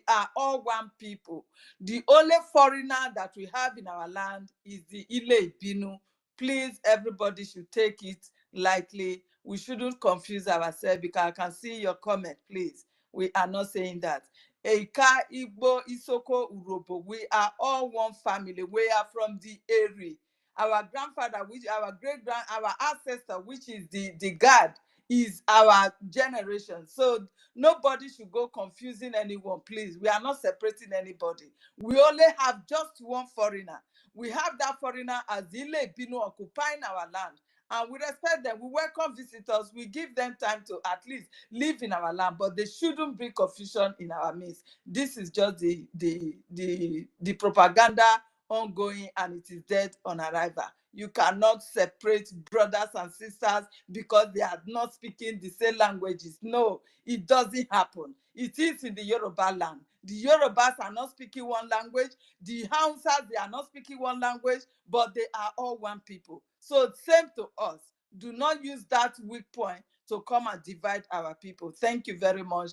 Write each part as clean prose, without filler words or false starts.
are all one people. The only foreigner that we have in our land is the Ile-Ibinu. Please, everybody should take it lightly. We shouldn't confuse ourselves, because I can see your comment, please. We are not saying that. EFIK-IBIBIO, Isoko, Urobo, we are all one family. We are from the area. Our grandfather, which our great-grand, our ancestor, which is the God, is our generation. So nobody should go confusing anyone, please. We are not separating anybody. We only have just one foreigner. We have that foreigner as Ile-Ibinu occupying our land. And we respect them. We welcome visitors. We give them time to at least live in our land, but they shouldn't bring confusion in our midst. This is just the propaganda ongoing, and it is dead on arrival. You cannot separate brothers and sisters because they are not speaking the same languages. No, it doesn't happen. It is in the Yoruba land. The Yorubas are not speaking one language. The Hausas, they are not speaking one language, but they are all one people. So same to us. Do not use that weak point to come and divide our people. Thank you very much.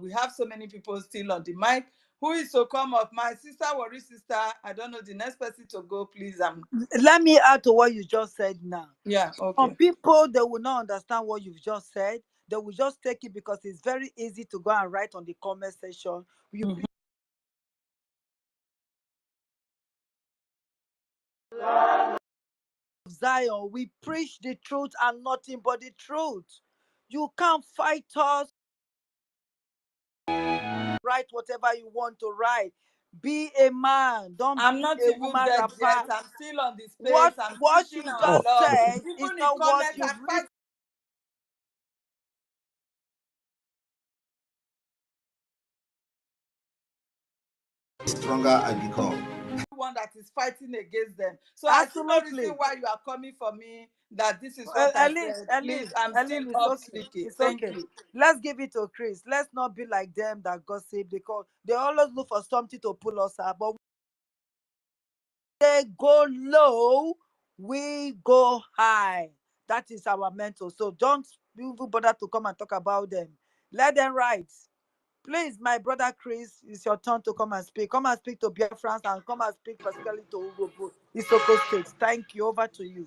We have so many people still on the mic. Who is to come up? My sister, worry sister. I don't know the next person to go, please. Let me add to what you just said now. Yeah, okay. Some people, they will not understand what you've just said. They will just take it because it's very easy to go and write on the comment section. Zion, we preach the truth and nothing but the truth. You can't fight us. Write whatever you want to write. Be a man. Don't I'm be not a even woman dead rapper. yet. I'm still on the space. What you just said is not what you've written. Stronger and become one that is fighting against them. So I see no reason why you are coming for me that this is what I said. Please, I'm still up speaking. Thank you. Let's give it to Chris. Let's not be like them that gossip, because they always look for something to pull us up. But they go low, we go high. That is our mentor. So don't even bother to come and talk about them. Let them write. Please, my brother Chris, it's your turn to come and speak. Come and speak to Biafrans and come and speak particularly to Urobo, Isoko State. Thank you. Over to you.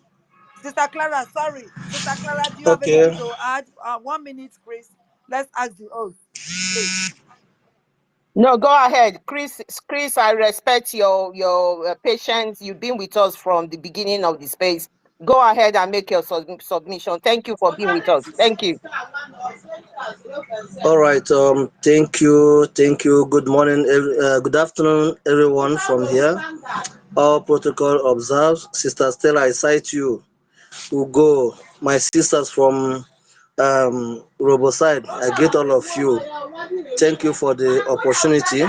Sister Clara, sorry. Sister Clara, do you have anything to add? 1 minute, Chris. Let's ask the oath, please. No, go ahead. Chris, I respect your patience. You've been with us from the beginning of the space. Go ahead and make your submission. Thank you for being with us. Thank you. All right. Thank you. Good morning. Good afternoon, everyone from here. All protocol observed. Sister Stella, I cite you. Ugo, my sisters from Roboside, I greet all of you. Thank you for the opportunity.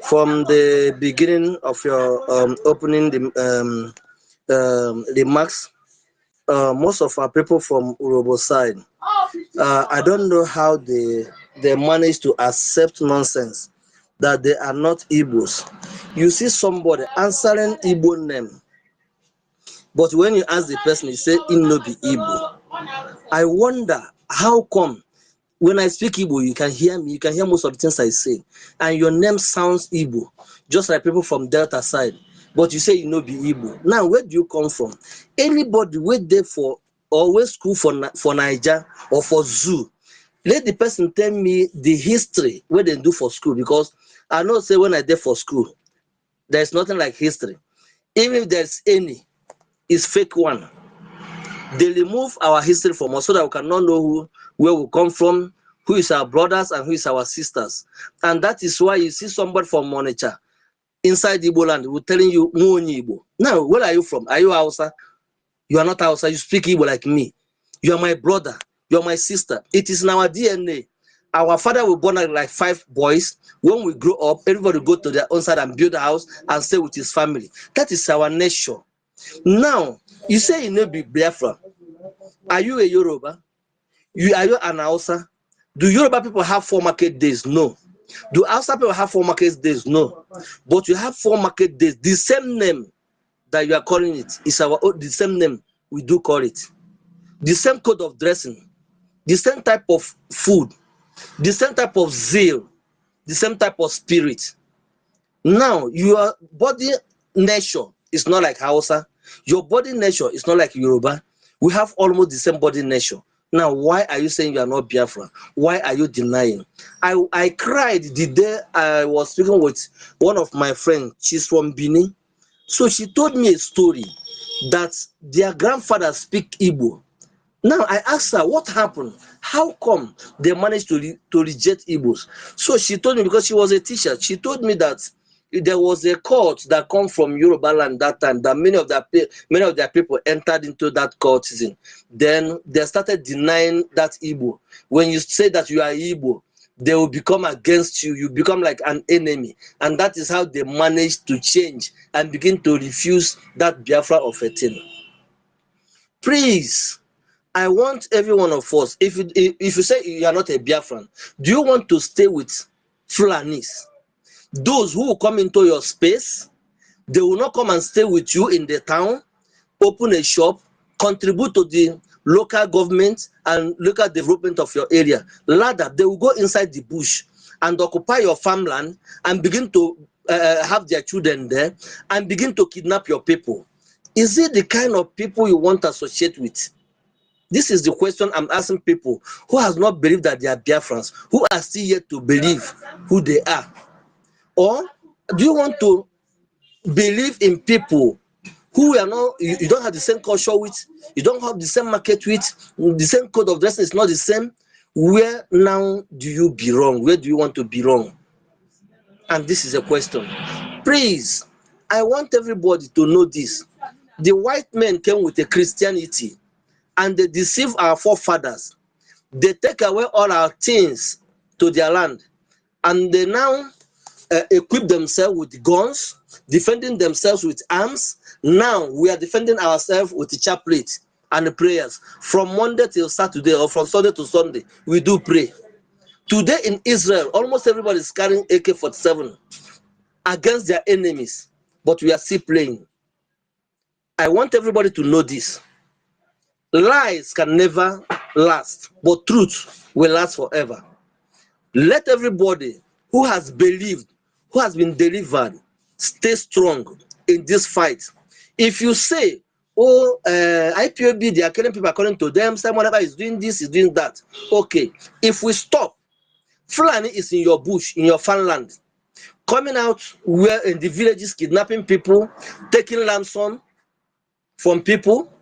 From the beginning of your opening remarks, most of our people from Roboside, I don't know how they manage to accept nonsense that they are not Igbos. You see somebody answering Igbo name, but when you ask the person, he say he no be Igbo. I wonder how come when I speak Igbo, you can hear me, you can hear most of the things I say, and your name sounds Igbo, just like people from Delta side, but you say you no be Igbo. Now, where do you come from? Anybody wait there for always school for Niger or for zoo, let the person tell me the history where they do for school, because I know say when I there for school, there's nothing like history. Even if there's any, it's fake one. They remove our history from us so that we cannot know where we come from, who is our brothers and who is our sisters. And that is why you see somebody from Monicha inside Igbo land who telling you Mwonyi Igbo. Now, where are you from? Are you Hausa? You are not Hausa. You speak Igbo like me. You are my brother. You are my sister. It is in our DNA. Our father was born like 5 boys. When we grow up, everybody go to their own side and build a house and stay with his family. That is our nature. Now, you say you know Biafra. Are you a Yoruba? Are you an Hausa? Do Yoruba people have 4 market days? No. Do Hausa people have 4 market days? No. But you have 4 market days. The same name that you are calling it is the same name we do call it. The same code of dressing, the same type of food, the same type of zeal. the same type of spirit. Now, your body nature is not like Hausa. Your body nature is not like Yoruba. We have almost the same body nature. Now, why are you saying you are not Biafra? Why are you denying? I cried the day I was speaking with one of my friends. She's from Benin. So she told me a story that their grandfather speak Igbo. Now I asked her what happened. How come they managed to reject Igbos? So she told me, because she was a teacher, she told me that there was a court that come from Yoruba land that time, that many of their people entered into that courtism. Then they started denying that Igbo. When you say that you are Igbo, they will become against you. You become like an enemy. And that is how they managed to change and begin to refuse that Biafra of a thing. Please, I want every one of us, if you say you are not a Biafran, do you want to stay with Fulanis? Those who will come into your space, they will not come and stay with you in the town, open a shop, contribute to the local government and local development of your area. Rather, they will go inside the bush and occupy your farmland and begin to have their children there and begin to kidnap your people. Is it the kind of people you want to associate with? This is the question I'm asking people who has not believed that they are Biafrans, who are still yet to believe who they are. Or do you want to believe in people who are not, you don't have the same culture with, you don't have the same market with, the same code of dressing is not the same? Where now do you belong? Where do you want to belong? And this is a question. Please, I want everybody to know this. The white men came with a Christianity and they deceive our forefathers. They take away all our things to their land, and they now equip themselves with guns, defending themselves with arms. Now we are defending ourselves with the chaplet and the prayers. From Monday till Saturday, or from Sunday to Sunday, we do pray. Today in Israel, almost everybody is carrying AK-47 against their enemies, but we are still playing. I want everybody to know this. Lies can never last, but truth will last forever. Let everybody who has believed, who has been delivered, stay strong in this fight. If you say, oh, IPOB, they are killing people according to them, someone is doing this, is doing that. Okay, if we stop, Fulani is in your bush, in your farmland, coming out where in the villages, kidnapping people, taking ransom from people,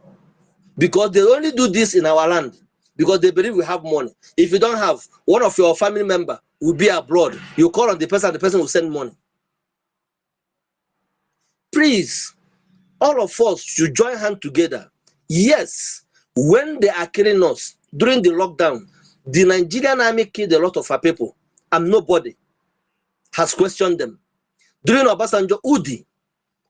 because they only do this in our land because they believe we have money. If you don't have, one of your family member will be abroad. You call on the person will send money. Please, all of us should join hands together. Yes, when they are killing us during the lockdown, the Nigerian army killed a lot of our people and nobody has questioned them. During Obasanjo, Udi,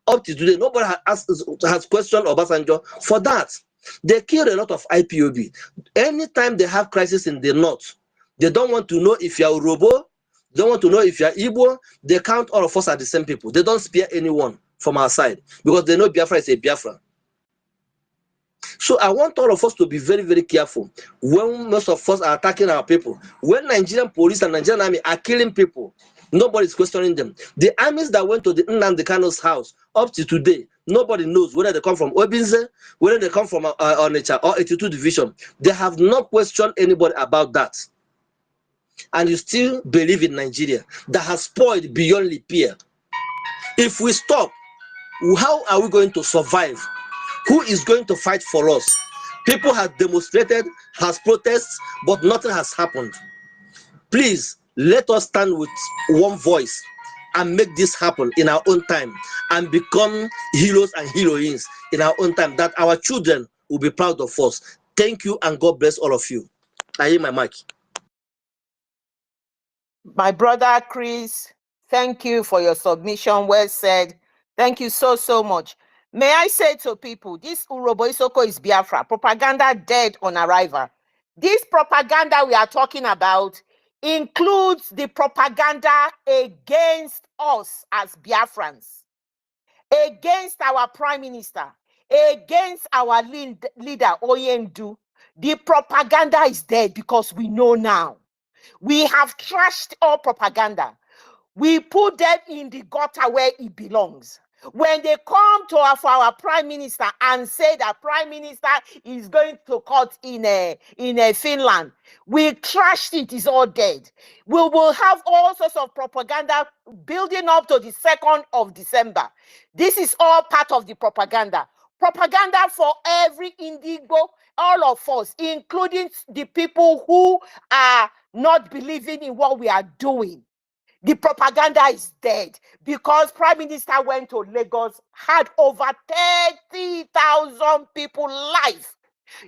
up to today, nobody has questioned Obasanjo for that. They killed a lot of IPOB. Anytime they have crisis in the north, they don't want to know if you're Urobo, they don't want to know if you're Igbo. They count all of us as the same people. They don't spare anyone from our side because they know Biafra is a Biafra. So I want all of us to be very, very careful when most of us are attacking our people. When Nigerian police and Nigerian army are killing people, nobody is questioning them. The armies that went to the ANNANG Kano's house up to today, nobody knows whether they come from Obinze, whether they come from Onitsha or 82 Division. They have not questioned anybody about that. And you still believe in Nigeria that has spoiled beyond repair. If we stop, how are we going to survive? Who is going to fight for us? People have demonstrated, has protested, but nothing has happened. Please, let us stand with one voice and make this happen in our own time and become heroes and heroines in our own time, that our children will be proud of us. Thank you, and God bless all of you. I hear my mic. My brother Chris, thank you for your submission. Well said. Thank you so, so much. May I say to people, this Urobo Isoko is Biafra. Propaganda dead on arrival. This propaganda we are talking about includes the propaganda against us as Biafrans, against our prime minister, against our leader, Oyendu. The propaganda is dead because we know now. We have trashed all propaganda. We put them in the gutter where it belongs. When they come to our prime minister and say that prime minister is going to court in Finland, we trashed it. It's all dead. We will have all sorts of propaganda building up to the 2nd of December. This is all part of the propaganda. Propaganda for every indigo, all of us, including the people who are not believing in what we are doing. The propaganda is dead because Prime Minister went to Lagos, had over 30,000 people live.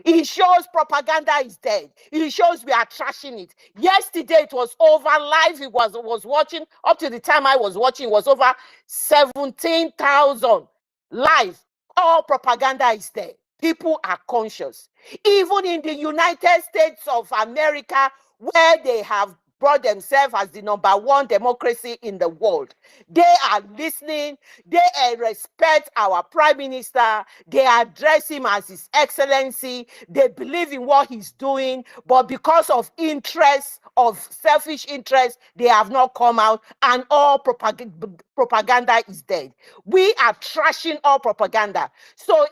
It shows propaganda is dead. It shows we are trashing it. Yesterday it was over live. It was watching, up to the time I was watching, it was over 17,000 live. All propaganda is dead. People are conscious. Even in the United States of America, where they have brought themselves as the #1 democracy in the world, they are listening. They respect our prime minister. They address him as His Excellency. They believe in what he's doing, but because of interest, of selfish interest, they have not come out, and all propaganda is dead. We are trashing all propaganda. So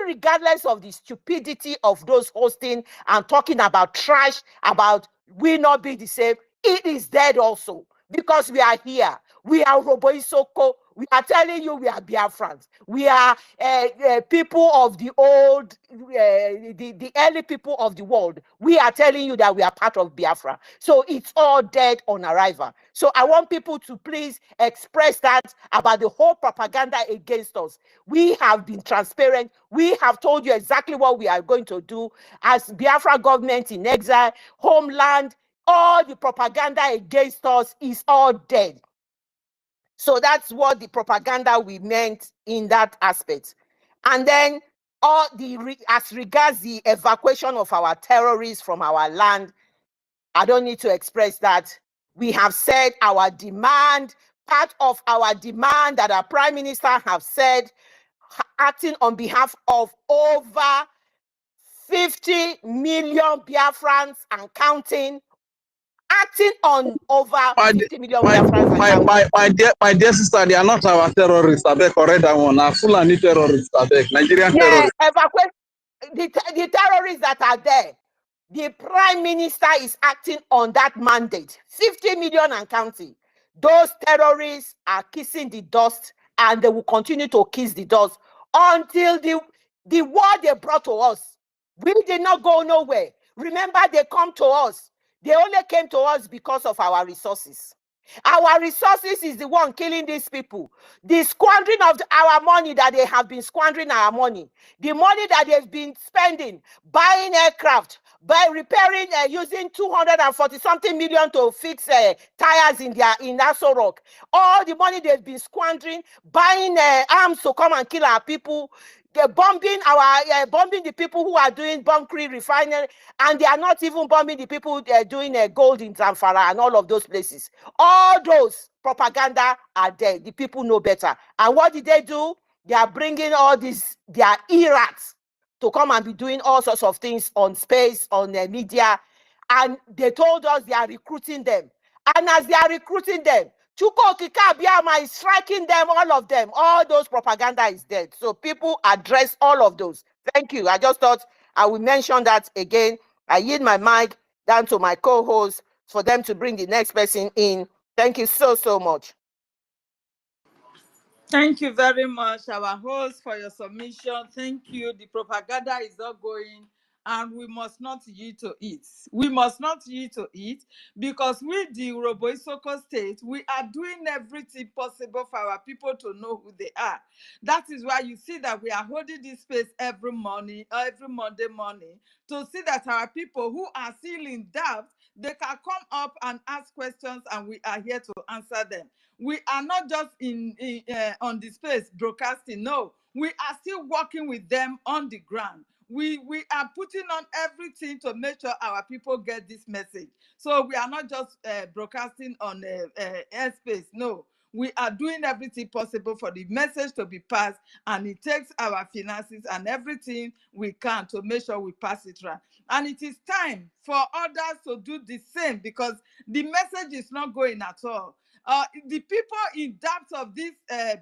regardless of the stupidity of those hosting and talking about trash, about we not be the same, it is dead also, because we are here. We are Robo Isoko. We are telling you we are Biafrans. We are people of the old, the early people of the world. We are telling you that we are part of Biafra. So it's all dead on arrival. So I want people to please express that about the whole propaganda against us. We have been transparent. We have told you exactly what we are going to do as Biafra government in exile, homeland. All the propaganda against us is all dead. So that's what the propaganda we meant in that aspect. And then as regards the evacuation of our terrorists from our land, I don't need to express that. We have said our demand, part of our demand that our prime minister have said, acting on behalf of over 50 million Biafrans and counting, acting on over 50 million Biafrans and counting. My dear sister, they are not our terrorists. I beg, correct that one. Our Fulani terrorists, I beg, Nigerian terrorists. Evacuate the terrorists that are there. The prime minister is acting on that mandate. 50 million and counting. Those terrorists are kissing the dust, and they will continue to kiss the dust until the war they brought to us. We did not go nowhere. Remember, they come to us. They only came to us because of our resources. Our resources is the one killing these people. The squandering of our money that they have been squandering our money. The money that they've been spending, buying aircraft, by repairing, using 240-something million to fix tires in Aso Rock. All the money they've been squandering, buying arms to come and kill our people. They're bombing bombing the people who are doing bunkering refinery, and they are not even bombing the people doing gold in Zamfara and all of those places. All those propaganda are there. The people know better. And what did they do? They are bringing all these, their errats to come and be doing all sorts of things on space, on media. And they told us they are recruiting them. And as they are recruiting them, Chuko Kika Biama is striking them, all of them. All those propaganda is dead. So people address all of those. Thank you. I just thought I will mention that again. I yield my mic down to my co-host for them to bring the next person in. Thank you so, so much. Thank you very much, our host, for your submission. Thank you. The propaganda is not going, and we must not yield to it. We must not yield to it, because with the Robo Isoko state, we are doing everything possible for our people to know who they are. That is why you see that we are holding this space every morning, every Monday morning, to see that our people who are still in doubt, they can come up and ask questions, and we are here to answer them. We are not just on the space broadcasting. No, we are still working with them on the ground. We are putting on everything to make sure our people get this message. So we are not just broadcasting on airspace. No, We are doing everything possible for the message to be passed, and it takes our finances and everything we can to make sure we pass it around. And it is time for others to do the same, because the message is not going at all. The people in depth of this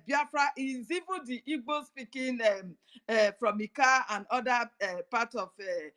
Biafra is even the Igbo speaking from Ika and other part of the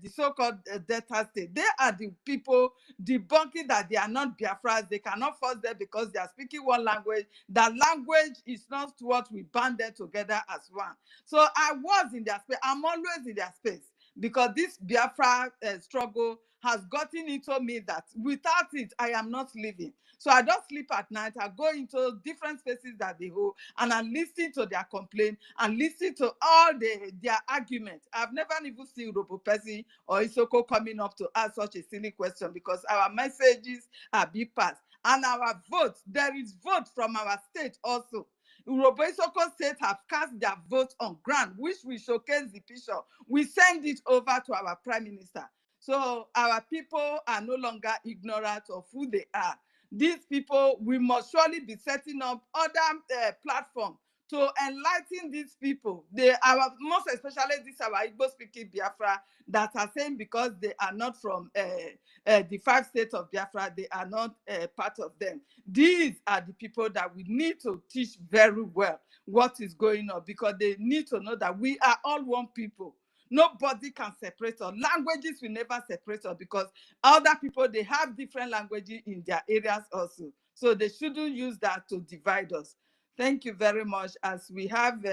so-called Delta State. They are the people debunking that they are not Biafras. They cannot force them because they are speaking one language. That language is not what we band them together as one. So I was in their space. I'm always in their space, because this Biafra struggle has gotten into me that without it, I am not living. So I don't sleep at night. I go into different spaces that they hold, and I listen to their complaint and listen to all their arguments. I've never even seen Robo Percy or Isoko coming up to ask such a silly question, because our messages are being passed. And our votes, there is vote from our state also. Robo Isoko State have cast their vote on ground, which we showcase the picture. We send it over to our Prime Minister. So our people are no longer ignorant of who they are. These people, we must surely be setting up other platforms to enlighten these people. They are, most especially these our Igbo speaking Biafra, that are saying because they are not from the 5 states of Biafra, they are not part of them. These are the people that we need to teach very well what is going on, because they need to know that we are all one people. Nobody can separate us. Languages will never separate us, because other people, they have different languages in their areas also. So they shouldn't use that to divide us. Thank you very much. As we have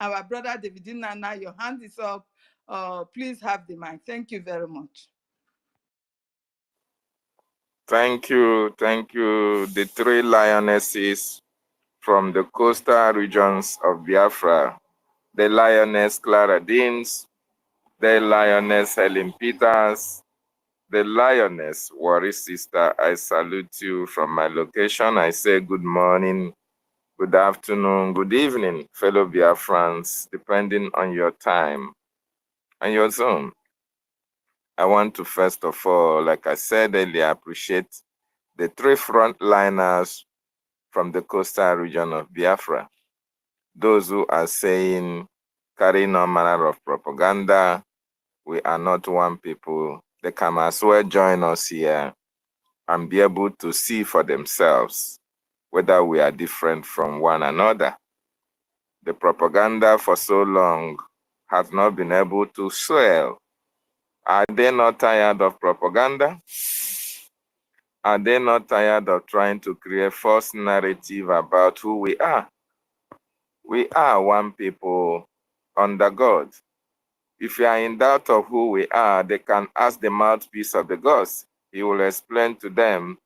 our brother David Nana, your hand is up. Please have the mic. Thank you very much. Thank you. Thank you. The 3 lionesses from the coastal regions of Biafra, the lioness Clara Deans, the lioness Helen Peters, the lioness Worry Sister. I salute you from my location. I say good morning, good afternoon, good evening, fellow Biafrans, depending on your time and your zone. I want to first of all, like I said earlier, appreciate the 3 frontliners from the coastal region of Biafra. Those who are saying, carrying all manner of propaganda, we are not one people. They can as well join us here and be able to see for themselves whether we are different from one another. The propaganda for so long has not been able to swell. Are they not tired of propaganda? Are they not tired of trying to create false narrative about who we are? We are one people under God. If you are in doubt of who we are, they can ask the mouthpiece of the gods. He will explain to them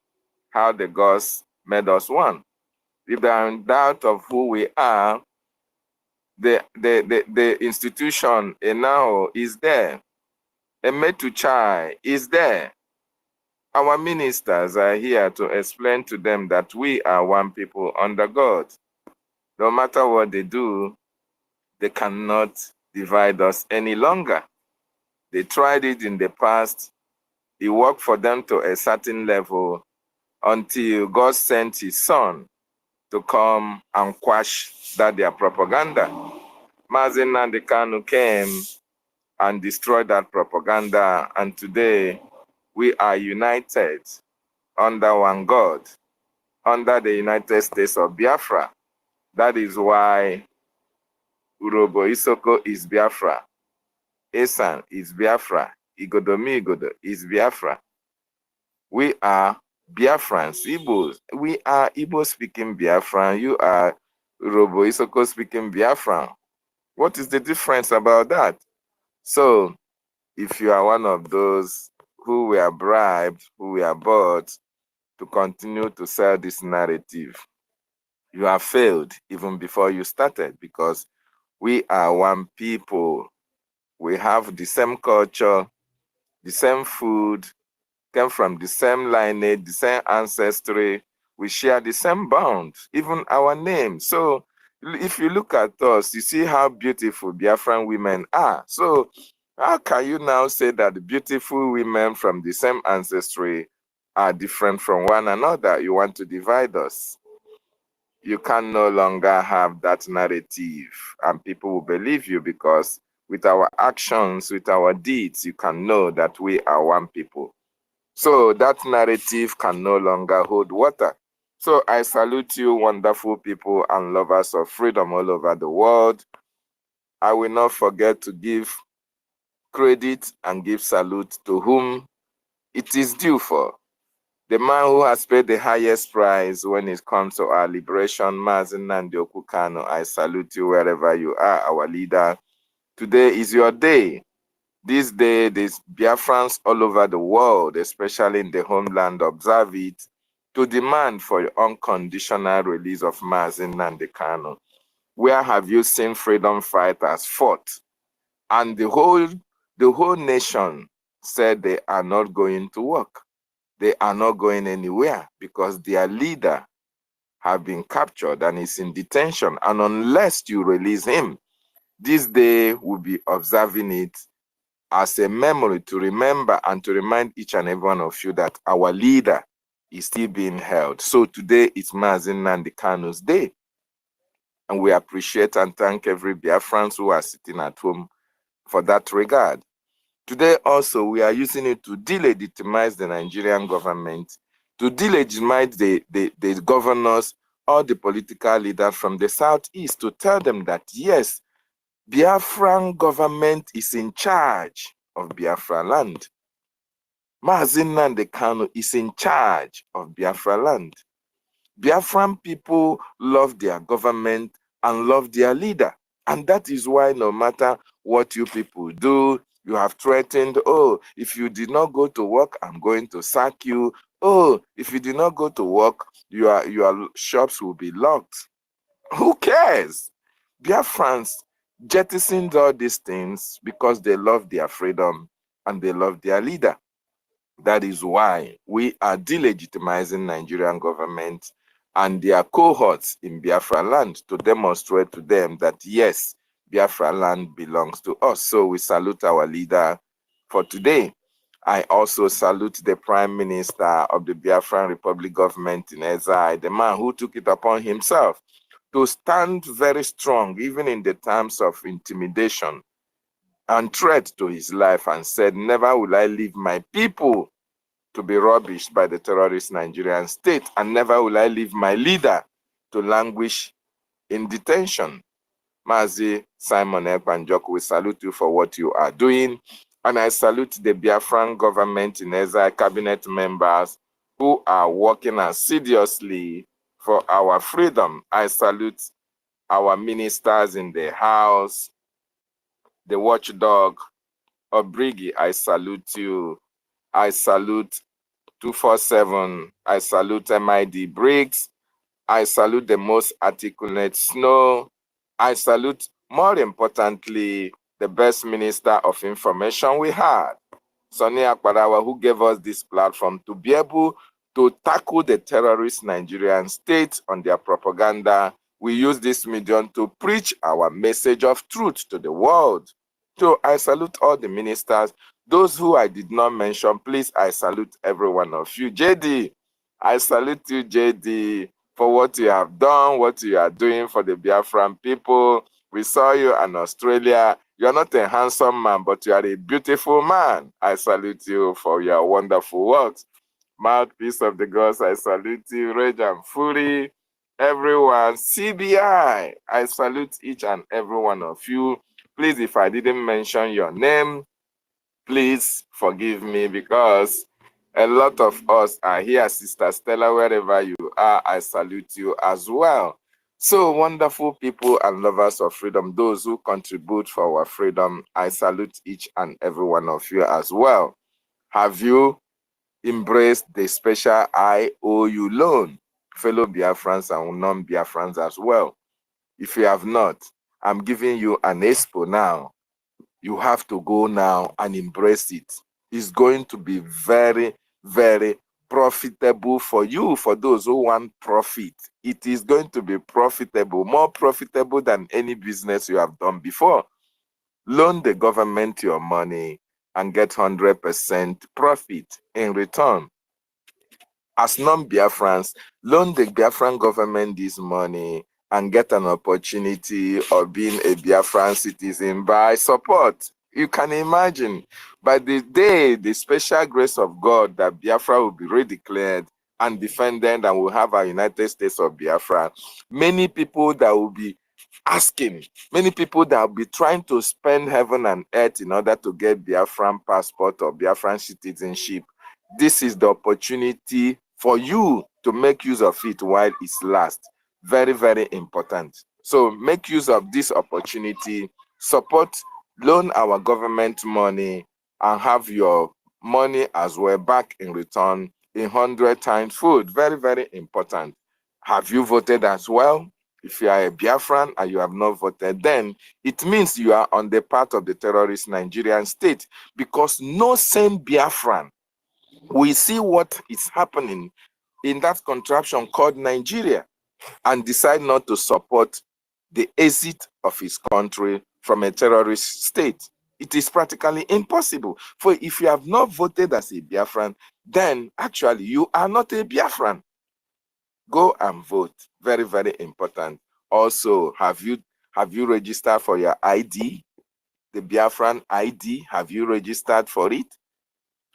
how the gods made us one. If they are in doubt of who we are, the institution now is there. Emetuchai is there. Our ministers are here to explain to them that we are one people under God. No matter what they do, they cannot divide us any longer. They tried it in the past. It worked for them to a certain level until God sent his son to come and quash that their propaganda. Mazi Nnamdi Kanu came and destroyed that propaganda, and today we are united under one God, under the United States of Biafra. That is why Urobo Isoko is Biafra, Esan is Biafra, Igodomi is Biafra. We are Biafrans, Igbos. We are Igbo-speaking Biafran. You are Urobo Isoko-speaking Biafran. What is the difference about that? So, if you are one of those who were bribed, who were bought to continue to sell this narrative, you have failed even before you started, because we are one people. We have the same culture, the same food, came from the same lineage, the same ancestry. We share the same bond, even our name. So if you look at us, you see how beautiful Biafran women are. So how can you now say that the beautiful women from the same ancestry are different from one another? You want to divide us. You can no longer have that narrative, and people will believe you, because with our actions, with our deeds, you can know that we are one people. So that narrative can no longer hold water. So I salute you, wonderful people and lovers of freedom all over the world. I will not forget to give credit and give salute to whom it is due for. The man who has paid the highest price when it comes to our liberation, Mazen Nnamdi Kanu, I salute you wherever you are, our leader. Today is your day. This day, these Biafrans all over the world, especially in the homeland, observe it to demand for the unconditional release of Mazen Nnamdi Kanu. Where have you seen freedom fighters fought? And the whole nation said they are not going to work. They are not going anywhere because their leader have been captured and is in detention. And unless you release him, this day will be observing it as a memory to remember and to remind each and every one of you that our leader is still being held. So today is Mazen Nnamdi Kanu's day. And we appreciate and thank every Biafrans who are sitting at home for that regard. Today also, we are using it to delegitimize the Nigerian government, to delegitimize the governors or the political leaders from the southeast, to tell them that, yes, Biafran government is in charge of Biafra land. Mazen Nnamdi Kanu is in charge of Biafra land. Biafran people love their government and love their leader. And that is why no matter what you people do, you have threatened, oh, if you did not go to work, I'm going to sack you. Oh, if you did not go to work, your shops will be locked. Who cares? Biafrans jettisoned all these things because they love their freedom and they love their leader. That is why we are delegitimizing Nigerian government and their cohorts in Biafra land to demonstrate to them that, yes, Biafra land belongs to us. So we salute our leader for today. I also salute the Prime Minister of the Biafran Republic government in exile, the man who took it upon himself to stand very strong, even in the times of intimidation and threat to his life, and said, never will I leave my people to be rubbished by the terrorist Nigerian state, and never will I leave my leader to languish in detention. Mazi Simon Ekpanjok, we salute you for what you are doing, and I salute the Biafran government in exile cabinet members who are working assiduously for our freedom. I salute our ministers in the house, the watchdog, Obrigi, I salute you. I salute 247. I salute MID Briggs. I salute the most articulate Snow. I salute, more importantly, the best minister of information we had, Sonny Akparawa, who gave us this platform to be able to tackle the terrorist Nigerian state on their propaganda. We use this medium to preach our message of truth to the world. So I salute all the ministers. Those who I did not mention, please, I salute every one of you. JD, I salute you, JD, for what you have done, what you are doing for the Biafran people. We saw you in Australia. You are not a handsome man, but you are a beautiful man. I salute you for your wonderful works. Mouthpiece of the gods, I salute you. Rage and Fury, everyone. CBI, I salute each and every one of you. Please, if I didn't mention your name, please forgive me, because a lot of us are here. Sister Stella, wherever you are, I salute you as well. So, wonderful people and lovers of freedom, those who contribute for our freedom, I salute each and every one of you as well. Have you embraced the special IOU loan, fellow Biafrans and non-Biafrans as well? If you have not, I'm giving you an expo now. You have to go now and embrace it. It's going to be very, very profitable for you, for those who want profit. It is going to be profitable, more profitable than any business you have done before. Loan the government your money and get 100% profit in return. as non-Biafrans, loan the Biafran government this money and get an opportunity of being a Biafran citizen by support. You can imagine, by the day, the special grace of God, that Biafra will be redeclared and defended and will have a United States of Biafra, many people that will be asking, many people that will be trying to spend heaven and earth in order to get Biafran passport or Biafran citizenship, this is the opportunity for you to make use of it while it's lasts. Very, very important. So make use of this opportunity, support, loan our government money, and have your money as well back in return in 100 times food. Very, very important. Have you voted as well? If you are a Biafran and you have not voted, then it means you are on the part of the terrorist Nigerian state, because no sane Biafran will see what is happening in that contraption called Nigeria and decide not to support the exit of his country from a terrorist state. It is practically impossible. For if you have not voted as a Biafran, then actually you are not a Biafran. Go and vote. Very, very important. Also, have you registered for your ID? The Biafran ID, have you registered for it?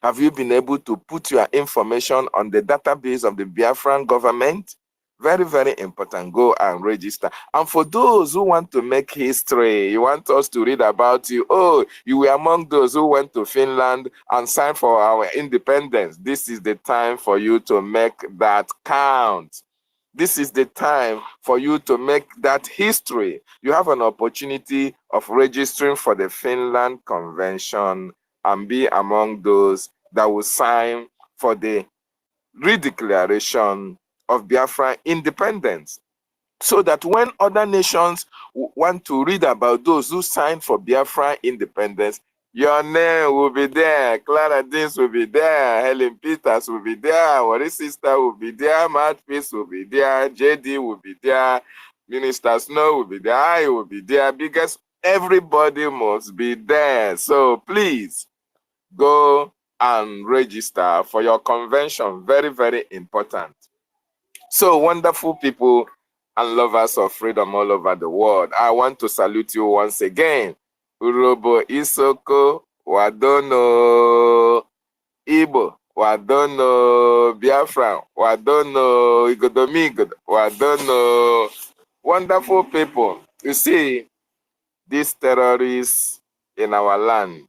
Have you been able to put your information on the database of the Biafran government? Very, very important. Go and register. And for those who want to make history, you want us to read about you. Oh, you were among those who went to Finland and signed for our independence. This is the time for you to make that count. This is the time for you to make that history. You have an opportunity of registering for the Finland Convention and be among those that will sign for the redeclaration of Biafra independence. So that when other nations want to read about those who signed for Biafra independence, your name will be there. Clara Deans will be there. Helen Peters will be there. Our sister will be there. Mouthpiece will be there. JD will be there. Minister Snow will be there. I will be there. Because everybody must be there. So please go and register for your convention. Very, very important. So wonderful people and lovers of freedom all over the world, I want to salute you once again. Urobo Isoko Wadono, Igbo Wadono, Biafra Wadono, Igodomigod Wadono. Wonderful people. You see, these terrorists in our land,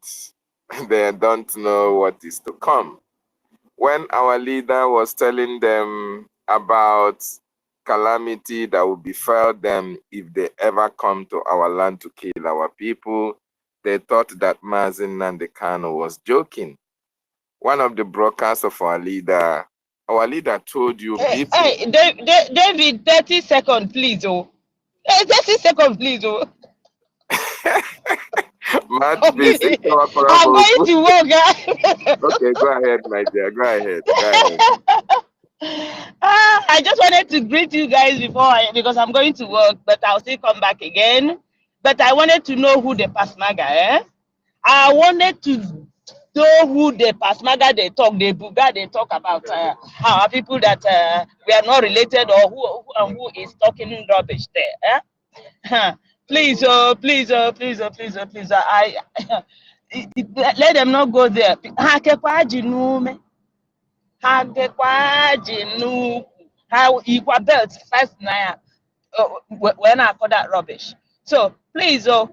they don't know what is to come. When our leader was telling them about calamity that will befall them if they ever come to our land to kill our people, they thought that Mazi Nnamdi Kanu was joking. One of the broadcasts of our leader told you people... Hey, David, 30 seconds, please, oh. 30 seconds, please, oh. Okay. I'm going to work, guys. Okay, go ahead, my dear. Go ahead. I just wanted to greet you guys because I'm going to work, but I'll still come back again. But I wanted to know who the Pasmaga, I wanted to know who the Pasmaga they Buga they talk about our people that we are not related, or who is talking rubbish there. Please, please, I let them not go there. How equal belts first now when I call that rubbish. So please, I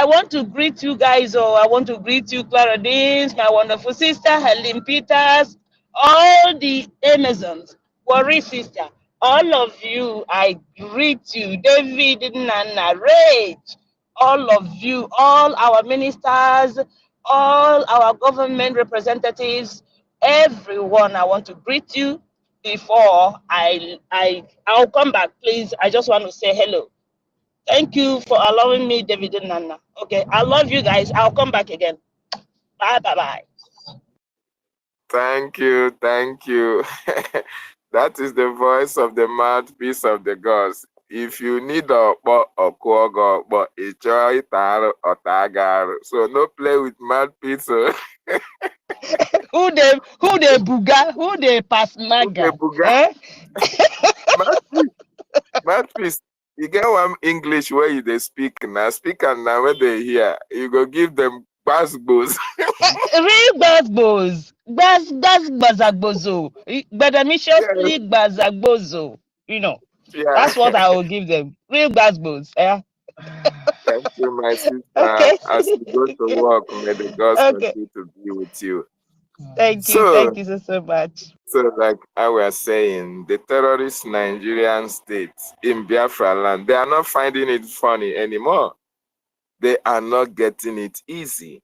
want to greet you guys. I want to greet you, Clara Deans, my wonderful sister, Helen Peters, all the Amazons, Worry sister, all of you. I greet you, David, Nana, Rage, all of you, all our ministers, all our government representatives, everyone. I want to greet you. Before I'll come back, please. I just want to say hello. Thank you for allowing me, David and Nana. Okay, I love you guys. I'll come back again. Bye. Thank you. That is the voice of the mouthpiece of the gods. If you need a kuogo, but so no play with mouthpiece. Who they buga? Who they pass Okay, maga? Buga. Eh? Mouthpiece, you get one English where you they speak now when they hear, you go give them bass. Real basketballs. That's bazagbozo. Yes, Badamiciously bazagbozo. You know. yeah. That's what I will give them. Real basketballs. Yeah. Thank you, my sister. Okay. As you go to work, may the gods Okay. continue to be with you. Thank you. So, Thank you so much. like I was saying, the terrorist Nigerian state in Biafra land, they are not finding it funny anymore. They are not getting it easy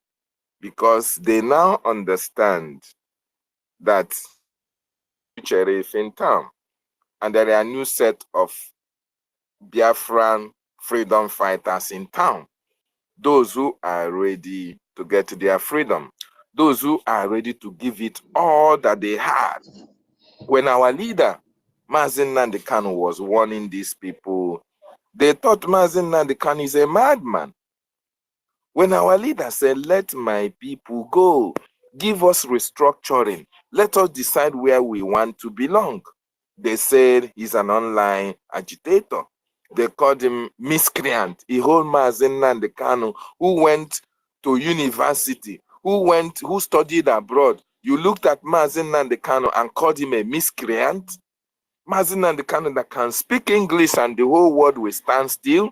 because they now understand that future is in town and there are a new set of Biafran freedom fighters in town. Those who are ready to get their freedom. Those who are ready to give it all that they had. When our leader, Mazen Nnamdi Kanu, was warning these people, they thought Mazen Nnamdi Kanu is a madman. When our leader said, let my people go, give us restructuring, let us decide where we want to belong, they said he's an online agitator. They called him miscreant. A whole Mazen Nnamdi Kanu who went to university, who studied abroad. You looked at Mazen Nnamdi Kanu and called him a miscreant? Mazen Nnamdi Kanu that can speak English and the whole world will stand still?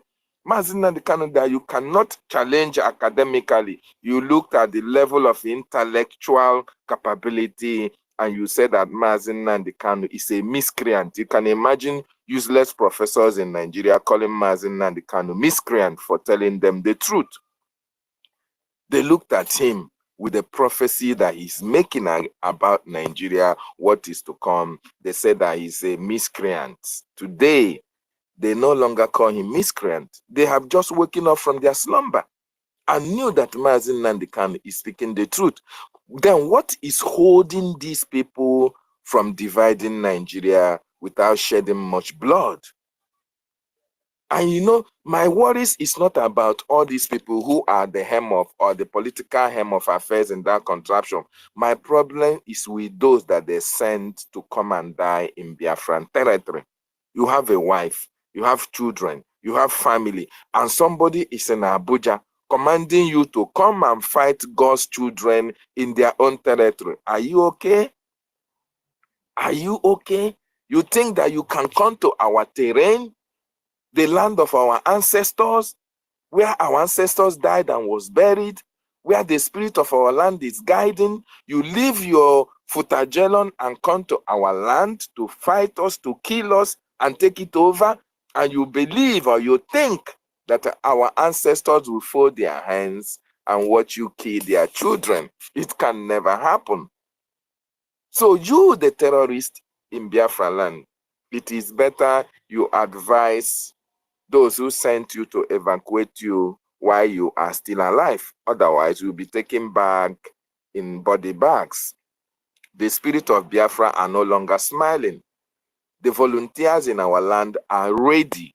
Mazen Nnamdi Kanu that you cannot challenge academically. You looked at the level of intellectual capability and you said that Mazen Nnamdi Kanu is a miscreant. You can imagine useless professors in Nigeria calling Mazen Nnamdi Kanu miscreant for telling them the truth. They looked at him with the prophecy that he's making about Nigeria, what is to come. They said that he's a miscreant. Today, they no longer call him miscreant. They have just woken up from their slumber and knew that Mazen Nnamdi Kanu is speaking the truth. Then what is holding these people from dividing Nigeria without shedding much blood? And you know, my worries is not about all these people who are the hem of or the political hem of affairs in that contraption. My problem is with those that they send to come and die in Biafran territory. You have a wife, you have children, you have family, and somebody is in Abuja commanding you to come and fight God's children in their own territory. Are you okay? Are you okay? You think that you can come to our terrain, the land of our ancestors, where our ancestors died and was buried, where the spirit of our land is guiding? You leave your Futajelon and come to our land to fight us, to kill us and take it over, and you believe or you think that our ancestors will fold their hands and watch you kill their children. It can never happen. So you, the terrorist in Biafra land, it is better you advise those who sent you to evacuate you while you are still alive. Otherwise, you'll be taken back in body bags. The spirit of Biafra are no longer smiling. The volunteers in our land are ready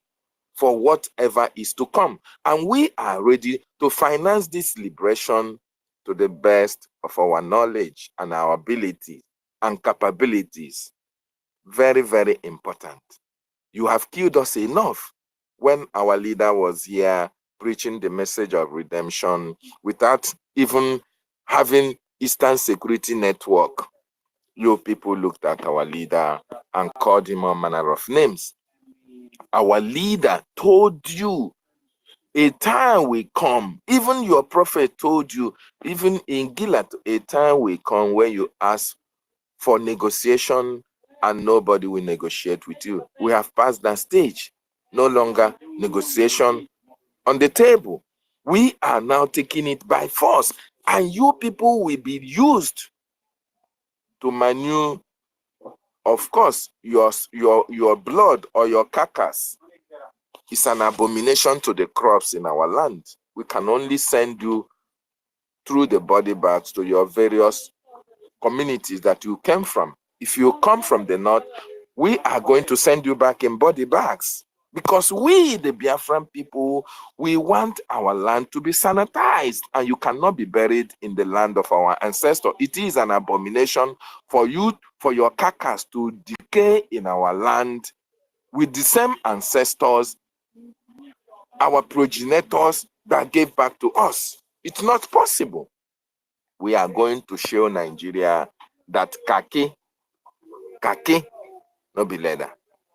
for whatever is to come. And we are ready to finance this liberation to the best of our knowledge and our abilities and capabilities. Very, very important. You have killed us enough. When our leader was here preaching the message of redemption without even having Eastern Security Network, you people looked at our leader and called him all manner of names. Our leader told you a time will come. Even your prophet told you, even in Gilead, a time will come when you ask for negotiation and nobody will negotiate with you. We have passed that stage. No longer negotiation on the table. We are now taking it by force, and you people will be used to manure, of course, your blood or your carcass is an abomination to the crops in our land. We can only send you through the body bags to your various communities that you came from. If you come from the north, we are going to send you back in body bags. Because we, the Biafran people, we want our land to be sanitized, and you cannot be buried in the land of our ancestors. It is an abomination for you, for your carcass to decay in our land with the same ancestors, our progenitors that gave back to us. It's not possible. We are going to show Nigeria that kaki, no be leather.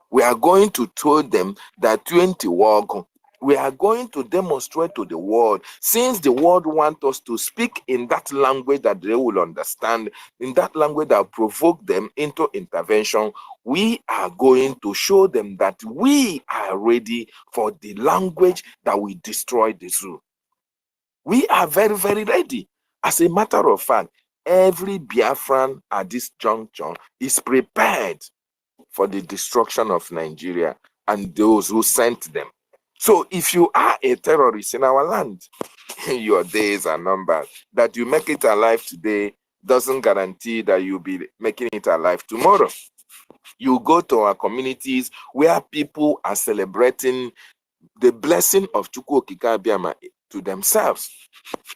We are going to tell them that 20 work. We are going to demonstrate to the world, since the world wants us to speak in that language that they will understand, in that language that provoke them into intervention, we are going to show them that we are ready for the language that will destroy the zoo. We are very, very ready. As a matter of fact, every Biafran at this juncture is prepared for the destruction of Nigeria and those who sent them. So if you are a terrorist in our land, your days are numbered. That you make it alive today doesn't guarantee that you'll be making it alive tomorrow. You go to our communities where people are celebrating the blessing of Chukwu Okike Abiama to themselves,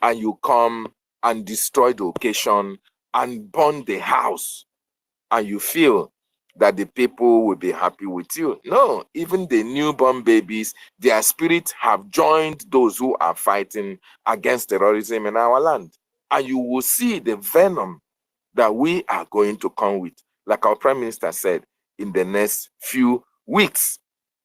and you come and destroy the occasion and burn the house, and you feel that the people will be happy with you. No, even the newborn babies, their spirits have joined those who are fighting against terrorism in our land. And you will see the venom that we are going to come with, like our Prime Minister said, in the next few weeks.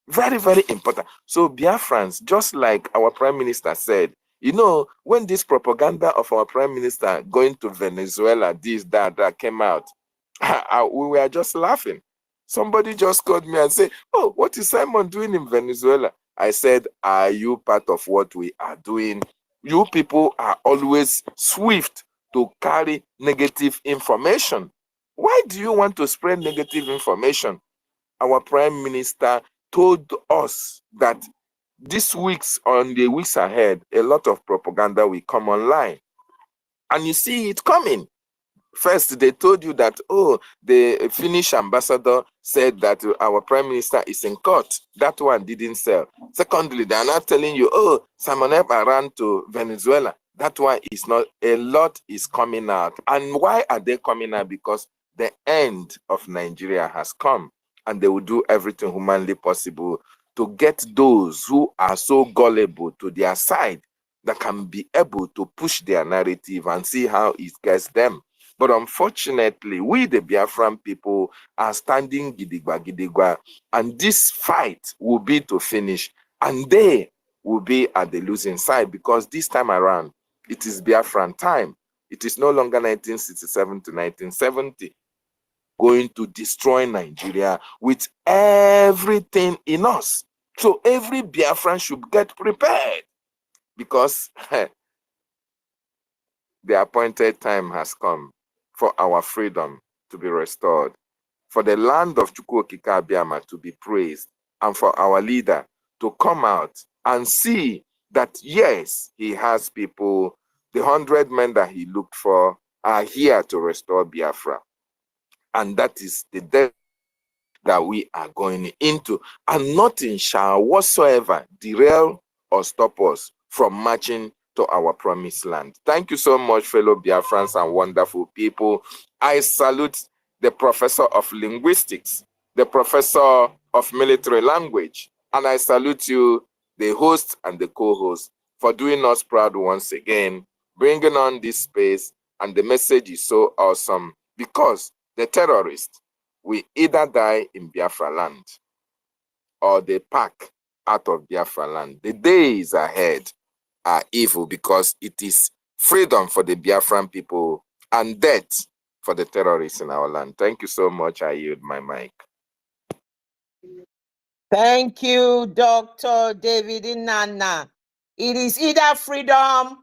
Very, very important. So Biafrans, just like our Prime Minister said, you know, when this propaganda of our Prime Minister going to Venezuela, this, that came out, we were just laughing. Somebody just called me and said, oh, what is Simon doing in Venezuela? I said, are you part of what we are doing? You people are always swift to carry negative information. Why do you want to spread negative information? Our Prime Minister told us that this weeks, on the weeks ahead, a lot of propaganda will come online. And you see it coming. First, they told you that, oh, the Finnish ambassador said that our Prime Minister is in court. That one didn't sell. Secondly, they are not telling you, oh, Simon Ekpa ran to Venezuela. That one is not. A lot is coming out. And why are they coming out? Because the end of Nigeria has come, and they will do everything humanly possible to get those who are so gullible to their side that can be able to push their narrative and see how it gets them. But unfortunately, we, the Biafran people, are standing gidigba gidigba, and this fight will be to finish, and they will be at the losing side, because this time around, it is Biafran time. It is no longer 1967 to 1970. Going to destroy Nigeria with everything in us. So every Biafran should get prepared, because the appointed time has come for our freedom to be restored, for the land of Chukwu Okike Abiama to be praised, and for our leader to come out and see that, yes, he has people, the 100 men that he looked for are here to restore Biafra. And that is the death that we are going into. And nothing shall whatsoever derail or stop us from marching to our promised land. Thank you so much, fellow Biafrans and wonderful people. I salute the professor of linguistics, the professor of military language, and I salute you, the host and the co-host, for doing us proud once again, bringing on this space, and the message is so awesome, because the terrorists will either die in Biafra land or they pack out of Biafra land. The days ahead are evil, because it is freedom for the Biafran people and death for the terrorists in our land. Thank you so much. I yield my mic. Thank you, Dr. David Inanna. It is either freedom,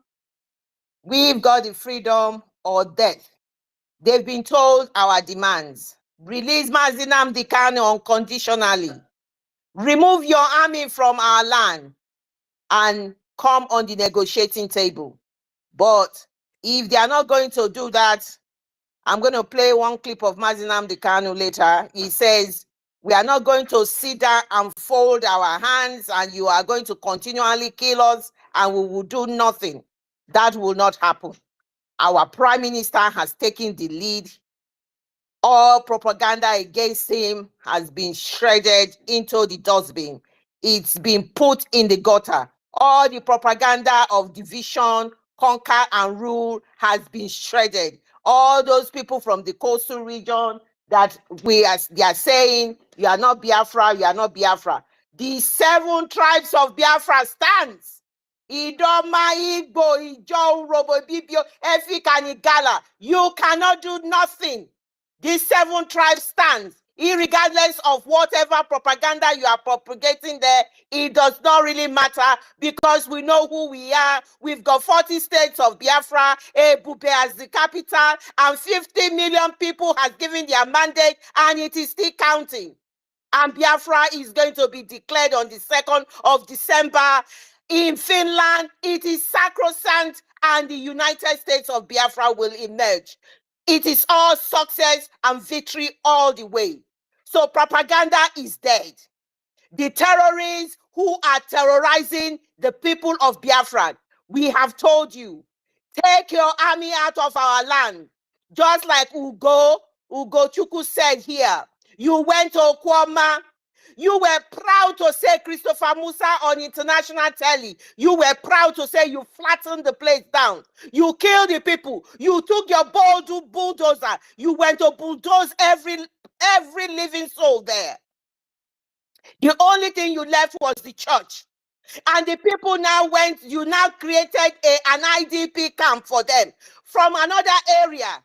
we've got the freedom, or death. They've been told our demands. Release Mazi Nnamdi Kanu unconditionally. Remove your army from our land and come on the negotiating table. But if they are not going to do that, I'm going to play one clip of Mazi Nnamdi Kanu later. He says, We are not going to sit down and fold our hands and you are going to continually kill us and we will do nothing. That will not happen. Our Prime Minister has taken the lead. All propaganda against him has been shredded into the dustbin. It's been put in the gutter. All the propaganda of division, conquer and rule has been shredded. All those people from the coastal region that they are saying, you are not Biafra, you are not Biafra. The 7 tribes of Biafra stands. Idoma, Igbo, Ijo, Urobo, IBIBIO, EFIK and Igala. You cannot do nothing. These 7 tribes stands, irregardless of whatever propaganda you are propagating there. It does not really matter because we know who we are. We've got 40 states of Biafra, Ebube as the capital, and 50 million people has given their mandate, and it is still counting. And Biafra is going to be declared on the 2nd of December in Finland. It is sacrosanct, and the United States of Biafra will emerge. It is all success and victory all the way. So propaganda is dead. The terrorists who are terrorizing the people of Biafra, we have told you, take your army out of our land. Just like Ugochukwu said here, you went to Okwama. You were proud to say Christopher Musa on international telly. You were proud to say you flattened the place down. You killed the people. You took your bulldozer. You went to bulldoze every living soul there. The only thing you left was the church. And the people now you now created an IDP camp for them from another area.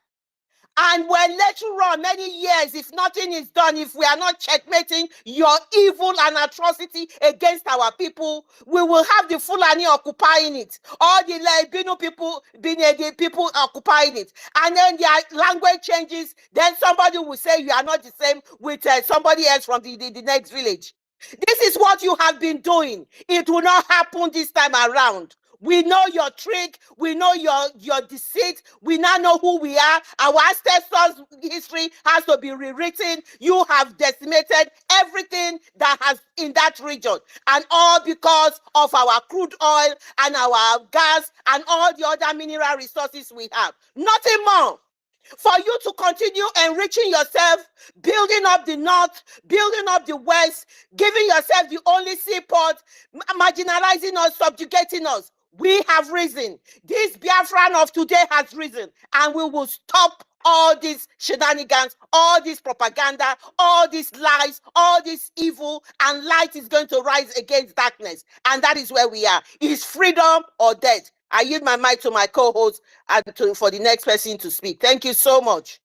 And when later on, many years, if nothing is done, if we are not checkmating your evil and atrocity against our people, we will have the Fulani occupying it. All the Laibino people, the people occupying it. And then their language changes. Then somebody will say you are not the same with somebody else from the next village. This is what you have been doing. It will not happen this time around. We know your trick. We know your deceit. We now know who we are. Our ancestors' history has to be rewritten. You have decimated everything that has in that region. And all because of our crude oil and our gas and all the other mineral resources we have. Nothing more. For you to continue enriching yourself, building up the north, building up the west, giving yourself the only seaport, marginalizing us, subjugating us. We have risen. This Biafran of today has risen, and we will stop all these shenanigans, all this propaganda, all these lies, all this evil, and light is going to rise against darkness. And that is where we are. Is freedom or death? I yield my mic to my co-host and for the next person to speak. Thank you so much.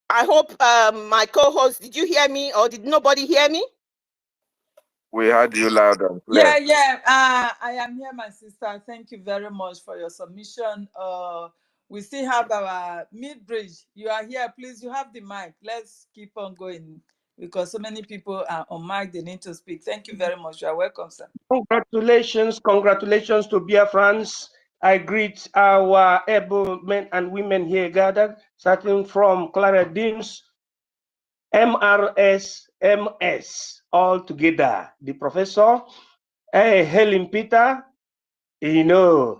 I hope my co-host, did you hear me or did nobody hear me? We heard you loud and clear. Yeah. I am here, my sister. Thank you very much for your submission. We still have our mid-bridge. You are here. Please, you have the mic. Let's keep on going because so many people are on mic. They need to speak. Thank you very much. You are welcome, sir. Congratulations to Biafrans. I greet our able men and women here gathered, starting from Clara Deems, MRS, MS, all together. The professor, Helen Peter, the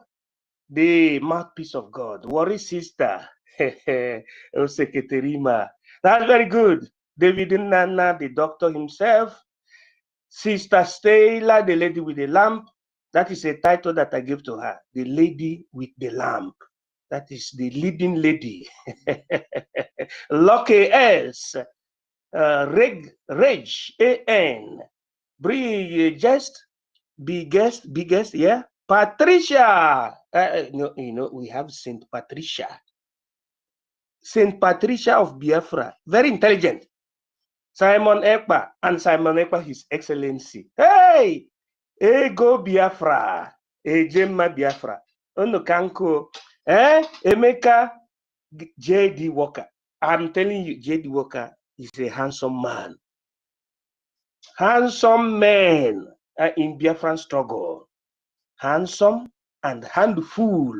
mouthpiece of God, Worry Sister, Osekaterima. That's very good. David Nana, the doctor himself, Sister Stella, the lady with the lamp. That is a title that I give to her, the lady with the lamp. That is the leading lady. Lucky S, Reg, A-N, biggest, yeah. Patricia, we have Saint Patricia of Biafra, very intelligent. Simon Ekpa and Simon Ekpa, His Excellency. Hey, Ego Biafra, Ejemma Biafra, Onokanko, Emeka, J.D. Walker. I'm telling you, J.D. Walker is a handsome man. Handsome man in Biafran struggle. handsome and handful.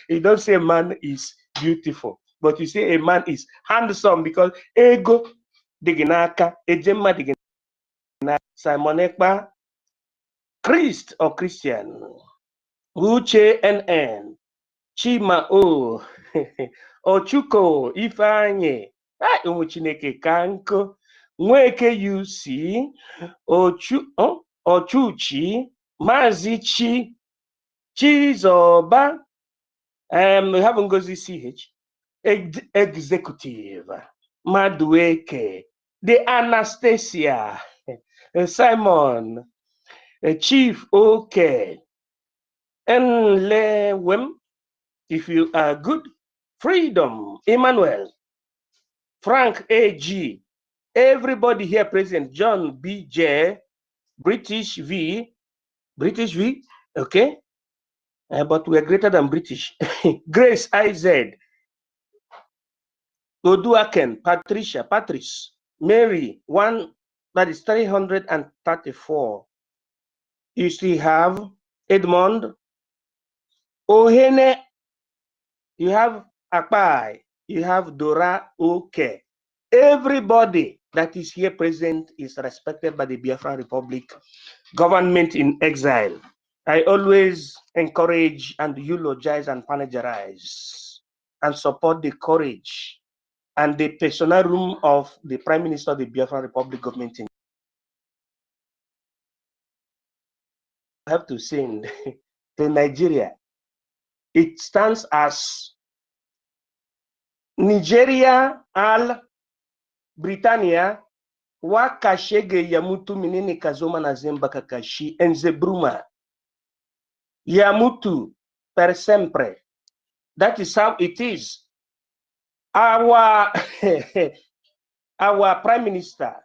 You don't say man is beautiful, but you say a man is handsome because ego diginaka, ejema diginaka. Simon Ekpa, Christ or Christian, Uche NN, Chima O, Ochuko Ifeanyi, Chineke Kanko, Nweke UC, Ochuchi, Mazichi, Chizoba, we have Ngozi CH, Executive, Madueke, the Anastasia, Simon, Chief OK, Enlewem, if you are good, Freedom, Emmanuel, Frank AG, everybody here present, John BJ, British V, okay, but we are greater than British. Grace IZ, Oduaken, Patricia, Patrice, Mary, one that is 334. You still have Edmond, Ohene, you have Akpai, you have Dora Oke. Everybody that is here present is respected by the Biafra Republic government in exile. I always encourage and eulogize and panegyrize and support the courage and the personal room of the Prime Minister of the Biafra Republic government. I have to send to Nigeria. It stands as Nigeria al Britannia wakashege yamutu minini kazoma na zemba kakashi enzebruma yamutu per sempre. That is how it is. Our our Prime Minister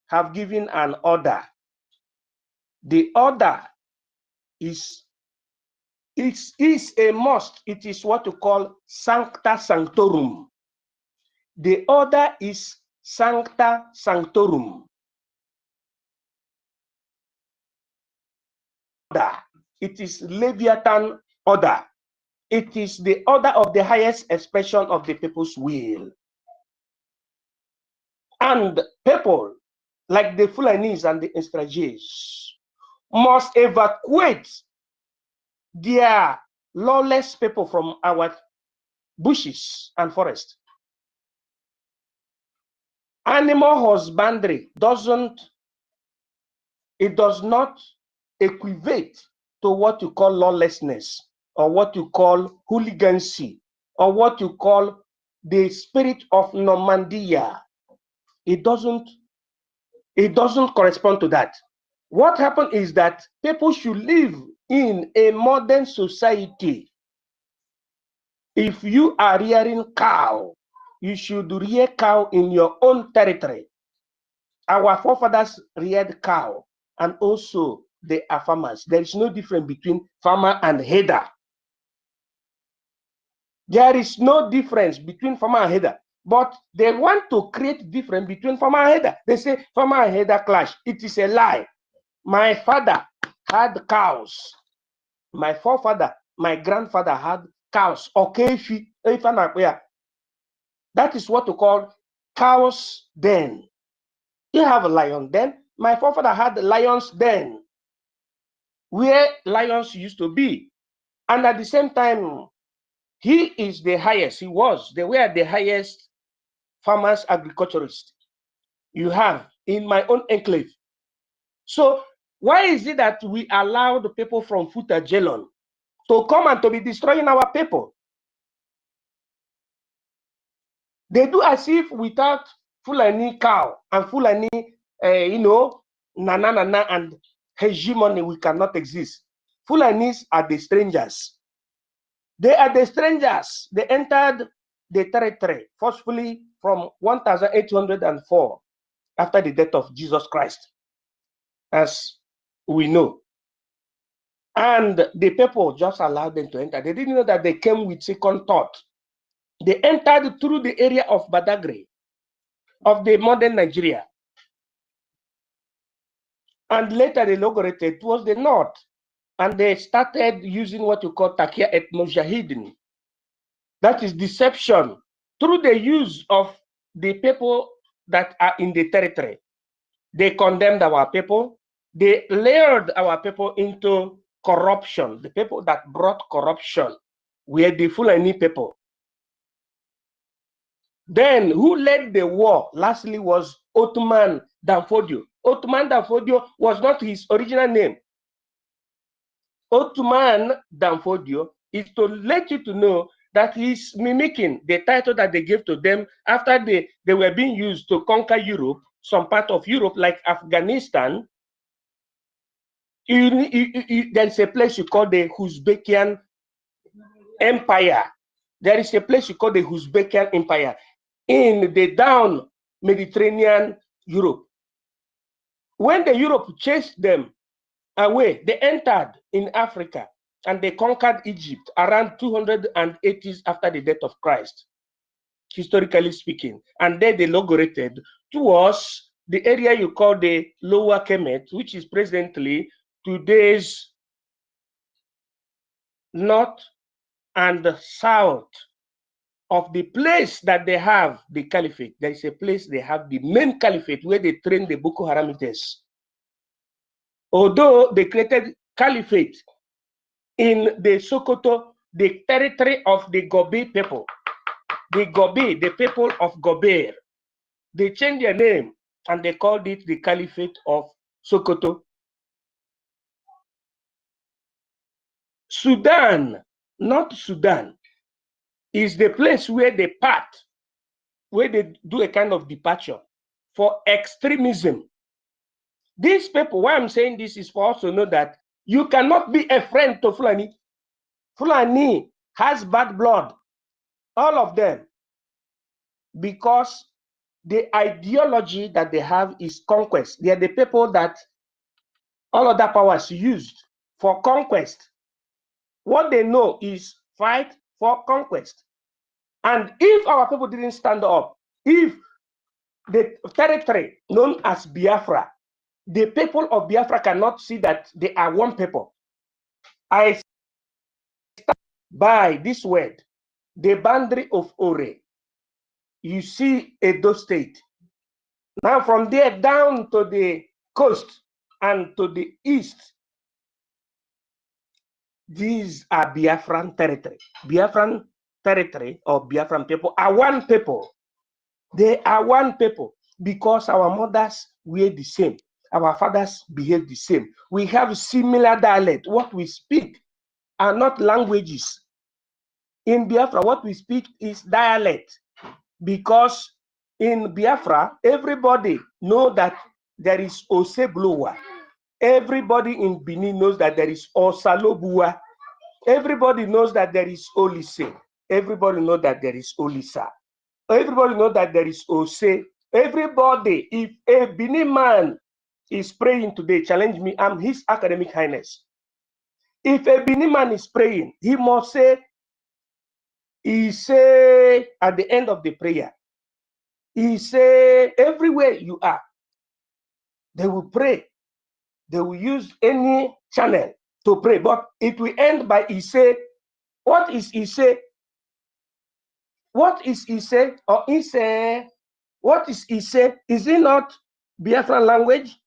have given an order. The order is a must. It is what you call Sancta Sanctorum. The order is Sancta Sanctorum. It is Leviathan order. It is the order of the highest expression of the people's will. And people like the Fulanis and the Estrages must evacuate their lawless people from our bushes and forests. Animal husbandry does not equate to what you call lawlessness or what you call hooligancy or what you call the spirit of Normandia. It doesn't correspond to that. What happened is that people should live in a modern society. If you are rearing cow, you should rear cow in your own territory. Our forefathers reared cow, and also they are farmers. There is no difference between farmer and header. There is no difference between farmer and header, but they want to create difference between farmer and header. They say farmer and header clash. It is a lie. My father had cows. My forefather, my grandfather had cows. Okay, that is what we call cows den. You have a lion den. My forefather had the lion's den, where lions used to be. And at the same time, he is the highest. They were the highest farmers, agriculturists you have in my own enclave. So why is it that we allow the people from Futajelon to come and to be destroying our people? They do as if without Fulani cow and Fulani, nana and hegemony, we cannot exist. Fulanis are the strangers. They are the strangers. They entered the territory forcefully from 1804 after the death of Jesus Christ, as we know. And the people just allowed them to enter. They didn't know that they came with second thought. They entered through the area of Badagry, of the modern Nigeria. And later they inaugurated towards the north. and they started using what you call takia et mujahidin. That is deception through the use of the people that are in the territory. They condemned our people. They lured our people into corruption. The people that brought corruption were the Fulani people. Then who led the war lastly was Ottoman Danfodio. Ottoman Danfodio was not his original name. Ottoman Danfodio is to let you to know that he's mimicking the title that they gave to them after they were being used to conquer Europe, some part of Europe like Afghanistan. There's a place you call the Uzbekian Empire. There is a place you call the Uzbekian Empire in the down Mediterranean Europe. When the Europe chased them away, they entered in Africa and they conquered Egypt around 280s after the death of Christ, historically speaking. And then they migrated towards the area you call the Lower Kemet, which is presently today's north and south of the place that they have the caliphate. There is a place they have the main caliphate where they train the Boko Haramites. Although they created caliphate in the Sokoto, the territory of the Gobi people, the Gobi, the people of Gober, they changed their name and they called it the Caliphate of Sokoto. Sudan, not Sudan, is the place where they part, where they do a kind of departure for extremism. These people, why I'm saying this is for us to know that you cannot be a friend to Fulani. Fulani has bad blood, all of them, because the ideology that they have is conquest. They are the people that all other powers used for conquest. What they know is fight for conquest. And if our people didn't stand up, if the territory known as Biafra, the people of Biafra cannot see that they are one people. I start by this word, the boundary of Ore. You see Edo State. Now from there down to the coast and to the east, these are Biafran territory. Biafran territory or Biafran people are one people. They are one people because our mothers were the same. Our fathers behave the same. We have similar dialect. What we speak are not languages. In Biafra, what we speak is dialect, because in Biafra, everybody knows that there is Oseblowa. Everybody in Benin knows that there is Osalobua. Everybody knows that there is Olise. Everybody knows that there is Olisa. Everybody knows that there is Ose. Everybody, if a Benin man is praying today, challenge me, I'm His Academic Highness. If a Benin man is praying, he must say, he say at the end of the prayer, he say, everywhere you are, they will pray. They will use any channel to pray, but it will end by he say. What is he say? What is he say? Or he say? What is he say? Is it not Biafran language?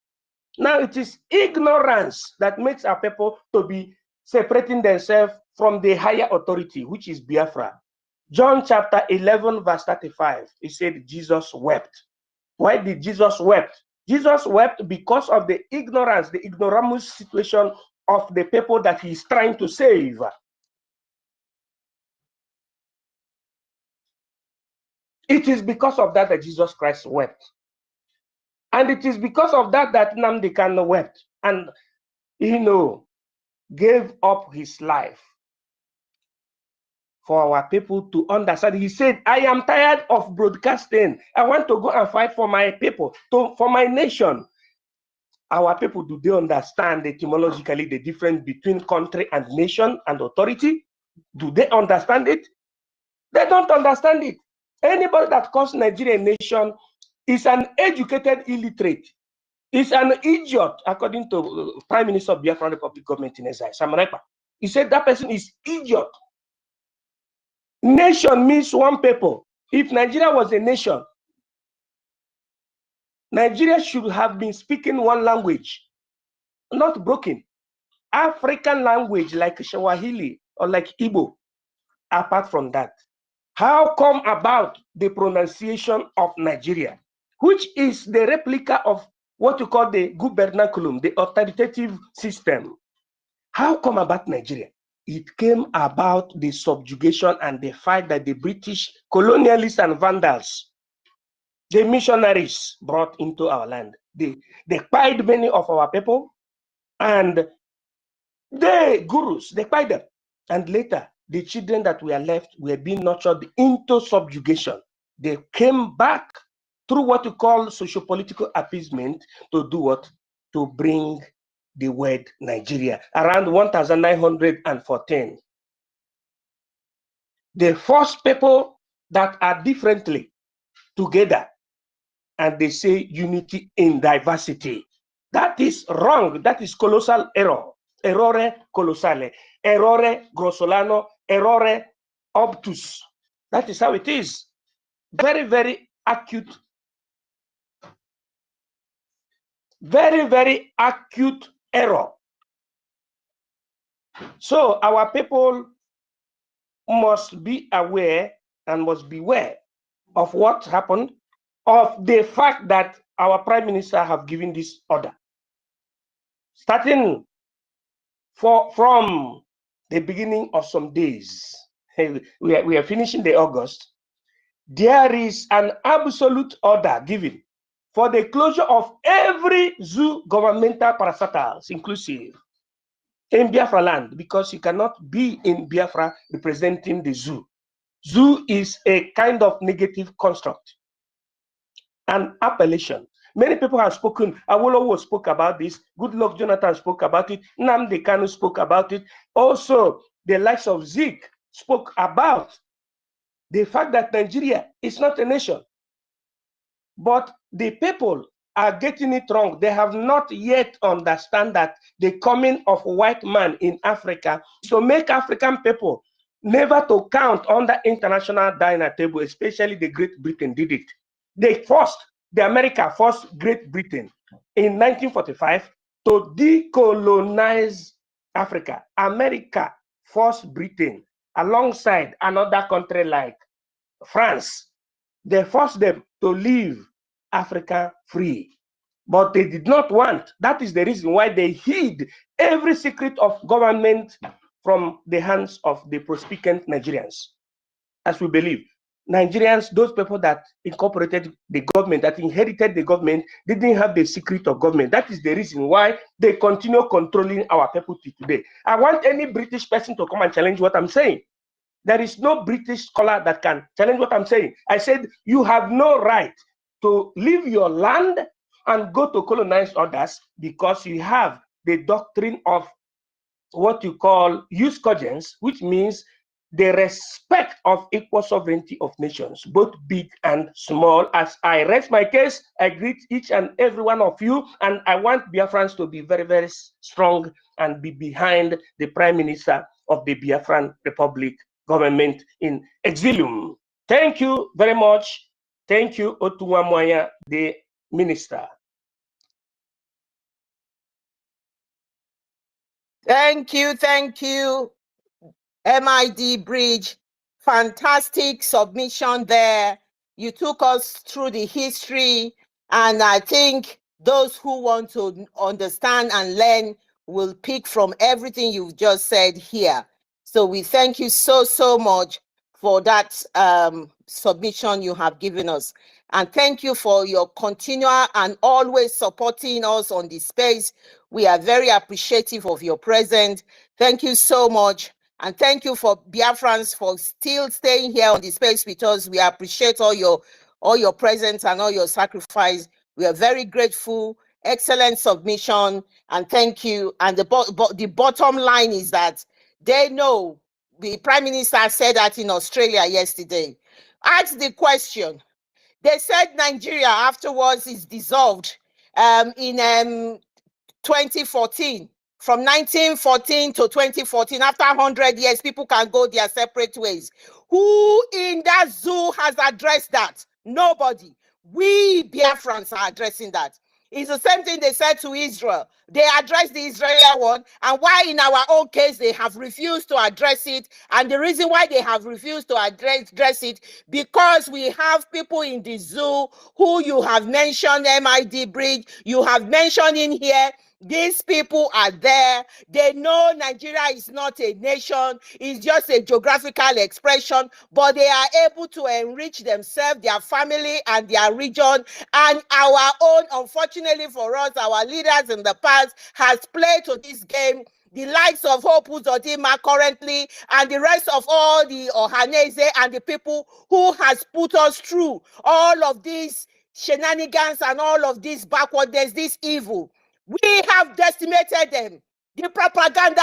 Now it is ignorance that makes our people to be separating themselves from the higher authority, which is Biafra. John chapter 11, verse 35, it said Jesus wept. Why did Jesus wept? Jesus wept because of the ignorance, the ignoramus situation of the people that he is trying to save. It is because of that that Jesus Christ wept. And it is because of that that Nnamdi Kanu wept and, gave up his life for our people to understand. He said, I am tired of broadcasting. I want to go and fight for my people, for my nation. Our people, do they understand etymologically the difference between country and nation and authority? Do they understand it? They don't understand it. Anybody that calls Nigeria a nation is an educated illiterate. is an idiot, according to Prime Minister of Biafra Republic Government in exile, Simon Ekpa. He said that person is idiot. Nation means one people. If Nigeria was a nation, Nigeria should have been speaking one language, not broken. African language like Swahili or like Igbo. Apart from that, how come about the pronunciation of Nigeria, which is the replica of what you call the gubernaculum, the authoritative system? How come about Nigeria? It came about the subjugation and the fight that the British colonialists and vandals, the missionaries, brought into our land. They killed many of our people, and the gurus, they killed them. And later, the children that were left were being nurtured into subjugation. They came back through what you call socio-political appeasement to do what? To bring the word Nigeria around 1914. The first people that are differently together, and they say unity in diversity. That is wrong. That is colossal error. Errore colossale. Errore grossolano. Errore obtus. That is how it is. Very, very acute. Very, very acute error. So our people must be aware and must beware of what happened, of the fact that our Prime Minister have given this order. Starting from the beginning of some days, we are finishing the August, there is an absolute order given for the closure of every zoo governmental parastatals, inclusive in Biafra land, because you cannot be in Biafra representing the zoo. Zoo is a kind of negative construct, an appellation. Many people have spoken. Awolowo spoke about this. Goodluck Jonathan spoke about it. Nnamdi Kanu spoke about it. Also, the likes of Zeke spoke about the fact that Nigeria is not a nation. But the people are getting it wrong. They have not yet understand that the coming of white man in Africa is to make African people never to count on the international dining table, especially the Great Britain did it. They forced, the America forced Great Britain in 1945 to decolonize Africa. America forced Britain alongside another country like France. They forced them to leave Africa free, but they did not want. That is the reason why they hid every secret of government from the hands of the prospective Nigerians. As we believe, Nigerians, those people that incorporated the government, that inherited the government, didn't have the secret of government. That is the reason why they continue controlling our people till today. I want any British person to come and challenge what I'm saying. There is no British scholar that can challenge what I'm saying. I said you have no right to leave your land and go to colonize others because you have the doctrine of what you call jus cogens, which means the respect of equal sovereignty of nations, both big and small. As I rest my case, I greet each and every one of you, and I want Biafrans to be very, very strong and be behind the Prime Minister of the Biafran Republic government in exilium. Thank you very much. Thank you, Otuwamoya, the minister. Thank you, MID Bridge. Fantastic submission there. You took us through the history, and I think those who want to understand and learn will pick from everything you've just said here. So we thank you so much for that submission you have given us. And thank you for your continual and always supporting us on this space. We are very appreciative of your presence. Thank you so much. And thank you for Biafrans for still staying here on the space with us. We appreciate all your presence and all your sacrifice. We are very grateful. Excellent submission, and thank you. And the bottom line is that they know. The Prime Minister said that in Australia yesterday. Ask the question. They said Nigeria afterwards is dissolved in 2014. From 1914 to 2014, after 100 years, people can go their separate ways. Who in that zoo has addressed that? Nobody. We Biafrans are addressing that. It's the same thing they said to Israel. They addressed the Israeli one, and why in our own case they have refused to address it. And the reason why they have refused to address it, because we have people in the zoo who you have mentioned, MID Bridge, you have mentioned in here. These people are there. They know Nigeria is not a nation. It's just a geographical expression, but they are able to enrich themselves, their family, and their region. And our own, unfortunately for us, our leaders in the past has played to this game. The likes of Hope Uzodinma currently, and the rest of all the Ohanese and the people who has put us through all of these shenanigans and all of this backwardness, this evil. We have decimated them. The propaganda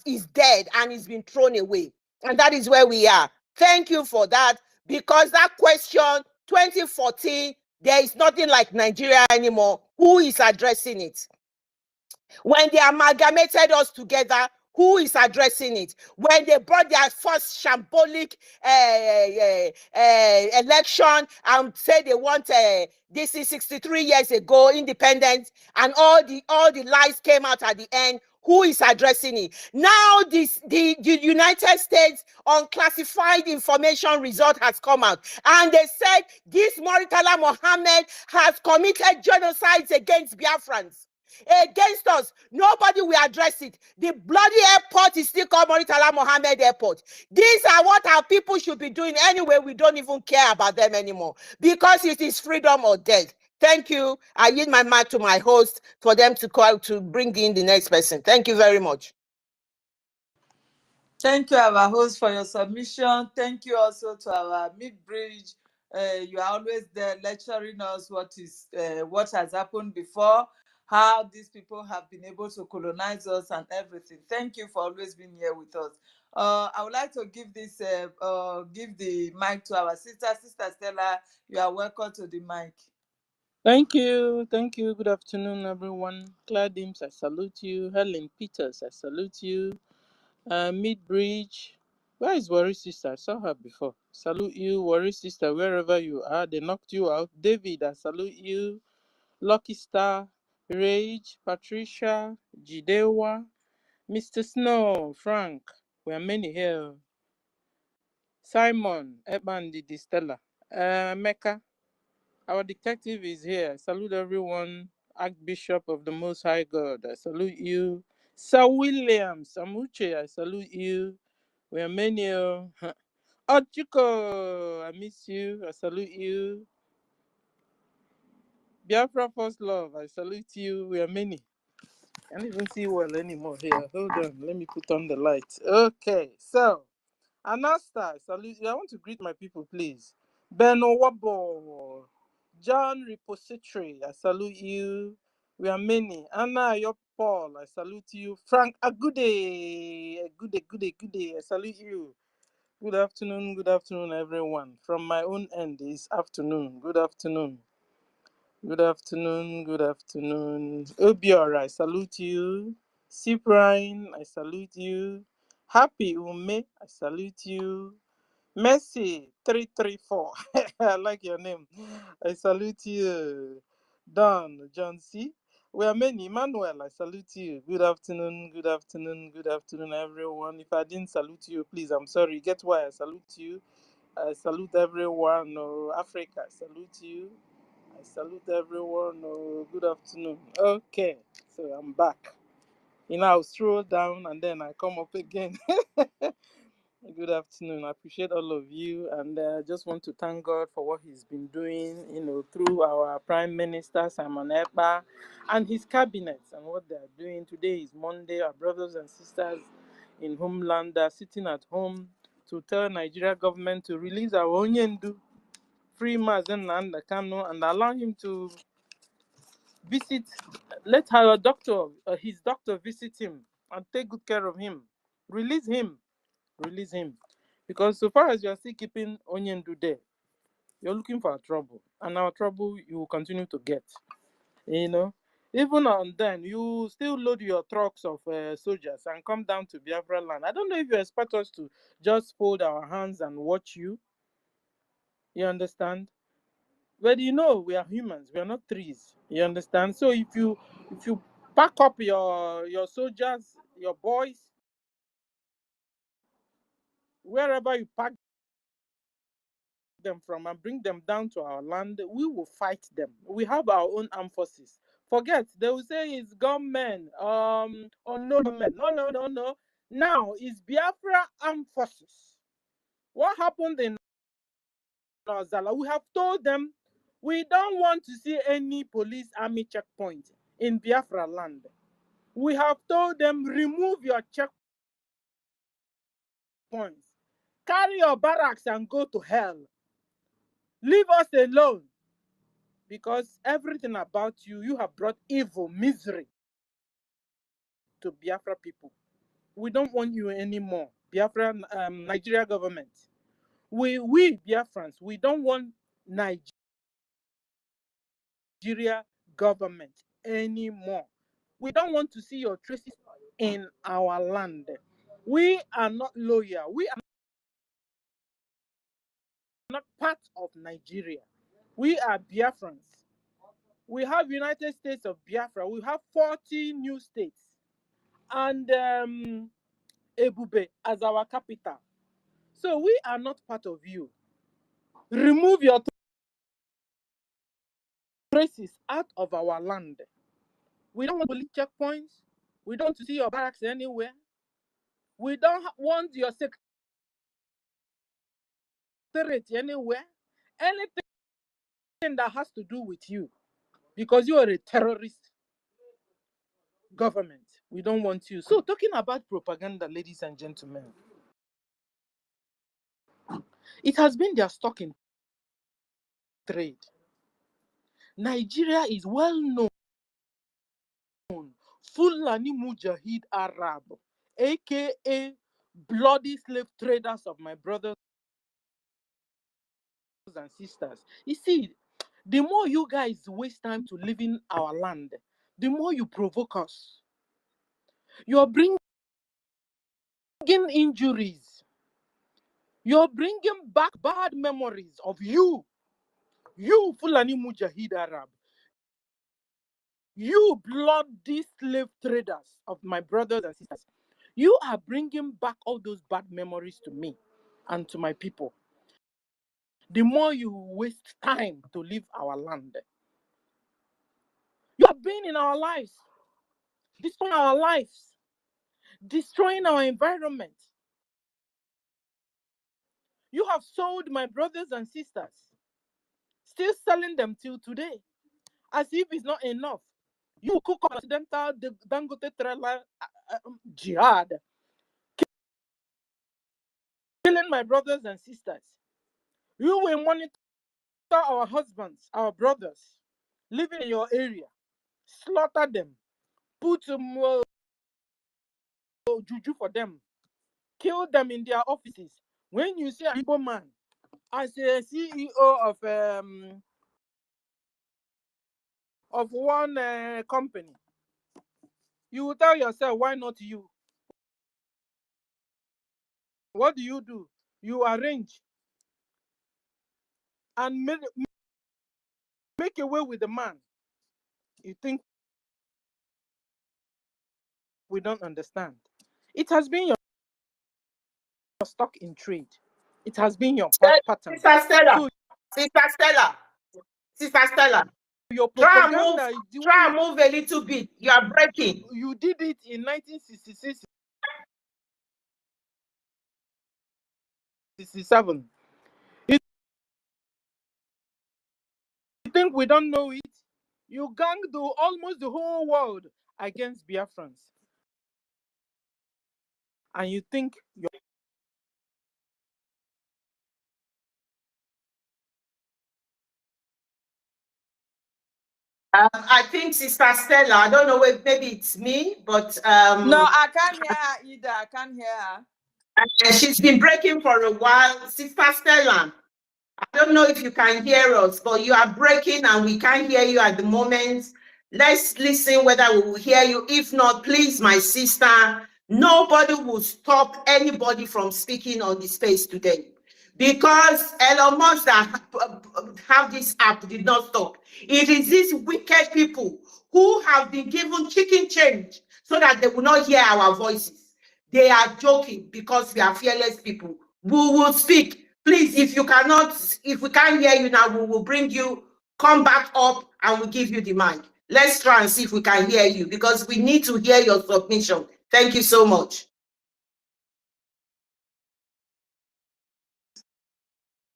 is dead and it's been thrown away. And that is where we are. Thank you for that. Because that question, 2014, there is nothing like Nigeria anymore. Who is addressing it? When they amalgamated us together, who is addressing it? When they brought their first shambolic election and said they want this is 63 years ago, independence, and all the lies came out at the end. Who is addressing it? Now the United States unclassified information result has come out, and they said this Murtala Mohammed has committed genocides against Biafrans. Against us, nobody will address it. The bloody airport is still called Murtala Mohammed Airport. These are what our people should be doing anyway. We don't even care about them anymore because it is freedom or death. Thank you. I yield my mic to my host for them to call to bring in the next person. Thank you very much. Thank you, our host, for your submission. Thank you also to our mid-bridge. You are always there lecturing us what has happened before, how these people have been able to colonize us and everything. Thank you for always being here with us. I would like to give the mic to our sister. Sister Stella, you are welcome to the mic. Thank you. Good afternoon, everyone. Cladims, I salute you. Helen Peters, I salute you. Midbridge, where is Worry Sister? I saw her before. Salute you, Worry Sister, wherever you are. They knocked you out. David, I salute you. Lucky Star, Rage, Patricia, Jidewa, Mr. Snow, Frank. We are many here. Simon, Ebandi, Stella, Mecca. Our detective is here. I salute everyone. Archbishop of the Most High God, I salute you. Sir William Samuche, I salute you. We are many. Ochiko, I miss you. I salute you. Biafra First Love, I salute you. We are many. I can't even see well anymore here. Hold on, let me put on the lights. Okay, so Anasta, I salute you. I want to greet my people, please. Ben Owabo, John Repository, I salute you. We are many. Anna Paul, I salute you. Frank Agude, Good, I salute you. Good afternoon, everyone. From my own end, it's afternoon. Good afternoon. Obiora, I salute you. Cyprian, I salute you. Happy Ume, I salute you. Messi 334. I like your name. I salute you. Don John C. We are many. Emmanuel, I salute you. Good afternoon, everyone. If I didn't salute you, please, I'm sorry. Get why I salute you. I salute everyone. Africa, I salute you. I salute everyone. Good afternoon. Okay, so I'm back. I'll stroll down and then I come up again. Good afternoon. I appreciate all of you, and I just want to thank God for what He's been doing, through our Prime Minister Simon Ekpa and his cabinet and what they are doing. Today is Monday. Our brothers and sisters in homeland are sitting at home to tell Nigeria government to release our Onyendu, free Mazen Nnamdi Kanu, and allow him to visit. Let our doctor, his doctor, visit him and take good care of him. Release him. Because so far as you are still keeping Onyendu there, you're looking for our trouble, and our trouble you will continue to get. You know, even on then, you still load your trucks of soldiers and come down to Biafra land. I don't know if you expect us to just fold our hands and watch you. You understand? But you know, we are humans. We are not trees. You understand? So if you pack up your soldiers, your boys, wherever you pack them from, and bring them down to our land, we will fight them. We have our own armed forces. Forget, they will say it's gunmen, or no gunmen. No. Now it's Biafra armed forces. What happened in Zala? We have told them we don't want to see any police army checkpoint in Biafra land. We have told them remove your checkpoints, carry your barracks and go to hell. Leave us alone. Because everything about you, you have brought evil, misery to Biafra people. We don't want you anymore. Biafra, Nigeria government. We Biafrans, we don't want Nigeria government anymore. We don't want to see your traces in our land. We are not loyal. We are not part of Nigeria. We are Biafrans. We have United States of Biafra. We have 40 new states. And Ebube as our capital. So we are not part of you. Remove your traces out of our land. We don't want police checkpoints. We don't want to see your barracks anywhere. We don't want your secretariat anywhere. Anything that has to do with you. Because you are a terrorist government. We don't want you. So talking about propaganda, ladies and gentlemen, it has been their stock in trade. Nigeria is well known Fulani Mujahid Arab, aka bloody slave traders of my brothers and sisters. You see, the more you guys waste time to live in our land, the more you provoke us. You're bringing injuries. You're bringing back bad memories of you Fulani Mujahid Arab. You bloody slave traders of my brothers and sisters. You are bringing back all those bad memories to me and to my people. The more you waste time to leave our land. You have been in our lives, destroying our lives, destroying our environment. You have sold my brothers and sisters, still selling them till today, as if it's not enough. You cook up accidental the Dangote trailer jihad, killing my brothers and sisters. You will monitor our husbands, our brothers, living in your area, slaughter them, put juju for them, kill them in their offices. When you see an Igbo man as a CEO of one company, you will tell yourself, why not you? What do? You arrange and make away with the man. You think we don't understand? It has been your stock in trade. It has been your pattern. Sister Stella, So, Sister Stella, your try propaganda, and move a little bit. You are breaking. You did it in 1966, 67. You think we don't know it? You ganged almost the whole world against Biafrans. And you think you're I think Sister Stella, I don't know if maybe it's me, but No, I can't hear her either. I can't hear her. she's been breaking for a while. Sister Stella, I don't know if you can hear us, but you are breaking and we can't hear you at the moment. Let's listen whether we will hear you. If not, please, my sister, nobody will stop anybody from speaking on the space today. Because Elon Musk that have this app did not stop. It is these wicked people who have been given chicken change so that they will not hear our voices. They are joking because we are fearless people. We will speak. Please, if we can't hear you now, we will bring you, come back up and we'll give you the mic. Let's try and see if we can hear you because we need to hear your submission. Thank you so much.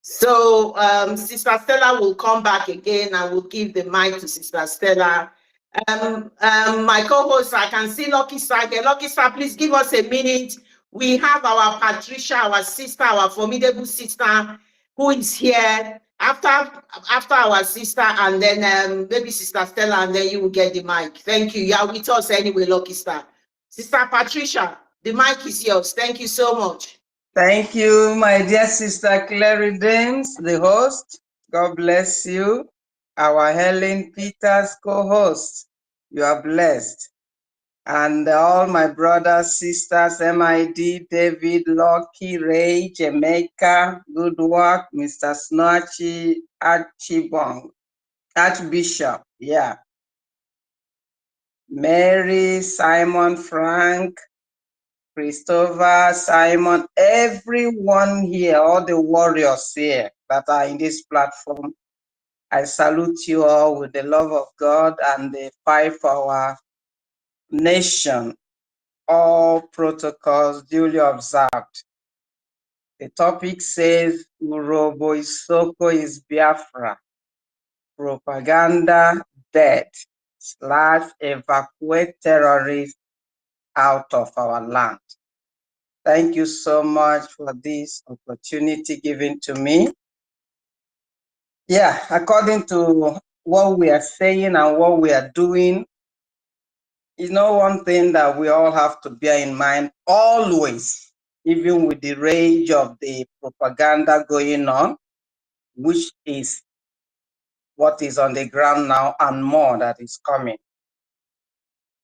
So Sister Stella will come back again and we'll give the mic to Sister Stella. My co-host, I can see Lucky Star here. Lucky Star, please give us a minute. We have our Patricia, our sister, our formidable sister, who is here. After our sister, and then maybe Sister Stella, and then you will get the mic. Thank you. You are with us anyway, Lucky Star. Sister Patricia, the mic is yours. Thank you so much. Thank you, my dear sister Clary Dames, the host. God bless you. Our Helen Peters co-host. You are blessed. And all my brothers, sisters, MID, David, Lucky, Ray, Jamaica, good work, Mr. Snatchy, Archbishop, yeah. Mary, Simon, Frank, Christopher, Simon, everyone here, all the warriors here that are in this platform, I salute you all with the love of God and the fight for our nation, all protocols duly observed. The topic says, Urobo Isoko is Biafra, propaganda dead, / evacuate terrorists out of our land. Thank you so much for this opportunity given to me. Yeah, according to what we are saying and what we are doing, you know, one thing that we all have to bear in mind always, even with the rage of the propaganda going on, which is what is on the ground now and more that is coming.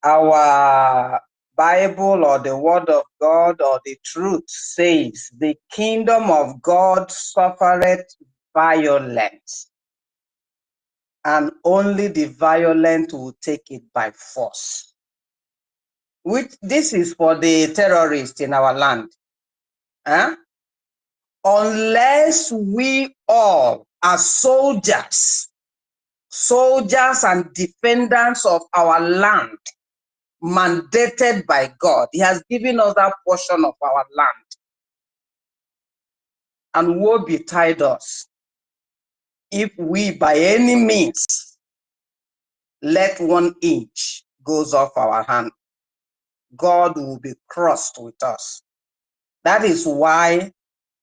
Our Bible or the word of God or the truth says the kingdom of God suffereth violence, and only the violent will take it by force. Which this is for the terrorists in our land. Huh? Unless we all are soldiers and defenders of our land, mandated by God. He has given us that portion of our land. And woe betide us if we by any means let 1 inch goes off our hand. God will be crossed with us. That is why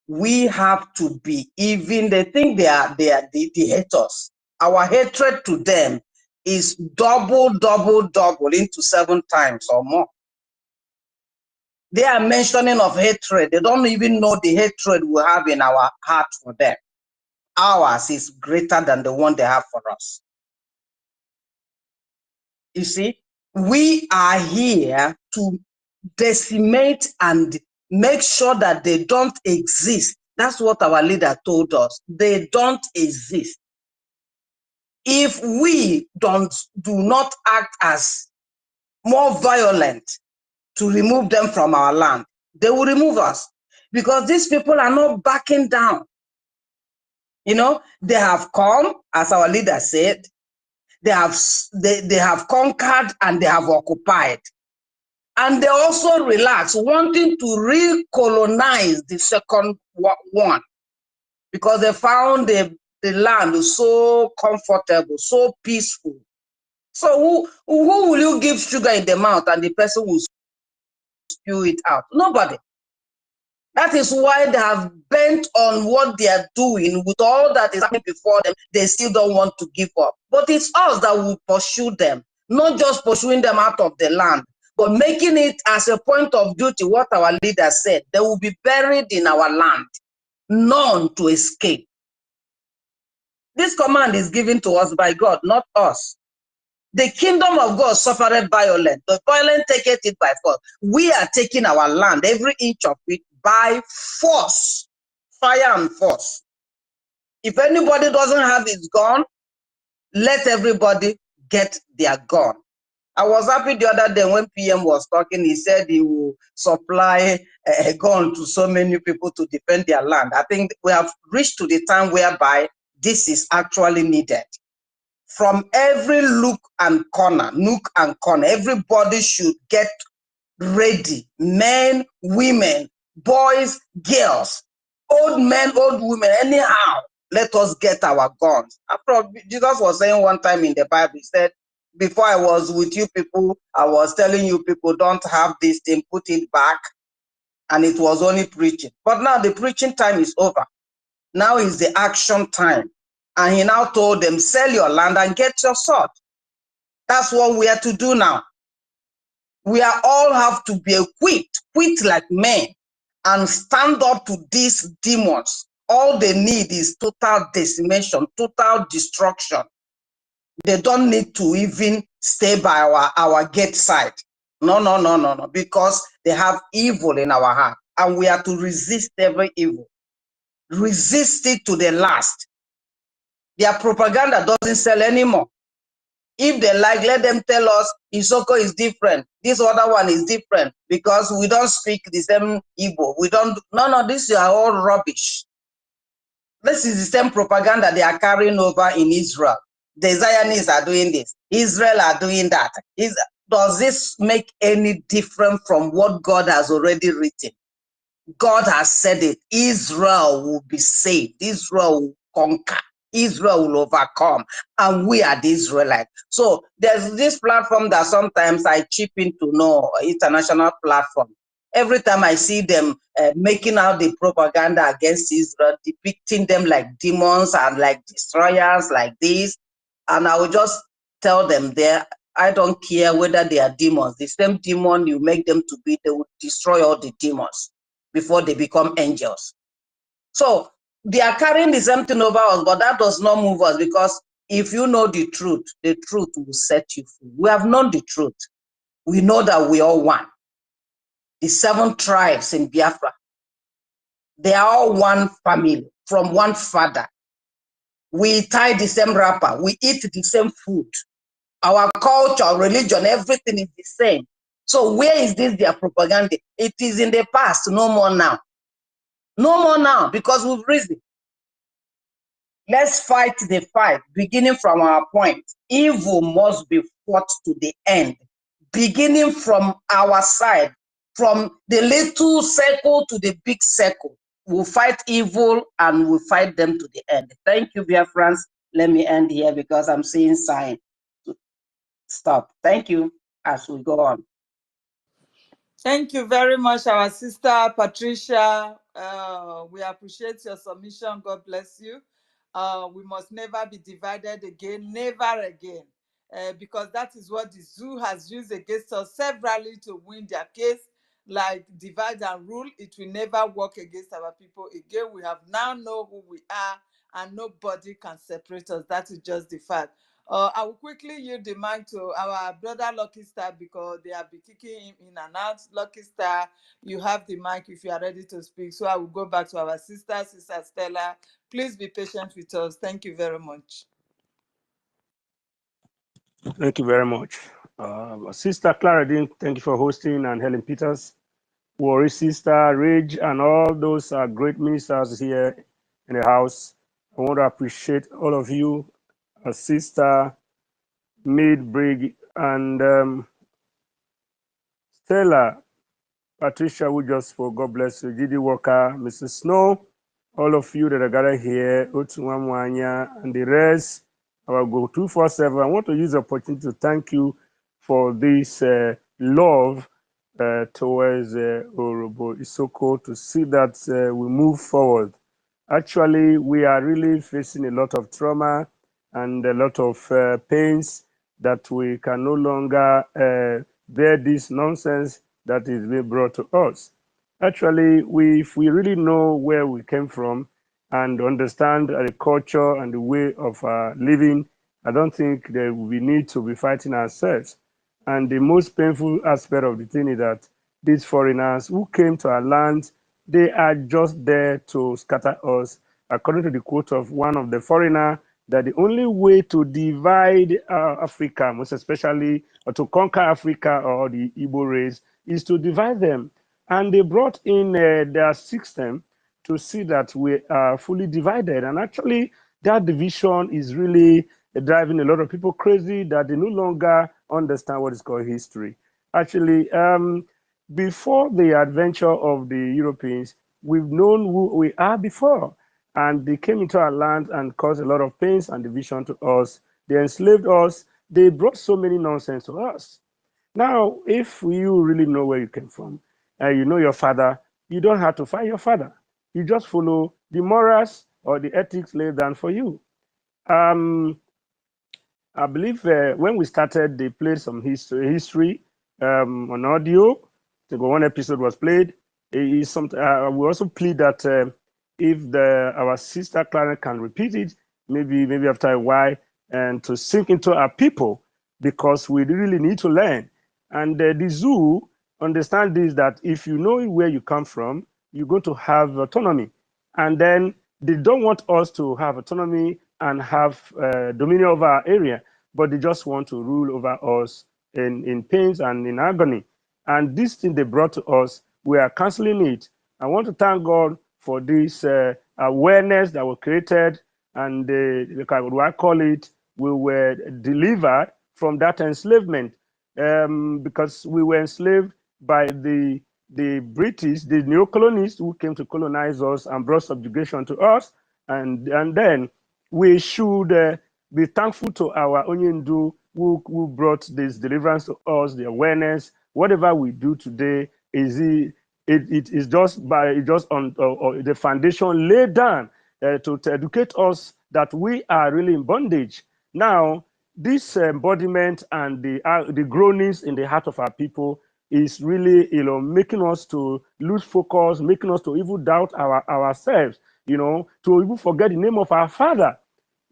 we have to be, even they think they hate us. Our hatred to them is double into 7 times or more. They are mentioning of hatred. They don't even know the hatred we have in our heart for them. Ours is greater than the one they have for us. You see, we are here to decimate and make sure that they don't exist. That's what our leader told us. They don't exist. If we do not act as more violent to remove them from our land, they will remove us, because these people are not backing down. You know, they have come, as our leader said, they have conquered and they have occupied. And they also relax, wanting to recolonize the second one, because they found the land so comfortable, so peaceful. So who will you give sugar in the mouth and the person will spew it out? Nobody. That is why they have bent on what they are doing with all that is happening before them. They still don't want to give up. But it's us that will pursue them, not just pursuing them out of the land, but making it as a point of duty, what our leader said, they will be buried in our land, none to escape. This command is given to us by God, not us. The kingdom of God suffered violence. The violent taketh it by force. We are taking our land, every inch of it, by force, fire and force. If anybody doesn't have his gun, let everybody get their gun. I was happy the other day when PM was talking. He said he will supply a gun to so many people to defend their land. I think we have reached to the time whereby this is actually needed. From every nook and corner, everybody should get ready. Men, women, boys, girls, old men, old women, anyhow, let us get our guns. After all, Jesus was saying one time in the Bible, he said, before I was with you people, I was telling you people don't have this thing, put it back. And it was only preaching. But now the preaching time is over. Now is the action time. And he now told them, sell your land and get your sword. That's what we are to do now. We are all have to be equipped like men, and stand up to these demons. All they need is total decimation, total destruction. They don't need to even stay by our gate side. No, because they have evil in our heart, and we are to resist every evil. Resist it to the last. Their propaganda doesn't sell anymore. If they like, let them tell us Isoko is different. This other one is different because we don't speak the same Igbo. We don't. No, this is all rubbish. This is the same propaganda they are carrying over in Israel. The Zionists are doing this. Israel are doing that. Does this make any different from what God has already written? God has said it. Israel will be saved. Israel will conquer. Israel will overcome. And we are the Israelites. So there's this platform that sometimes I chip into, international platform. Every time I see them making out the propaganda against Israel, depicting them like demons and like destroyers like this, and I will just tell them there, I don't care whether they are demons. The same demon you make them to be, they will destroy all the demons before they become angels. So they are carrying the same thing over us, but that does not move us, because if you know the truth will set you free. We have known the truth. We know that we are one. The 7 tribes in Biafra, they are all one family, from one father. We tie the same wrapper. We eat the same food. Our culture, religion, everything is the same. So where is this their propaganda? It is in the past, no more now. No more now, because we've risen. Let's fight the fight, beginning from our point. Evil must be fought to the end, beginning from our side, from the little circle to the big circle. We'll fight evil and we'll fight them to the end. Thank you, dear friends. Let me end here because I'm seeing sign to stop. Thank you as we go on. Thank you very much, our sister Patricia. We appreciate your submission. God bless you. We must never be divided again, never again, because that is what the zoo has used against us severally to win their case. Like divide and rule, it will never work against our people again. We have now know who we are, and nobody can separate us. That is just the fact. I will quickly yield the mic to our brother Lucky Star because they have been kicking him in and out. Lucky Star, you have the mic if you are ready to speak. So I will go back to our sister Stella. Please be patient with us. Thank you very much. Thank you very much. Sister Clara Dean, thank you for hosting, and Helen Peters, Warri Sister, Rage, and all those great ministers here in the house. I want to appreciate all of you, Sister Maid Brig, and Stella, Patricia, who just spoke, God bless you, Gidi Walker, Mrs. Snow, all of you that are gathered here, Otunwamwanya, and the rest, our Go 247. I want to use the opportunity to thank you for this love towards Orobo Isoko, to see that we move forward. Actually, we are really facing a lot of trauma and a lot of pains that we can no longer bear this nonsense that is being brought to us. Actually, if we really know where we came from and understand the culture and the way of living I don't think that we need to be fighting ourselves. And the most painful aspect of the thing is that these foreigners who came to our land, they are just there to scatter us. According to the quote of one of the foreigner, that the only way to divide Africa, most especially, or to conquer Africa or the Igbo race, is to divide them. And they brought in their system to see that we are fully divided. And actually, that division is really driving a lot of people crazy, that they no longer understand what is called history. Actually, before the adventure of the Europeans, we've known who we are before. And they came into our land and caused a lot of pains and division to us. They enslaved us. They brought so many nonsense to us. Now, if you really know where you came from, and you know your father, you don't have to fight your father. You just follow the morals or the ethics laid down for you. Um, I believe when we started, they played some history on audio. I think one episode was played. We also plead that if our sister Clara can repeat it, maybe after a while, and to sink into our people, because we really need to learn. And the zoo understand this, that if you know where you come from, you're going to have autonomy. And then they don't want us to have autonomy and have dominion over our area, but they just want to rule over us in pains and in agony. And this thing they brought to us, we are canceling it. I want to thank God for this awareness that was created, and what do I call it? We were delivered from that enslavement, because we were enslaved by the British, the neo-colonists who came to colonize us and brought subjugation to us. And then we should be thankful to our Onyendu who brought this deliverance to us, the awareness. Whatever we do today it is just on the foundation laid down to educate us that we are really in bondage. Now, this embodiment and the groanings in the heart of our people is really, making us to lose focus, making us to even doubt ourselves, to even forget the name of our Father.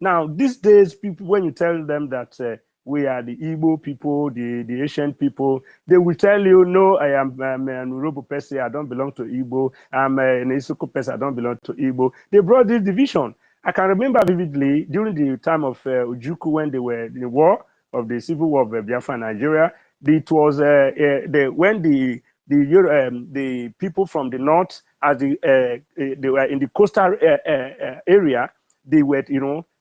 Now, these days, people, when you tell them that we are the Igbo people, the Asian people, they will tell you, no, I'm an Urobo person, I don't belong to Igbo. I'm an Isoko person, I don't belong to Igbo. They brought this division. I can remember vividly during the time of Ojukwu, when they were in the war of the civil war of Biafra in Nigeria. It was when the people from the north, as they were in the coastal area, they were,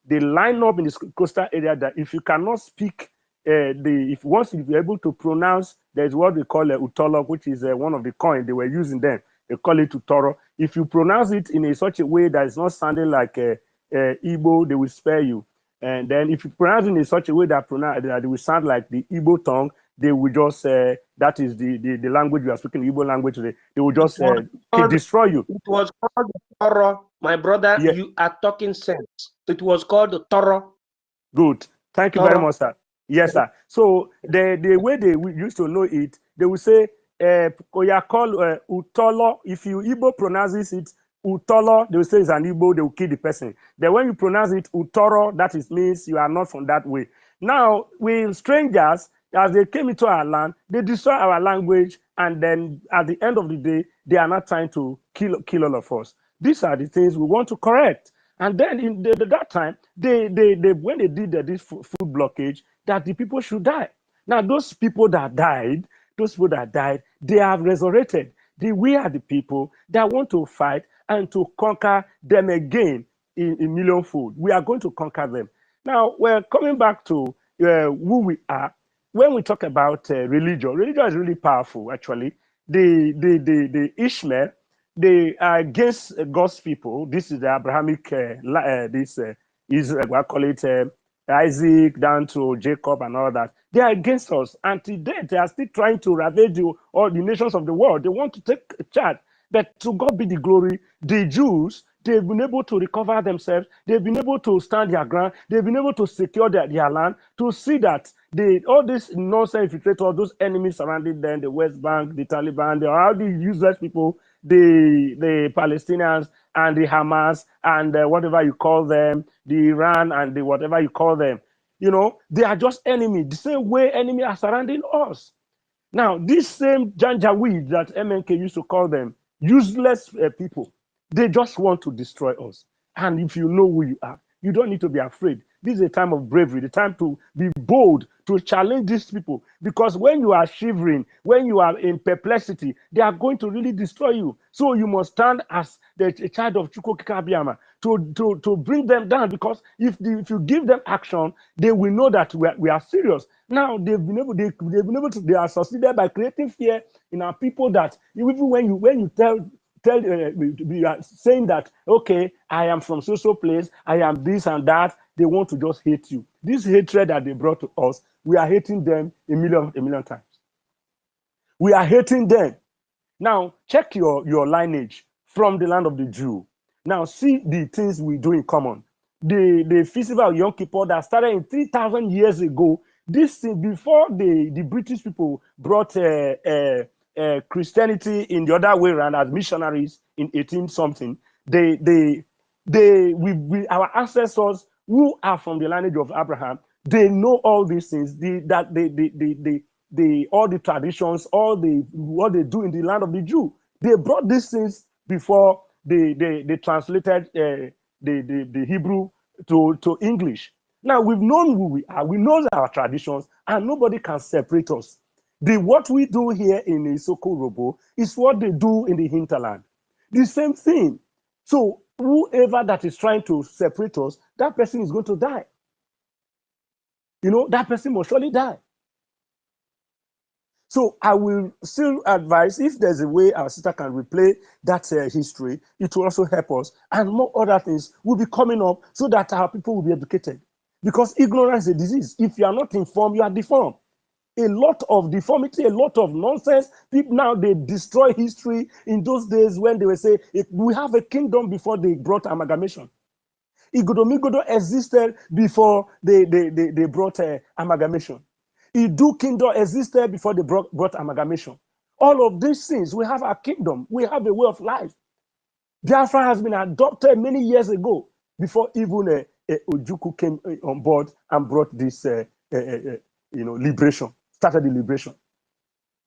they line up in the coastal area, that if you cannot speak if once you're able to pronounce, there's what we call a utolo, which is one of the coins they were using then. They call it utoro. If you pronounce it in such a way that it's not sounding like Igbo, they will spare you. And then if you pronounce it in such a way that it will sound like the Igbo tongue, they will just that is the language you are speaking, the Igbo language today. They will just destroy you. It was called the Toro. My brother, yeah. You are talking sense. It was called the Toro. Good. Thank you very much, sir. Yes, sir. So the way they used to know it, they will say, call Utolo. If you Igbo pronounces it Utolo, they will say it's an Igbo, they will kill the person. Then when you pronounce it Utoro, that means you are not from that way. Now, with strangers, as they came into our land, they destroy our language, and then at the end of the day, they are not trying to kill all of us. These are the things we want to correct. And then in that time, when they did this food blockage, that the people should die. Now, those people that died, they have resurrected. We are the people that want to fight and to conquer them again in millionfold. We are going to conquer them. Now, we're coming back to who we are. When we talk about religion is really powerful, actually. The Ishmael, they are against God's people. This is the Abrahamic, I call it Isaac down to Jacob and all that. They are against us. And today, they are still trying to ravage all the nations of the world. They want to take charge. But to God be the glory, the Jews, they've been able to recover themselves. They've been able to stand their ground. They've been able to secure their land, to see that all these nonsense infiltrators, those enemies surrounding them, the West Bank, the Taliban, all these useless people, the Palestinians and the Hamas and whatever you call them, the Iran and the whatever you call them, You know, they are just enemy, the same way enemy are surrounding us. Now, this same Janjaweed that MNK used to call them, useless people, they just want to destroy us. And if you know who you are, you don't need to be afraid. This is a time of bravery, the time to be bold, to challenge these people. Because when you are shivering, when you are in perplexity, they are going to really destroy you. So you must stand as the child of Chukwukabiyama to bring them down. Because if you give them action, they will know that we are serious. Now they've been able to, they are succeeded by creating fear in our people, that even when you tell we are saying that, okay, I am from so place, I am this and that, they want to just hate you. This hatred that they brought to us, we are hating them a million times. We are hating them. Now check your lineage from the land of the Jew. Now see the things we do in common. The festival of Yom Kippur that started in 3,000 years ago. This thing, before the British people brought Christianity in the other way around as missionaries in 18 something, our ancestors who are from the lineage of Abraham, they know all these things. All the traditions, what they do in the land of the Jew. They brought these things before they translated the Hebrew to English. Now we've known who we are, we know our traditions, and nobody can separate us. What we do here in Isoko Robo is what they do in the hinterland. The same thing. So whoever that is trying to separate us, that person is going to die. You know, that person must surely die. So I will still advise, if there's a way our sister can replay that history, it will also help us. And more other things will be coming up so that our people will be educated. Because ignorance is a disease. If you are not informed, you are deformed. A lot of deformity, a lot of nonsense. People now, they destroy history. In those days when they will say, we have a kingdom before they brought amalgamation. Igodomigodo existed before they brought amalgamation. Idu kingdom existed before they brought amalgamation. All of these things, we have our kingdom. We have a way of life. Biafra has been adopted many years ago before even Ojukwu came on board and brought this liberation, started the liberation.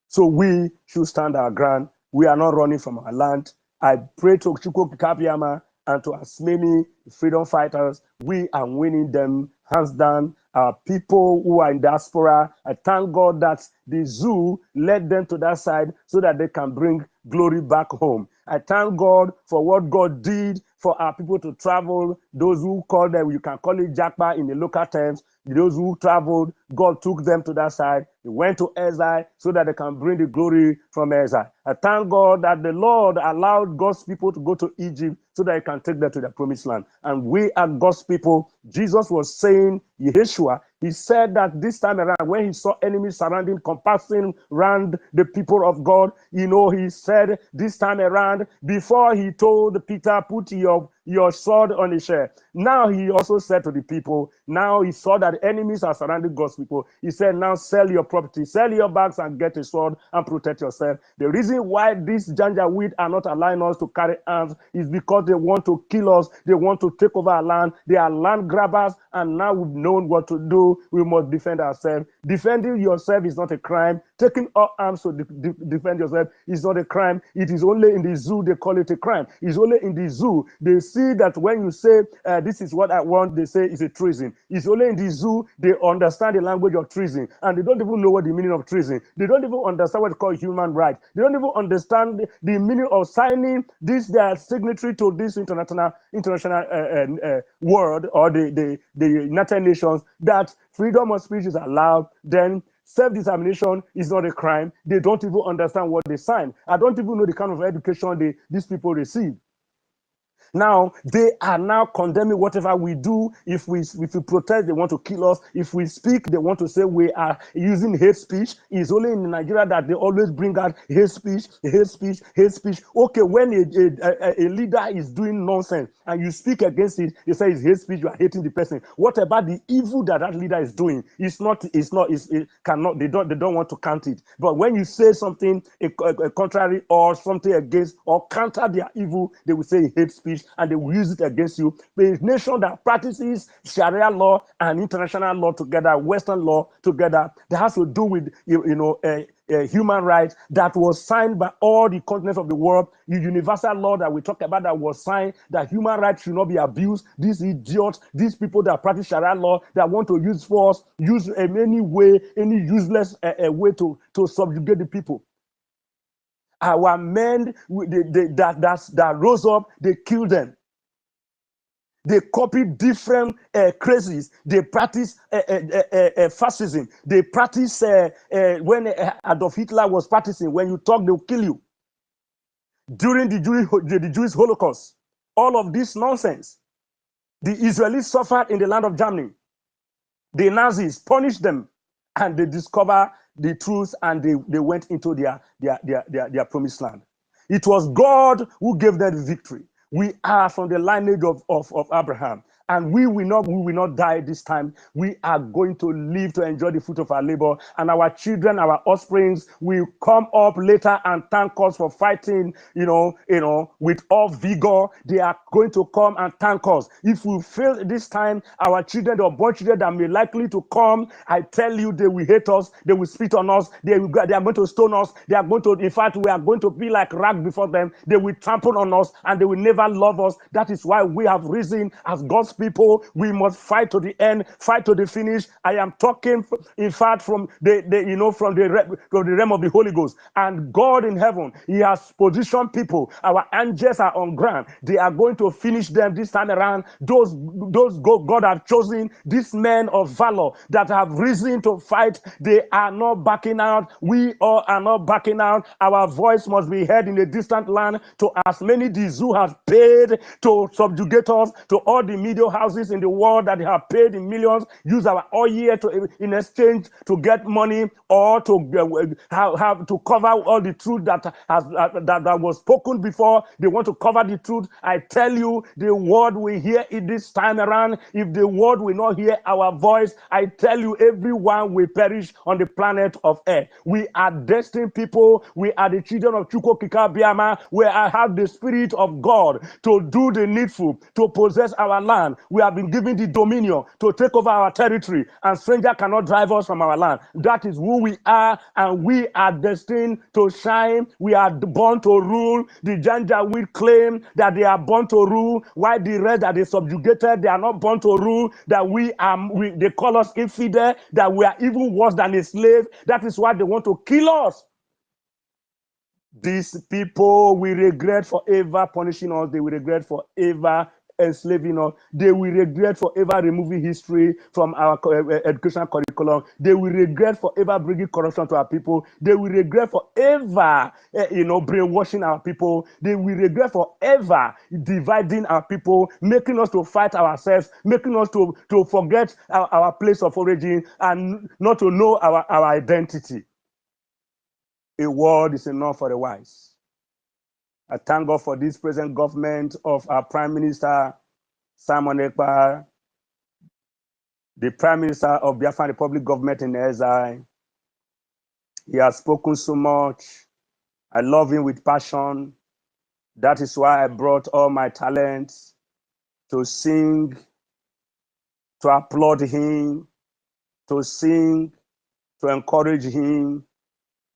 So we should stand our ground. We are not running from our land. I pray to Chukwukabiyama and to as many freedom fighters, we are winning them hands down. Our people who are in diaspora, I thank God that the zoo led them to that side so that they can bring glory back home. I thank God for what God did for our people to travel. Those who call them, you can call it Jackpa in the local terms. Those who traveled, God took them to that side. They went to exile so that they can bring the glory from exile. I thank God that the Lord allowed God's people to go to Egypt so that he can take them to the promised land. And we are God's people. Jesus was saying, Yeshua, he said that this time around, when he saw enemies surrounding, compassing around the people of God, he said this time around, before he told Peter, put your sword on his chair. Now he also said to the people, now he saw that enemies are surrounding God's people. He said, now sell your property, sell your bags and get a sword and protect yourself. The reason why these Janjaweed are not allowing us to carry arms is because they want to kill us. They want to take over our land. They are land grabbers, and now we've known what to do. We must defend ourselves. Defending yourself is not a crime. Taking all arms to defend yourself is not a crime. It is only in the zoo they call it a crime. It's only in the zoo they see that when you say, this is what I want, they say it's a treason. It's only in the zoo they understand the language of treason, and they don't even know what the meaning of treason. They don't even understand what is called human rights. They don't even understand the meaning of signing their signatory to this international world or the United Nations, that freedom of speech is allowed, then self-determination is not a crime. They don't even understand what they sign. I don't even know the kind of education these people receive. Now, they are now condemning whatever we do. If we protest, they want to kill us. If we speak, they want to say we are using hate speech. It's only in Nigeria that they always bring out hate speech, hate speech, hate speech. Okay, when a leader is doing nonsense and you speak against it, they say it's hate speech, you are hating the person. What about the evil that leader is doing? It cannot, they don't want to count it. But when you say something contrary or something against or counter their evil, they will say hate speech finish, and they will use it against you. A nation that practices Sharia law and international law together, Western law together, that has to do with human rights, that was signed by all the continents of the world. The universal law that we talk about that was signed, that human rights should not be abused. These idiots, these people that practice Sharia law, that want to use force, use any way, any useless way to subjugate the people. Our men that rose up, they killed them. They copied different crazes. They practice fascism. They practice when Adolf Hitler was practicing, when you talk, they'll kill you. During the Jewish Holocaust, all of this nonsense. The Israelis suffered in the land of Germany. The Nazis punished them, and they discovered the truth, and they went into their promised land. It was God who gave them the victory. We are from the lineage of Abraham, and we will not die this time. We are going to live to enjoy the fruit of our labor, and our children, our offsprings will come up later and thank us for fighting, with all vigor. They are going to come and thank us. If we fail this time, our children, the unborn children that may likely to come, I tell you, they will hate us, they will spit on us, they are going to stone us, they are going to, in fact, we are going to be like rag before them. They will trample on us, and they will never love us. That is why we have risen as God's people. We must fight to the end, fight to the finish. I am talking, in fact, from the realm of the Holy Ghost. And God in heaven, He has positioned people. Our angels are on ground. They are going to finish them this time around. Those God have chosen, these men of valor that have risen to fight, they are not backing out. We all are not backing out. Our voice must be heard in a distant land. To as many these who have paid to subjugate us, to all the media houses in the world that have paid in millions, use our oil in exchange to get money, or to have to cover all the truth that was spoken before. They want to cover the truth. I tell you, the world will hear it this time around. If the world will not hear our voice, I tell you, everyone will perish on the planet of Earth. We are destined people. We are the children of Chukwokika-Abịama. We have the Spirit of God to do the needful, to possess our land. We have been given the dominion to take over our territory, and stranger cannot drive us from our land. That is who we are, and we are destined to shine. We are born to rule. The Janjaweed claim that they are born to rule, while the rest that they subjugated, they are not born to rule. That they call us infidel, that we are even worse than a slave. That is why they want to kill us. These people will regret forever punishing us. They will regret forever enslaving us. They will regret forever removing history from our educational curriculum. They will regret forever bringing corruption to our people. They will regret forever, brainwashing our people. They will regret forever dividing our people, making us to fight ourselves, making us to forget our place of origin, and not to know our identity. A word is enough for the wise. I thank God for this present government of our Prime Minister, Simon Ekpa, the Prime Minister of Biafra Republic government in exile. He has spoken so much. I love him with passion. That is why I brought all my talents to sing, to applaud him, to sing, to encourage him,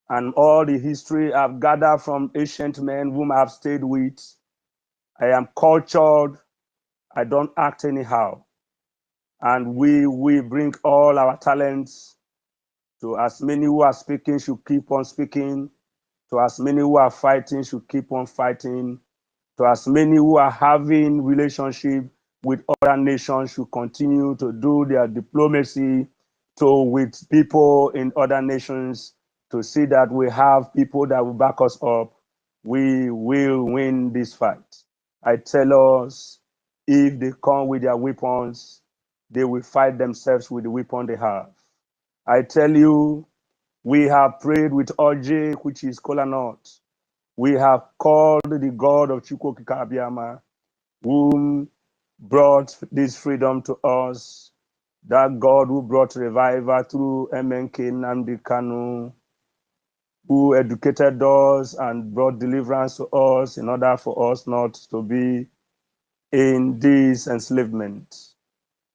and all the history I've gathered from ancient men whom I've stayed with. I am cultured. I don't act anyhow. And we bring all our talents to as many who are speaking should keep on speaking. To as many who are fighting should keep on fighting. To as many who are having relationship with other nations should continue to do their diplomacy with people in other nations, to see that we have people that will back us up. We will win this fight. I tell us, if they come with their weapons, they will fight themselves with the weapon they have. I tell you, we have prayed with OGOJA, which is Kola North. We have called the God of Chukwokika-Abịama, whom brought this freedom to us, that God who brought revival through MNK Nnamdi Kanu, who educated us and brought deliverance to us in order for us not to be in this enslavement.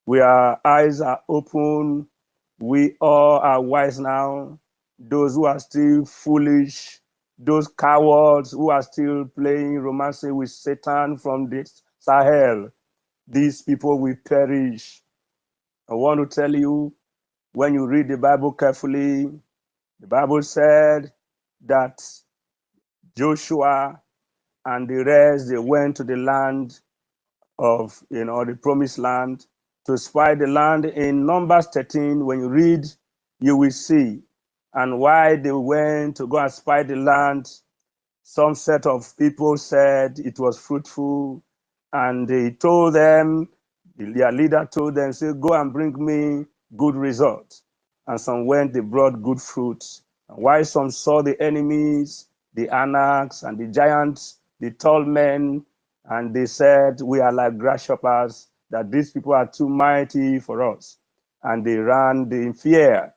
Our eyes are open. We all are wise now. Those who are still foolish, those cowards who are still playing romance with Satan from the Sahel, these people will perish. I want to tell you, when you read the Bible carefully, the Bible said that Joshua and the rest, they went to the land of, the promised land to spy the land. In Numbers 13, when you read, you will see. And why they went to go and spy the land, some set of people said it was fruitful, and they told them, their leader told them, say, go and bring me good results. And some went, they brought good fruits. And while some saw the enemies, the Anaks and the giants, the tall men, and they said, we are like grasshoppers, that these people are too mighty for us. And they ran in fear.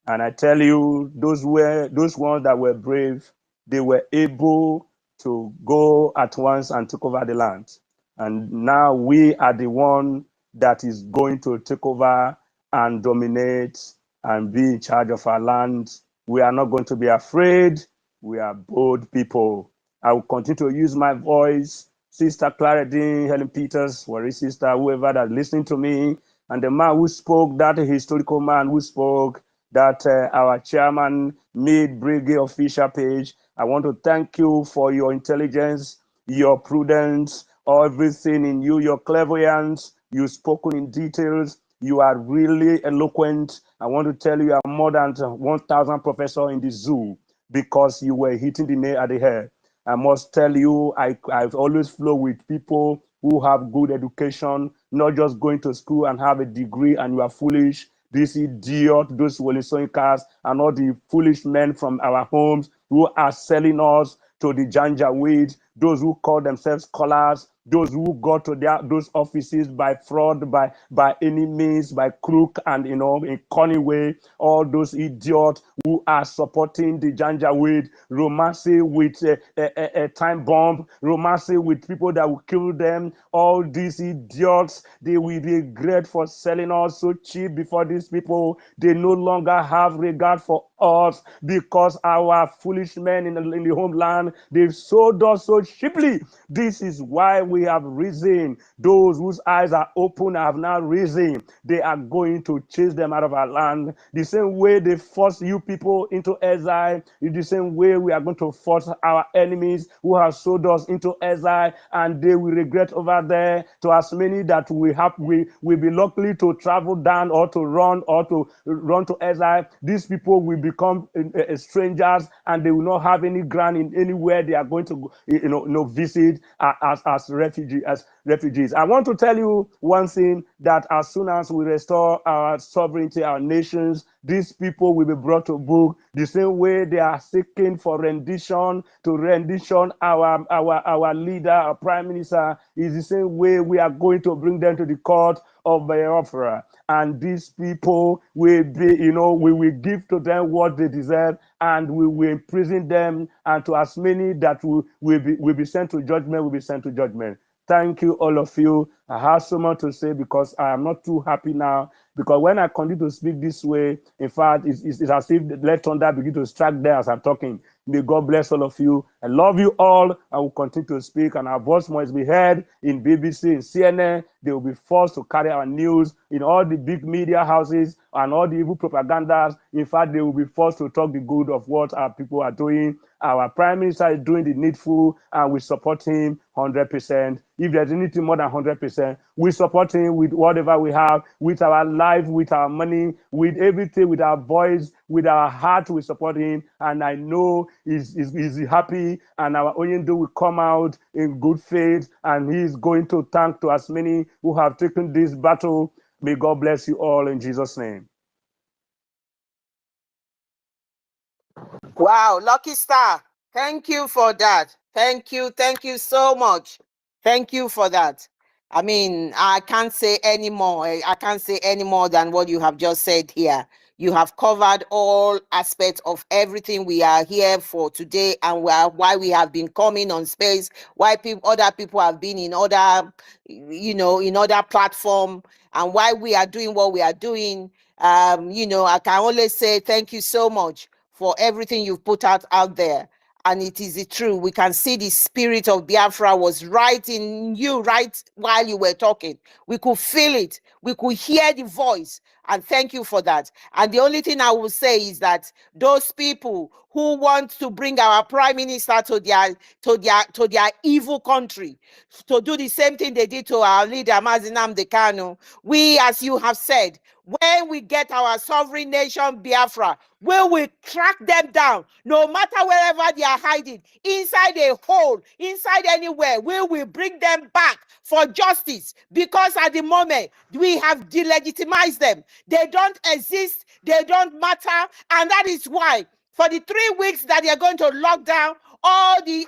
And I tell you, those ones that were brave, they were able to go at once and take over the land. And now we are the one that is going to take over and dominate and be in charge of our land. We are not going to be afraid. We are bold people. I will continue to use my voice. Sister Clara Dean, Helen Peters, Worry Sister, whoever that's listening to me, and the man who spoke, that historical man who spoke, that our chairman made bring a official page. I want to thank you for your intelligence, your prudence, everything in you, your clairvoyance. You've spoken in details. You are really eloquent. I want to tell you, you are more than 1,000 professor in the zoo because you were hitting the nail at the head. I must tell you, I've always flow with people who have good education, not just going to school and have a degree and you are foolish. This idiot, those Wilson cars, and all the foolish men from our homes who are selling us to the Janjaweed, those who call themselves scholars, those who go to those offices by fraud, by any means, by crook, and in cunning way, all those idiots who are supporting the Janjaweed, romancing with a time bomb, romancing with people that will kill them. All these idiots, they will regret for selling us so cheap before these people. They no longer have regard for us because our foolish men in the homeland, they've sold us so cheaply. This is why we have risen. Those whose eyes are open have now risen. They are going to chase them out of our land. The same way they force you people into exile, in the same way we are going to force our enemies who have sold us into exile, and they will regret over there. To as many that we will be lucky to travel down or to run to exile, these people will become strangers, and they will not have any ground in anywhere they are going to visit as refugees. I want to tell you one thing, that as soon as we restore our sovereignty, our nations, these people will be brought to book the same way they are seeking for rendition our leader, our prime minister, is the same way we are going to bring them to the court of Biafra. And these people will be, we will give to them what they deserve, and we will imprison them, and to as many that will be sent to judgment, will be sent to judgment. Thank you, all of you. I have so much to say because I am not too happy now. Because when I continue to speak this way, in fact, it's as if the left thunder begin to strike there as I'm talking. May God bless all of you. I love you all. I will continue to speak, and our voice must be heard in BBC, in CNN. They will be forced to carry our news in all the big media houses and all the evil propagandas. In fact, they will be forced to talk the good of what our people are doing. Our prime minister is doing the needful, and we support him 100%. If there's anything more than 100%, we support him with whatever we have, with our life, with our money, with everything, with our voice, with our heart. We support him, and I know he's happy, and our Oyendo will come out in good faith, and he's going to thank to as many who have taken this battle. May God bless you all in Jesus' name. Wow, Lucky Star. Thank you for that. Thank you so much. Thank you for that. I mean, I can't say any more. I can't say any more than what you have just said here. You have covered all aspects of everything we are here for today, and why we have been coming on space, why other people have been in other, in other platform, and why we are doing what we are doing. I can only say thank you so much for everything you've put out there. And it is true. We can see the spirit of Biafra was right in you, right while you were talking. We could feel it. We could hear the voice. And thank you for that. And the only thing I will say is that those people who want to bring our prime minister to their evil country, to do the same thing they did to our leader, Mazi Nnamdi Kanu, we, as you have said, when we get our sovereign nation, Biafra, we will track them down, no matter wherever they are hiding, inside a hole, inside anywhere, we will bring them back for justice, because at the moment, we have delegitimized them. They don't exist, they don't matter, and that is why, for the 3 weeks that they are going to lock down, their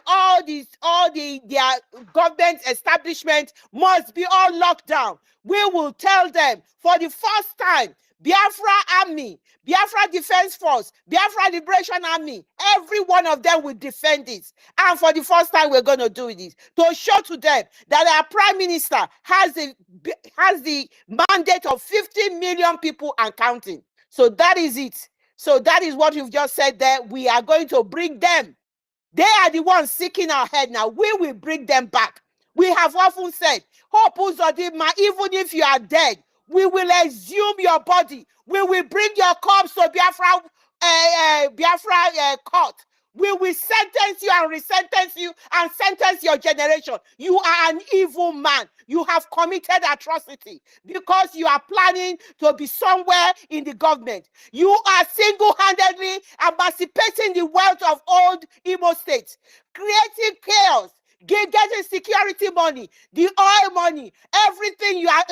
government establishment must be all locked down. We will tell them for the first time, Biafra Army, Biafra Defense Force, Biafra Liberation Army, every one of them will defend this. And for the first time, we're going to do this to show to them that our Prime Minister has the mandate of 50 million people and counting. So that is it. So that is what you've just said there. We are going to bring them. They are the ones seeking our head now. We will bring them back. We have often said, Hope Uzodinma, even if you are dead, we will exhume your body. We will bring your corpse to Biafra court. We will sentence you and resentence you and sentence your generation. You are an evil man. You have committed atrocity because you are planning to be somewhere in the government. You are single-handedly emancipating the wealth of old Imo State, creating chaos, getting security money, the oil money, everything. You are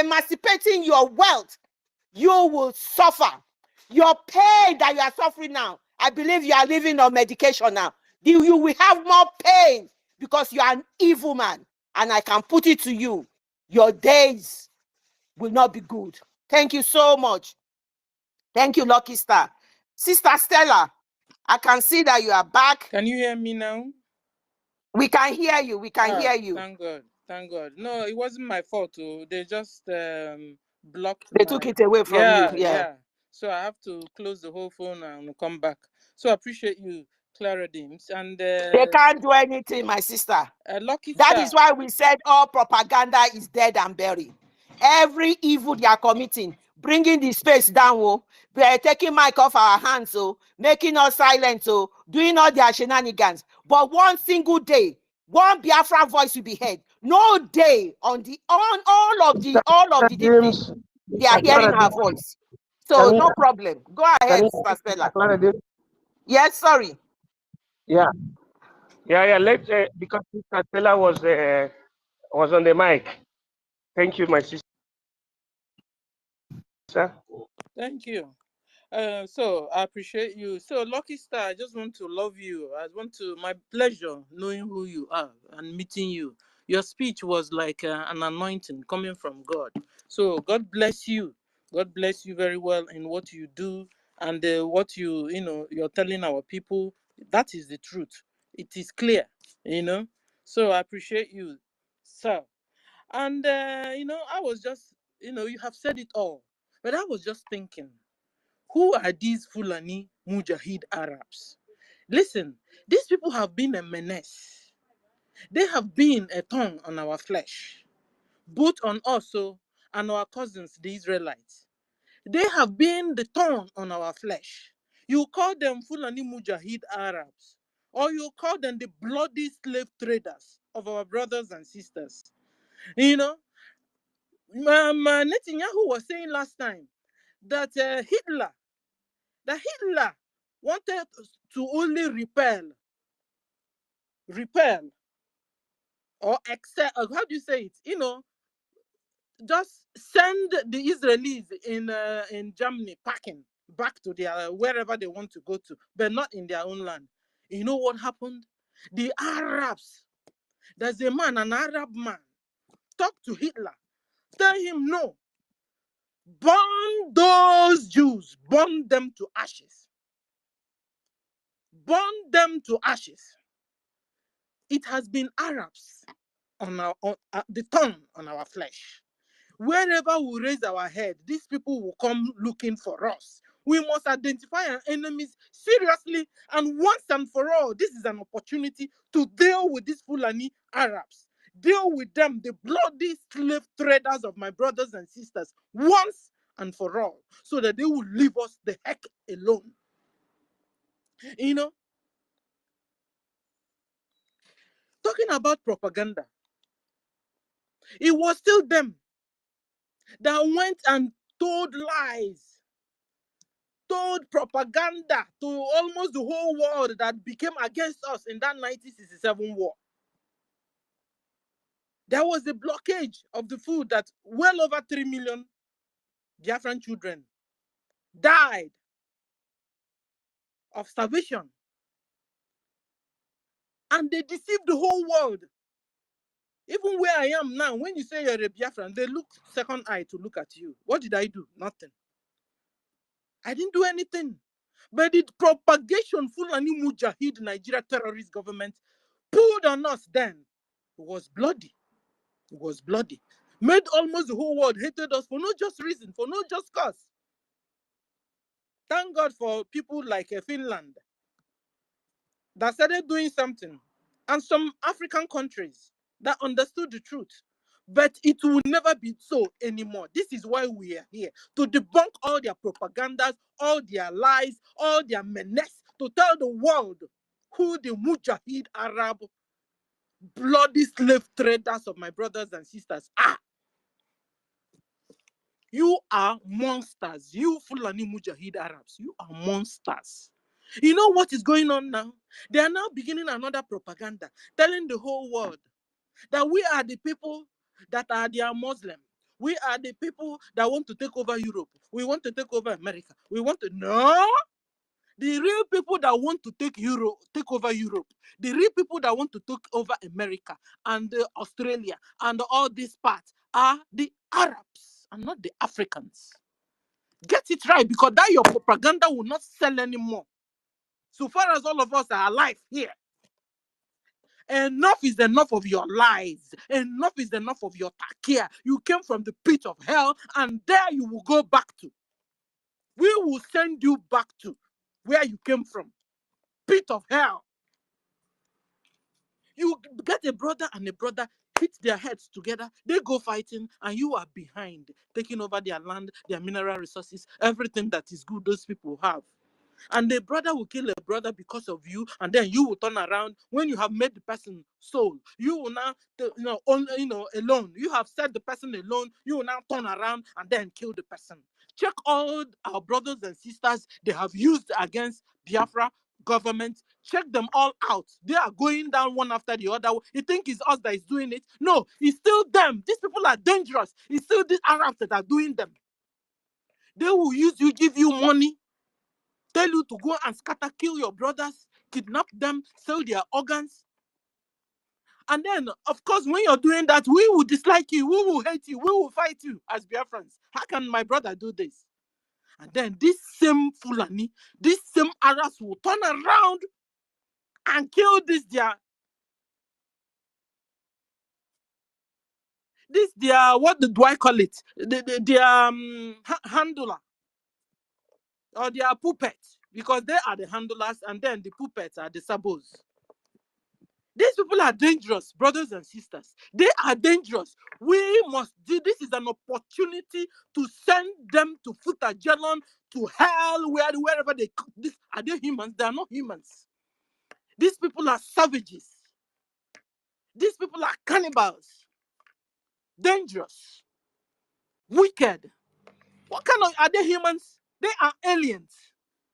emancipating your wealth. You will suffer. Your pain that you are suffering now, I believe you are living on medication now. You will have more pain because you are an evil man. And I can put it to you, your days will not be good. Thank you so much. Thank you, Lucky Star. Sister Stella, I can see that you are back. Can you hear me now? We can hear you. We can hear you. Thank God. Thank God. No, it wasn't my fault. They just blocked. They took it away from you. Yeah. So I have to close the whole phone and come back. So I appreciate you, Clara Dims. And they can't do anything, my sister. Lucky That Star. is why we said all propaganda is dead and buried. Every evil they are committing, bringing the space down, they are taking mic off our hands, making us silent, doing all their shenanigans. But one single day, one Biafra voice will be heard. No day on all of the things, they are hearing our voice. So no problem. Go ahead, Sister Stella. Yes, sorry. Yeah. Let's because Sister Stella was on the mic. Thank you, my sister. Thank you. So I appreciate you. So Lucky Star, I just want to love you. My pleasure knowing who you are and meeting you. Your speech was like an anointing coming from God. So God bless you. God bless you very well in what you do and what you're telling our people. That is the truth. It is clear, So I appreciate you, sir. And I was just, you have said it all. But I was just thinking, who are these Fulani Mujahid Arabs? Listen, these people have been a menace. They have been a thorn on our flesh, both on us and our cousins, the Israelites. They have been the thorn on our flesh. You call them Fulani Mujahid Arabs, or you call them the bloody slave traders of our brothers and sisters. Netanyahu was saying last time that Hitler wanted to only repel or accept, how do you say it? Just send the Israelis in Germany packing back to their wherever they want to go to, but not in their own land. You know what happened? The Arabs, there's an Arab man, talk to Hitler. Tell him no. Burn those Jews. Burn them to ashes. Burn them to ashes. It has been Arabs on the tongue on our flesh. Wherever we raise our head, these people will come looking for us. We must identify our enemies seriously and once and for all. This is an opportunity to deal with these Fulani Arabs. Deal with them, the bloody slave traders of my brothers and sisters, once and for all, so that they will leave us the heck alone. You know, talking about propaganda, it was still them that went and told lies, told propaganda to almost the whole world that became against us in that 1967 war. There was a blockage of the food that well over 3 million Biafran children died of starvation. And they deceived the whole world. Even where I am now, when you say you're a Biafran, they look second eye to look at you. What did I do? Nothing. I didn't do anything. But the propagation Fulani Mujahid Nigeria terrorist government pulled on us then was bloody. It was bloody. Made almost the whole world hated us for no just reason, for no just cause. Thank God for people like Finland that started doing something, and some African countries that understood the truth. But it will never be so anymore. This is why we are here, to debunk all their propagandas, all their lies, all their menace, to tell the world who the Mujahid Arab bloody slave traders of my brothers and sisters are. You are monsters. You Fulani Mujahid Arabs, you are monsters. You know what is going on now? They are now beginning another propaganda, telling the whole world that we are the people that are their Muslim. We are the people that want to take over Europe. We want to take over America. We want to... No! The real people that want to take over Europe, the real people that want to take over America and Australia and all these parts are the Arabs and not the Africans. Get it right, because that your propaganda will not sell anymore. So far as all of us are alive here, enough is enough of your lies. Enough is enough of your takia. You came from the pit of hell, and there you will go back to. We will send you back to where you came from. Pit of hell. You get a brother and a brother, hit their heads together, they go fighting, and you are behind, taking over their land, their mineral resources, everything that is good those people have. And the brother will kill a brother because of you, and then you will turn around when you have made the person soul. You will now, alone. You have set the person alone. You will now turn around and then kill the person. Check all our brothers and sisters they have used against Biafra government. Check them all out. They are going down one after the other. You think it's us that is doing it? No, it's still them. These people are dangerous. It's still these Arabs that are doing them. They will use you, give you money, tell you to go and scatter, kill your brothers, kidnap them, sell their organs. And then, of course, when you're doing that, we will dislike you, we will hate you, we will fight you as Biafrans. How can my brother do this? And then this same Fulani, this same Arabs will turn around and kill their what do I call it? Their handler or their puppet, because they are the handlers and then the puppets are the sabos. These people are dangerous, brothers and sisters. They are dangerous. We must do this. Is an opportunity to send them to Futajalon, to hell, wherever they come. Are they humans? They are not humans. These people are savages. These people are cannibals. Dangerous. Wicked. What kind of, are they humans? They are aliens.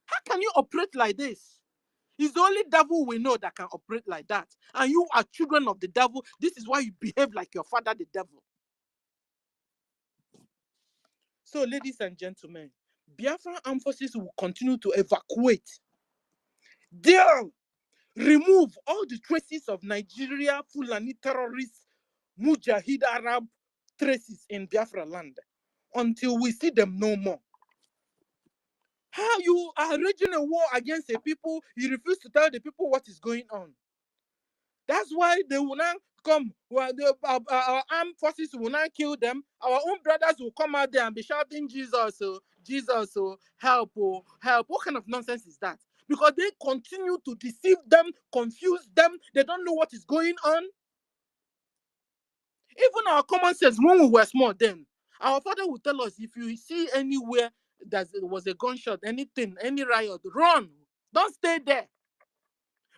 How can you operate like this? It's the only devil we know that can operate like that. And you are children of the devil. This is why you behave like your father, the devil. So, ladies and gentlemen, Biafran armed forces will continue to evacuate. They'll remove all the traces of Nigeria Fulani terrorists Mujahid Arab traces in Biafra land until we see them no more. How you are raging a war against a people, you refuse to tell the people what is going on. That's why they will not come. Well, our armed forces will not kill them. Our own brothers will come out there and be shouting, Jesus, oh, Jesus, oh, help, oh, help. What kind of nonsense is that? Because they continue to deceive them, confuse them. They don't know what is going on. Even our common sense, when we were small then, our father would tell us, if you see anywhere that was a gunshot, anything, any riot, run. Don't stay there.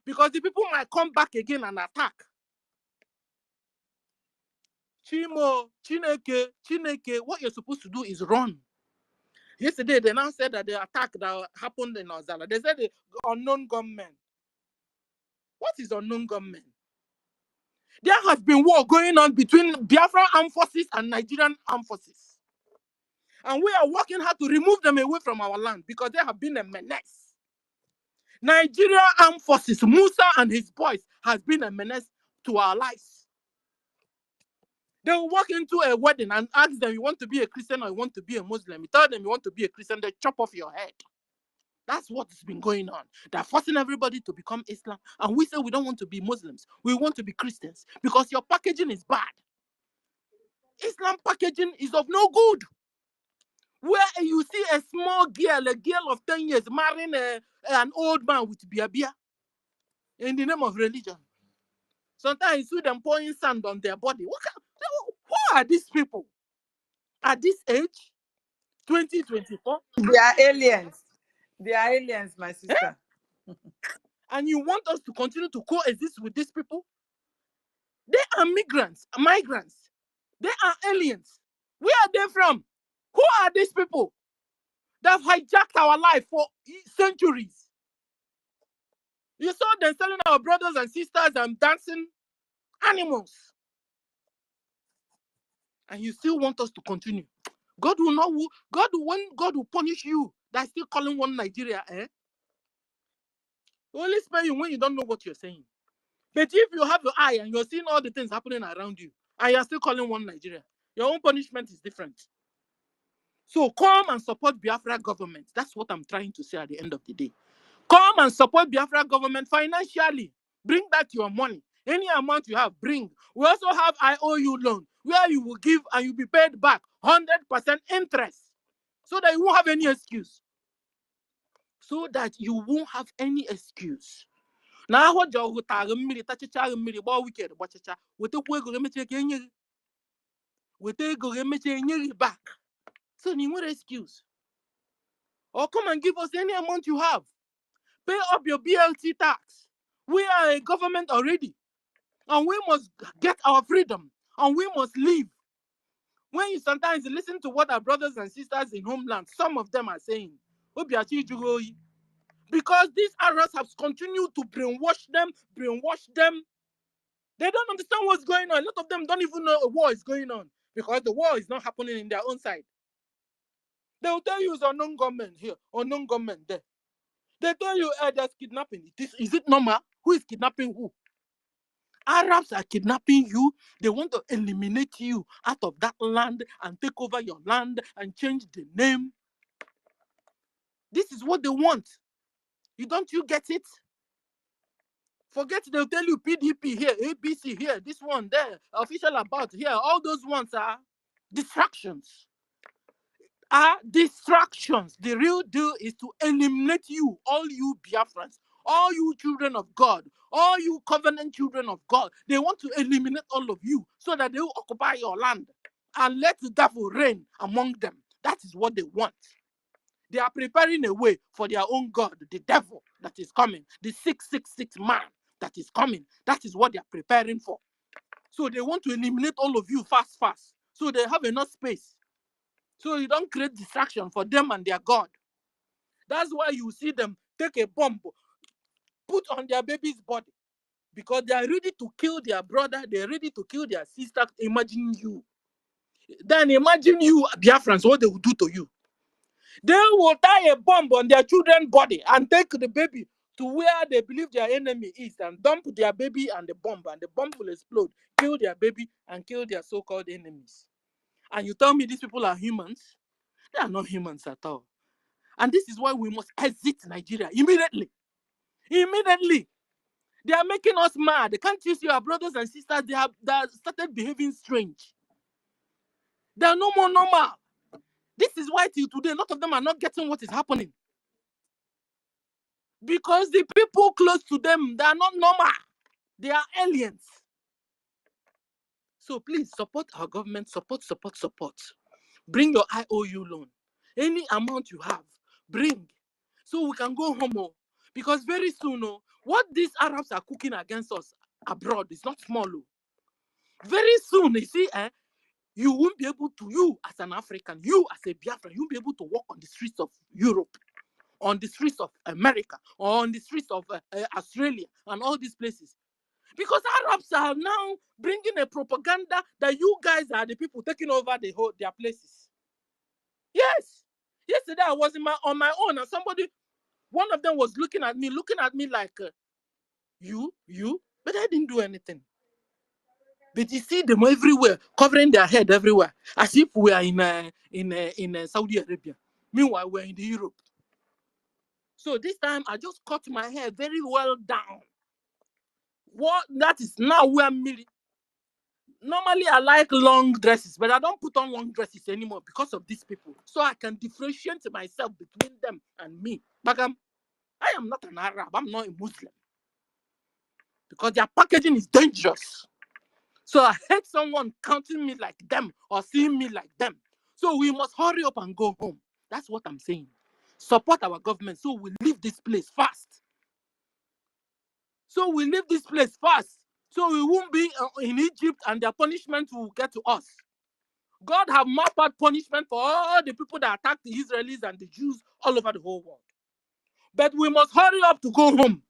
Because the people might come back again and attack. Chimo, Chineke, what you're supposed to do is run. Yesterday, they now said that the attack that happened in Ozala, they said the unknown gunmen. What is unknown gunmen? There has been war going on between Biafra armed forces and Nigerian armed forces. And we are working hard to remove them away from our land because they have been a menace. Nigeria armed forces, Musa and his boys, has been a menace to our lives. They will walk into a wedding and ask them, you want to be a Christian or you want to be a Muslim? You tell them you want to be a Christian, they chop off your head. That's what's been going on. They're forcing everybody to become Islam. And we say we don't want to be Muslims. We want to be Christians because your packaging is bad. Islam packaging is of no good. Where you see a small girl, a girl of 10 years, marrying an old man with bia in the name of religion. Sometimes you see them pouring sand on their body. Who are these people? At this age, 2024? They are aliens. They are aliens, my sister. And you want us to continue to coexist with these people? They are migrants. They are aliens. Where are they from? Who are these people that have hijacked our life for centuries? You saw them selling our brothers and sisters and dancing animals. And you still want us to continue. God will punish you. That's still calling one Nigeria, eh? Only spare you when you don't know what you're saying. But if you have your eye and you're seeing all the things happening around you, and you're still calling one Nigeria, your own punishment is different. So come and support Biafra government. That's what I'm trying to say at the end of the day. Come and support Biafra government financially. Bring back your money. Any amount you have, bring. We also have IOU loan, where you will give and you'll be paid back 100% interest. So that you won't have any excuse. So that you won't have any excuse. Now what you wicked back. So you want excuse. Or come and give us any amount you have. Pay up your BLT tax. We are a government already. And we must get our freedom. And we must live. When you sometimes listen to what our brothers and sisters in homeland, some of them are saying, because these Arabs have continued to brainwash them. They don't understand what's going on. A lot of them don't even know a war is going on because the war is not happening in their own side. They will tell you it's unknown government here, unknown government there. They tell you there's kidnapping. Is it normal? Who is kidnapping who? Arabs are kidnapping you. They want to eliminate you out of that land and take over your land and change the name. This is what they want. You get it? Forget they'll tell you PDP here, ABC here, this one there, official about here. All those ones are distractions. The real deal is to eliminate you, all you Biafrans, all you children of God, all you covenant children of God. They want to eliminate all of you so that they will occupy your land and let the devil reign among them. That is what they want. They are preparing a way for their own God, the devil that is coming, the 666 man that is coming. That is what they are preparing for. So they want to eliminate all of you fast. So they have enough space. So you don't create distraction for them and their God. That's why you see them take a bomb, put on their baby's body. Because they are ready to kill their brother, they are ready to kill their sister. Imagine you. Then imagine you, Biafrans, what they will do to you. They will tie a bomb on their children's body and take the baby, to where they believe their enemy is and dump their baby and the bomb will explode, kill their baby and kill their so-called enemies. And you tell me these people are humans? They are not humans at all. And this is why we must exit Nigeria immediately. Immediately. They are making us mad. Can't you see our brothers and sisters? They have started behaving strange. They are no more normal. This is why till today, a lot of them are not getting what is happening. Because the people close to them, they are not normal. They are aliens. So please support our government. Support. Bring your IOU loan. Any amount you have, bring. So we can go home. Because very soon, what these Arabs are cooking against us abroad is not small. Very soon, you see, you won't be able to, you as an African, you as a Biafran, you won't be able to walk on the streets of Europe, on the streets of America, or on the streets of Australia, and all these places. Because Arabs are now bringing a propaganda that you guys are the people taking over their places. Yes. Yesterday I was on my own, and one of them was looking at me like, you, but I didn't do anything. But you see them everywhere, covering their head everywhere, as if we are in Saudi Arabia. Meanwhile, we're in the Europe. So this time I just cut my hair very well down. That is now where normally I like long dresses, but I don't put on long dresses anymore because of these people. So I can differentiate myself between them and me. But I am not an Arab. I'm not a Muslim. Because their packaging is dangerous. So I hate someone counting me like them or seeing me like them. So we must hurry up and go home. That's what I'm saying. Support our government so we leave this place fast. So we won't be in Egypt and their punishment will get to us. God have mapped out punishment for all the people that attacked the Israelis and the Jews all over the whole world. But we must hurry up to go home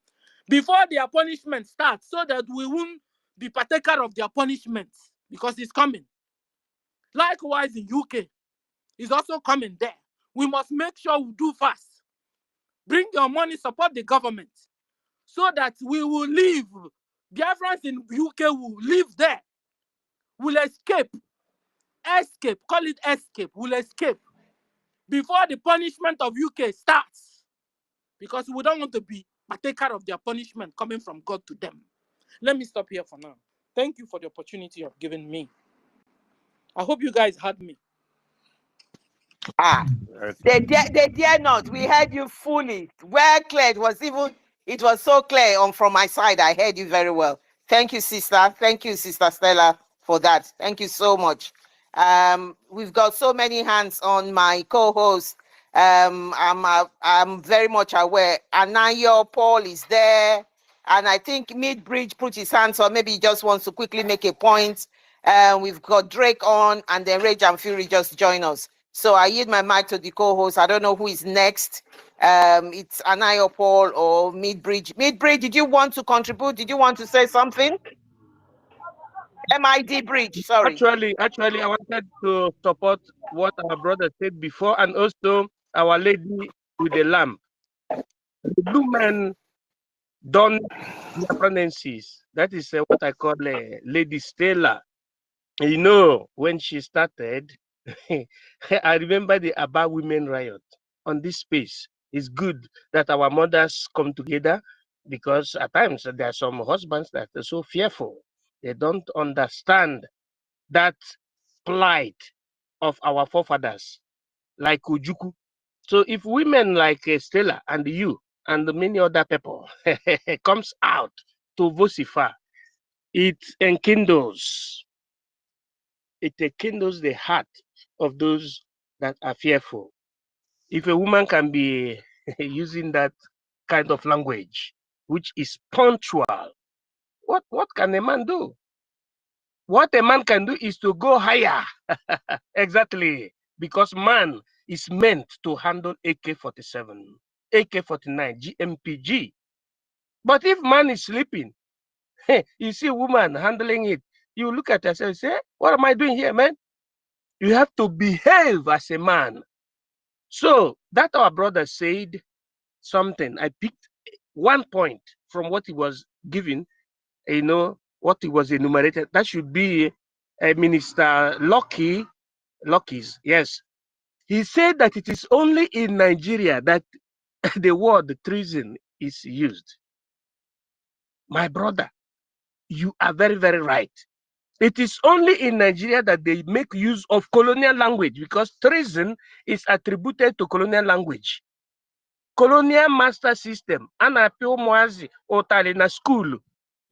before their punishment starts so that we won't be partaker of their punishment because it's coming. Likewise in UK, it's also coming there. We must make sure we do fast. Bring your money, support the government so that we will live. Biafrans in UK will live there. Will escape. Call it escape. Will escape before the punishment of UK starts. Because we don't want to be partaker of their punishment coming from God to them. Let me stop here for now. Thank you for the opportunity you have given me. I hope you guys heard me. They dare not. We heard you fully. Well clear. It was so clear from my side. I heard you very well. Thank you, sister. Thank you, Sister Stella, for that. Thank you so much. We've got so many hands on my co-host. I'm very much aware. Anayo Paul is there. And I think Midbridge put his hands on. Maybe he just wants to quickly make a point. We've got Drake on, and then Rage and Fury just join us. So I yield my mic to the co-host. I don't know who is next. It's Anayo Paul or Midbridge. Midbridge, did you want to contribute? Did you want to say something? MID Bridge, sorry. Actually, I wanted to support what our brother said before, and also our lady with the lamp. The blue man done their pregnancies. That is what I call Lady Stella. You know, when she started, I remember the Aba Women Riot on this space. It's good that our mothers come together because at times there are some husbands that are so fearful. They don't understand that plight of our forefathers, like Ujuku. So if women like Stella and you and many other people comes out to vocify, it enkindles the heart of those that are fearful. If a woman can be using that kind of language, which is punctual, what can a man do? What a man can do is to go higher. Exactly. Because man is meant to handle AK-47, AK-49, GMPG. But if man is sleeping, you see a woman handling it, you look at yourself and say, what am I doing here, man? You have to behave as a man. So that our brother said something. I picked one point from what he was given, you know, what he was enumerated. That should be Minister Lucky's. Yes. He said that it is only in Nigeria that the word treason is used. My brother, you are very, very right. It is only in Nigeria that they make use of colonial language because treason is attributed to colonial language. Colonial master system, ana-apịa ụmụazị ụtalị na school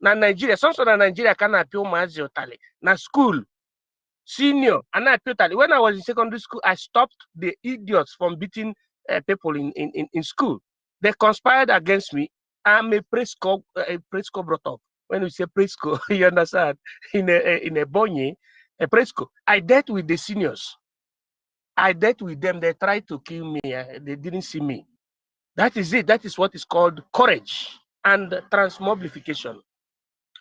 na Nigeria. Sọsọ na Nigeria ka na-apịa ụmụazị ụtalị na school. Senior, ana-apịa ụtalị. When I was in secondary school, I stopped the idiots from beating people in school. They conspired against me. I'm a presco brought up. When we say presco, you understand? In a bonye, a presco. I dealt with the seniors. I dealt with them. They tried to kill me. They didn't see me. That is it. That is what is called courage and transmogrification.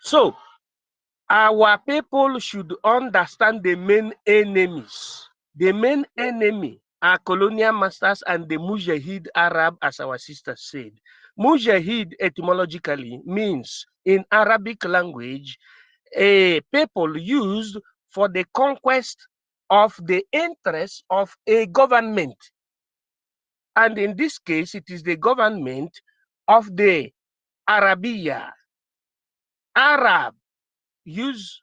So, our people should understand the main enemies. The main enemy are colonial masters and the Mujahid Arab, as our sister said. Mujahid etymologically means, in Arabic language, a people used for the conquest of the interests of a government. And in this case, it is the government of the Arabia. Arab use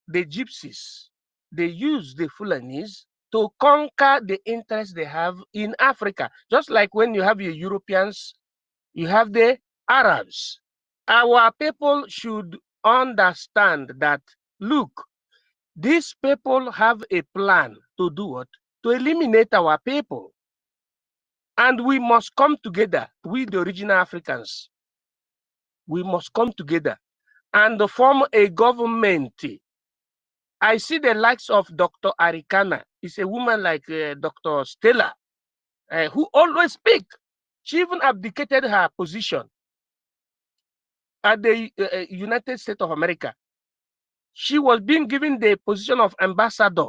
the gypsies, they use the Fulanis to conquer the interests they have in Africa. Just like when you have your Europeans, you have the Arabs. Our people should understand that, look, these people have a plan to do what? To eliminate our people. And we must come together, we the original Africans. We must come together and form a government. I see the likes of Dr. Arikana. It's a woman like Dr. Stella, who always speak. She even abdicated her position at the United States of America. She was being given the position of ambassador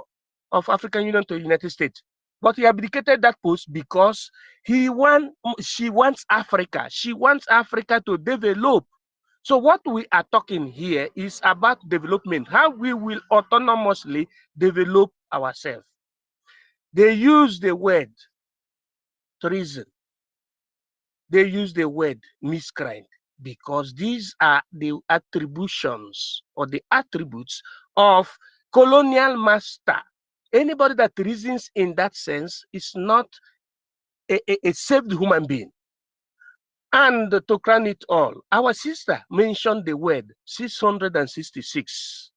of African Union to the United States. But he abdicated that post because she wants Africa. She wants Africa to develop. So what we are talking here is about development, how we will autonomously develop ourselves. They use the word treason. They use the word miscreant because these are the attributions or the attributes of colonial master. Anybody that reasons in that sense is not a saved human being. And to crown it all, our sister mentioned the word 666.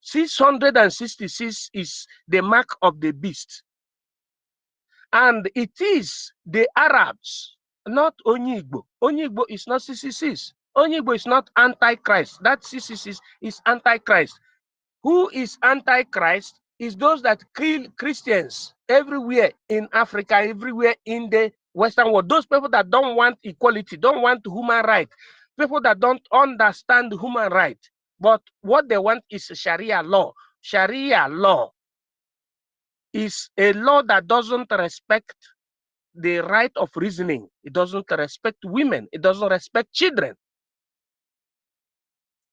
666 is the mark of the beast. And it is the Arabs, not Onyigbo. Onyigbo is not 666. Onyigbo is not Antichrist. That 666 is Antichrist. Who is Antichrist? Is those that kill Christians everywhere in Africa, everywhere in the Western world. Those people that don't want equality, don't want human rights, people that don't understand human rights. But what they want is Sharia law. Sharia law is a law that doesn't respect the right of reasoning. It doesn't respect women. It doesn't respect children.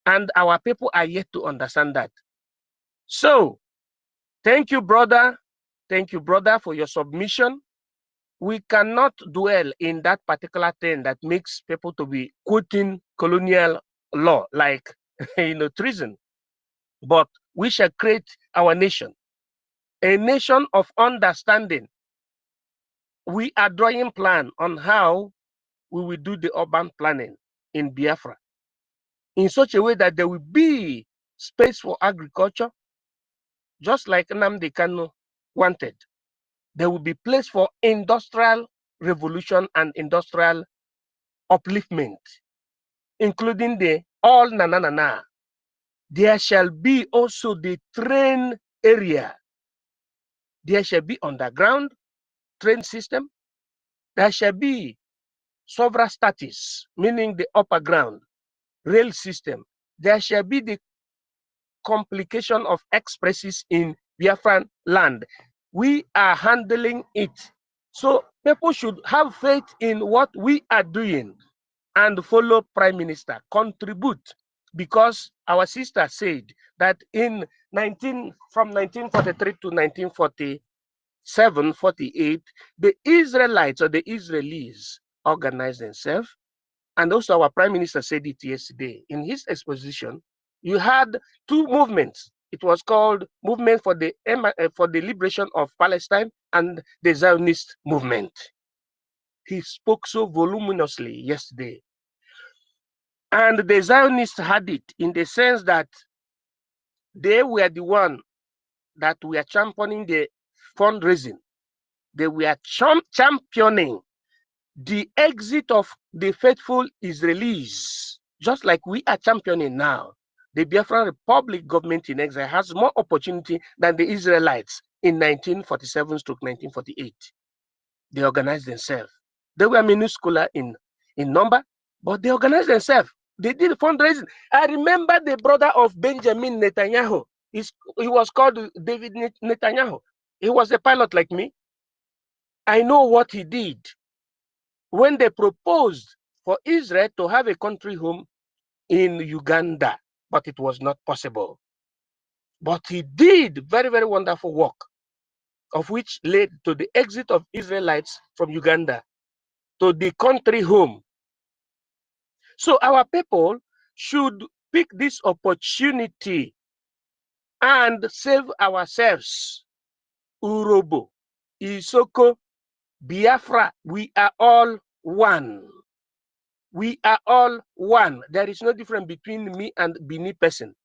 And our people are yet to understand that. So, thank you, brother. Thank you, brother, for your submission. We cannot dwell in that particular thing that makes people to be quoting colonial law, like treason. But we shall create our nation, a nation of understanding. We are drawing plan on how we will do the urban planning in Biafra in such a way that there will be space for agriculture, just like Nnamdi Kanu wanted. There will be place for industrial revolution and industrial upliftment, including the all na. There shall be also the train area. There shall be underground train system. There shall be sovereign status, meaning the upper ground rail system. There shall be the complication of expresses in Biafran land. We are handling it. So people should have faith in what we are doing. and follow Prime Minister, contribute, because our sister said that from 1943 to 1947, 48, the Israelites or the Israelis organized themselves. And also our Prime Minister said it yesterday. In his exposition, you had two movements. It was called Movement for the Liberation of Palestine and the Zionist Movement. He spoke so voluminously yesterday. And the Zionists had it in the sense that they were the one that were championing the fundraising. They were championing the exit of the faithful Israelis, just like we are championing now. The Biafra Republic government in exile has more opportunity than the Israelites in 1947 to 1948. They organized themselves. They were minuscule in number, but they organized themselves. They did fundraising. I remember the brother of Benjamin Netanyahu. He was called David Netanyahu. He was a pilot like me. I know what he did. When they proposed for Israel to have a country home in Uganda, but it was not possible. But he did very, very wonderful work, of which led to the exit of Israelites from Uganda to the country home. So our people should pick this opportunity and save ourselves. Urobo, Isoko, Biafra, we are all one. We are all one. There is no difference between me and Bini person,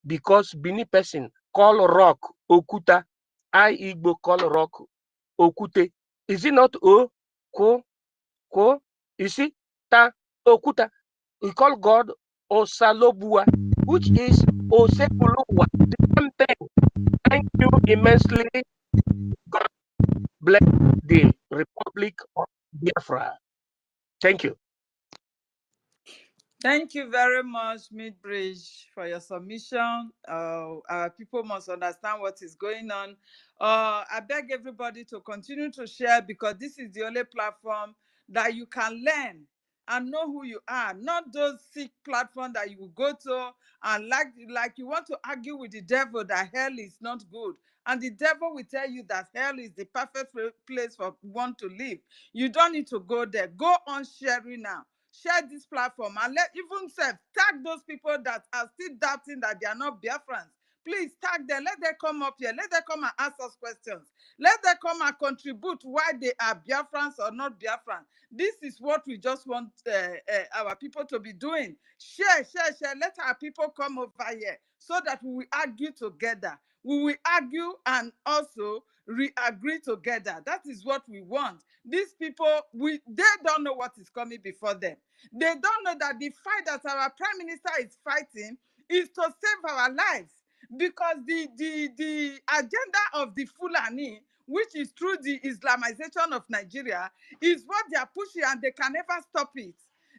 because Bini person call rock Okuta. I Igbo call rock Okute. Is it not O? Ko? You see? Ta Okuta. We call God Osalobua, which is Osekuluwa. The same thing. Thank you immensely. God bless the Republic of Biafra. Thank you. Thank you very much, Midbridge, for your submission. Our people must understand what is going on. I beg everybody to continue to share, because this is the only platform that you can learn and know who you are, not those sick platforms that you will go to and like you want to argue with the devil that hell is not good. And the devil will tell you that hell is the perfect place for one to live. You don't need to go there. Go on sharing now. Share this platform and let even tag those people that are still doubting that they are not Biafrans. Please tag them. Let them come up here. Let them come and ask us questions. Let them come and contribute why they are Biafrans or not Biafrans. This is what we just want our people to be doing. Share. Let our people come over here so that we will argue together. We will argue and also agree together. That is what we want. These people, they don't know what is coming before them. They don't know that the fight that our prime minister is fighting is to save our lives, because the agenda of the Fulani, which is through the Islamization of Nigeria, is what they are pushing, and they can never stop it.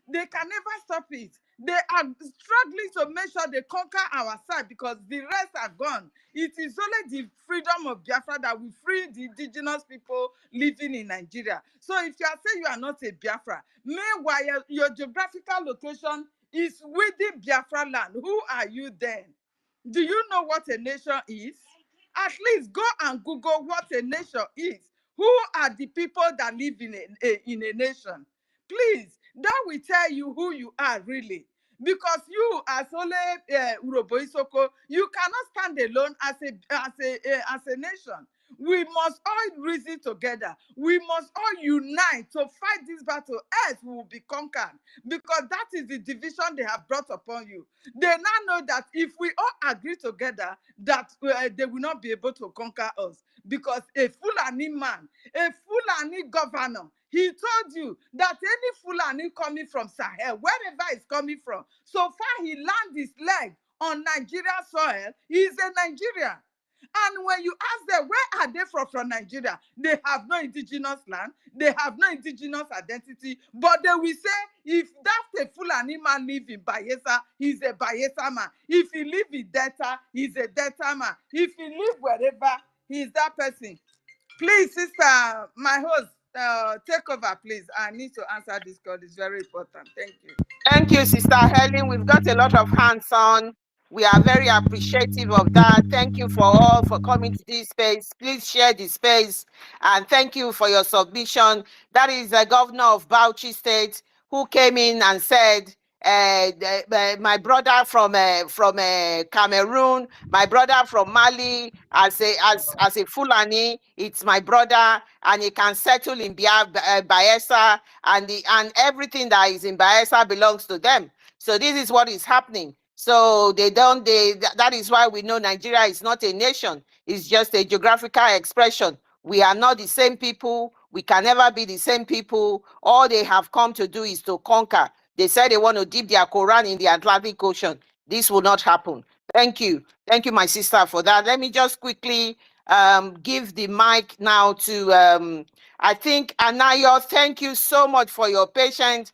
They can never stop it. They are struggling to make sure they conquer our side, because the rest are gone. It is only the freedom of Biafra that will free the indigenous people living in Nigeria. So if you are saying you are not a Biafra, meanwhile your geographical location is within Biafra land, who are you then? Do you know what a nation is? At least go and Google what a nation is. Who are the people that live in a nation? Please, that will tell you who you are really. Because you, as only Urobo Isoko, you cannot stand alone as a nation. We must all reason together. We must all unite to fight this battle. Else we will be conquered. Because that is the division they have brought upon you. They now know that if we all agree together, that they will not be able to conquer us. Because a Fulani man, a Fulani governor, he told you that any Fulani coming from Sahel, wherever he's coming from, so far he land his leg on Nigeria soil, he is a Nigerian. And when you ask them, where are they from Nigeria? They have no indigenous land. They have no indigenous identity. But they will say, if that's a Fulani man live in Bayelsa, he's a Bayelsa man. If he live in Delta, he's a Delta man. If he live wherever, he's that person. Please, sister, my host, take over, please. I need to answer this call. It's very important. Thank you. Thank you, Sister Helen. We've got a lot of hands on. We are very appreciative of that. Thank you for all for coming to this space. Please share the space. And thank you for your submission. That is the governor of Bauchi State who came in and said, my brother from Cameroon, my brother from Mali, as a Fulani, it's my brother, and he can settle in Bayelsa, and everything that is in Bayelsa belongs to them. So this is what is happening. So that is why we know Nigeria is not a nation. It's just a geographical expression. We are not the same people. We can never be the same people. All they have come to do is to conquer. They said they want to dip their Quran in the Atlantic Ocean. This will not happen. Thank you. Thank you, my sister, for that. Let me just quickly give the mic now to, I think, Anayo. Thank you so much for your patience.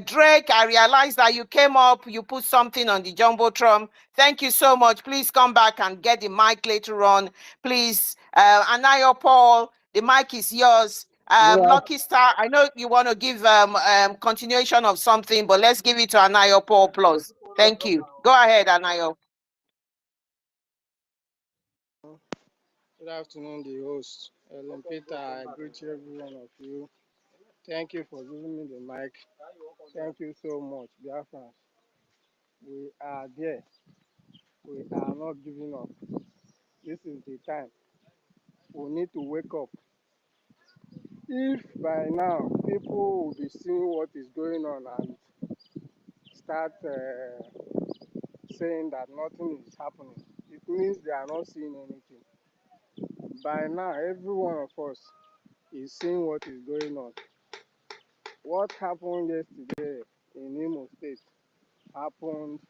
Drake, I realized that you came up, you put something on the Jumbotron. Thank you so much. Please come back and get the mic later on. Please, Anayo Paul, the mic is yours. Lucky Star, I know you want to give continuation of something, but let's give it to Anayo Paul Plus. Thank you. Go ahead, Anayo. Good afternoon, the host. Ellen Peter, I greet every one of you. Thank you for giving me the mic. Thank you so much, Biafrans. We are there. We are not giving up. This is the time. We need to wake up. If by now people will be seeing what is going on and start saying that nothing is happening, it means they are not seeing anything. By now, every one of us is seeing what is going on. What happened yesterday in Imo State happened,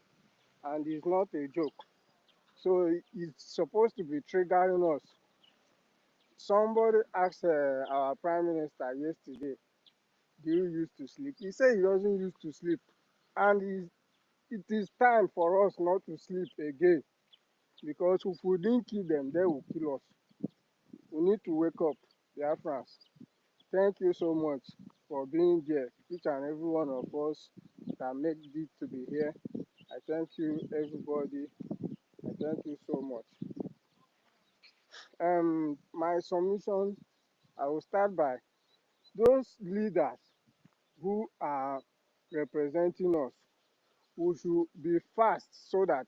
and it's not a joke. So it's supposed to be triggering us. Somebody asked our Prime Minister yesterday, do you used to sleep? He said he doesn't used to sleep. And it is time for us not to sleep again, because if we didn't kill them, they will kill us. We need to wake up, Biafrans. Thank you so much for being here, each and every one of us that made it to be here. I thank you, everybody. I thank you so much. My submission, I will start by those leaders who are representing us, who should be fast so that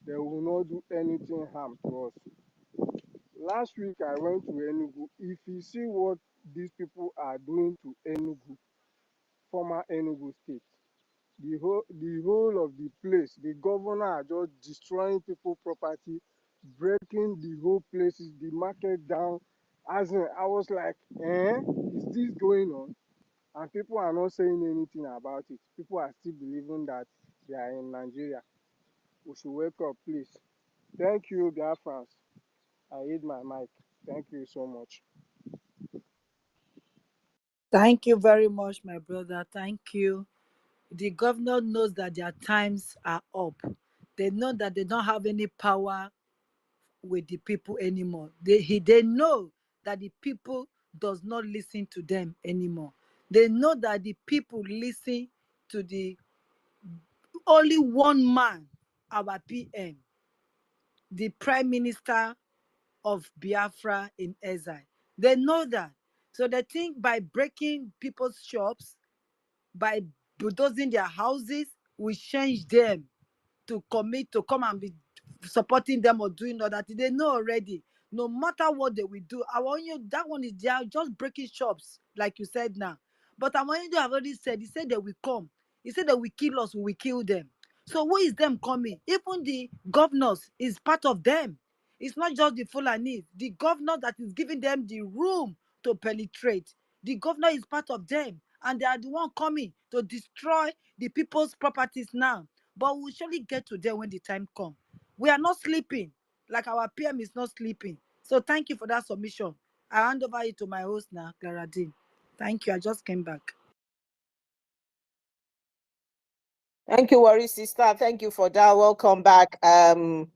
they will not do anything harm to us. Last week I went to Enugu. If you see what these people are doing to Enugu, former Enugu State, the whole of the place, the governor are just destroying people's property, breaking the whole places, the market down. As in, I was like, is this going on? And people are not saying anything about it. People are still believing that they are in Nigeria. We should wake up, please. Thank you, Biafrans. I hit my mic. Thank you so much. Thank you very much, my brother. Thank you. The governor knows that their times are up. They know that they don't have any power with the people anymore. They know that the people does not listen to them anymore. They know that the people listen to the only one man, our PM, the Prime Minister of Biafra in exile. They know that. So they think by breaking people's shops, by bulldozing their houses, we change them to come and be supporting them or doing all that. They know already. No matter what they will do, I want you, that one is there just breaking shops, like you said now. But I want you to have already said, he said they will come. He said they will kill us, we will kill them. So who is them coming? Even the governors is part of them. It's not just the Fulani. The governor that is giving them the room to penetrate. The governor is part of them. And they are the one coming to destroy the people's properties now. But we'll surely get to them when the time comes. We are not sleeping, like our PM is not sleeping. So thank you for that submission. I hand over it to my host now, Claradine. Thank you. I just came back. Thank you, Worry Sister. Thank you for that. Welcome back. Okay,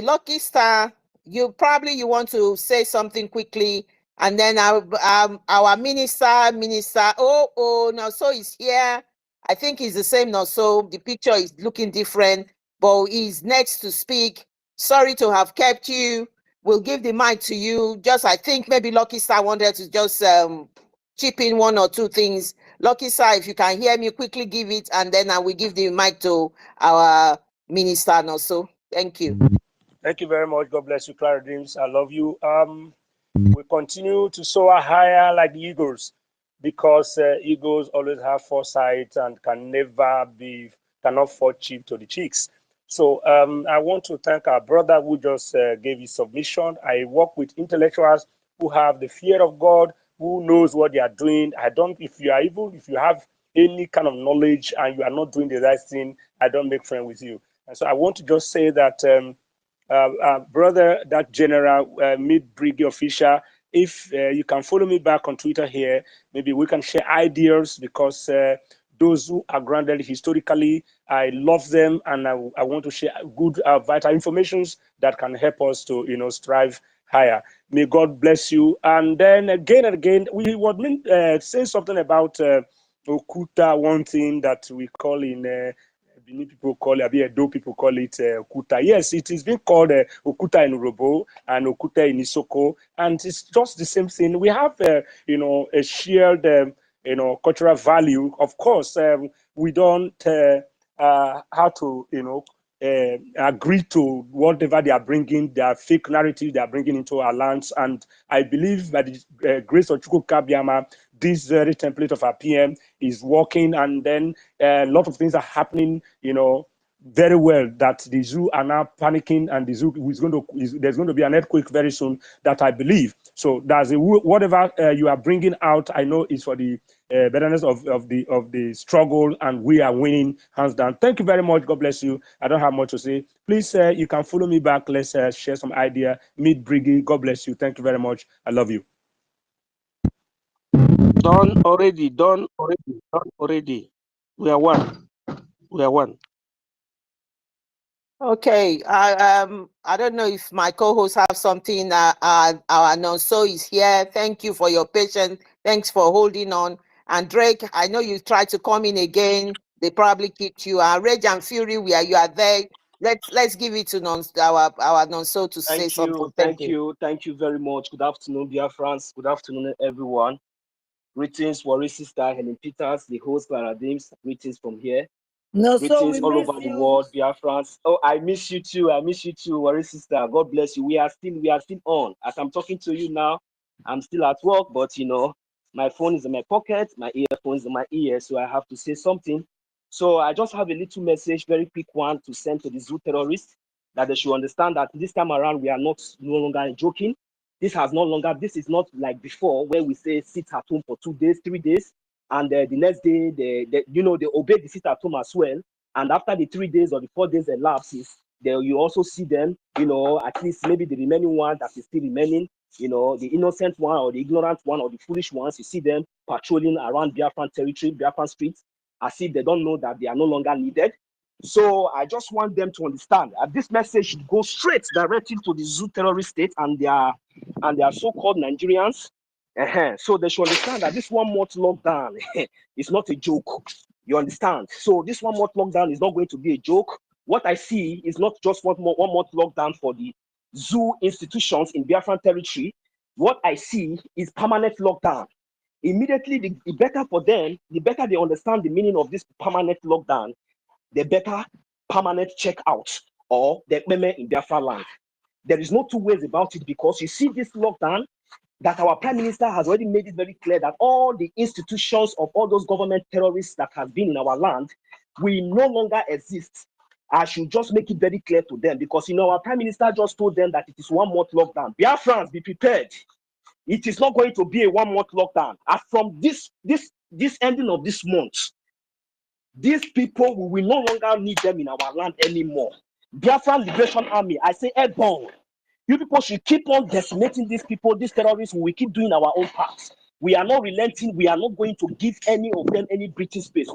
Lucky Star, you want to say something quickly. And then our minister, Nonso is here. I think he's the same Nonso. The picture is looking different, but he's next to speak. Sorry to have kept you. We'll give the mic to you. Just, I think maybe Lucky Star wanted to just chip in one or two things. Lucky Star, if you can hear me, quickly give it, and then I will give the mic to our minister Nonso. Thank you. Thank you very much. God bless you, Clara Dreams. I love you. We continue to soar higher like the eagles, because eagles always have foresight and cannot fall cheap to the cheeks. So I want to thank our brother who just gave his submission. I work with intellectuals who have the fear of God, who knows what they are doing. If you have any kind of knowledge and you are not doing the right thing, I don't make friends with you. And so I want to just say that brother, that general mid-brigade official, if you can follow me back on Twitter here, maybe we can share ideas, because those who are grounded historically, I love them, and I want to share good, vital informations that can help us to, strive higher. May God bless you. And then again and again, we would say something about Okuta, one thing that we call in people call it, Edo people call it Okuta. Yes, it is being called Okuta in Urobo and Okuta in Isoko, and it's just the same thing. We have, a shared, cultural value. Of course, we don't have to, agree to whatever they are bringing, their fake narrative they are bringing into our lands. And I believe by the grace of Chukwu Kabiama, this very template of our PM is working, and then a lot of things are happening, very well, that the zoo are now panicking, and the zoo there's going to be an earthquake very soon, that I believe. So that's whatever you are bringing out, I know is for the betterness of the struggle, and we are winning hands down. Thank you very much. God bless you. I don't have much to say. Please, you can follow me back. Let's share some idea. Meet Briggy. God bless you. Thank you very much. I love you. Done already. We are one. Okay, I don't know if my co-hosts have something. Our Nonso is here. Thank you for your patience. Thanks for holding on. And Drake, I know you tried to come in again. They probably kicked you. Rage and Fury, you are there. Let's give it to our Nonso to say something. Thank you very much. Good afternoon, Biafrans. Good afternoon, everyone. Greetings, Warri Sister Helen Peters, the host Clara Dims. Greetings from here. No, Greetings so all over the world, Biafrans. Oh, I miss you too. Warri Sister. God bless you. We are still on. As I'm talking to you now, I'm still at work, but my phone is in my pocket, my earphones in my ear, so I have to say something. So I just have a little message, very quick one, to send to the zoo terrorists, that they should understand that this time around we are no longer joking. This is not like before, where we say sit at home for 2 days, 3 days, and the next day they obey the sit at home as well. And after the 3 days or the 4 days elapses, you also see them, at least maybe the remaining one that is still remaining, the innocent one or the ignorant one or the foolish ones, you see them patrolling around Biafran territory, Biafran streets, as if they don't know that they are no longer needed. So I just want them to understand that this message should go straight directly to the zoo terrorist state and their so-called Nigerians. So they should understand that this 1 month lockdown is not a joke. You understand? So this 1 month lockdown is not going to be a joke. What I see is not just 1 month lockdown for the zoo institutions in Biafran territory. What I see is permanent lockdown. Immediately, the better for them, the better they understand the meaning of this permanent lockdown, the better permanent check out or the meme in Biafra land. There is no two ways about it, because you see this lockdown, that our prime minister has already made it very clear that all the institutions of all those government terrorists that have been in our land will no longer exist. I should just make it very clear to them, because our prime minister just told them that it is 1 month lockdown. Biafrans, be prepared. It is not going to be a 1 month lockdown. And from this ending of this month, these people, we will no longer need them in our land anymore. Biafran Liberation Army, I say airborne. You people should keep on decimating these people, these terrorists. We will keep doing our own part. We are not relenting. We are not going to give any of them any breathing space.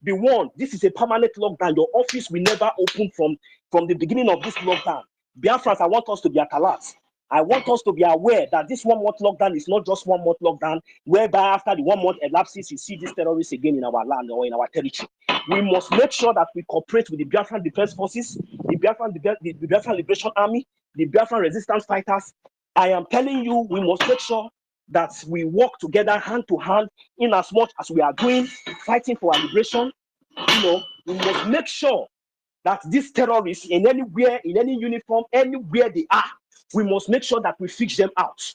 Be warned, this is a permanent lockdown. Your office will never open from the beginning of this lockdown. Biafrans, I want us to be at alert. I want us to be aware that this 1 month lockdown is not just 1 month lockdown, whereby after the 1 month elapses, you see these terrorists again in our land or in our territory. We must make sure that we cooperate with the Biafran Defense Forces, the Biafran Liberation Army, the Biafran Resistance Fighters. I am telling you, we must make sure that we work together hand to hand in as much as we are doing, fighting for our liberation. We must make sure that these terrorists in anywhere, in any uniform, anywhere they are, we must make sure that we fix them out.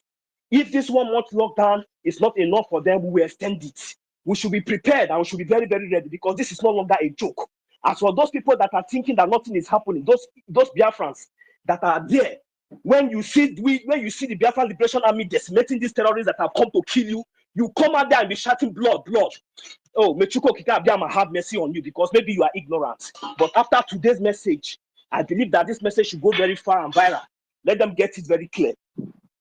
If this 1 month lockdown is not enough for them, we will extend it. We should be prepared and we should be very, very ready, because this is no longer a joke. As for those people that are thinking that nothing is happening, those Biafrans that are there, when you see the Biafran Liberation Army decimating these terrorists that have come to kill you, you come out there and be shouting blood, blood. Oh, Mechuko Kika Abiyama have mercy on you, because maybe you are ignorant. But after today's message, I believe that this message should go very far and viral. Let them get it very clear.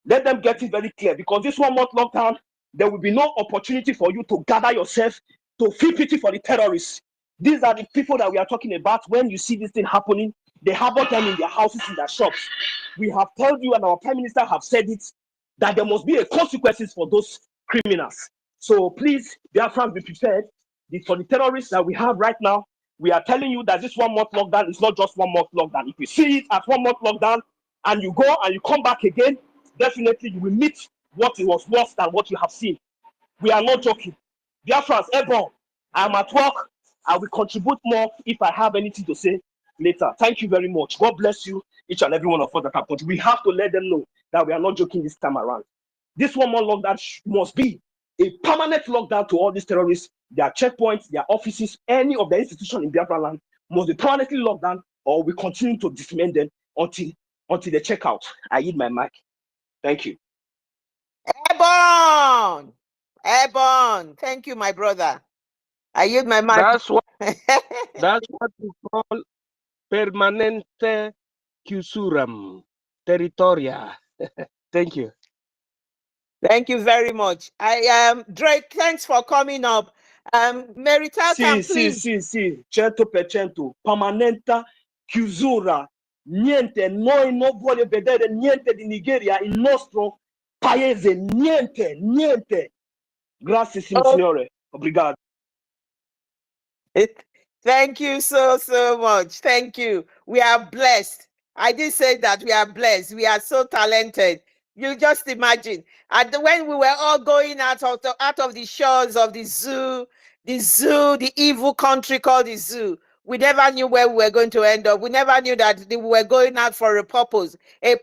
Let them get it very clear, because this 1 month lockdown, there will be no opportunity for you to gather yourself to feel pity for the terrorists. These are the people that we are talking about. When you see this thing happening, they harbor them in their houses, in their shops. We have told you, and our Prime Minister have said it, that there must be a consequences for those criminals. So please, Biafrans, be prepared. For the terrorists that we have right now, we are telling you that this 1 month lockdown is not just 1 month lockdown. If you see it as 1 month lockdown and you go and you come back again, definitely you will meet what it was worse than what you have seen. We are not joking. Biafrans, everyone, I am at work. I will contribute more if I have anything to say later. Thank you very much. God bless you, each and every one of us that have contributed. We have to let them know that we are not joking this time around. This 1 month lockdown must be a permanent lockdown to all these terrorists. Their checkpoints, their offices, any of the institutions in Biafra land must be permanently locked down, or we continue to dismantle them until they check out. I yield my mic. Thank you. Ebon! Ebon! Thank you, my brother. I yield my mic. That's what we call permanente cusuram territoria. Thank you. Thank you very much. Drake, thanks for coming up. Meritaka, please. Sì, 100%. Permanenta chiusura. Niente, noi non voglio vedere niente di Nigeria, il nostro paese, niente. Grazie, signore. Obrigado. Thank you so much. Thank you. We are blessed. I did say that we are blessed. We are so talented. You just imagine. And when we were all going out of the shores of the zoo, the evil country called the zoo, we never knew where we were going to end up. We never knew that we were going out for a purpose. A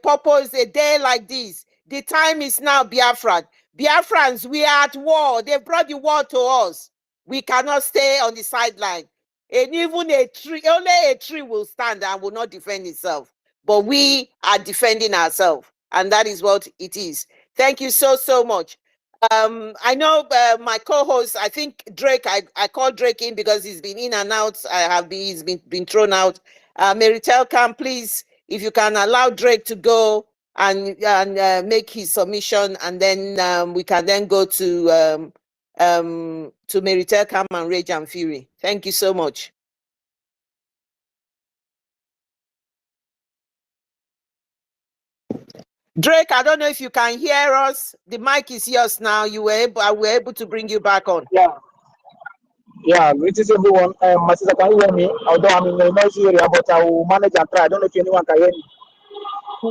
day like this. The time is now, Biafran. Biafrans, we are at war. They brought the war to us. We cannot stay on the sideline. And even a tree, only a tree will stand and will not defend itself. But we are defending ourselves. And that is what it is. Thank you so much. I know my co-host, I think Drake, I called Drake in because he's been in and out. He's been thrown out. Meritel, please, if you can allow Drake to go and make his submission, and then we can then go to Meritel and Rage and Fury. Thank you so much. Drake, I don't know if you can hear us. The mic is yours now. I were able to bring you back on. Yeah, greetings everyone. My sister, can you hear me? Although I'm in a noisy area, but I will manage and try. I don't know if anyone can hear me.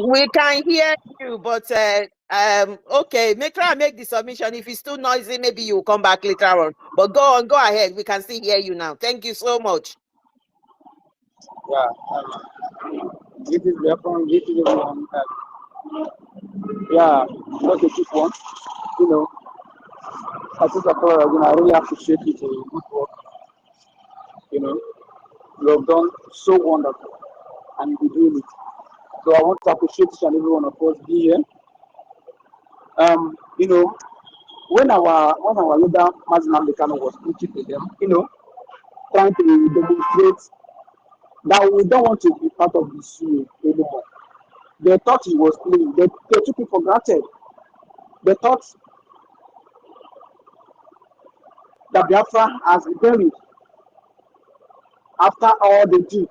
We can hear you, but okay, try and make the submission. If it's too noisy, maybe you'll come back later on. But go ahead. We can still hear you now. Thank you so much. Yeah, greetings everyone. Yeah, not a quick one. You know, I think I really appreciate it. Good work. You know, you have done so wonderful, and you're doing it. So I want to appreciate each and every one of us be here. You know, when our leader Maziman Dekano was preaching to them, you know, trying to demonstrate that we don't want to be part of this anymore. They thought he was playing. They took it for granted. They thought that Biafra has been buried. After all they did,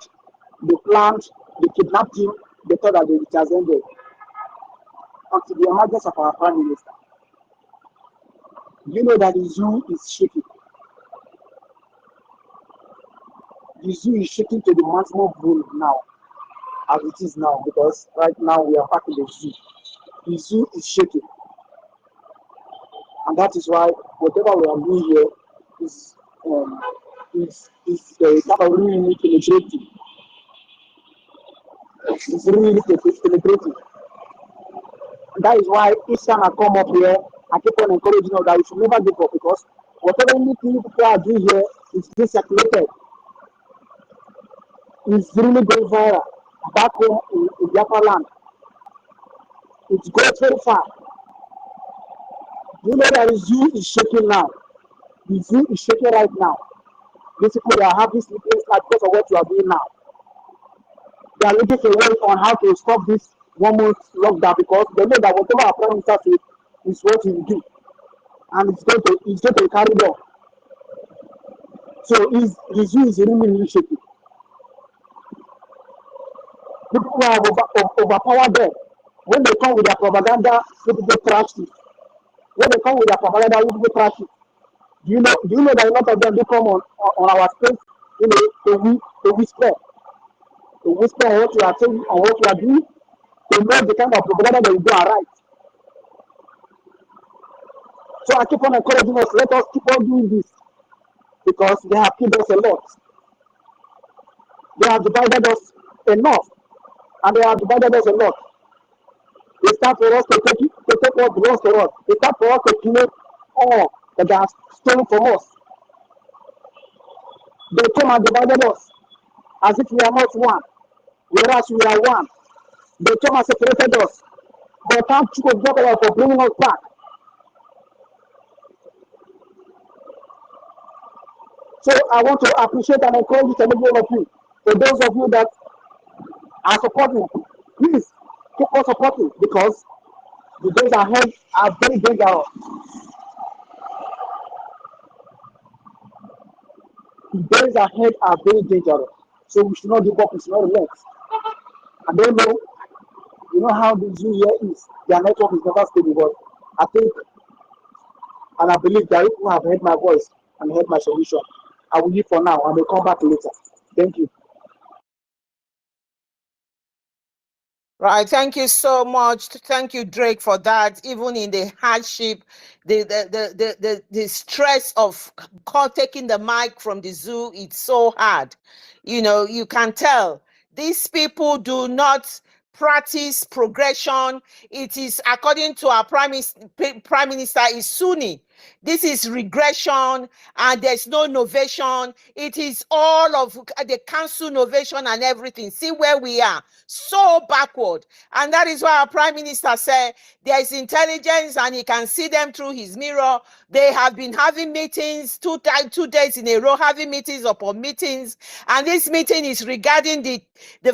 they planned, they kidnapped him, they thought that it has ended. until the emergence of our Prime Minister. You know that the zoo is shaking. The zoo is shaking to the maximum volume now, as it is now, because right now we are back in the zoo. The zoo is shaking. And that is why whatever we are doing here is kind of really penetrating. It's really penetrating. That is why each time I come up here, I keep on encouraging us that we should never give up, because whatever people are doing here is being circulated. It's really going viral. Back home in Biafra land, it goes very far. You know that the zoo is shaking now. The zoo is shaking right now. Basically, they are having sleepless night because of what you are doing now. They are looking for a way on how to stop this 1 month lockdown, because they know that whatever our Prime Minister says is what he will do, and it's going to carry on. So the zoo is really shaking. People who have overpowered them. When they come with their propaganda, people trash it. When they come with their propaganda, people trash it. Do you know that a lot of them do come on our space, to whisper on what you are saying, on what you are doing, to know the kind of propaganda that you do are right. So I keep on encouraging us, let us keep on doing this, because they have killed us a lot. They have divided us enough, and they have divided us a lot. It's time for us to take what belongs to us. It's time for us to claim all that they have stolen from us. They came and divided us as if we are not one, whereas we are one. They came and separated us. But thank you for bringing us back. So I want to appreciate and encourage each and every one of you. For those of you that are supporting, please keep on supporting, because the days ahead are very dangerous. The days ahead are very dangerous. So we should not give up, we should not relent. I don't know, you know how the zoo here is. Their network is never stable, but I think and I believe that people have heard my voice and heard my solution. I will leave for now and will come back later. Thank you. Right. Thank you so much. Thank you, Drake, for that. Even in the hardship, the stress of taking the mic from the zoo, it's so hard. You know, you can tell these people do not practice progression. It is, according to our prime minister, is Sunni. This is regression, and there's no innovation. It is all of the council innovation and everything. See where we are, so backward. And that is why our prime minister said there is intelligence and he can see them through his mirror. They have been having meetings 2 days in a row, having meetings upon meetings. And this meeting is regarding the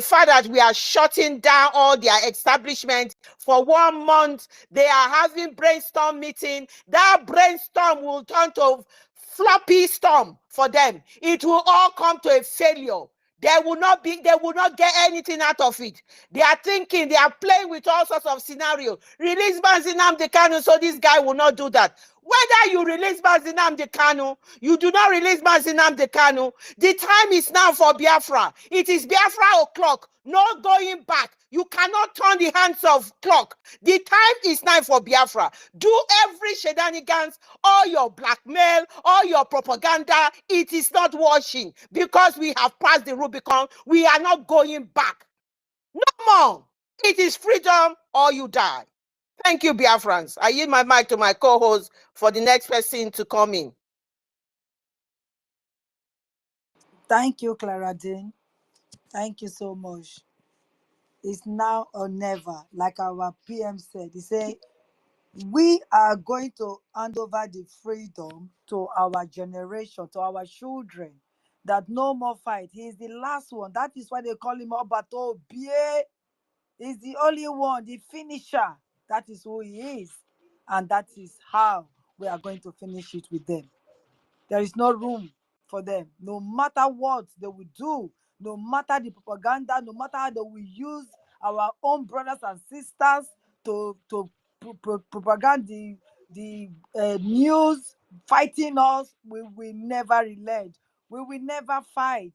fact that we are shutting down all their establishments for 1 month. They are having brainstorm meeting. That brainstorm will turn to floppy storm for them. It will all come to a failure. They will not get anything out of it. They are thinking, they are playing with all sorts of scenarios. Release Nnamdi Kanu, so this guy will not do that. Whether you release Nnamdi Kanu, you do not release Nnamdi Kanu, the time is now for Biafra. It is Biafra o'clock, no going back. You cannot turn the hands of clock. The time is now for Biafra. Do every shenanigans, all your blackmail, all your propaganda. It is not washing, because we have passed the Rubicon. We are not going back. No more. It is freedom or you die. Thank you, Biafrans. I yield my mic to my co-host for the next person to come in. Thank you, Clara Dean. Thank you so much. It's now or never, like our PM said. He said, we are going to hand over the freedom to our generation, to our children, that no more fight. He is the last one. That is why they call him Obato Bie. He's the only one, the finisher. That is who he is. And that is how we are going to finish it with them. There is no room for them. No matter what they will do, no matter the propaganda, no matter how they will use our own brothers and sisters propaganda the news fighting us, we will never relent. We will never fight.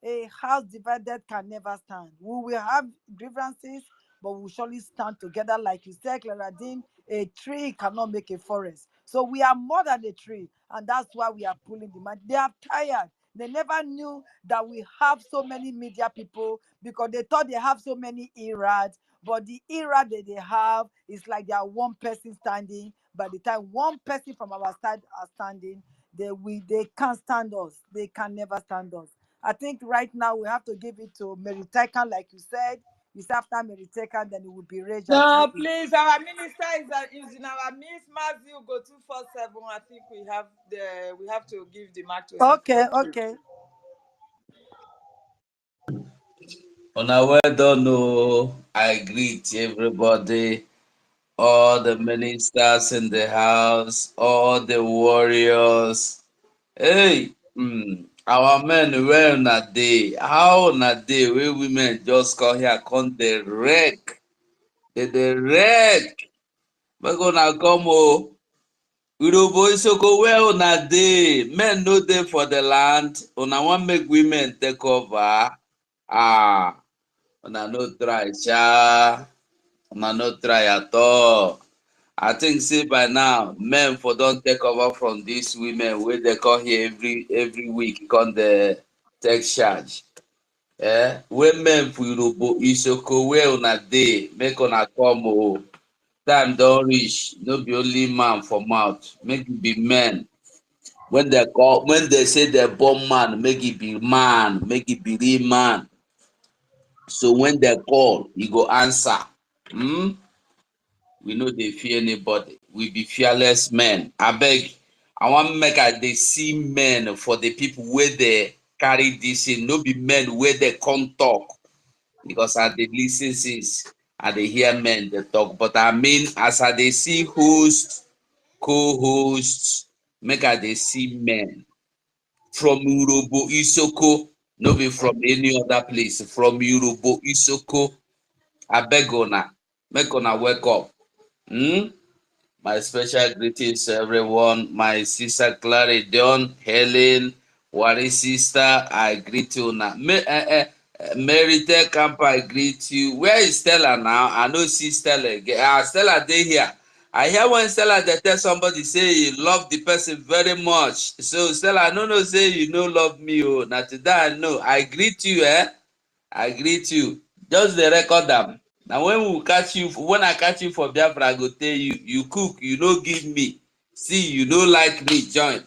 A house divided can never stand. We will have grievances, but we will surely stand together. Like you said, Claradine, a tree cannot make a forest. So we are more than a tree, and that's why we are pulling the man. They are tired. They never knew that we have so many media people because they thought they have so many eras. But the era that they have is like they are one person standing. By the time one person from our side are standing, they can't stand us. They can never stand us. I think right now we have to give it to Meritekan, like you said. You say after Meritekan, then it will be Rage and No, Tracy. please, our minister is in our midst. Matthew go 247. I think we have to give the mic to him. Okay, okay. Well done, oh. I greet everybody, all the ministers in the house, all the warriors. Hey, our men were on a day. How on a day we women just come here, come the wreck. The wreck. We're gonna come, oh. Urobo Isoko, where on a day? Men no day for the land. Una want make women take over. Ah. Una no try, sha. Una no try at all. I think say by now, men for don't take over from these women where they come here every week, come the take charge. Women for Yoruba Isoko where una dey, make una come o. Time don reach, no be only man for mouth, make it be men. When they say they born man, make it be man, make it be real man. So when they call, you go answer. We no dey fear anybody. We be fearless men. Abeg, I wan make I dey see men for the people wey dey carry this thing. No be men wey dey come talk. Because I dey lis ten since I dey hear men dey talk. But I mean, as I dey see host, co-host, make I dey see men from Urobo Isoko, no be from any other place. From Urobo Isoko, abeg una, make una wake up. My special greetings to everyone. My sister Clary Dion, Helen, Wari sister, I greet you now. Merite Camp, I greet you. Where is Stella now? I know see Stella again. Stella, they here. I hear when Stella they tell somebody say you love the person very much. So Stella, no say you no love me. Oh, now today I know. I greet you, I greet you. Just the record them. Now when I catch you for Biafra, I go tell you, you cook, you no give me. See, you no like me, join.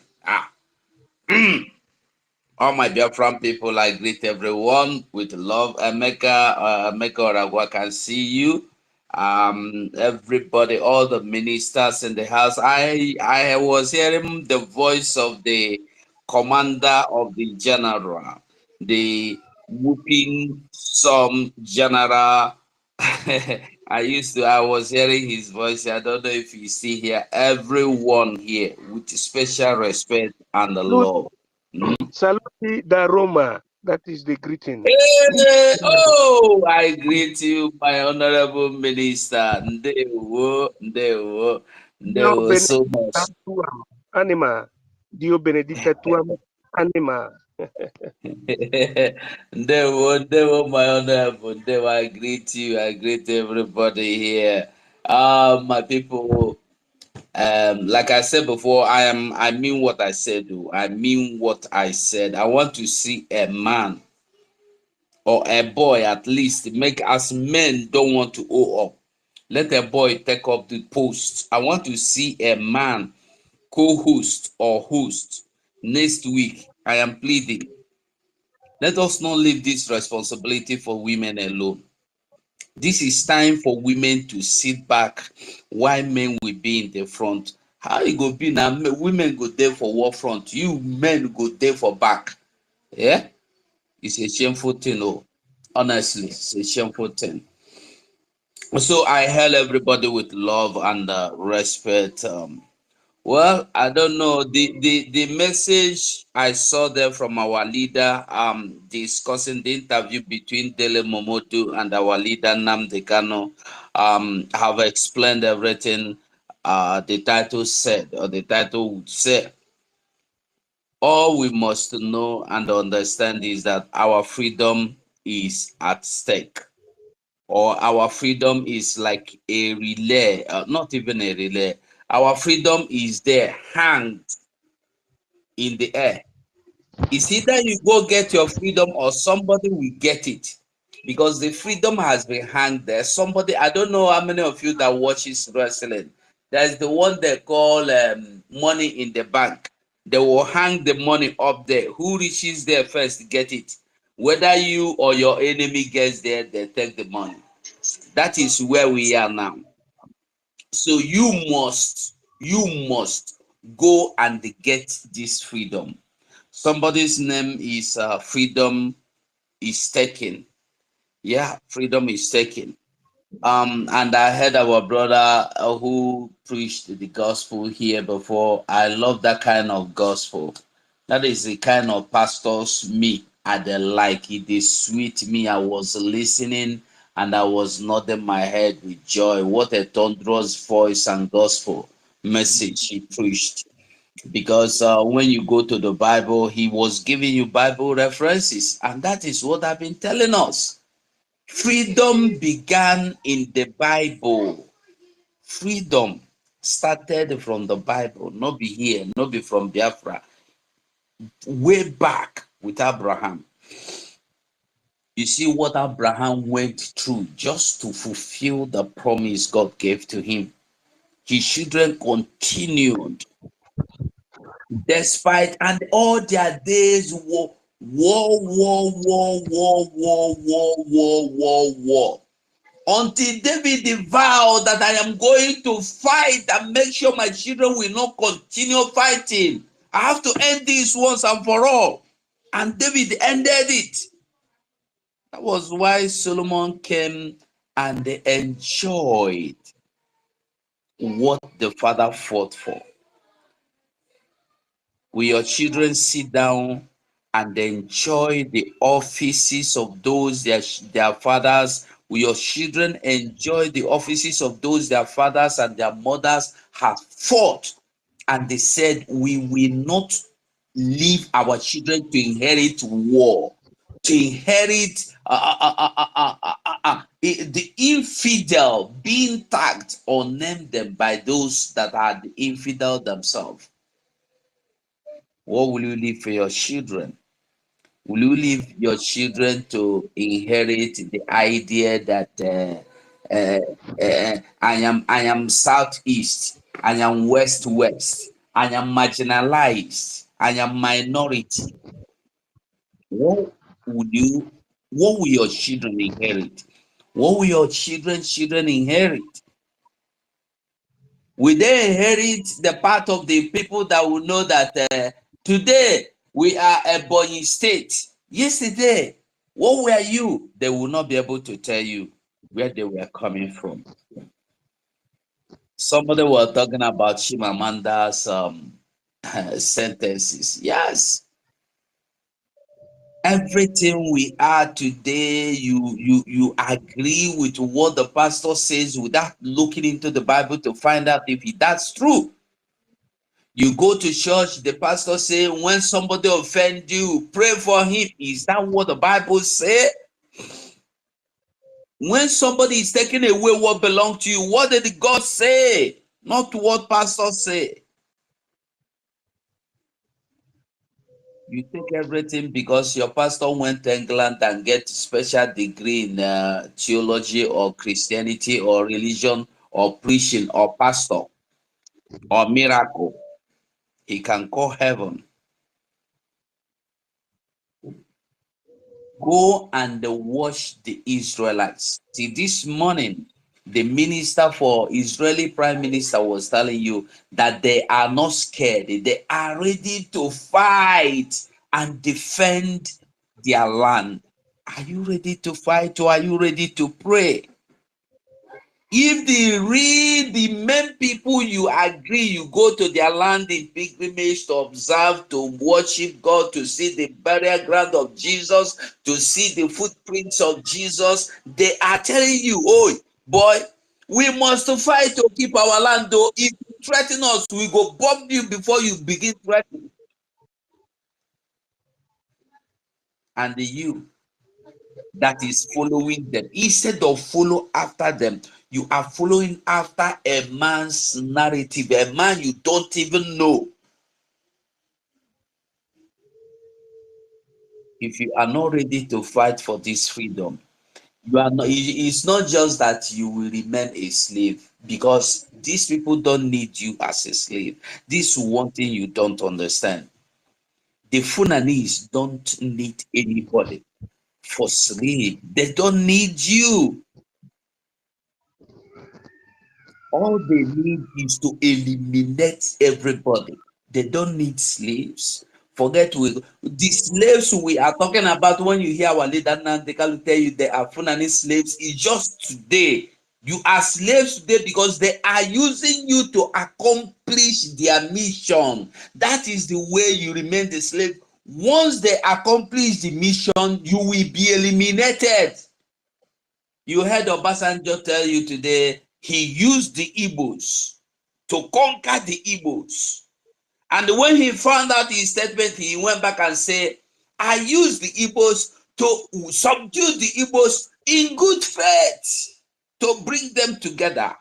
All my Biafran people, I greet everyone with love. Emeka Oragwa can see you. Everybody, all the ministers in the house. I was hearing the voice of the commander of the general, the whooping some general. I was hearing his voice. I don't know if you see here, everyone here with special respect and love. Saluti da Roma. That is the greeting. Hey, oh, I greet you, my honorable minister. Ndewo so much. Anima. Dio benedicta tuam anima. Ndewo, my honorable. Ndewo, I greet you. I greet everybody here. My people. Like I said before, I mean what I said. I mean what I said. I want to see a man or a boy at least make as men don't want to owe up. Let a boy take up the post. I want to see a man co-host or host next week. I am pleading. Let us not leave this responsibility for women alone. This is time for women to sit back while men will be in the front. How it go be now? Women go there for war front. You men go there for back. Yeah? It's a shameful thing, oh. Honestly, it's a shameful thing. So I hail everybody with love and respect. Well, I don't know. The message I saw there from our leader discussing the interview between Dele Momodu and our leader Nnamdi Kanu. have explained everything the title said, or the title would say. All we must know and understand is that our freedom is at stake, or our freedom is like a relay, not even a relay. Our freedom is there, hanged in the air. It's either you go get your freedom or somebody will get it, because the freedom has been hanged there. Somebody, I don't know how many of you that watches wrestling. There's the one they call money in the bank. They will hang the money up there. Who reaches there first get it. Whether you or your enemy gets there, they take the money. That is where we are now. So you must go and get this freedom. Somebody's name is Freedom is Taken. Yeah, Freedom is Taken. And I heard our brother who preached the gospel here before. I love that kind of gospel. That is the kind of pastors me I like. It is sweet me. I was listening and I was nodding my head with joy. What a thunderous voice and gospel message he preached. Because when you go to the Bible, he was giving you Bible references, and that is what I've been telling us. Freedom began in the Bible. Freedom started from the Bible, not be here, not be from Biafra. Way back with Abraham. You see what Abraham went through just to fulfill the promise God gave to him. His children continued despite, and all their days war, until David vowed that I am going to fight and make sure my children will not continue fighting. I have to end this once and for all. And David ended it. That was why Solomon came and they enjoyed what the father fought for. Will your children sit down and enjoy the offices of those their fathers? Will your children enjoy the offices of those their fathers and their mothers have fought? And they said, we will not leave our children to inherit war, to inherit the infidel being tagged or named them by those that are the infidel themselves. What will you leave for your children? Will you leave your children to inherit the idea that I am southeast, I am west, I am marginalized, I am minority? What will your children inherit? What will your children inherit? Will they inherit the part of the people that will know that today we are a Ebonyi state? Yesterday, what were you? They will not be able to tell you where they were coming from. Somebody was talking about Chimamanda's sentences. Yes. Everything we are today, you agree with what the pastor says without looking into the Bible to find out if that's true. You go to church, the pastor say, when somebody offends you, pray for him. Is that what the Bible says? When somebody is taking away what belongs to you, what did God say? Not what pastor say. You take everything because your pastor went to England and get special degree in theology or Christianity or religion or preaching or pastor or miracle. He can call heaven. Go and watch the Israelites. See, this morning, the minister for Israeli prime minister was telling you that they are not scared. They are ready to fight and defend their land. Are you ready to fight or are you ready to pray? If the main people you agree, you go to their land in pilgrimage to observe, to worship God, to see the burial ground of Jesus, to see the footprints of Jesus, they are telling you, oh, boy, We must fight to keep our land, though. If you threaten us, we go bomb you before you begin threatening. And you that is following them, instead of follow after them, you are following after a man's narrative, a man you don't even know. If you are not ready to fight for this freedom, you are not. It's not just that you will remain a slave, because these people don't need you as a slave. This is one thing you don't understand. The Fulanese don't need anybody for slave. They don't need you. All they need is to eliminate everybody. They don't need slaves. Forget the slaves we are talking about. When you hear our leader now, they can tell you they are Fulani slaves. It's just today. You are slaves today because they are using you to accomplish their mission. That is the way you remain the slave. Once they accomplish the mission, you will be eliminated. You heard Obasanjo tell you today he used the Igbos to conquer the Igbos. And when he found out his statement, he went back and said, I used the Igbos to subdue the Igbos in good faith, to bring them together.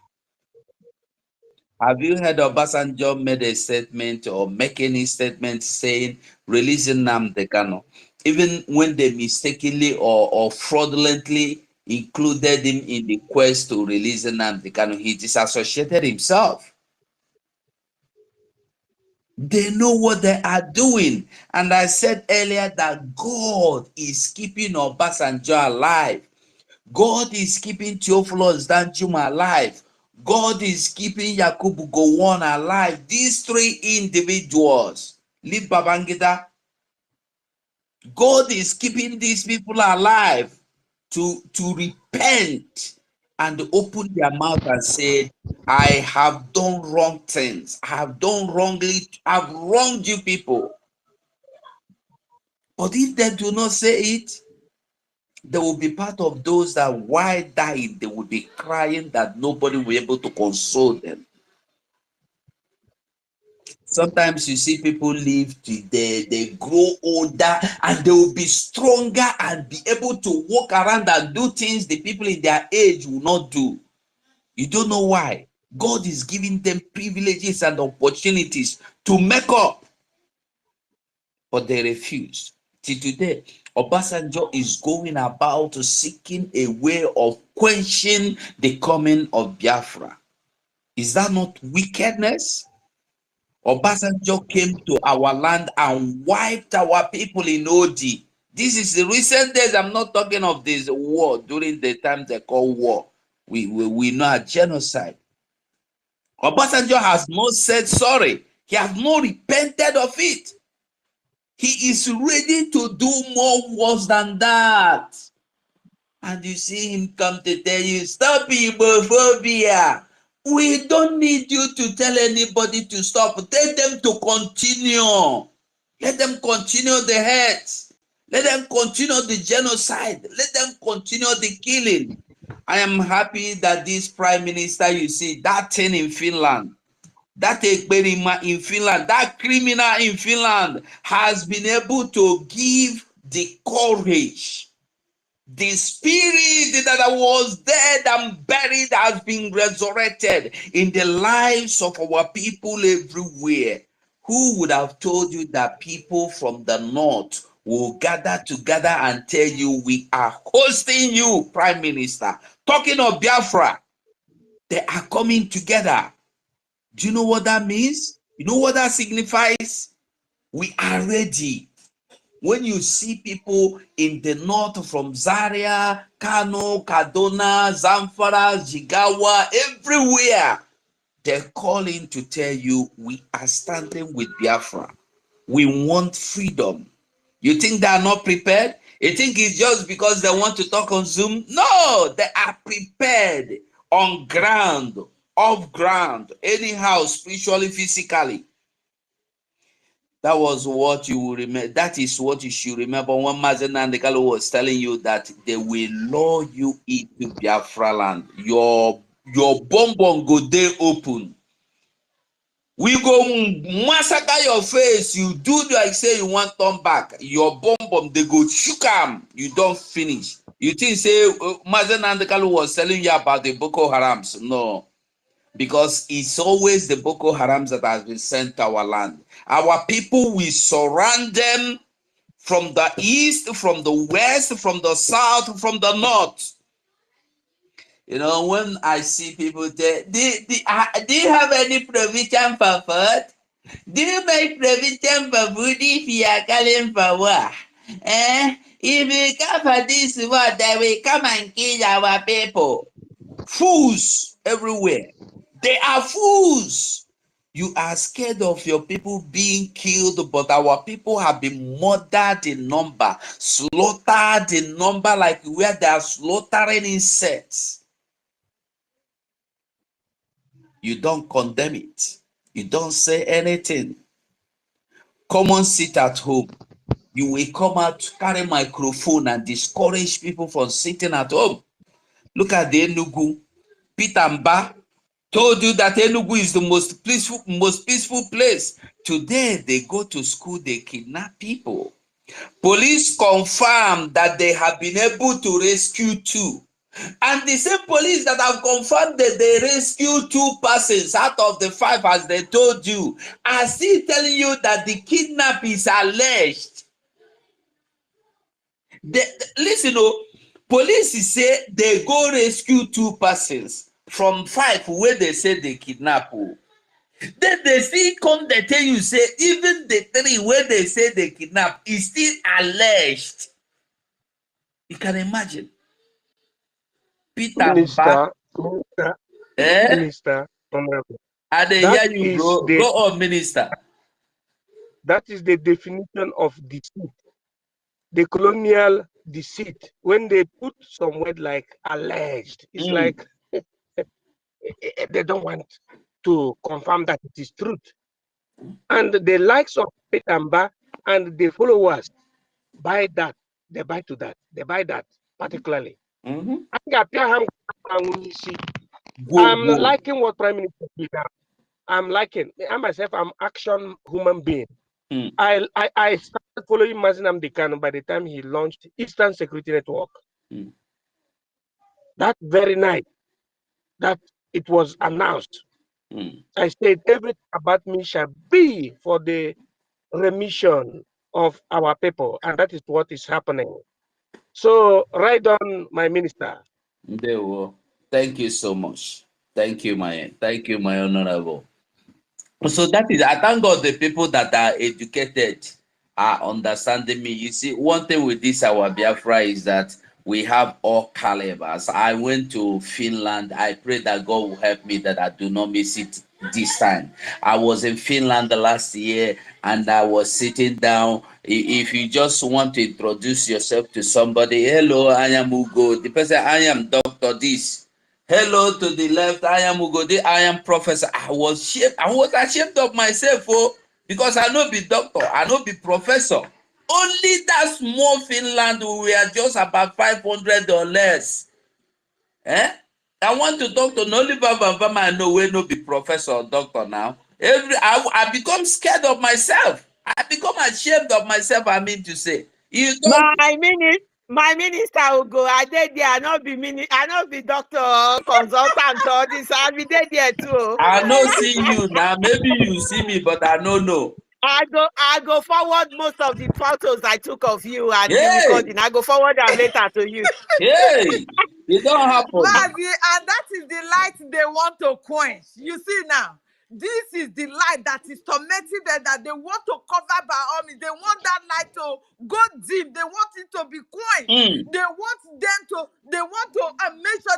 Have you heard Obasanjo made a statement or make any statement saying releasing Nnamdi Kanu, even when they mistakenly or fraudulently included him in the quest to release Nnamdi Kanu? He disassociated himself. They know what they are doing. And I said earlier that God is keeping Obasanjo alive. God is keeping Theophilus Danjuma alive. God is keeping Yakubu Gowon alive. These three individuals, leave Babangida. God is keeping these people alive to repent and open their mouth and say, I have done wrong things. I have done wrongly. I've wronged you people. But if they do not say it, they will be part of those that while dying, they will be crying that nobody will be able to console them. Sometimes you see people live they grow older and they will be stronger and be able to walk around and do things the people in their age will not do. You don't know why. God is giving them privileges and opportunities to make up, but they refuse. Till today, Obasanjo is going about seeking a way of quenching the coming of Biafra. Is that not wickedness? Obasanjo came to our land and wiped our people in OD. This is the recent days. I'm not talking of this war during the time they call war. We know a genocide. Obasanjo has not said sorry. He has not repented of it. He is ready to do more worse than that. And you see him come to tell you, stop Igbophobia. We don't need you to tell anybody to stop. Tell them to continue. Let them continue the hate. Let them continue the genocide. Let them continue the killing. I am happy that this prime minister, you see, that thing in Finland, that Ekberima in Finland, that criminal in Finland has been able to give the courage. The spirit that was dead and buried has been resurrected in the lives of our people everywhere. Who would have told you that people from the north will gather together and tell you we are hosting you, Prime Minister? Talking of Biafra, they are coming together. Do you know what that means? You know what that signifies? We are ready. When you see people in the north from Zaria, Kano, Kaduna, Zamfara, Jigawa, everywhere, they're calling to tell you we are standing with Biafra. We want freedom. You think they are not prepared? You think it's just because they want to talk on Zoom? No, they are prepared on ground, off ground, anyhow, spiritually, physically. That was what you will remember. That is what you should remember when Mazen Nandekalo was telling you that they will lure you into Biafra land. Your your bonbon go dey open. We go massacre your face. You do like say you want turn back. Your bonbon they go shook am. You don't finish. You think say Mazen Andekalu was telling you about the Boko Harams? No, because it's always the Boko Harams that has been sent to our land. Our people, we surround them from the east, from the west, from the south, from the north. You know, when I see people there, do you have any provision for food? Do you make provision for food if you are calling for war? If you come for this war, they will come and kill our people. Fools everywhere. They are fools. You are scared of your people being killed, but our people have been murdered in number, slaughtered in number, like where they are slaughtering insects. You don't condemn it. You don't say anything. Come and sit at home. You will come out, carry microphone and discourage people from sitting at home. Look at the Enugu. Peter Mba told you that Enugu is the most peaceful place. Today they go to school, they kidnap people. Police confirm that they have been able to rescue 2. And the same police that have confirmed that they rescued 2 persons out of the 5, as they told you, are still telling you that the kidnap is alleged. Listen, police say they go rescue 2 persons from 5 where they say they kidnap. Then they still come, they tell you, say, even the 3 where they say they kidnap is still alleged. You can imagine. Peter Mba. Minister, honorable. I dey hear you, bro. Go on, minister. That is the definition of deceit. The colonial deceit. When they put some word like alleged, it's like they don't want to confirm that it is truth. And the likes of Petamba and the followers buy that, they buy to that, they buy that particularly. I'm liking what Prime Minister did now. I'm liking. I myself, I'm action human being. I started following Mazinam Dekano by the time he launched Eastern Security Network. That very night that it was announced, I said everything about me shall be for the remission of our people, and that is what is happening. So, right on, my minister. Thank you so much. Thank you, my honorable. So that is, I thank God the people that are educated are understanding me. You see, one thing with this our Biafra is that we have all calibers. I went to Finland. I pray that God will help me that I do not miss it this time. I was in Finland the last year and I was sitting down. If you just want to introduce yourself to somebody, hello, I am Ugo. The person, I am Dr. This. Hello to the left, I am Ugodi, I am professor. I was ashamed of myself, because I no be doctor, I no be professor. Only that small Finland, we are just about 500 or less. I want to talk to Noliver Bambama, I know we no be professor or doctor now. I become scared of myself. I become ashamed of myself, I mean to say. My minister will go. I did there. I not be doctor, consultant, all this. I be there too. I no see you now. Maybe you see me, but I don't know. I go forward most of the photos I took of you and the recording. I go forward them later to you. Hey, it don't happen. Mazi, and that is the light they want to quench. You see now, this is the light that is tormenting them, that they want to cover by all means. They want that light to go dim. They want it to be quenched. They want them to. They want to make sure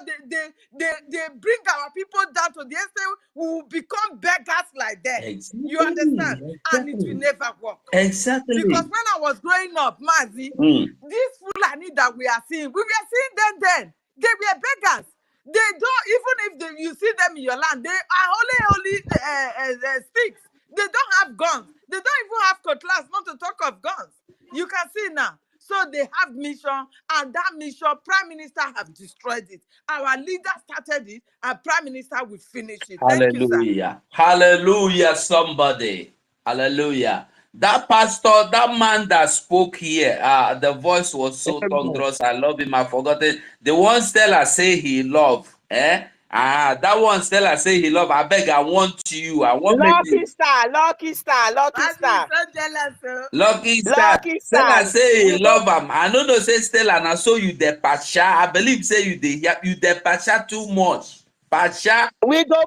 they bring our people down to the extent we will become beggars like that. Exactly. You understand? Exactly. And it will never work. Exactly. Because when I was growing up, Mazi, these Fulani that we are seeing, we were seeing them then. They were beggars. They don't, even if you see them in your land, they are only sticks. They don't have guns. They don't even have cutlass, not to talk of guns. You can see now. So they have mission, and that mission, Prime Minister have destroyed it. Our leader started it, and Prime Minister will finish it. Thank you, sir. Hallelujah. Hallelujah, somebody. Hallelujah. That pastor, that man that spoke here, the voice was so thunderous. I love him. I forgot it. The one Stella say he love. That one Stella say he love. I beg, I want you. I want make Lucky you. star, lucky star, lucky Why is star, so jealous? Oh? Lucky star. lucky Stella star. say he We go, love him. I don't know say Stella na so you the pasha. I believe say you the pasha too much. Pasha. we go,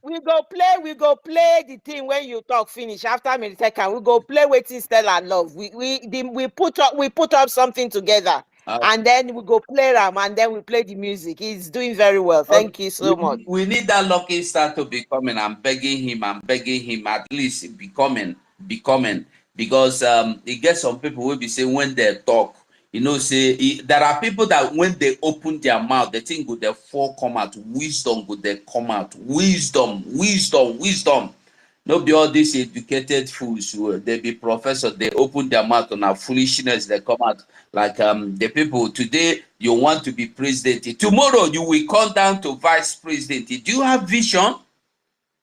we go play the thing when you talk finish. After me second, we go play waiting Stella love. We put up something together, and then we go play them, and then we play the music. He's doing very well. Okay. Thank you so much. We need that lucky star to be coming. I'm begging him at least be coming, because it gets some people will be saying when they talk, there are people that when they open their mouth, they think good they fall come out, wisdom good they come out, wisdom. No be all these educated fools who they be professors, they open their mouth on our foolishness, they come out like the people today you want to be president. Tomorrow you will come down to vice president. Do you have vision?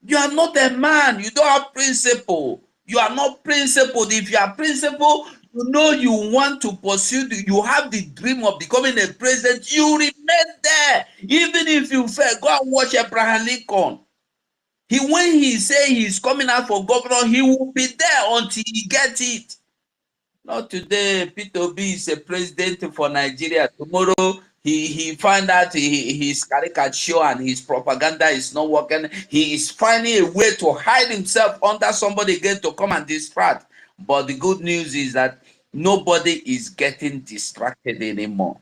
You are not a man, you don't have principle. You are not principled. If you are principled, you want to pursue, you have the dream of becoming a president, you remain there. Even if you fail, go and watch Abraham Lincoln. When he say he's coming out for governor, he will be there until he gets it. Not today. Peter Obi is a president for Nigeria. Tomorrow he find out his caricature and his propaganda is not working. He is finding a way to hide himself under somebody again to come and distract. But the good news is that nobody is getting distracted anymore.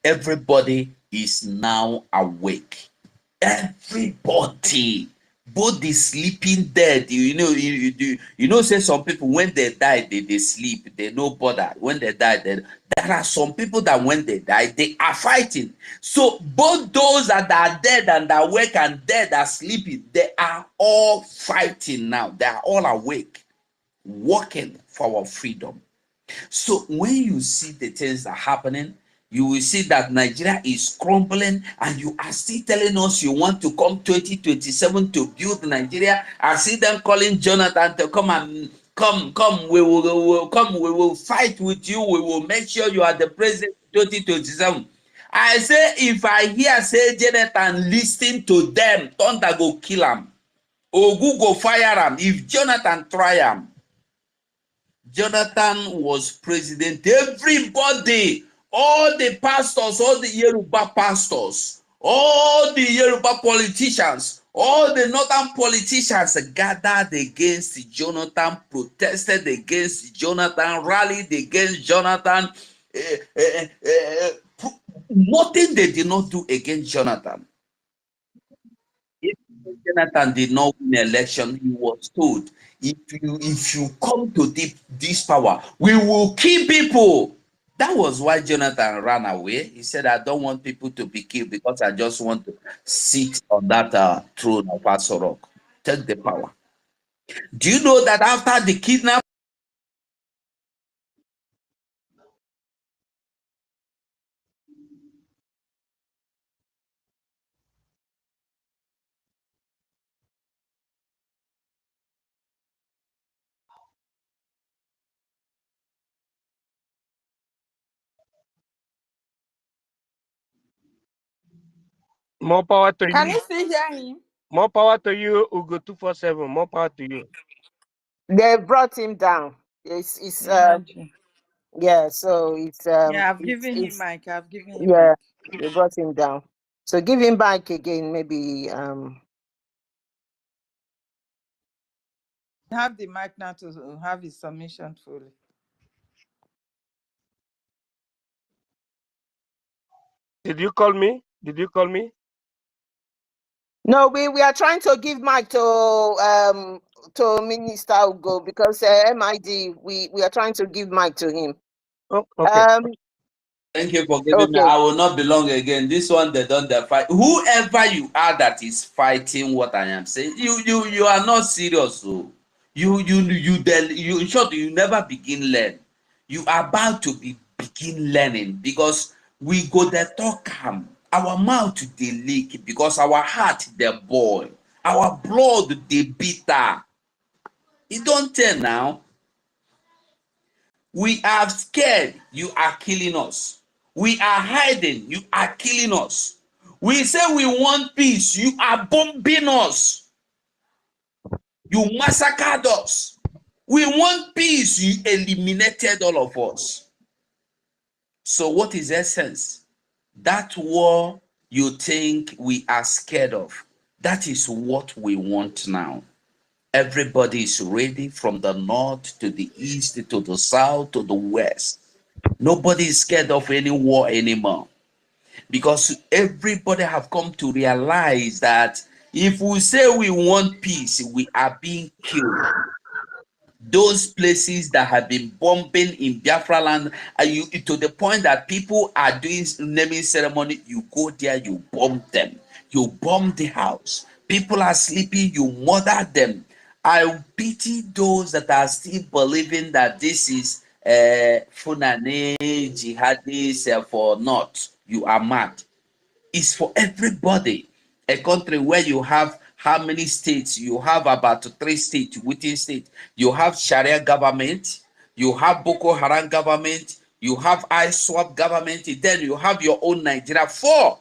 Everybody is now awake. Everybody, both the sleeping dead, say some people when they die they sleep, they no bother. When they die, there are some people that when they die they are fighting. So both those that are dead and are awake and dead are sleeping, they are all fighting now. They are all awake, working for our freedom. So when you see the things that are happening, you will see that Nigeria is crumbling, and you are still telling us you want to come 2027 to build Nigeria. I see them calling Jonathan to come, we will fight with you, we will make sure you are the president 2027. I say, if I hear say Jonathan listen to them, thunder go kill him, Ogu go fire him. If Jonathan try him, Jonathan was president. Everybody, all the pastors, all the Yoruba pastors, all the Yoruba politicians, all the northern politicians gathered against Jonathan, protested against Jonathan, rallied against Jonathan. Nothing they did not do against Jonathan. If Jonathan did not win the election, he was told, if you come to this power, we will kill people. That was why Jonathan ran away. He said, I don't want people to be killed because I just want to sit on that throne of Asorok. Take the power. Do you know that after the kidnapping, More power to Can you. you still hear him? More power to you, Ugo 247. More power to you. They brought him down. It's yeah. So Yeah, I've given him mic. I've given him yeah. mic. They brought him down. So give him back again. Maybe Have the mic now to have his submission fully. Did you call me? Did you call me? No, we are trying to give mic to Minister Ugo because MID we are trying to give mic to him. Oh, okay. thank you for giving me. I will not belong again. This one they don't fight. Whoever you are that is fighting what I am saying, you are not serious. So in short, you never begin learn. You are about to begin learning because we go there talk our mouth they leak because our heart they boil, our blood they bitter. You don't tell now. We are scared, you are killing us. We are hiding, you are killing us. We say we want peace, you are bombing us. You massacred us. We want peace, you eliminated all of us. So what is essence? That war you think we are scared of, that is what we want now. Everybody is ready from the north to the east to the south to the west. Nobody is scared of any war anymore because everybody have come to realize that if we say we want peace, we are being killed. Those places that have been bombing in Biafra land, you to the point that people are doing naming ceremony, you go there, you bomb them, you bomb the house. People are sleeping, you murder them. I pity those that are still believing that this is Funane jihadis for not. You are mad. It's for everybody. A country where you have how many states? You have about 3 states within state. You have Sharia government, you have Boko Haram government, you have ISWAP government, then you have your own Nigeria. 4.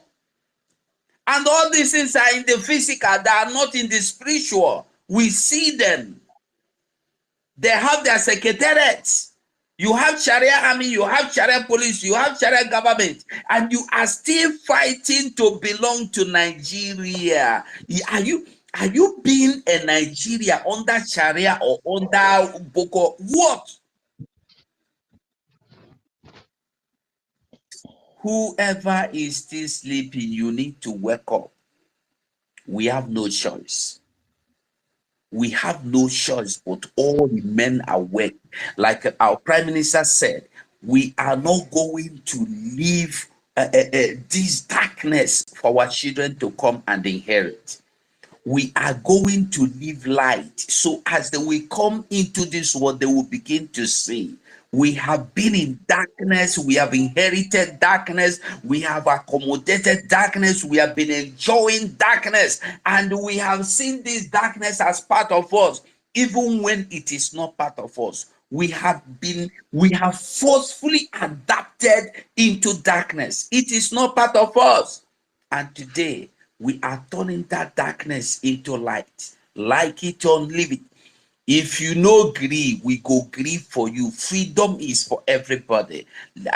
And all these things are in the physical, they are not in the spiritual. We see them. They have their secretariats. You have Sharia army, you have Sharia police, you have Sharia government, and you are still fighting to belong to Nigeria. Are you being a Nigeria under Sharia or under Boko? What? Whoever is still sleeping, you need to wake up. We have no choice. We have no choice but all remain awake. Like our Prime Minister said, we are not going to leave this darkness for our children to come and inherit. We are going to live light. So as they will come into this world, they will begin to see. We have been in darkness. We have inherited darkness. We have accommodated darkness. We have been enjoying darkness. And we have seen this darkness as part of us, even when it is not part of us. We have forcefully adapted into darkness. It is not part of us. And today, we are turning that darkness into light. Like it or leave it. If you no agree, we go grieve for you. Freedom is for everybody.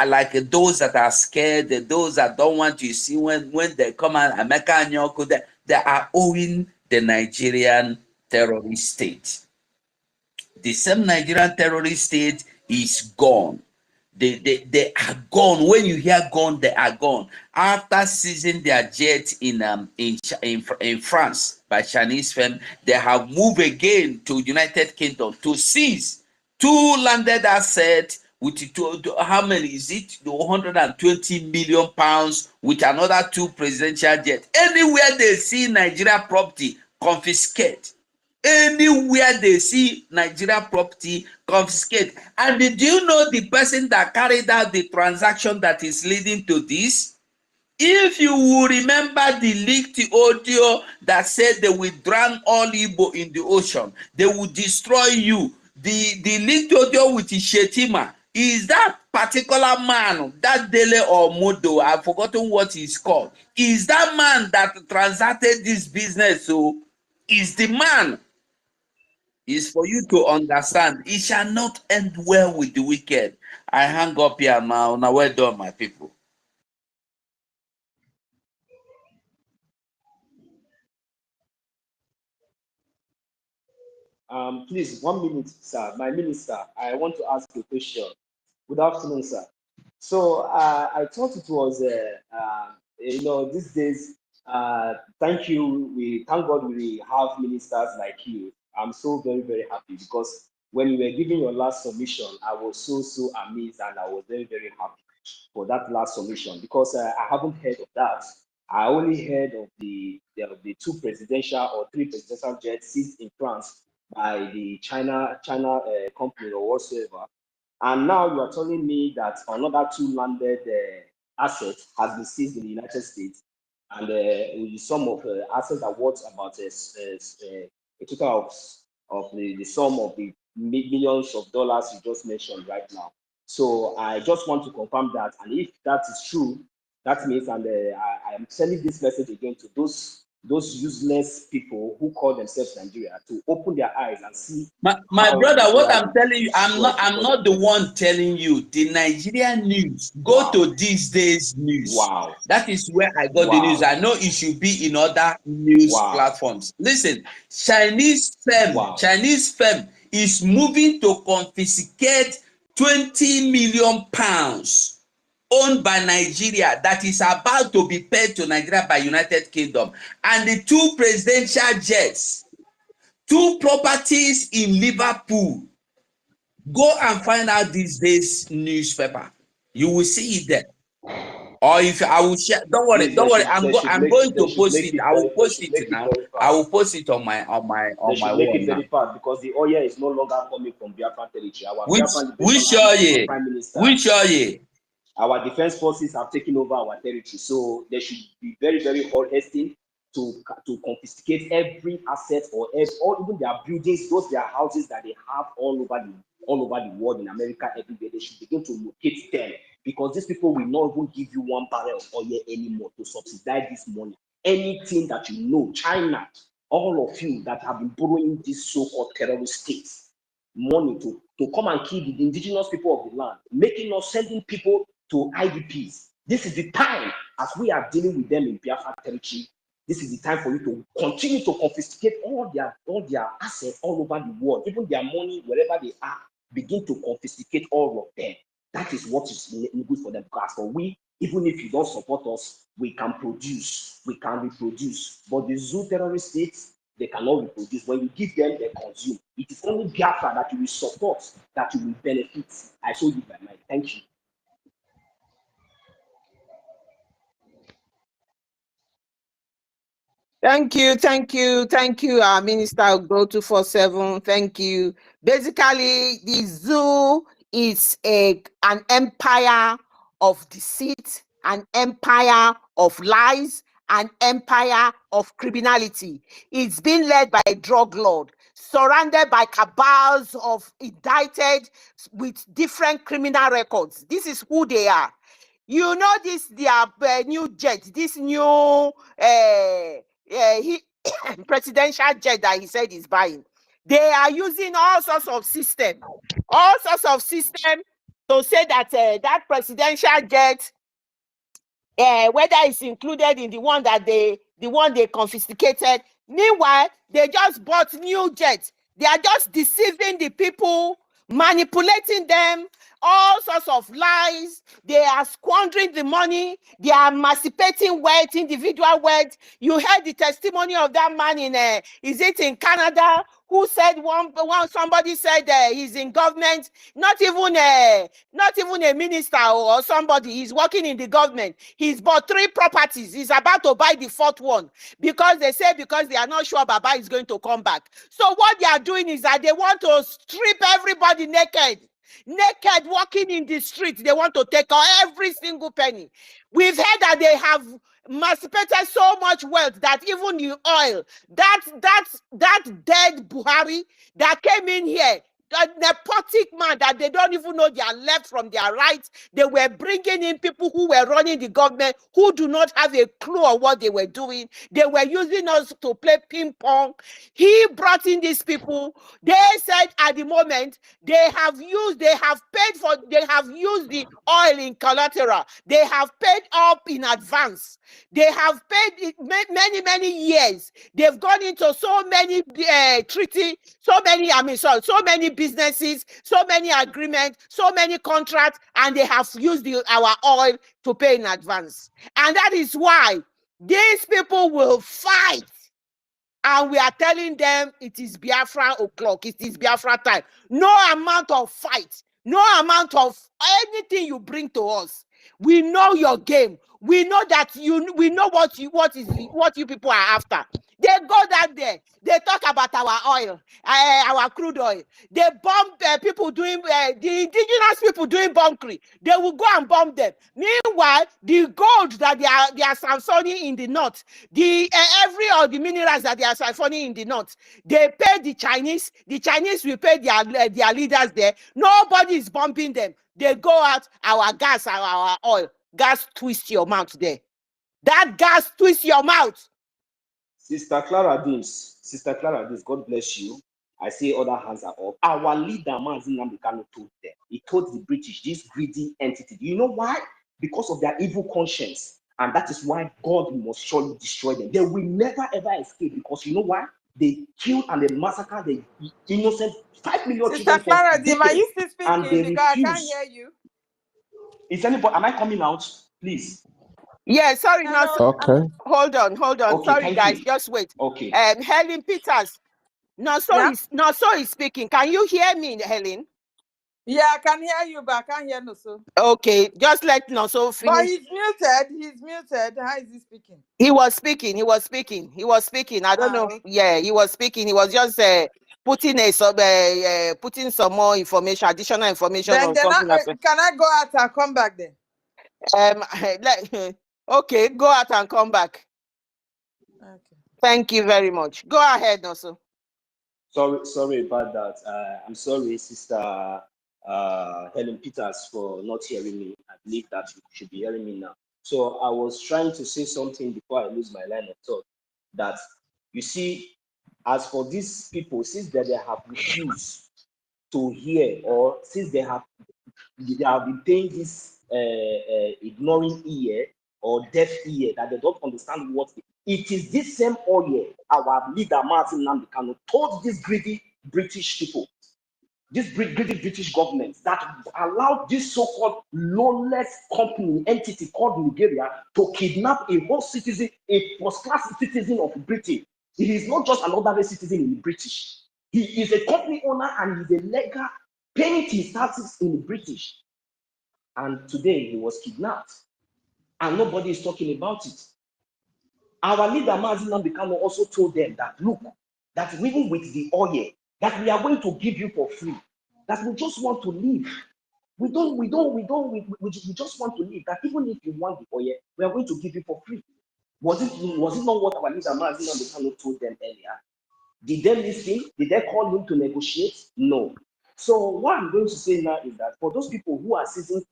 Like those that are scared, those that don't want to see when they come and America and Yoko, they are owing the Nigerian terrorist state. The same Nigerian terrorist state is gone. They are gone. When you hear gone, they are gone. After seizing their jet in France by Chinese firm, they have moved again to United Kingdom to seize 2 landed assets with how many is it? 120 million pounds with another 2 presidential jets. Anywhere they see Nigeria property, confiscate. Anywhere they see Nigeria property, confiscate. And did you know the person that carried out the transaction that is leading to this? If you will remember the leaked audio that said they will drown all Igbo in the ocean, they will destroy you. The leaked audio with Shetima, is that particular man, that Dele or Modo, I've forgotten what he's called, is that man that transacted this business. So is the man. Is for you to understand it shall not end well with the wicked. I hang up here now. Now, well done, my people. Please, 1 minute, sir. My minister, I want to ask a question. Good afternoon, sir. So I thought it was, these days, thank you. Thank God we have ministers like you. I'm so very, very happy because when you were giving your last submission, I was so amazed and I was very, very happy for that last submission because I haven't heard of that. I only heard of the 2 presidential or 3 presidential jets seized in France by the China company or whatsoever. And now you are telling me that another 2 landed assets has been seized in the United States, and with the sum of assets that worth about a total of the sum of the millions of dollars you just mentioned right now. So I just want to confirm that, and if that is true, that means, and I am sending this message again to those useless people who call themselves Nigeria to open their eyes and see. My brother, what I'm telling you, I'm not the one telling you. The Nigerian news. Go to these days news. Wow. That is where I got the news. I know it should be in other news platforms. Listen, Chinese firm is moving to confiscate 20 million pounds owned by Nigeria that is about to be paid to Nigeria by United Kingdom, and the 2 presidential jets, 2 properties in Liverpool. Go and find out these days newspaper. You will see it there. Or if I will share, don't worry. I'm going to post it. I will post it now. I will post it on my wall. Make it very fast because the oil is no longer coming from Biafra territory. Which oil? Our defense forces have taken over our territory, so they should be very, very hard-headed to confiscate every asset or even their buildings, their houses that they have all over the world, in America, everywhere. They should begin to locate them, because these people will not even give you 1 barrel of oil anymore to subsidize this money. Anything that you know, China, all of you that have been borrowing these so-called terrorist states money to come and kill the indigenous people of the land, sending people to IDPs. This is the time, as we are dealing with them in Biafra territory, this is the time for you to continue to confiscate all their assets all over the world, even their money, wherever they are. Begin to confiscate all of them. That is what is good for them. Because for we, even if you don't support us, we can produce, we can reproduce. But the zoo terrorist states, they cannot reproduce. When you give them, they consume. It is only Biafra that you will support, that you will benefit. I show you by my thank you. Thank you, our Minister Go 247. Thank you. Basically, the zoo is an empire of deceit, an empire of lies, an empire of criminality. It's been led by a drug lord, surrounded by cabals of indicted with different criminal records. This is who they are. You know this, their new jet, this new presidential jet that he said he's buying. They are using all sorts of system to say that that presidential jet, whether it's included in the one they confiscated. Meanwhile, they just bought new jets. They are just deceiving the people, manipulating them, all sorts of lies. They are squandering the money. They are emancipating wealth, individual wealth. You heard the testimony of that man is it in Canada, who said somebody said he's in government, not even a minister or somebody. He's working in the government. He's bought 3 properties. He's about to buy the 4th one because they are not sure Baba is going to come back. So what they are doing is that they want to strip everybody naked, walking in the street. They want to take out every single penny. We've heard that they have emancipated so much wealth that even the oil, that dead Buhari that came in here, that nepotic man that they don't even know their left from their right, they were bringing in people who were running the government who do not have a clue on what they were doing. They were using us to play ping pong. He brought in these people. They said at the moment they have used the oil in collateral. They have paid up in advance. They have paid many years. They've gone into so many treaty, so many businesses, so many agreements, so many contracts, and they have used our oil to pay in advance. And that is why these people will fight. And we are telling them it is Biafra o'clock, it is Biafra time. No amount of fight, no amount of anything you bring to us. We know your game. We know that we know what you people are after. They go down there. They talk about our oil, our crude oil. They bomb people doing the indigenous people doing bunkering. They will go and bomb them. Meanwhile, the gold that they are siphoning in the north, the every of the minerals that they are siphoning in the north, they pay the Chinese. The Chinese will pay their leaders there. Nobody is bombing them. They go out our gas, our oil. Gas twist your mouth there. That gas twist your mouth. Sister Clara Deans, God bless you. I say other hands are up. Our leader, Mazi Nnamdi Kanu, told them. He told the British, this greedy entity. You know why? Because of their evil conscience. And that is why God must surely destroy them. They will never ever escape, because you know why? They killed and they massacred the innocent 5 million Sister children. Clara, are you still and they speaking? Because I can't refuse. hear you. Is anybody? Am I coming out? Please. Yeah, sorry, no, Okay. hold on. Okay, Sorry, thank guys, you. just wait. Okay. Helen Peters, Yeah? is speaking. Can you hear me, Helen? Yeah, I can hear you, but I can't hear Noso. Okay, just let Noso finish. But he's muted. How is he speaking? He was speaking. I don't know. Okay. Yeah, he was speaking. He was just putting putting some more information, additional information on something. Can I go out and come back then? Okay, go out and come back. Okay. Thank you very much. Go ahead, Noso. Sorry about that. I'm sorry, Sister Helen Peters, for not hearing me. I believe that you should be hearing me now. So I was trying to say something before I lose my line of thought. That you see, as for these people, since they have refused to hear, or since they have been paying this ignoring ear or deaf ear, that they don't understand what it is. This same oil our leader Martin Nnamdi Kanu told these greedy British people, this greedy British government, that allowed this so-called lawless company entity called Nigeria to kidnap a whole citizen, a first-class citizen of Britain. He is not just another citizen in British. He is a company owner and he's a legal, paying his taxes in British. And today he was kidnapped, and nobody is talking about it. Our leader Mazi Nnamdi Kanu also told them that, look, that even with the oil that we are going to give you for free, that we just want to live. We just want to live. That even if you want the oil, we are going to give you for free. Was it not what our leader Mazi Nnamdi Kanu told them earlier? Did they listen? Did they call him to negotiate? No. So what I'm going to say now is that for those people who are seeing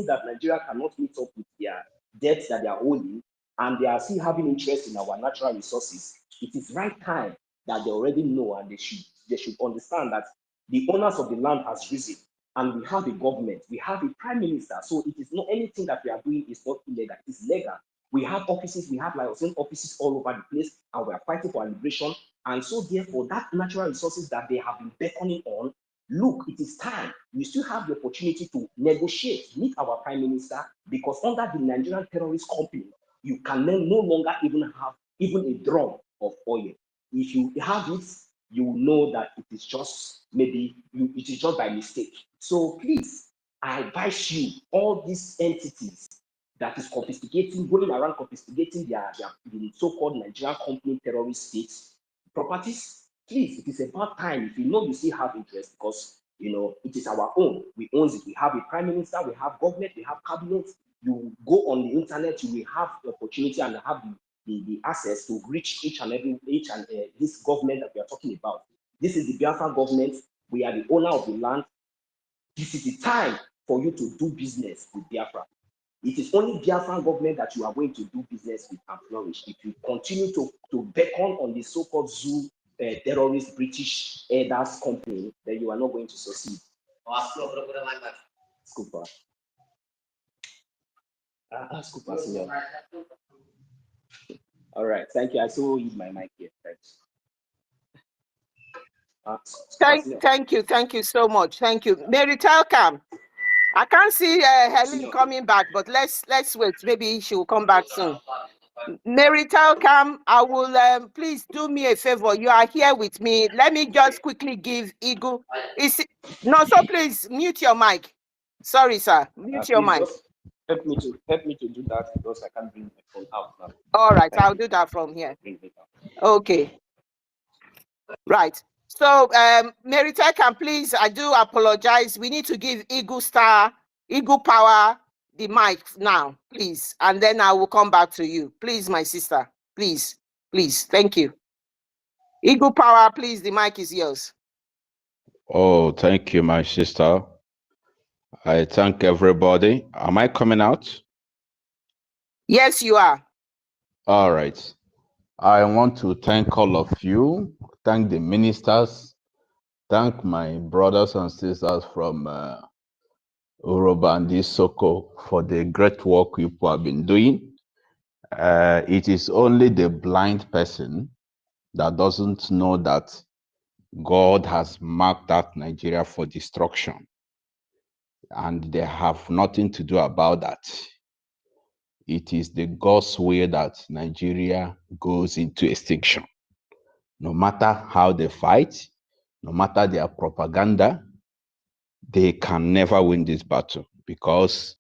that Nigeria cannot meet up with their debts that they are owing, and they are still having interest in our natural resources, it is right time that they already know, and they should understand that the owners of the land has risen, and we have a government, we have a prime minister. So it is not anything that we are doing is not illegal, it is legal. We have offices, we have licensing offices all over the place, and we are fighting for our liberation. And so therefore, that natural resources that they have been beckoning on, look, it is time. We still have the opportunity to negotiate, meet our prime minister, because under the Nigerian terrorist company, you can no longer even have even a drum of oil. If you have it, you will know that it is just it is just by mistake. So please, I advise you, all these entities that is going around confiscating their so-called Nigerian company terrorist states properties, please, it is about time. If you know you still have interest, because it is our own, we own it. We have a prime minister, we have government, we have cabinet. You go on the internet, you will have the opportunity and have the access to reach each and this government that we are talking about. This is the Biafra government. We are the owner of the land. This is the time for you to do business with Biafra. It is only Biafran government that you are going to do business with and flourish. If you continue to beckon on the so-called zoo terrorist British elders company, then you are not going to succeed. Scooper. Scooper, senior. All right, thank you. I still use my mic here. Thank you so much. Thank you. Mary Telcam. I can't see Helen coming back, but let's wait. Maybe she will come back soon. Mary Telcam, I will please do me a favor. You are here with me. Let me just quickly give Eagle. So please mute your mic. Sorry, sir. Mute your mic. help me to do that because I can't bring my phone out now. All right, Thank I'll you. do that from here. Bring it out. Okay. Right. So, Mary Tekan, please, I do apologize. We need to give Eagle Power the mic now, please. And then I will come back to you. Please, my sister. Please. Please. Thank you. Eagle Power, please, the mic is yours. Oh, thank you, my sister. I thank everybody. Am I coming out? Yes, you are. All right. I want to thank all of you, thank the ministers, thank my brothers and sisters from Uroba and Isoko for the great work you people have been doing. It is only the blind person that doesn't know that God has marked out Nigeria for destruction, and they have nothing to do about that. It is the God's way that Nigeria goes into extinction. No matter how they fight, no matter their propaganda, they can never win this battle because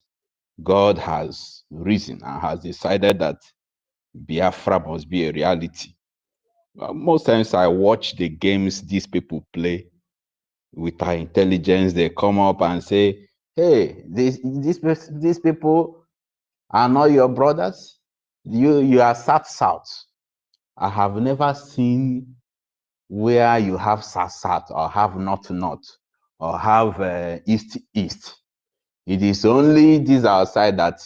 God has risen and has decided that Biafra must be a reality. Most times I watch the games these people play with our intelligence. They come up and say, hey, these people are not your brothers. You are south. I have never seen where you have south or have north or have east. It is only this outside that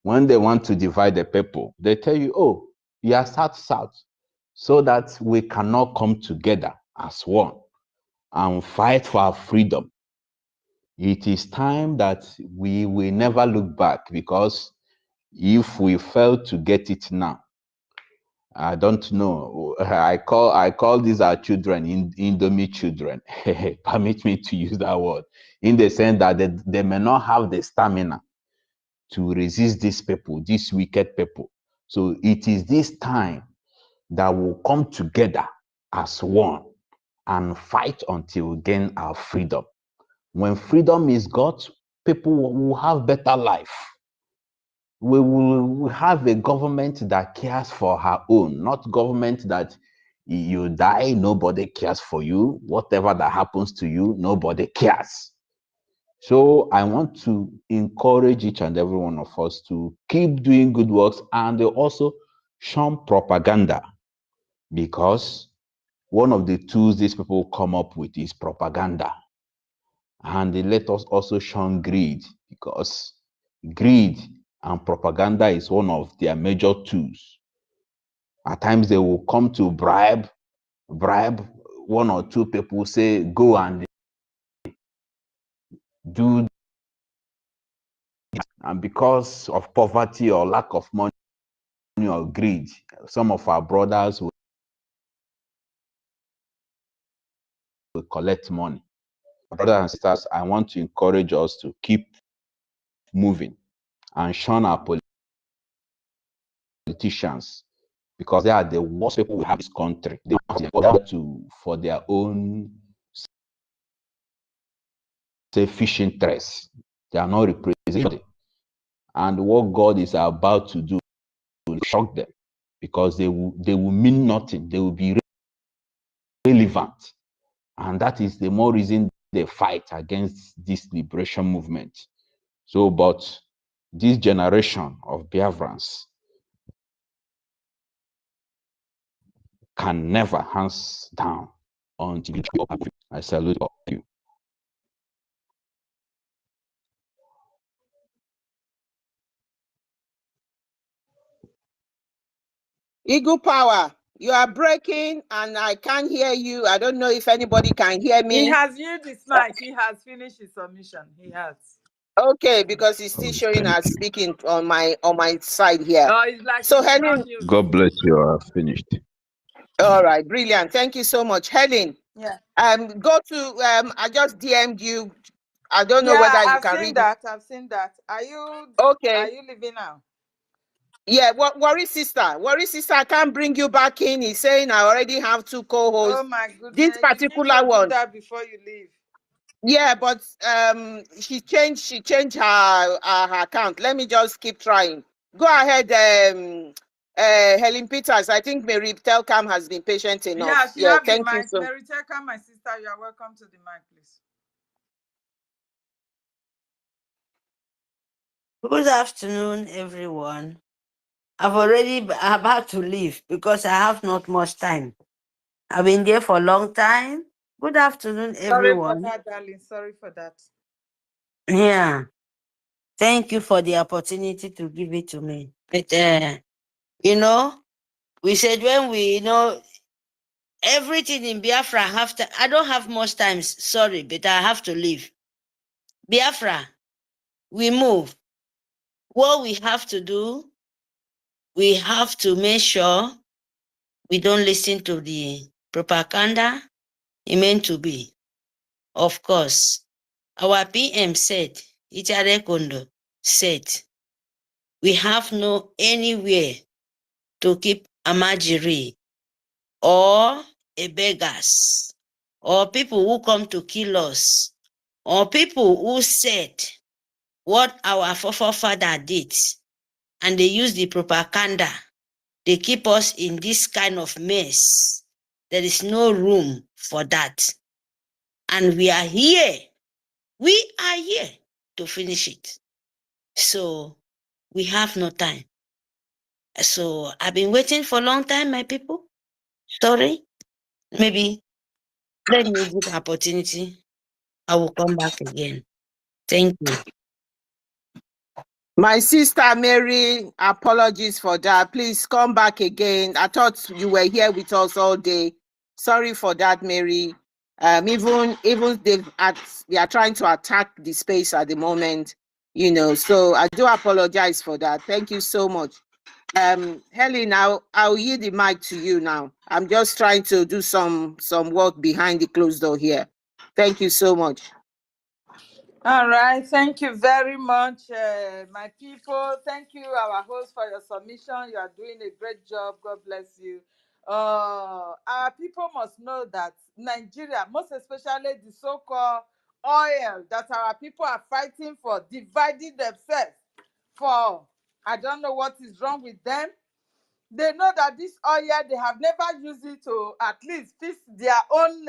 when they want to divide the people, they tell you, oh, you are south, so that we cannot come together as one and fight for our freedom. It is time that we will never look back, because if we fail to get it now, I don't know. I call these our children Indomie children. Permit me to use that word, in the sense that they may not have the stamina to resist these people, these wicked people. So it is this time that we'll come together as one and fight until we gain our freedom. When freedom is got, people will have better life. We will have a government that cares for her own, not government that you die, nobody cares for you. Whatever that happens to you, nobody cares. So I want to encourage each and every one of us to keep doing good works and also shun propaganda, because one of the tools these people come up with is propaganda. And they let us also shun greed, because greed and propaganda is one of their major tools. At times they will come to bribe one or two people, say, go and do, and because of poverty or lack of money or greed, some of our brothers will collect money. Brothers and sisters, I want to encourage us to keep moving and shun our politicians, because they are the worst people we have in this country. They want for their own selfish interests. They are not represented. And what God is about to do will shock them, because they will mean nothing. They will be relevant. And that is the more reason they fight against this liberation movement. So, but this generation of Biafrans can never hands down until I salute you. Eagle Power, you are breaking and I can't hear you. I don't know if anybody can hear me. He has used his mic. He has finished his submission. He has. Okay, because it's still showing as speaking on my side here. Oh, it's like so Helen, God bless you. I've finished. All right, brilliant. Thank you so much, Helen. Yeah. Go to I just DM'd you. I don't know whether you can read that. I've seen that. Are you okay? Are you leaving now? Yeah. Worry sister, I can't bring you back in. He's saying I already have 2 co-hosts. Oh my goodness! This particular you need to one. do that before you leave. Yeah, but she changed her account. Let me just keep trying. Go ahead, Helen Peters. I think Mary Telcam has been patient enough. Yeah, she Yeah, have the thank you mic. so. Mary Telcam, my sister, you are welcome to the mic, please. Good afternoon, everyone. I'm about to leave because I have not much time. I've been there for a long time. Good afternoon, Sorry for everyone. that, darling. Sorry for that. Yeah. Thank you for the opportunity to give it to me. But, you know, we said when we, everything in Biafra, I don't have much time, sorry, but I have to leave. Biafra, we move. What we have to do, we have to make sure we don't listen to the propaganda it meant to be. Of course, our PM said, Ichare Kondo said, we have no anywhere to keep Amajiri or a beggars or people who come to kill us or people who said what our forefather did and they use the propaganda. They keep us in this kind of mess. There is no room for that. And we are here. We are here to finish it. So we have no time. So I've been waiting for a long time, my people. Sorry. Maybe let me give the opportunity. I will come back again. Thank you. My sister Mary, apologies for that. Please come back again. I thought you were here with us all day. Sorry for that, Mary. Even they are trying to attack the space at the moment, So I do apologize for that. Thank you so much. Helen, I'll yield the mic to you now. I'm just trying to do some work behind the closed door here. Thank you so much. All right, thank you very much, my people. Thank you, our host, for your submission. You are doing a great job. God bless you. Our people must know that Nigeria, most especially the so-called oil that our people are fighting for, dividing themselves for. I don't know what is wrong with them. They know that this oil, they have never used it to at least fix their own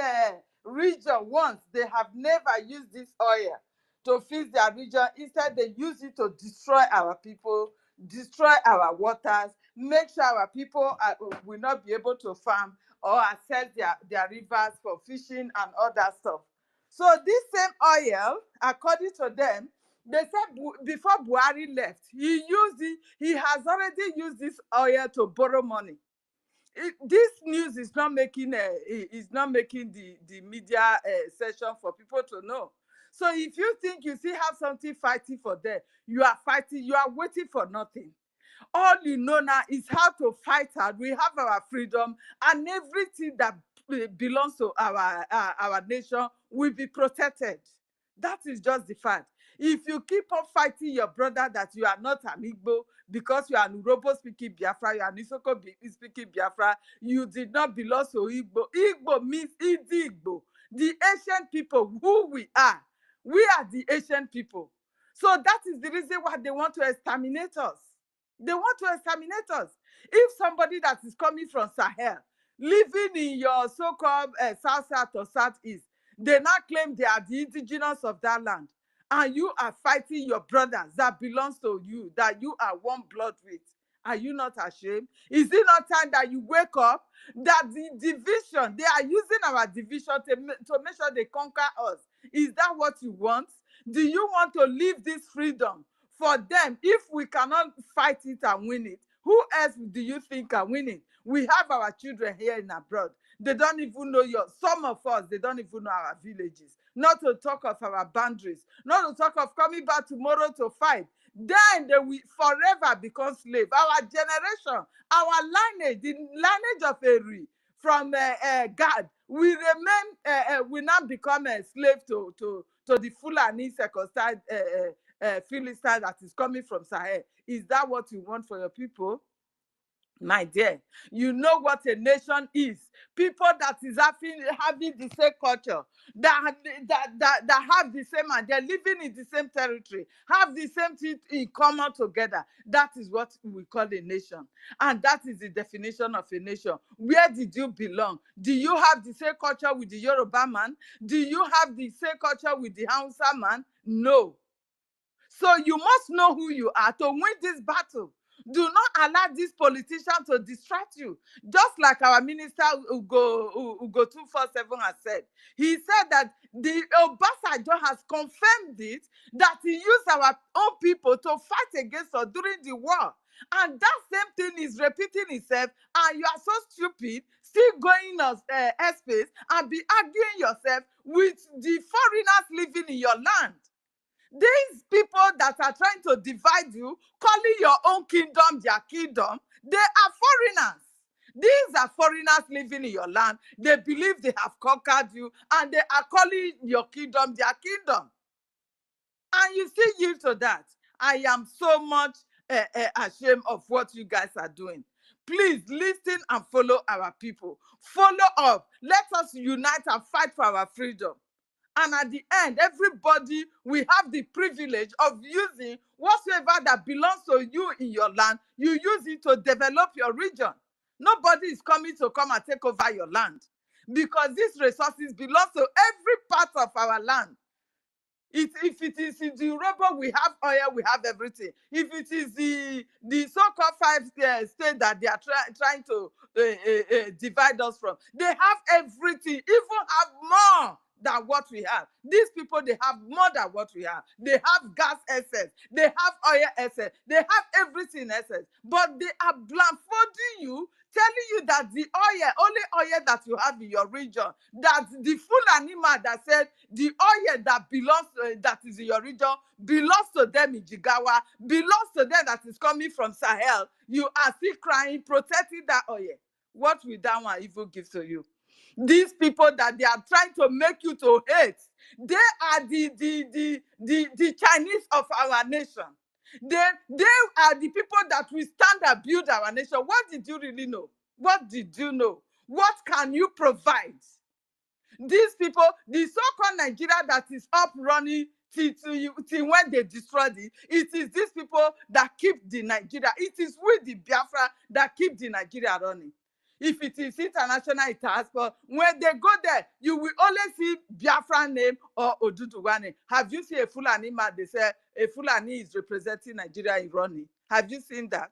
region once. They have never used this oil to fix their region. Instead, they use it to destroy our people, destroy our waters, make sure our people will not be able to farm or access their rivers for fishing and all that stuff. So this same oil, according to them, they said before Buhari left, he has already used this oil to borrow money. This news is not making the media session for people to know. So if you think you still have something fighting for them, you are waiting for nothing. All you know now is how to fight hard. We have our freedom, and everything that belongs to our nation will be protected. That is just the fact. If you keep on fighting your brother that you are not an Igbo because you are an Urobo speaking Biafra, you are an Isoko speaking Biafra, you did not belong to Igbo. Igbo means Igbo, the ancient people who we are. We are the ancient people. So that is the reason why they want to exterminate us. They want to exterminate us. If somebody that is coming from Sahel, living in your so-called south or southeast, they now claim they are the indigenous of that land, and you are fighting your brothers that belongs to you, that you are one blood with. Are you not ashamed? Is it not time that you wake up that the division, they are using our division to make sure they conquer us? Is that what you want? Do you want to leave this freedom for them? If we cannot fight it and win it, who else do you think are winning? We have our children here in abroad. They don't even know some of us, they don't even know our villages. Not to talk of our boundaries. Not to talk of coming back tomorrow to fight. Then they will forever become slave. Our generation, our lineage, the lineage of Eri from God, we remain, we now become a slave to the Fulani circumcised Philistine that is coming from Sahel. Is that what you want for your people? My dear, you know what a nation is. People that is having the same culture, that have the same, and they're living in the same territory, have the same thing in common together. That is what we call a nation. And that is the definition of a nation. Where did you belong? Do you have the same culture with the Yoruba man? Do you have the same culture with the Hausa man? No. So you must know who you are to win this battle. Do not allow this politician to distract you. Just like our minister Ugo 247 has said. He said that the Obasanjo has confirmed it, that he used our own people to fight against us during the war. And that same thing is repeating itself, and you are so stupid, still going on airspace and be arguing yourself with the foreigners living in your land. These people that are trying to divide you, calling your own kingdom their kingdom, they are foreigners. These are foreigners living in your land. They believe they have conquered you, and they are calling your kingdom their kingdom. And you still yield to that. I am so much ashamed of what you guys are doing. Please listen and follow our people. Follow up. Let us unite and fight for our freedom. And at the end, everybody will have the privilege of using whatsoever that belongs to you in your land. You use it to develop your region. Nobody is coming to come and take over your land, because these resources belong to every part of our land. If it is in the Yoruba, we have oil, we have everything. If it is the so-called 5 states that they are trying to divide us from, they have everything, even have more than what we have. These people, they have more than what we have. They have gas assets, they have oil assets, they have everything assets, but they are blindfolding you, telling you that the only oil that you have in your region, that the full animal that said the oil that belongs that is in your region belongs to them in Jigawa, belongs to them that is coming from Sahel. You are still crying, protecting that oil. What will that one even give to you? These people that they are trying to make you to hate, they are the Chinese of our nation. They are the people that will stand and build our nation. What did you really know? What did you know? What can you provide? These people, the so-called Nigeria that is up running till when they destroyed it, it is these people that keep the Nigeria. It is with the Biafra that keep the Nigeria running. If it is international transport, when they go there, you will only see Biafra name or Oduduwa name. Have you seen a Fulani man? They say a Fulani is representing Nigeria in running. Have you seen that?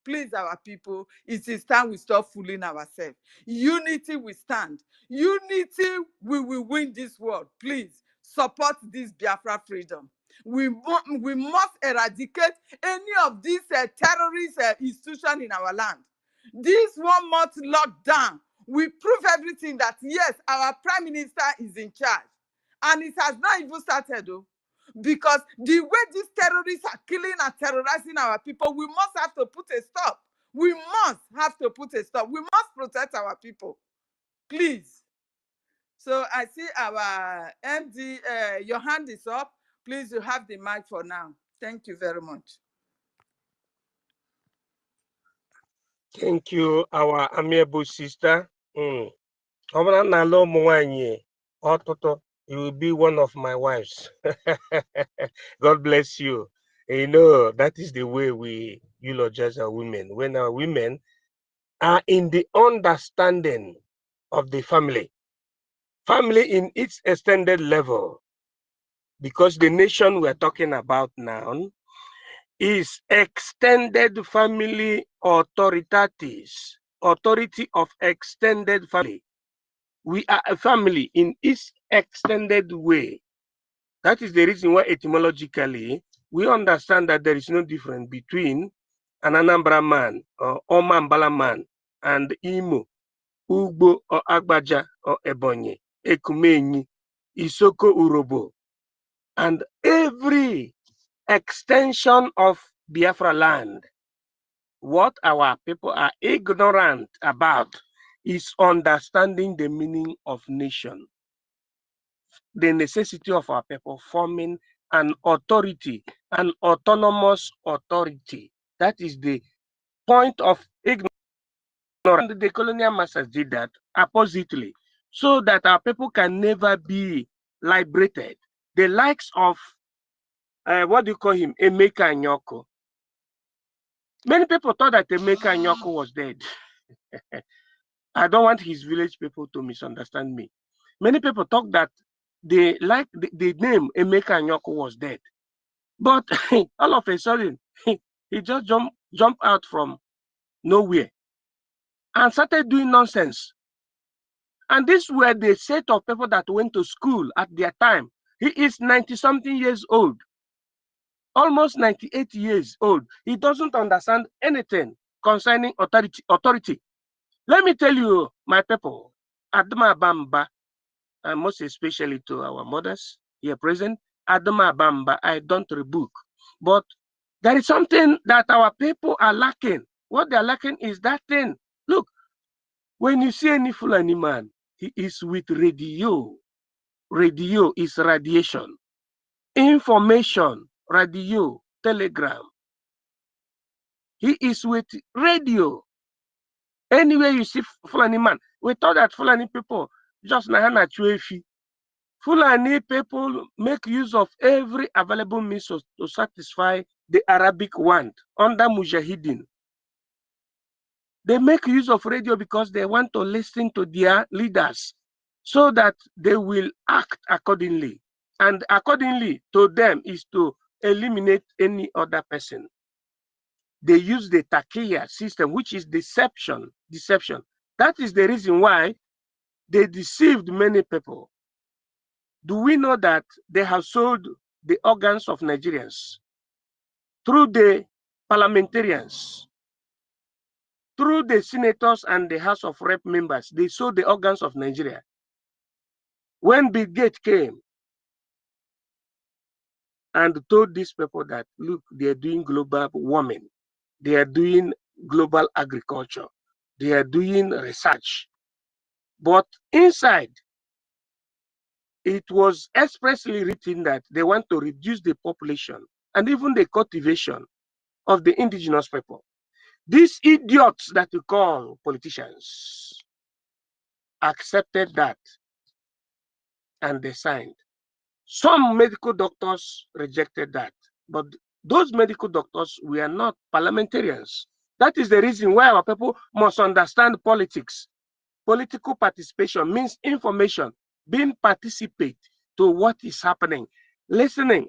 Please, our people, it is time we stop fooling ourselves. Unity will stand. Unity, we will win this world. Please support this Biafra freedom. We must eradicate any of these terrorist institutions in our land. This 1 month lockdown will prove everything, that yes, our prime minister is in charge. And it has not even started, though. Because the way these terrorists are killing and terrorizing our people, we must have to put a stop. We must have to put a stop. We must protect our people. Please. So I see our MD, your hand is up. Please, you have the mic for now. Thank you very much. Thank you, our amiable sister. You will be one of my wives. God bless you. You know, that is the way we eulogize our women. When our women are in the understanding of the family in its extended level, because the nation we're talking about now is extended family authorities, authority of extended family. We are a family in its extended way. That is the reason why etymologically we understand that there is no difference between an Anambra man or Omambala man and Imo, Ugbo or Agbaja or Ebonyi, Ekumenyi, Isoko Urobo, and every extension of Biafra land. What our people are ignorant about is understanding the meaning of nation, the necessity of our people forming an authority, an autonomous authority. That is the point of ignorance. And the colonial masters did that oppositely, so that our people can never be liberated. The likes of, what do you call him, Emeka Anyoko. Many people thought that Emeka Anyoko was dead. I don't want his village people to misunderstand me. Many people thought that the name Emeka Anyoko was dead. But all of a sudden, he just jumped out from nowhere and started doing nonsense. And these were the set of people that went to school at their time. He is 90-something years old, almost 98 years old. He doesn't understand anything concerning authority. Let me tell you, my people, Adama Bamba, and most especially to our mothers here present, Adama Bamba, I don't rebuke. But there is something that our people are lacking. What they are lacking is that thing. Look, when you see any Fulani man, he is with radio. Radio is radiation. Information, radio, telegram. He is with radio. Anywhere you see Fulani man, we thought that Fulani people just Nahana Chuefi. Fulani people make use of every available means to satisfy the Arabic want under Mujahideen. They make use of radio because they want to listen to their leaders so that they will act accordingly. And accordingly to them is to eliminate any other person. They use the takiya system, which is deception. That is the reason why they deceived many people. Do we know that they have sold the organs of Nigerians through the parliamentarians, through the senators and the House of Rep members? They sold the organs of Nigeria. When Bill Gates came and told these people that, look, they are doing global warming, they are doing global agriculture, they are doing research. But inside, it was expressly written that they want to reduce the population and even the cultivation of the indigenous people. These idiots that you call politicians accepted that and they signed. Some medical doctors rejected that, but those medical doctors were not parliamentarians. That is the reason why our people must understand politics. Political participation means information, being participate to what is happening, listening.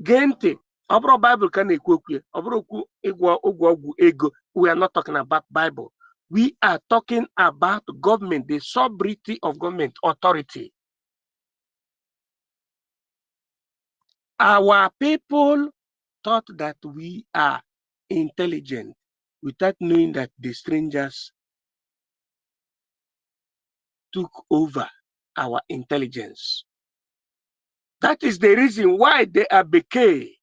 Gente, Bible we are not talking about Bible. We are talking about government, the sovereignty of government, authority. Our people thought that we are intelligent without knowing that the strangers took over our intelligence. That is the reason why they are Beke.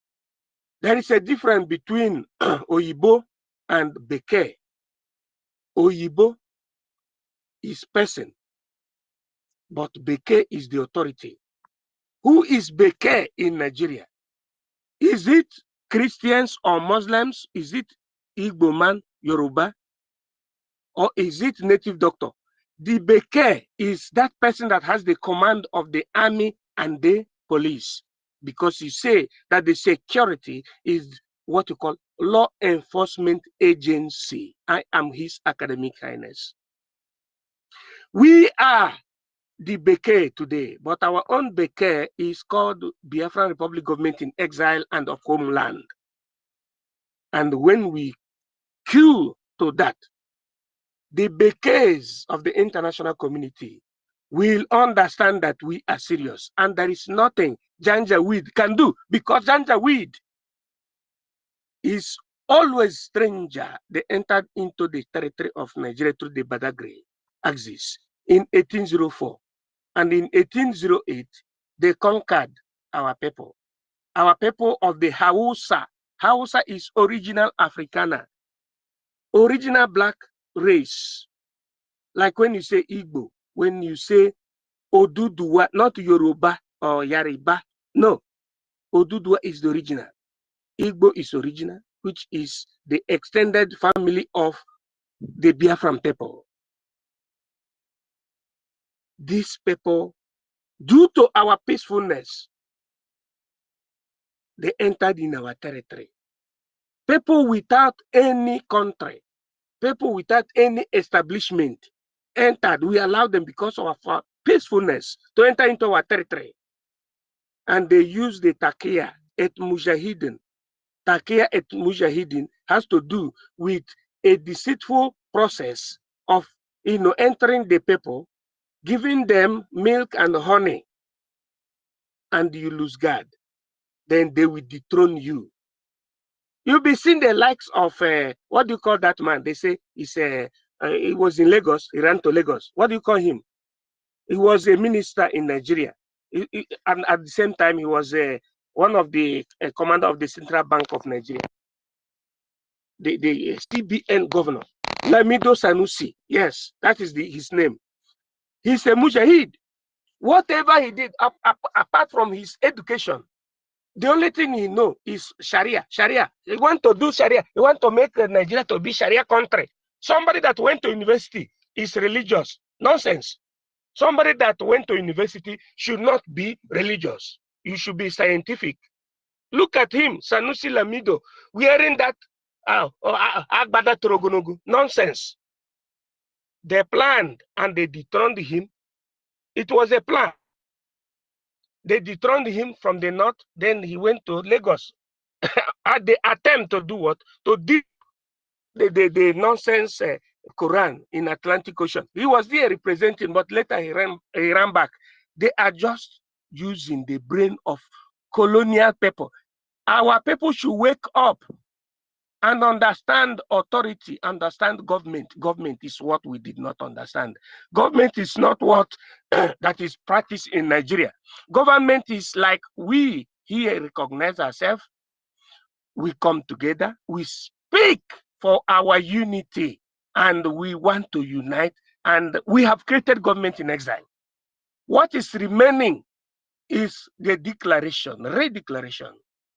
There is a difference between Oyibo and Beke. Oyibo is person, but Beke is the authority. Who is Beke in Nigeria? Is it Christians or Muslims? Is it Igbo man, Yoruba? Or is it native doctor? The Beke is that person that has the command of the army and the police, because you say that the security is what you call law enforcement agency. I am His Academic Highness. We are the Beke today, but our own Beke is called Biafra Republic Government in Exile and of Homeland. And when we queue to that, the Bekes of the international community will understand that we are serious and there is nothing Janjaweed can do, because Janjaweed is always stranger. They entered into the territory of Nigeria through the Badagry axis in 1804. And in 1808, they conquered our people of the Hausa. Hausa is original Afrikaner, original black race. Like when you say Igbo, when you say Oduduwa, not Yoruba or Yariba. No, Oduduwa is the original. Igbo is original. which is the extended family of the Biafran people. These people, due to our peacefulness, they entered in our territory. People without any country, people without any establishment entered. We allowed them because of our peacefulness to enter into our territory. And they used the Takia et Mujahideen. Takia et Mujahideen has to do with a deceitful process of entering the people, giving them milk and honey, and you lose God. Then they will dethrone you. You'll be seeing the likes of what do you call that man? They say he was in Lagos. He ran to Lagos. What do you call him? He was a minister in Nigeria. And at the same time, he was one of the commander of the Central Bank of Nigeria, the CBN governor, Lamido Sanusi. Yes, that is his name. He's a mujahid. Whatever he did, apart from his education, the only thing he knows is Sharia. Sharia. He want to do Sharia. He want to make Nigeria to be Sharia country. Somebody that went to university is religious. Nonsense. Somebody that went to university should not be religious. You should be scientific. Look at him, Sanusi Lamido, wearing that Agbada Torogonogu. Nonsense. They planned and they dethroned him. It was a plan. They dethroned him from the north. Then he went to Lagos. At the attempt to do what? To dip the nonsense Quran in Atlantic Ocean. He was there representing, but later he ran back. They are just using the brain of colonial people. Our people should wake up and understand authority, understand government. Government is what we did not understand. Government is not what that is practiced in Nigeria. Government is like we here recognize ourselves. We come together, we speak for our unity, and we want to unite, and we have created government in exile. What is remaining is the declaration, redeclaration.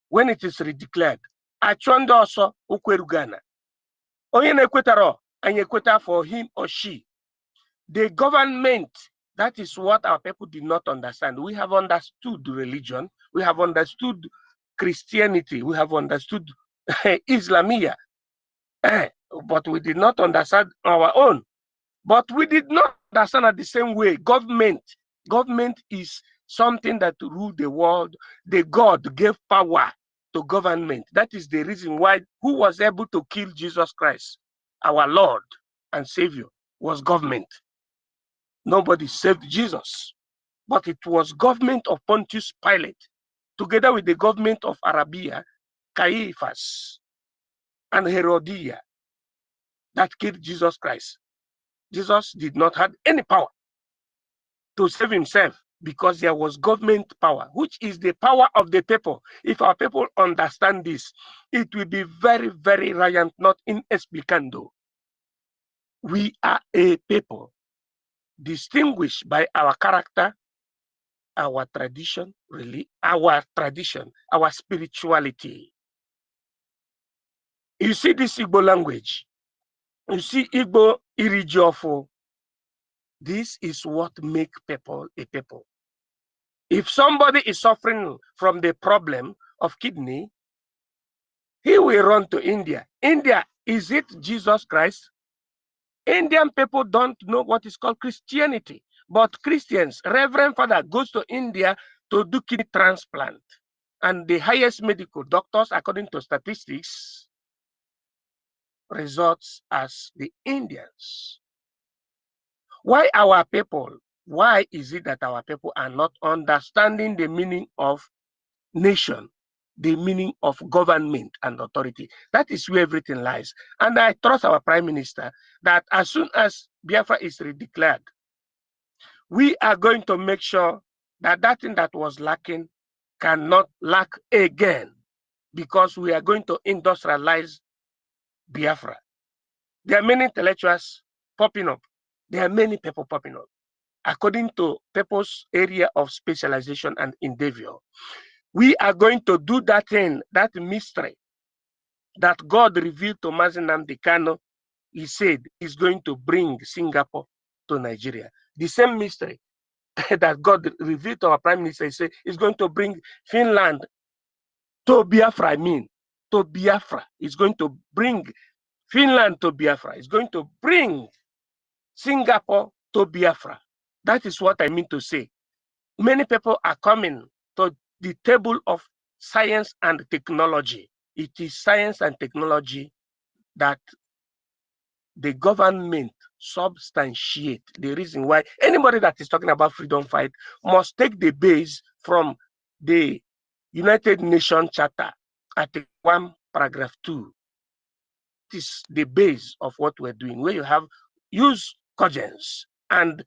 When it is redeclared, achọndị ọsọ ukwerugana. Onye na-ekwetara anyị ekweta for him or she. The government, that is what our people did not understand. We have understood religion, we have understood Christianity, we have understood Islamia, but we did not understand our own. But we did not understand at the same way government. Government is something that rule the world. The God gave power to government. That is the reason why who was able to kill Jesus Christ, our Lord and Savior, was government. Nobody saved Jesus, but it was government of Pontius Pilate, together with the government of Arabia, Caiaphas, and Herodias, that killed Jesus Christ. Jesus did not have any power to save himself because there was government power, which is the power of the people. If our people understand this, it will be very, very riant, not inexplicando. We are a people distinguished by our character, our tradition, really, our tradition, our spirituality. You see this Igbo language, you see Igbo Irijiofo. This is what makes people a people. If somebody is suffering from the problem of kidney, he will run to India. India, is it Jesus Christ? Indian people don't know what is called Christianity, but Christians, Reverend Father goes to India to do kidney transplant. And the highest medical doctors, according to statistics, results as the Indians. Why our people? Why is it that our people are not understanding the meaning of nation, the meaning of government and authority? That is where everything lies. And I trust our Prime Minister that as soon as Biafra is redeclared, we are going to make sure that that thing that was lacking cannot lack again, because we are going to industrialize Biafra. There are many intellectuals popping up. There are many people popping up. According to people's area of specialization and endeavor, we are going to do that thing, that mystery that God revealed to Mazi Nnamdi Kanu. He said he's going to bring Singapore to Nigeria. The same mystery that God revealed to our Prime Minister, he said he's going to bring Finland to Biafra. I mean, to Biafra. He's going to bring Finland to Biafra. He's going to bring Singapore to Biafra. That is what I mean to say. Many people are coming to the table of science and technology. It is science and technology that the government substantiate. The reason why anybody that is talking about freedom fight must take the base from the United Nations Charter, Article 1, Paragraph 2. It is the base of what we're doing, where you have use cogence, and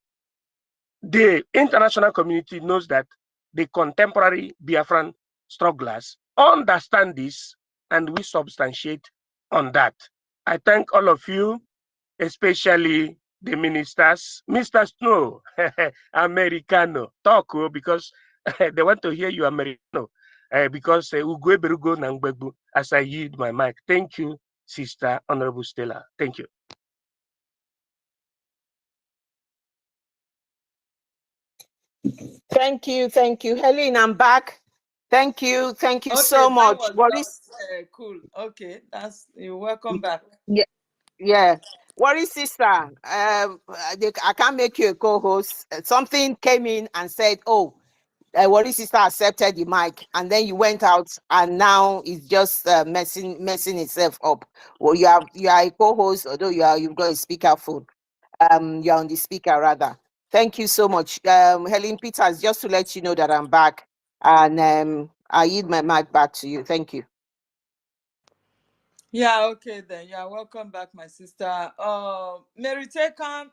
the international community knows that the contemporary Biafran strugglers understand this, and we substantiate on that. I thank all of you, especially the ministers. Mr. Snow, Americano, talk because they want to hear you Americano, because as I yield my mic. Thank you, Sister Honorable Stella. Thank you. Thank you. Helen, I'm back. Thank you Okay, so much. That was cool. Okay, you're welcome back. Yeah. Worry sister, I can't make you a co-host. Something came in and said, oh, Worry sister accepted the mic, and then you went out, and now it's just messing itself up. Well, you are a co-host, although you've got a speaker phone. You're on the speaker rather. Thank you so much, Helen Peters. Just to let you know that I'm back, and I yield my mic back to you. Thank you. Yeah, okay then. Yeah, welcome back, my sister. Mary Tekan,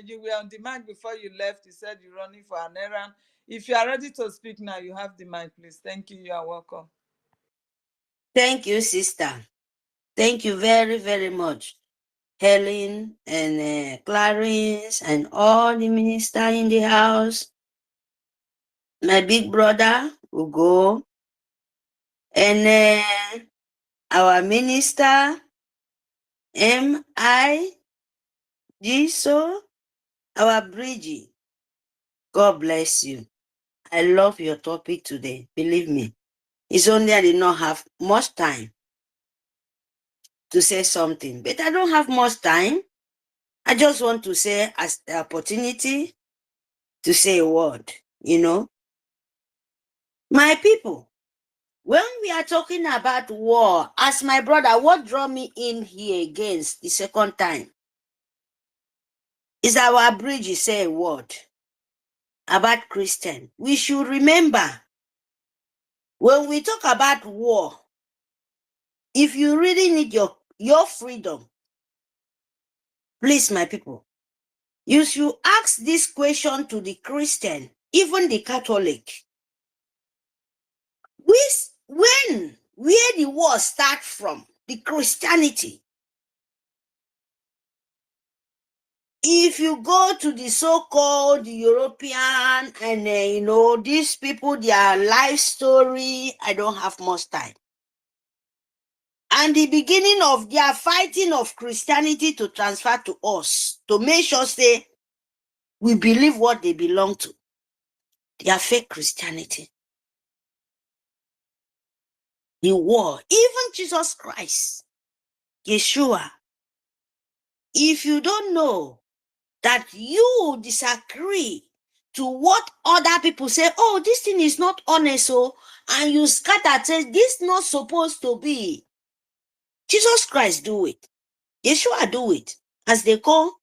you were on the mic before you left. You said you're running for an errand. If you are ready to speak now, you have the mic, please. Thank you. You are welcome. Thank you, sister. Thank you very, very much, Helen and Clarence and all the ministers in the house. My big brother, Ugo, and our minister, M.I. Jiso, our Bridgie. God bless you. I love your topic today. Believe me. It's only I did not have much time to say something, but I don't have much time. I just want to say as the opportunity to say a word, My people, when we are talking about war, as my brother, what drew me in here against the second time is our bridge say a word about Christian. We should remember when we talk about war, if you really need your freedom, please, my people, you should ask this question to the Christian, even the Catholic. Where the war start from? The Christianity. If you go to the so-called European and these people, their life story, I don't have much time. And the beginning of their fighting of Christianity to transfer to us, to make sure say we believe what they belong to. They are fake Christianity. The war, even Jesus Christ, Yeshua, if you don't know that you disagree to what other people say, oh, this thing is not honest, and you scatter, say, this not supposed to be. Jesus Christ do it. Yeshua do it. As they call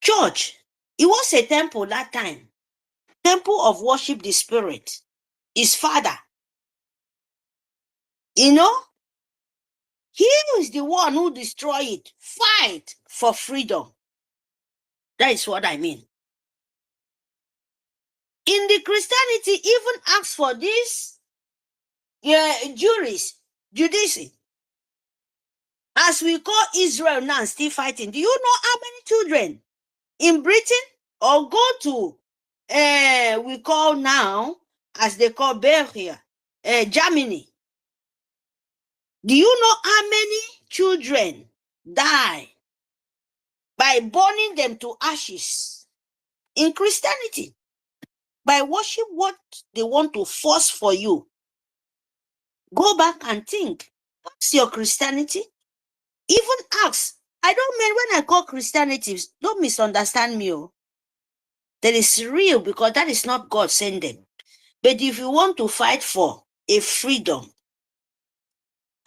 church. It was a temple that time. Temple of worship the Spirit. His Father. He is the one who destroy it. Fight for freedom. That is what I mean. In the Christianity, even ask for this judici. As we call Israel now, still fighting. Do you know how many children in Britain? Or go to, we call now, as they call Belgium, Germany. Do you know how many children die by burning them to ashes in Christianity? By worship what they want to force for you. Go back and think. What's your Christianity? Even ask. I don't mean when I call Christianity, don't misunderstand me. That is real because that is not God send them. But if you want to fight for a freedom,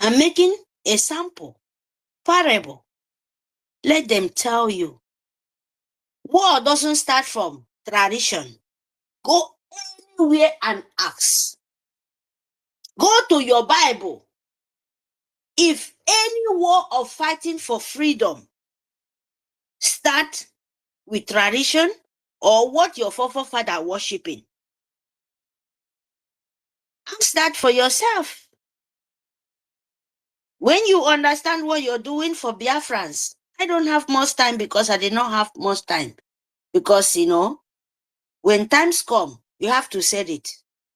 I'm making a sample, parable. Let them tell you. War doesn't start from tradition. Go anywhere and ask. Go to your Bible. If any war of fighting for freedom start with tradition or what your forefather worshiping, ask that for yourself. When you understand what you're doing for Biafrans, I don't have much time because I did not have much time. Because, when times come, you have to say it.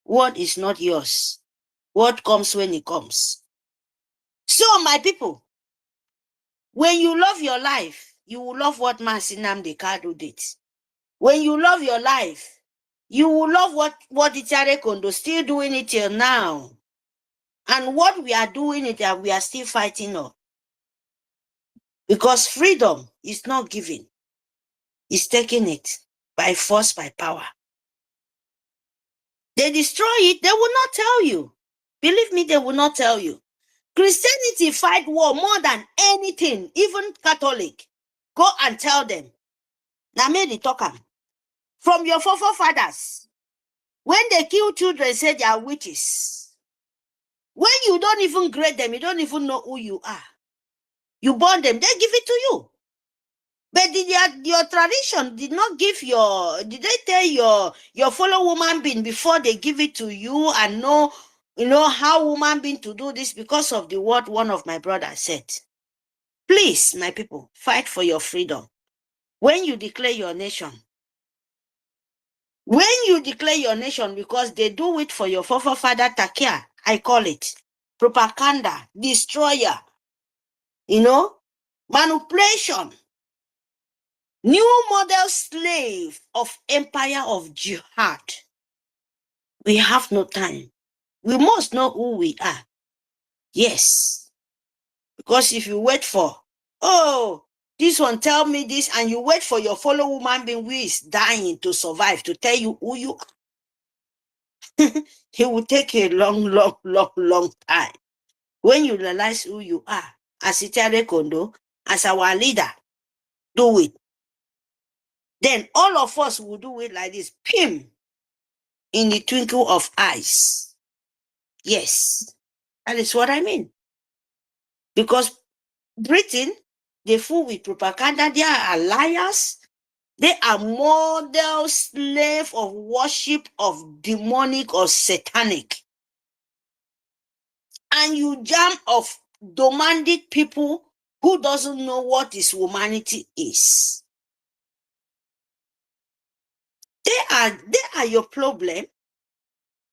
What is not yours? What comes when it comes? So, my people, when you love your life, you will love what Mazi Nnamdi Kanu did. When you love your life, you will love what Ichere Kondo still doing it till now. And what we are doing it and we are still fighting on. Because freedom is not given. It's taking it by force, by power. They destroy it, they will not tell you. Believe me, they will not tell you. Christianity fight war more than anything, even Catholic. Go and tell them. Now may they talk from your forefathers. When they kill children, say they are witches. When you don't even grade them, you don't even know who you are. You born them, they give it to you. But your tradition did not give did they tell your fellow woman being before they give it to you and know how woman being to do this because of the word one of my brothers said. Please, my people, fight for your freedom. When you declare your nation, because they do it for your forefather Takia, I call it propaganda, destroyer, manipulation, new model slave of empire of jihad. We have no time. We must know who we are. Yes. Because if you wait for, this one tell me this, and you wait for your fellow woman being who is dying to survive to tell you who you are, it will take a long, long, long, long time. When you realize who you are, as Ichere Kondo, as our leader, do it. Then all of us will do it like this. Pim! In the twinkle of eyes. Yes. That is what I mean. Because Britain, they fool with propaganda, they are liars. They are model slave of worship of demonic or satanic. And you jam of domestic people who doesn't know what is humanity is. They are your problem.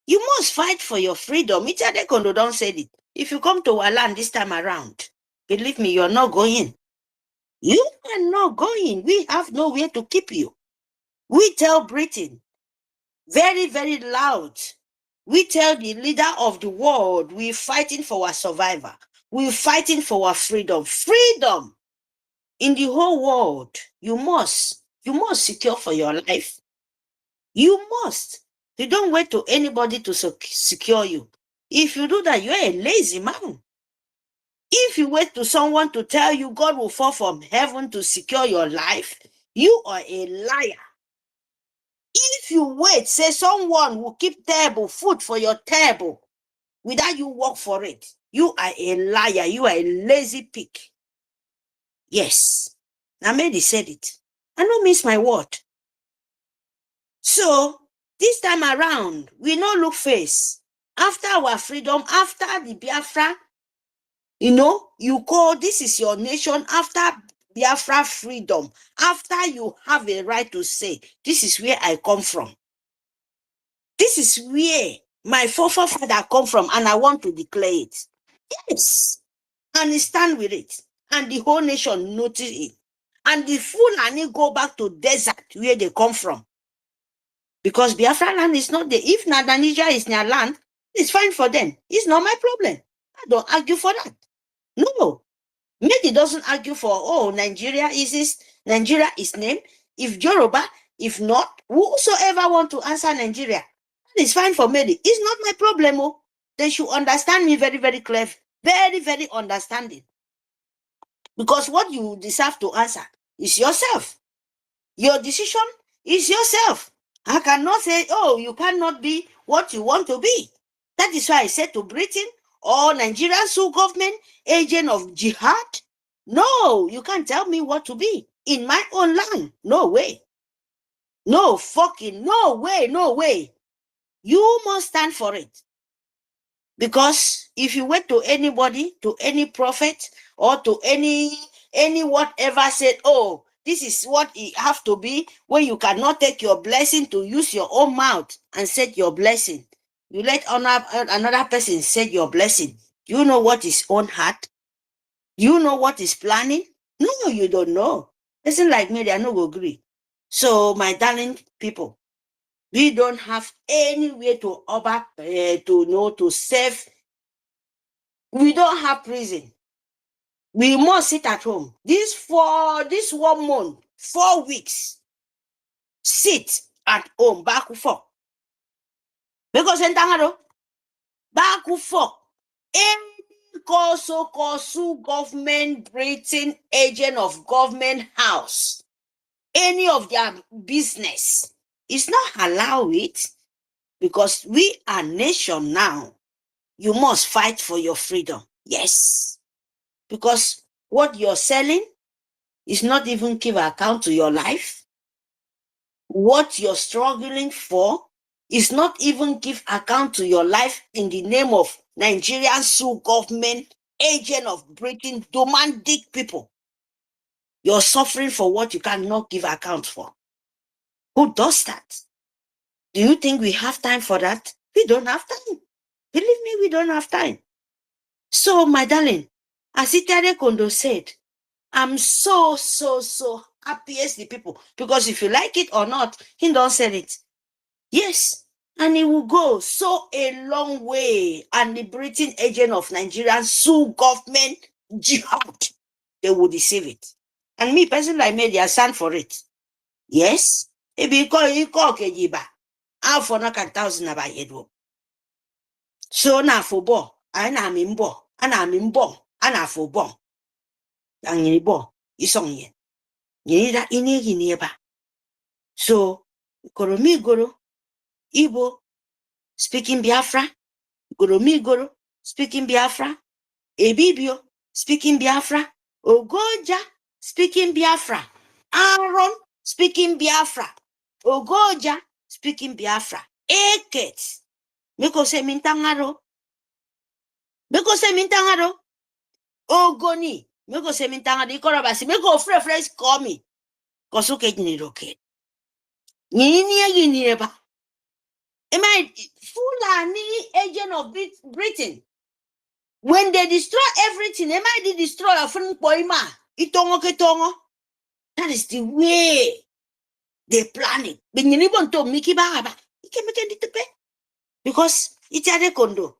You must fight for your freedom. Ichere Kondo don't say it. If you come to our land this time around, believe me, you're not going. You are not going. We have nowhere to keep you. We tell Britain very, very loud. We tell the leader of the world, we're fighting for our survival. We're fighting for our freedom. Freedom in the whole world. You must secure for your life. You must. You don't wait to anybody to secure you. If you do that, you're a lazy man. If you wait to someone to tell you God will fall from heaven to secure your life, you are a liar. If you wait, say someone will keep table, food for your table, without you work for it, you are a liar. You are a lazy pig. Yes. Namedi said it. I don't miss my word. So, this time around, we no look face. After our freedom, after the Biafra, you call this is your nation after Biafra freedom. After you have a right to say, this is where I come from. This is where my forefather come from, and I want to declare it. Yes. And he stand with it. And the whole nation notice it. And the Fulani go back to desert where they come from. Because Biafra land is not there. If Nigeria is their land, it's fine for them. It's not my problem. I don't argue for that. No. Maybe doesn't argue for, oh, Nigeria is name. If Yoruba, if not, whosoever want to answer Nigeria, that is fine for Medi. It's not my problem. Oh. They should understand me very, very clever. Very, very understanding. Because what you deserve to answer is yourself. Your decision is yourself. I cannot say, oh, you cannot be what you want to be. That is why I said to Britain or Nigerian sole government agent of jihad, no, you can't tell me what to be in my own land. No way. No fucking, no way, no way. You must stand for it. Because if you went to anybody, to any prophet, or to any whatever said, oh, this is what it have to be, when you cannot take your blessing to use your own mouth and set your blessing. You let another person set your blessing. Do you know what is own heart? Do you know what is planning? No, you don't know. Listen, like me, they are not agree. So, my darling people, we don't have any way to to save. We don't have prison. We must sit at home. This 1 month, 4 weeks, sit at home. Back for. Because back for. Any so-called government Britain agent of government house, any of their business, is not allow it, because we are nation now. You must fight for your freedom. Yes. Because what you're selling is not even give account to your life. What you're struggling for is not even give account to your life in the name of Nigerian sole government agent of Britain demanding people. You're suffering for what you cannot give account for. Who does that? Do you think we have time for that? We don't have time. Believe me, we don't have time. So, my darling, as Itare Kondo said, I'm so happy as the people. Because if you like it or not, he don't sell it. Yes. And it will go so a long way. And the Britain agent of Nigerian sole government jihad, they will deceive it. And me personally, I made their stand for it. Yes. If you call Kejiba, I'll for knock 1,000 about head. So now for bo, and I'm in bo, and I'm in bo, and I'm for bo. And in bo, is on ye. You need that in nearby. So, Goro, Igbo, speaking Biafra, Goro, speaking Biafra, EBIBIO, speaking Biafra, Ogoja, speaking Biafra, Aaron, speaking Biafra, Ogoja, speaking Biafra, Eket, Meko se mintangaro, Ogoni, Meko se mintangaro, Ikorabasi, Meko fresh call me, Kosuke Niroke. Am I Fulani agent of Britain? When they destroy everything, am I destroy a friend poima? Itongo ketongo. That is the way they plan it. When you even to Miki Baraba, you can make it pay. Because it's a condo.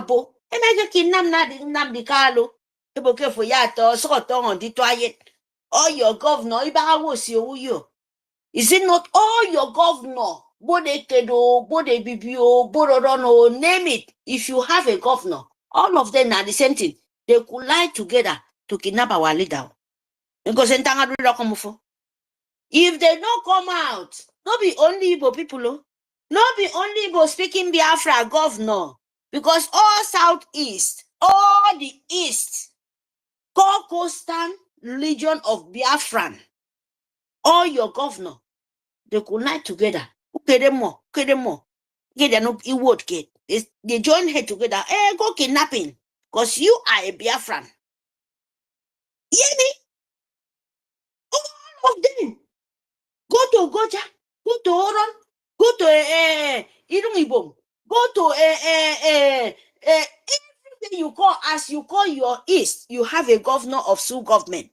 Bo. Am I kidnap the Carlo? Eboke for yato, sort on the toilet. All your governor, Iba was you. Is it not all your governor? Bode Kedo, Bode Bibio, Borodono, name it. If you have a governor, all of them are the same thing. They could lie together to kidnap our leader. Because if they don't come out, not be only Igbo people, not be only Igbo speaking Biafra governor, because all southeast, all the east, coastal region of Biafran, all your governor, they could lie together. Get them more. Get them no word get. They join head together. Go kidnapping. Because you are a Biafran. Hear me? All of them. Go to Goja. Go to Oron. Go to Irungibom. Go to everywhere you call, as you call your East, you have a governor of Sioux government.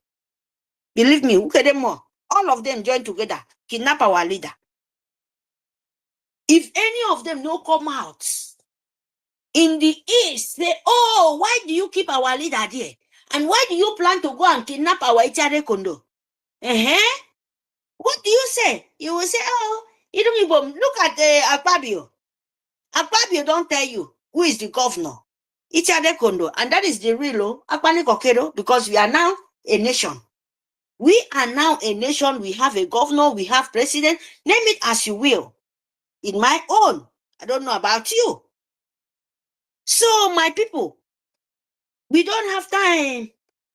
Believe me, look at them more. All of them join together, kidnap our leader. If any of them no come out in the East, say, oh, why do you keep our leader there? And why do you plan to go and kidnap our Itiare Kondo? What do you say? You will say, oh, you don't look at Akpabio. Akpabio don't tell you who is the governor. Itiare Kondo. And that is the real Akpani Kokedo, because we are now a nation. We are now a nation. We have a governor. We have president. Name it as you will. In my own. I don't know about you. So, my people, we don't have time.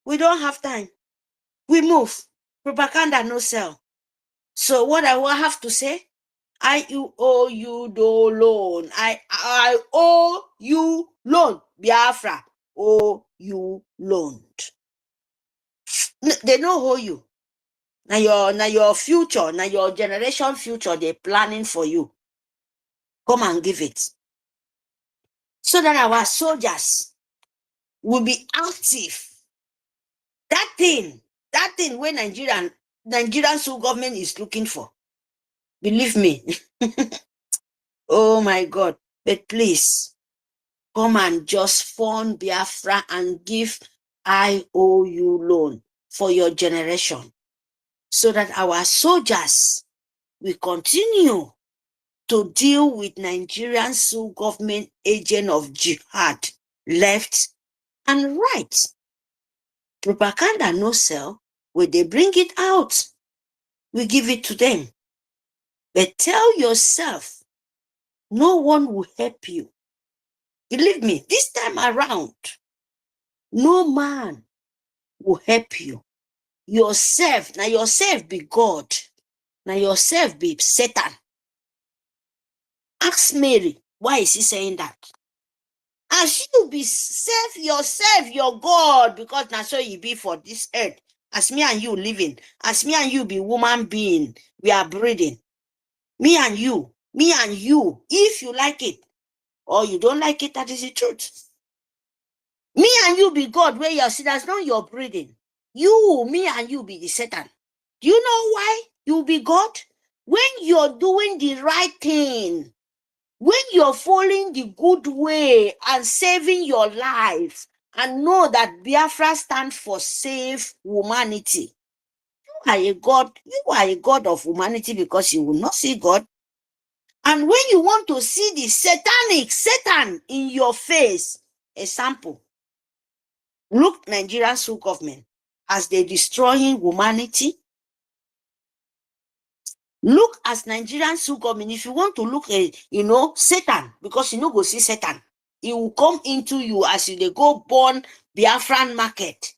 We don't have time. We move. Propaganda no sell. So, what I will have to say, I owe you the loan. I owe you loan. Biafra owe you loan. They don't owe you. Now your future, now your generation future, they're planning for you. Come and give it. So that our soldiers will be active. That thing where Nigerian Sioux government is looking for. Believe me. Oh my God. But please, come and just fund Biafra and give IOU loan for your generation. So that our soldiers will continue to deal with Nigerian Sioux government agent of jihad, left and right. Propaganda no sell. When they bring it out, we give it to them. But tell yourself, no one will help you. Believe me, this time around, no man will help you. Yourself, now yourself be God. Now yourself be Satan. Ask Mary, why is he saying that? As you be yourself, your God, because that's so you be for this earth. As me and you living, as me and you be woman being, we are breathing. Me and you, if you like it, or you don't like it, that is the truth. Me and you be God, where you see that's not your breathing. You, me and you be the Satan. Do you know why you be God? When you're doing the right thing, when you're following the good way and saving your life, and know that Biafra stands for save humanity. You are a God of humanity, because you will not see God. And when you want to see the Satan in your face, example, look Nigerian Sioux government as they destroying humanity. Look as Nigerian Sioux government. If you want to look at, Satan, because you know go see Satan, it will come into you as you they go born Biafran market.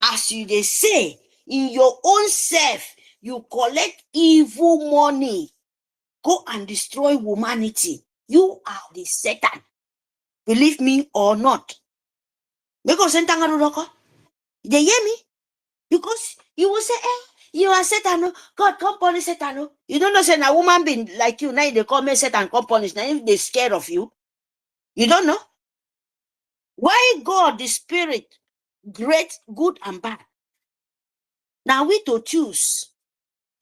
As you they say, in your own self, you collect evil money, go and destroy humanity. You are the Satan. Believe me or not. Because they hear me? Because you will say, you are Satan. God, come punish Satan. You don't know, say, a woman being like you, now they call me Satan, come punish. Now if they're scared of you, you don't know. Why God, the spirit, great, good, and bad? Now we to choose.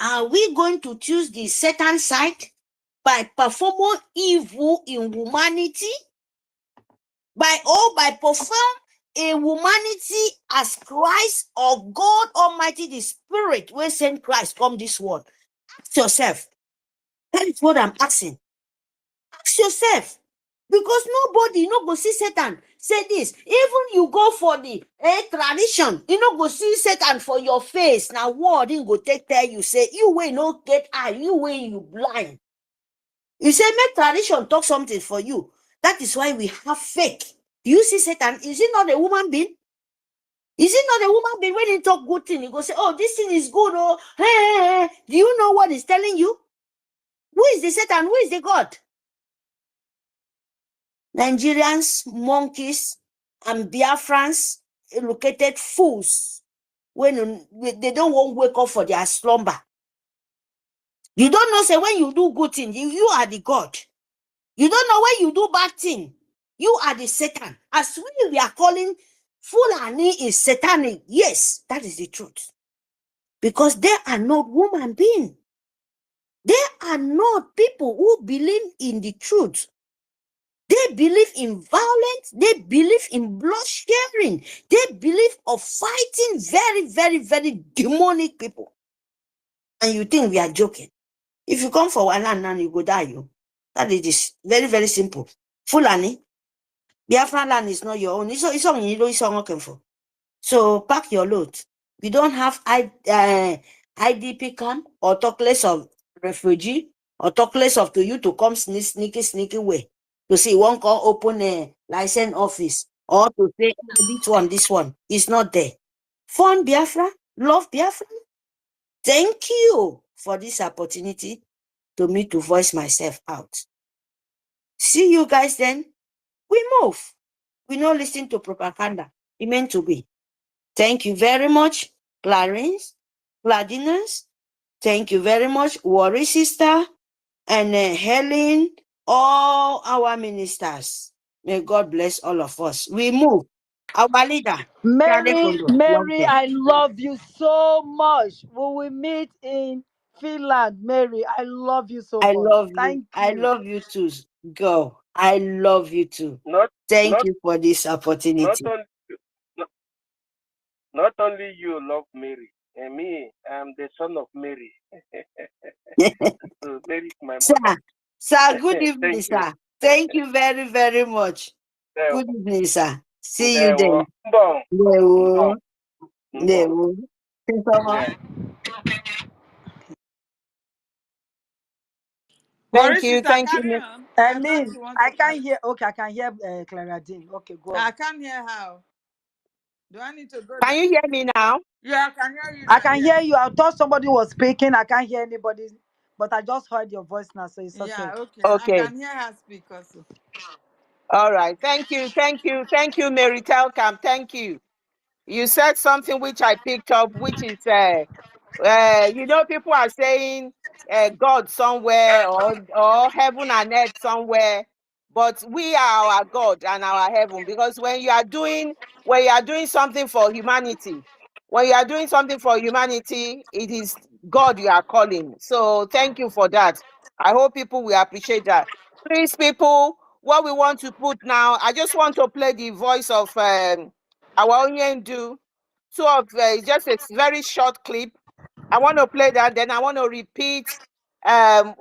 Are we going to choose the Satan side by performing evil in humanity? By perform a humanity as Christ, or God Almighty, the Spirit, will send Christ come this world? Ask yourself. That is what I'm asking. Ask yourself. Because nobody, go see Satan. Say this. Even you go for the tradition, go see Satan for your face. Now, what go tell you, say, you will not get eye, you will you blind. You say, make tradition talk something for you. That is why we have fake. Do you see Satan? Is he not a woman being? Is it not a woman being? When he talk good thing, he go say, oh, this thing is good. Oh, hey. Do you know what he's telling you? Who is the Satan? Who is the God? Nigerians, monkeys, and Biafrans, educated fools, when they don't want to wake up for their slumber. You don't know, say, when you do good thing, you are the God. You don't know when you do bad thing. You are the Satan. As we are calling Fulani is satanic. Yes, that is the truth. Because they are not human beings. They are not people who believe in the truth. They believe in violence. They believe in blood sharing. They believe of fighting very, very, very demonic people. And you think we are joking? If you come for one land, you go die. You. That is very, very simple. Fulani, Biafra land is not your own. It's on you know it's on working for. So pack your load. We don't have IDP camp or talk less of refugee or talk less of to you to come sneaky way to see one call open a license office or to say this one is not there. Fund Biafra, love Biafra. Thank you for this opportunity to me to voice myself out. See you guys then. We move. We not listen to propaganda. It meant to be. Thank you very much, Clarence, Gladinas. Thank you very much, Worry Sister, and Helen, all our ministers. May God bless all of us. We move. Our leader, Mary, I love you so much. We will meet in Finland. Mary, I love you so much. Love you. Thank you. I love you too. Go. I love you too. Thank you for this opportunity. Not only you love Mary, and me, I'm the son of Mary. So Mary is my mother. Sir, good evening, sir. Thank you very, very much. Good evening, sir. See you then. Thank you. Thank you. I can't hear. Okay, I can hear Clara Dean. Okay, go on. I can't hear how. Do I need to go? Can you hear me now? Yeah, I can hear you. I can hear you. I thought somebody was speaking. I can't hear anybody, but I just heard your voice now, so it's okay. Yeah, okay. Okay. I can hear her speak also. All right. Thank you, Mary Telcam. Thank you. You said something which I picked up, which is people are saying God somewhere or heaven and earth somewhere, but we are our God and our heaven, because when you are doing something for humanity, it is God you are calling. So thank you for that. I hope people will appreciate that. Please, people, what we want to put now, I just want to play the voice of our Onyendu. Just a very short clip. I want to play that, then I want to repeat the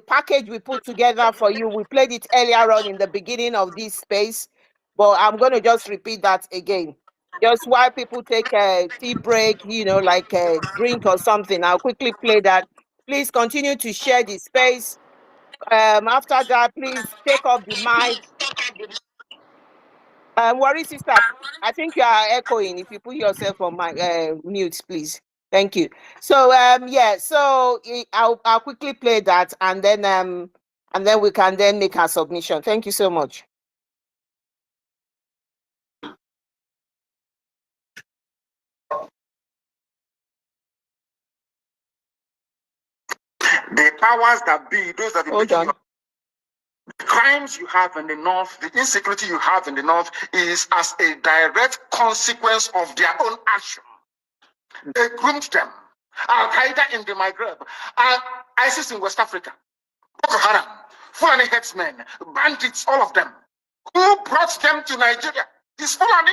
package we put together for you. We played it earlier on in the beginning of this space, but I'm going to just repeat that again. Just while people take a tea break, like a drink or something, I'll quickly play that. Please continue to share the space. After that, please take off the mic. Worry sister, I think you are echoing. If you put yourself on my mute, please. Thank you. So I'll quickly play that, and then we can then make our submission. Thank you so much. The powers that be, those that will the crimes you have in the north, the insecurity you have in the north is as a direct consequence of their own action. They groomed them. Al-Qaeda in the Maghreb, ISIS in West Africa, Boko Haram, Fulani headsmen, bandits, all of them. Who brought them to Nigeria? Is Fulani.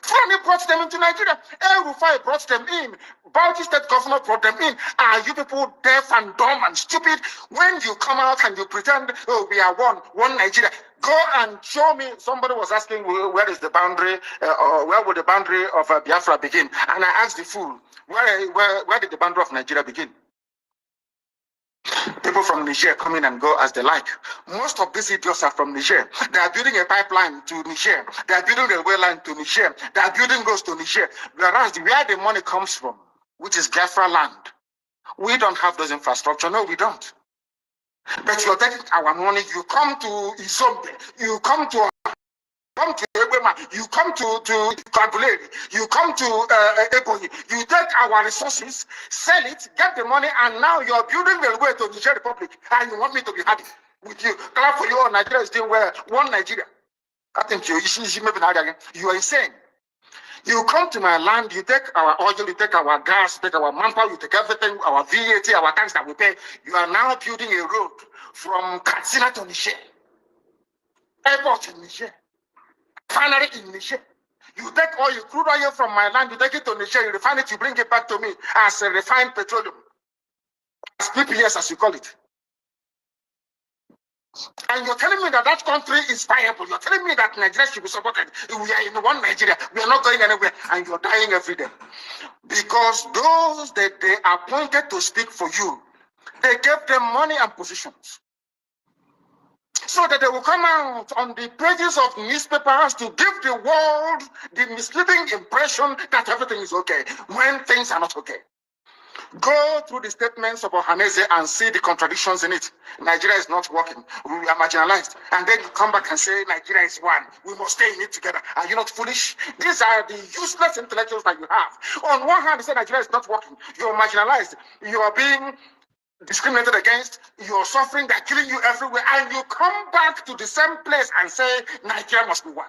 Fulani brought them into Nigeria. El Rufai brought them in. Bauchi State Governor brought them in. Are you people deaf and dumb and stupid? When you come out and you pretend, oh, we are one Nigeria. Go and show me. Somebody was asking where is the boundary, or where would the boundary of Biafra begin? And I asked the fool, where did the boundary of Nigeria begin? People from Niger come in and go as they like. Most of these idiots are from Niger. They are building a pipeline to Niger. They are building a railway line to Niger. They are building roads to Niger. Whereas where the money comes from, which is Biafra land, we don't have those infrastructure. No, we don't. But you're taking our money. You come to Izombe. You come to Ebema, you come to Kabuleri, you come to Ebonyi, you take our resources, sell it, get the money, and now you're building the way to the Niger Republic, and you want me to be happy. with you. Clap for you. Oh, Nigeria is doing well. One Nigeria. I think you are insane. You come to my land, you take our oil, you take our gas, you take our manpower, you take everything, our VAT, our tax that we pay. You are now building a road from Katsina to Niger, airport in Niger, refinery in Niger. You take oil, crude oil from my land, you take it to Niger, you refine it, you bring it back to me as a refined petroleum, as PPS as you call it. And you're telling me that that country is viable. You're telling me that Nigeria should be supported. We are in one Nigeria. We are not going anywhere. And you're dying every day. Because those that they appointed to speak for you, they gave them money and positions. So that they will come out on the pages of newspapers to give the world the misleading impression that everything is okay when things are not okay. Go through the statements of Ohaneze and see the contradictions in it. Nigeria is not working. We are marginalized. And then you come back and say Nigeria is one. We must stay in it together. Are you not foolish? These are the useless intellectuals that you have. On one hand, you say Nigeria is not working. You're marginalized. You are being discriminated against. You're suffering. They're killing you everywhere. And you come back to the same place and say Nigeria must be one.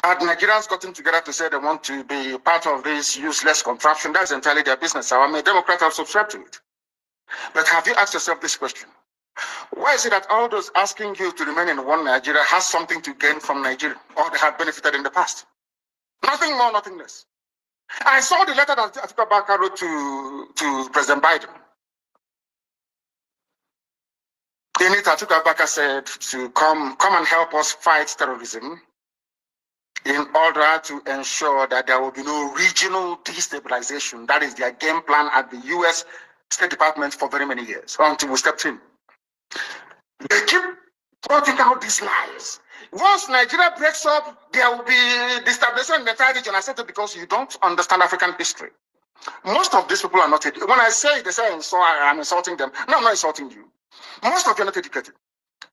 Had Nigerians gotten together to say they want to be part of this useless contraption, that's entirely their business. I'm a Democrat, I'll subscribe to it. But have you asked yourself this question? Why is it that all those asking you to remain in one Nigeria has something to gain from Nigeria, or they have benefited in the past? Nothing more, nothing less. I saw the letter that Atiku Abubakar wrote to President Biden. In it, Atiku Abubakar said to come and help us fight terrorism, in order to ensure that there will be no regional destabilization. That is their game plan at the US State Department for very many years, until we stepped in. They keep putting out these lies. Once Nigeria breaks up, there will be destabilization in the entire region. I said it because you don't understand African history. Most of these people are not educated. When I say it, they say I'm insulting them. No, I'm not insulting you. Most of you are not educated.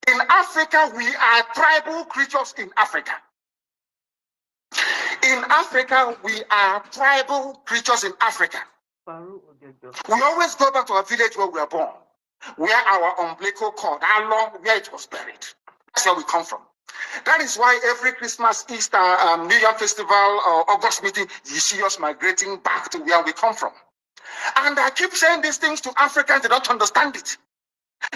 In Africa, we are tribal creatures in Africa. In Africa, we are tribal creatures in Africa. We always go back to our village where we were born, where our umbilical cord, how long, where it was buried. That's where we come from. That is why every Christmas, Easter, New Year festival, or August meeting, you see us migrating back to where we come from. And I keep saying these things to Africans, they don't understand it.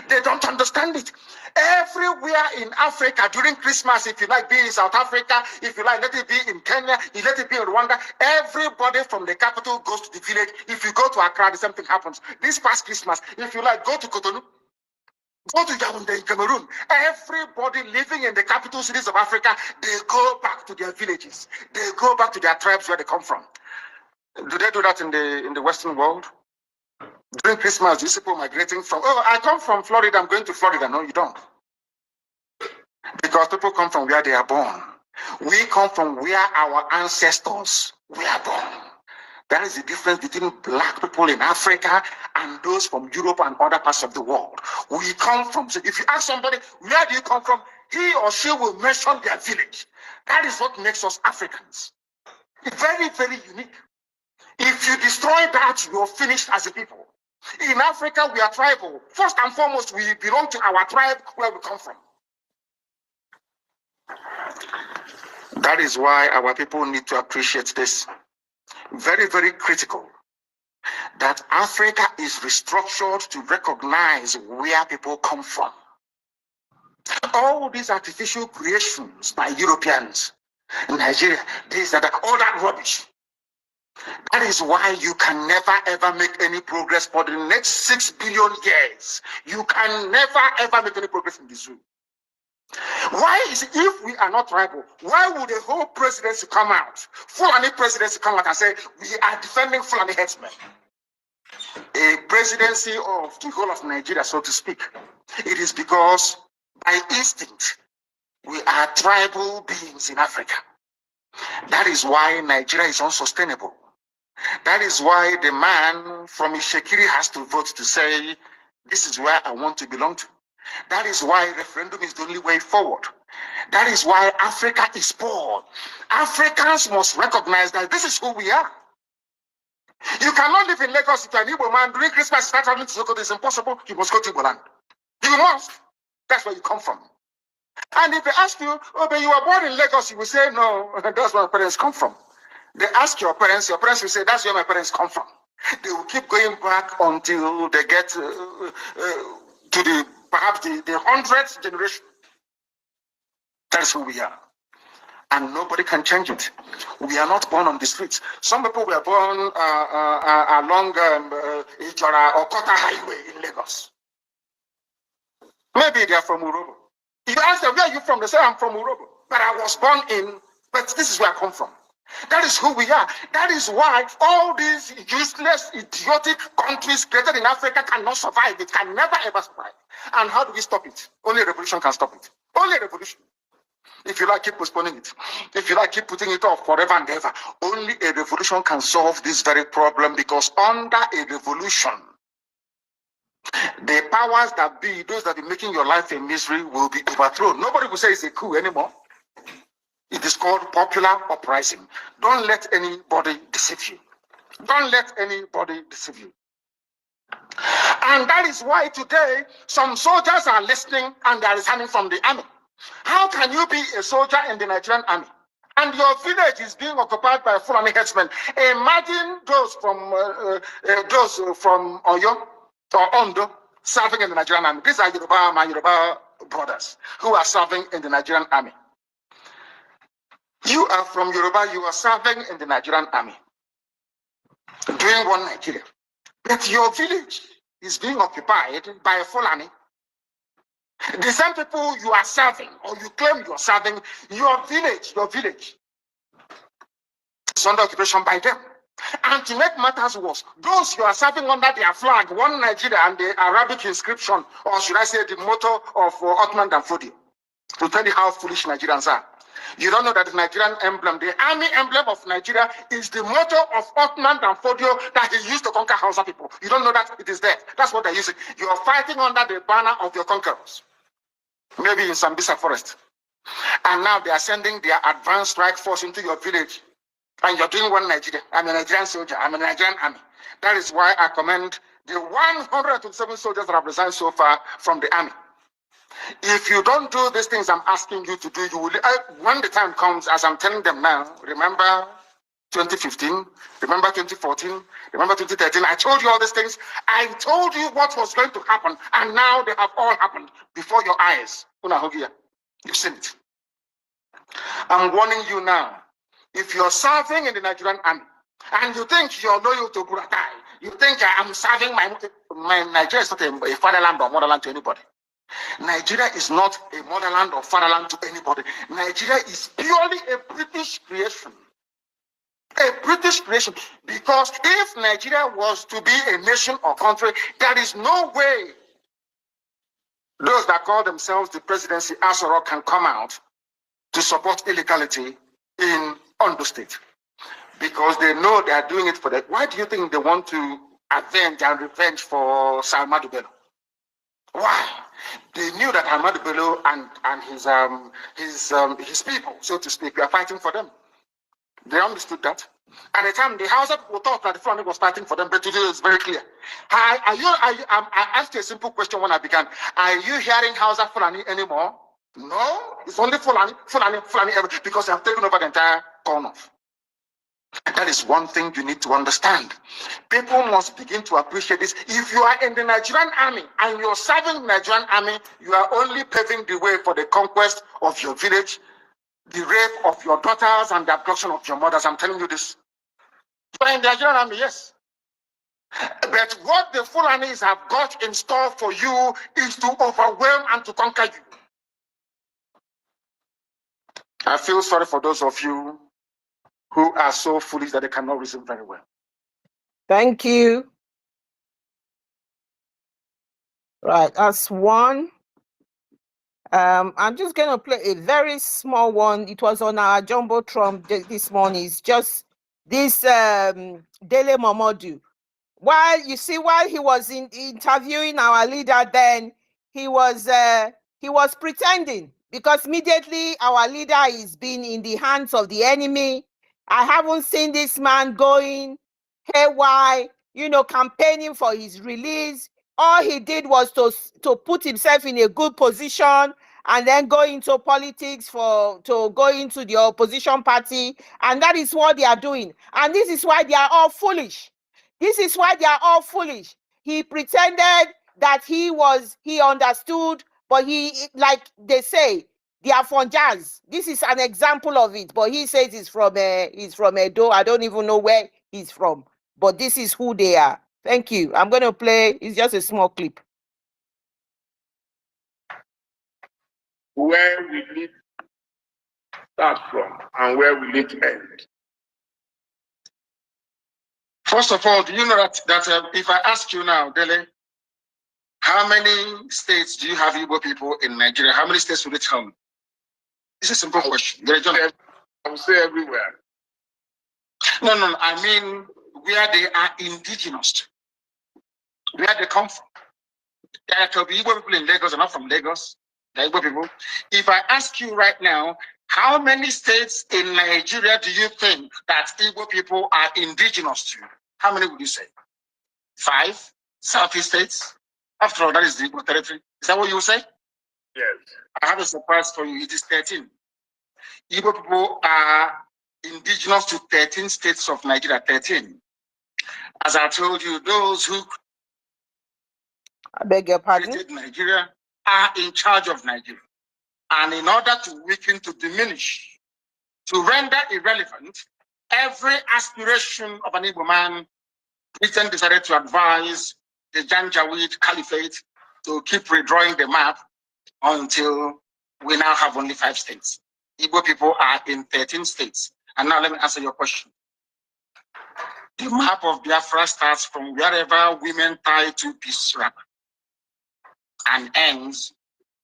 They don't understand it. Everywhere in Africa during Christmas, if you like, be in South Africa, if you like, let it be in Kenya, let it be in Rwanda, everybody from the capital goes to the village. If you go to Accra, the same thing happens. This past Christmas, if you like, go to Cotonou, go to Yaoundé in Cameroon. Everybody living in the capital cities of Africa, they go back to their villages. They go back to their tribes where they come from. Do they do that in the Western world? During Christmas, these people migrating from, oh, I come from Florida, I'm going to Florida. No, you don't. Because people come from where they are born. We come from where our ancestors were born. That is the difference between black people in Africa and those from Europe and other parts of the world. We come from, so if you ask somebody, where do you come from? He or she will mention their village. That is what makes us Africans. It's very, very unique. If you destroy that, you're finished as a people. In Africa, we are tribal. First and foremost, we belong to our tribe where we come from. That is why our people need to appreciate this. Very, very critical. That Africa is restructured to recognize where people come from. All these artificial creations by Europeans, Nigeria, this, that, all that rubbish. That is why you can never ever make any progress for the next 6 billion years. You can never ever make any progress in this room. Why is it, if we are not tribal, why would the whole presidency come out, Fulani presidency come out and say, we are defending Fulani headsmen? A presidency of the whole of Nigeria, so to speak. It is because by instinct, we are tribal beings in Africa. That is why Nigeria is unsustainable. That is why the man from Ishekiri has to vote to say, this is where I want to belong to. That is why referendum is the only way forward. That is why Africa is poor. Africans must recognize that this is who we are. You cannot live in Lagos if you're an Igbo man. During Christmas, start traveling to Sokoto. It's impossible. You must go to Igbo land. You must. That's where you come from. And if they ask you, oh, but you were born in Lagos, you will say, no, that's where my parents come from. They ask your parents will say, that's where my parents come from. They will keep going back until they get to perhaps the 100th generation. That's who we are. And nobody can change it. We are not born on the streets. Some people were born along Ijora or Kota Highway in Lagos. Maybe they are from Urobo. You ask them, where are you from? They say, I'm from Urobo. But I was born in, but this is where I come from. That is who we are. That is why all these useless, idiotic countries created in Africa cannot survive. It can never ever survive. And how do we stop it? Only a revolution can stop it. Only a revolution. If you like, keep postponing it. If you like, keep putting it off forever and ever. Only a revolution can solve this very problem, because under a revolution, the powers that be, those that are making your life a misery, will be overthrown. Nobody will say it's a coup anymore. It is called popular uprising. Don't let anybody deceive you. Don't let anybody deceive you. And that is why today some soldiers are listening and they are resigning from the army. How can you be a soldier in the Nigerian army and your village is being occupied by Fulani headsmen? Imagine those from Oyo or Ondo serving in the Nigerian army. These are my Yoruba brothers who are serving in the Nigerian army. You are from Yoruba, you are serving in the Nigerian army, doing one Nigeria. But your village is being occupied by a Fulani. The same people you are serving, or you claim you are serving, your village is under occupation by them. And to make matters worse, those you are serving under their flag, one Nigeria, and the Arabic inscription, or should I say the motto of Ottoman Danfodio, to tell you how foolish Nigerians are. You don't know that the Nigerian emblem, the army emblem of Nigeria, is the motto of Ottoman Danfodio that he used to conquer Hausa people. You don't know that it is there. That's what they're using. You are fighting under the banner of your conquerors. Maybe in Sambisa forest. And now they are sending their advanced strike force into your village. And you're doing one Nigeria. I'm a Nigerian soldier. I'm a Nigerian army. That is why I commend the 127 soldiers that have resigned so far from the army. If you don't do these things I'm asking you to do, you will, when the time comes, as I'm telling them now, remember 2015, remember 2014, remember 2013, I told you all these things. I told you what was going to happen, and now they have all happened before your eyes. You've seen it. I'm warning you now. If you're serving in the Nigerian army, and you think you're loyal to Buratai, you think I'm serving my Nigeria is not a fatherland or motherland to anybody. Nigeria is not a motherland or fatherland to anybody. Nigeria is purely a British creation. A British creation. Because if Nigeria was to be a nation or country, there is no way those that call themselves the presidency Asoro can come out to support illegality in Ondo State. Because they know they are doing it for that. Why do you think they want to avenge and revenge for Ahmadu Bello? Why? They knew that Ahmadu Bello and his people, so to speak, were fighting for them. They understood that. At the time, the Hausa people thought that the Fulani was fighting for them, but today it's very clear. I asked you a simple question when I began. Are you hearing Hausa Fulani anymore? No, it's only Fulani, because they have taken over the entire corner. That is one thing you need to understand. People must begin to appreciate this. If you are in the Nigerian army and you're serving the Nigerian army, you are only paving the way for the conquest of your village, the rape of your daughters, and the abduction of your mothers. I'm telling you this. You are in the Nigerian army, yes. But what the Fulanis have got in store for you is to overwhelm and to conquer you. I feel sorry for those of you who are so foolish that they cannot reason very well. Thank you. Right, that's one. I'm just going to play a very small one. It was on our Jumbotron this morning. It's just this Dele Momodu. While he was interviewing our leader, then he was pretending, because immediately our leader is being in the hands of the enemy. I haven't seen this man going haywire, you know, campaigning for his release. All he did was to put himself in a good position and then go into politics to go into the opposition party. And that is what they are doing. And this is why they are all foolish. This is why they are all foolish. He pretended that he understood, but he, like they say, they are from jazz. This is an example of it. But he says he's from Edo. I don't even know where he's from. But this is who they are. Thank you. I'm going to play. It's just a small clip. Where will it start from and where will it end? First of all, do you know that if I ask you now, Dele, how many states do you have Igbo people in Nigeria? How many states will you tell me? It's a simple question. I will say everywhere. No. I mean where they are indigenous, where they come from. There could be Igbo people in Lagos and not from Lagos. The Igbo people. If I ask you right now, how many states in Nigeria do you think that Igbo people are indigenous to? How many would you say? 5 Southeast states? After all, that is the Igbo territory. Is that what you would say? Yes. I have a surprise for you. It is 13. Igbo people are indigenous to 13 states of Nigeria. 13. As I told you, those who created Nigeria are in charge of Nigeria. And in order to weaken, to diminish, to render irrelevant every aspiration of an Igbo man, Britain decided to advise the Janjaweed Caliphate to keep redrawing the map until we now have only 5 states. Igbo people are in 13 states. And now let me answer your question. The map of Biafra starts from wherever women tie 2-piece wrapper and ends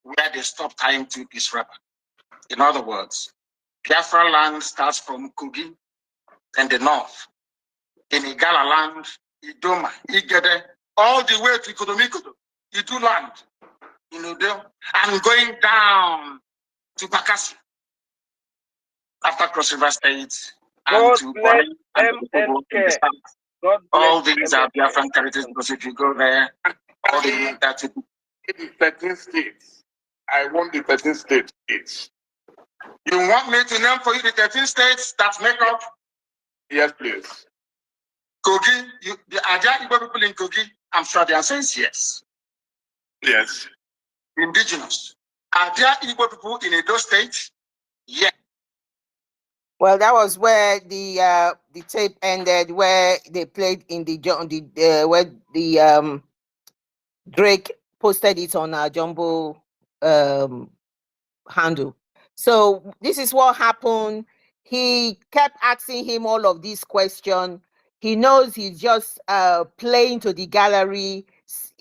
where they stop tying 2-piece wrapper. In other words, Biafra land starts from Kogi in the north, in Igala land, Idoma, Igede, all the way to Ikodomikodo, Idu land, in Udo, and going down to Bakassi, after Cross River State, and to Boni, and to all these are Biafran territories, because if you go there, all the that in 13 states. I want the 13 states. You want me to name for you the 13 states that make up? Yes, please. Kogi, are there Igbo people in Kogi? I'm sure the answer is yes. Yes. Indigenous. Are there Igbo people in Edo State? Yes. Well, that was where the tape ended, where they played in where the Drake posted it on our Jumbo handle. So this is what happened. He kept asking him all of these questions. He knows he's just playing to the gallery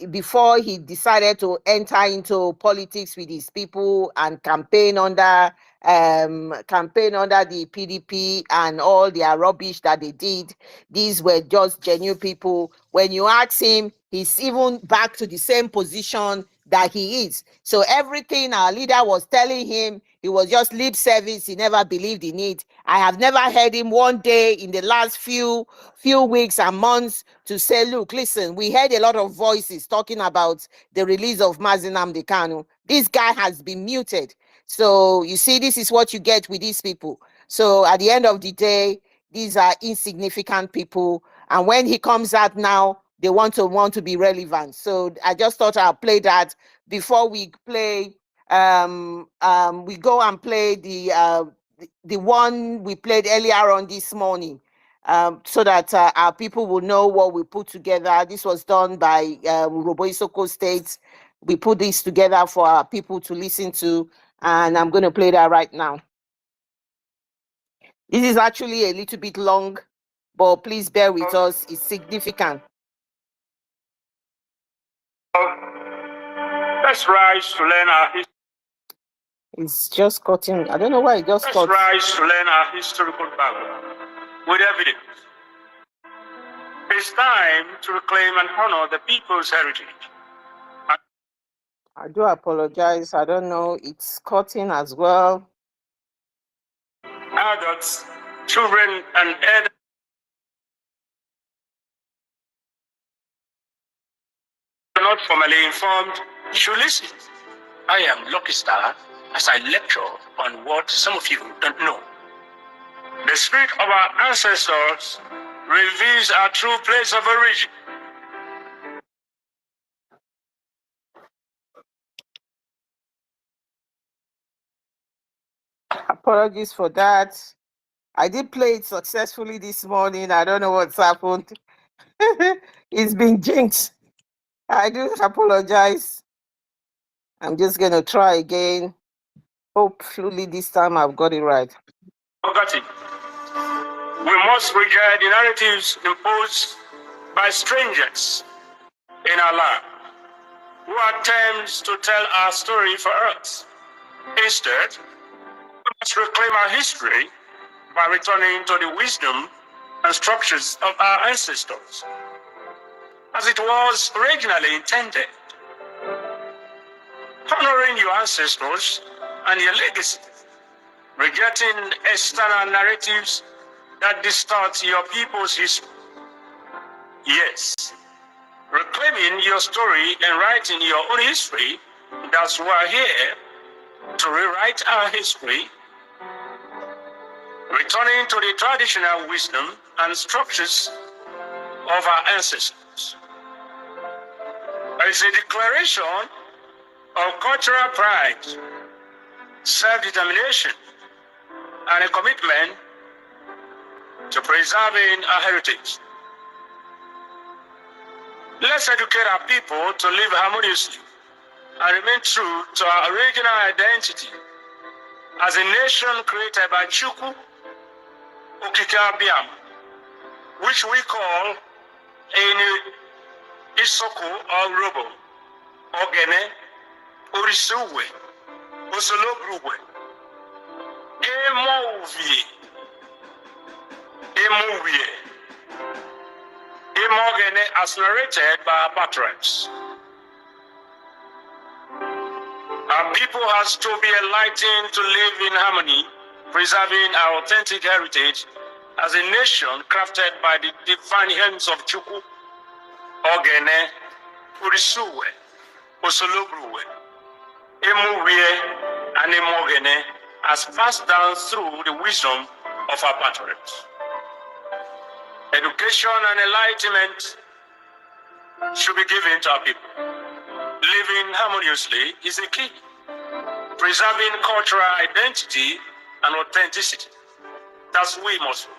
before he decided to enter into politics with his people and campaign under the PDP and all their rubbish that they did. These were just genuine people. When you ask him, he's even back to the same position that he is. So everything our leader was telling him, it was just lip service. He never believed in it. I have never heard him one day in the last few weeks and months to say, look, listen, we heard a lot of voices talking about the release of Mazi Nnamdi Kanu. This guy has been muted. So you see, this is what you get with these people. So at the end of the day, these are insignificant people. And when he comes out now, they want to be relevant. So I just thought I'll play that before we play. We go and play the one we played earlier on this morning, so that our people will know what we put together. This was done by Robo Isoko State. We put this together for our people to listen to, and I'm going to play that right now. This is actually a little bit long, but please bear with us. It's significant. Let's rise to learn our history. It's just cutting. I don't know why it just Let's cuts. rise to learn our historical background with evidence. It's time to reclaim and honor the people's heritage. I do apologize. I don't know. It's cutting as well. Adults, children, and elders not formally informed should listen. I am Lucky Star as I lecture on what some of you don't know. The spirit of our ancestors reveals our true place of origin. Apologies for that. I did play it successfully this morning. I don't know what's happened. It's been jinxed. I do apologize. I'm just going to try again. Hopefully this time I've got it right. Forgot it. We must reject the narratives imposed by strangers in our land who attempt to tell our story for us. Instead, we must reclaim our history by returning to the wisdom and structures of our ancestors, as it was originally intended. Honoring your ancestors and your legacy, rejecting external narratives that distort your people's history. Yes, reclaiming your story and writing your own history, that's why we're here, to rewrite our history, returning to the traditional wisdom and structures of our ancestors. There is a declaration of cultural pride, self-determination, and a commitment to preserving our heritage. Let's educate our people to live harmoniously and remain true to our original identity as a nation created by Chukwu Okike-Abiyama, which we call Eni Isoko or Robo, Ogene, Orisuwe, Osologruwe, Emovie, Emogene, as narrated by our patriarchs. Our people has to be enlightened to live in harmony, preserving our authentic heritage as a nation crafted by the divine hands of Chukwu, Ogene, Orisuwe, Osologruwe, Emovie, and Emogene, as passed down through the wisdom of our patriarchs. Education and enlightenment should be given to our people. Living harmoniously is the key. Preserving cultural identity and authenticity. That's we must do.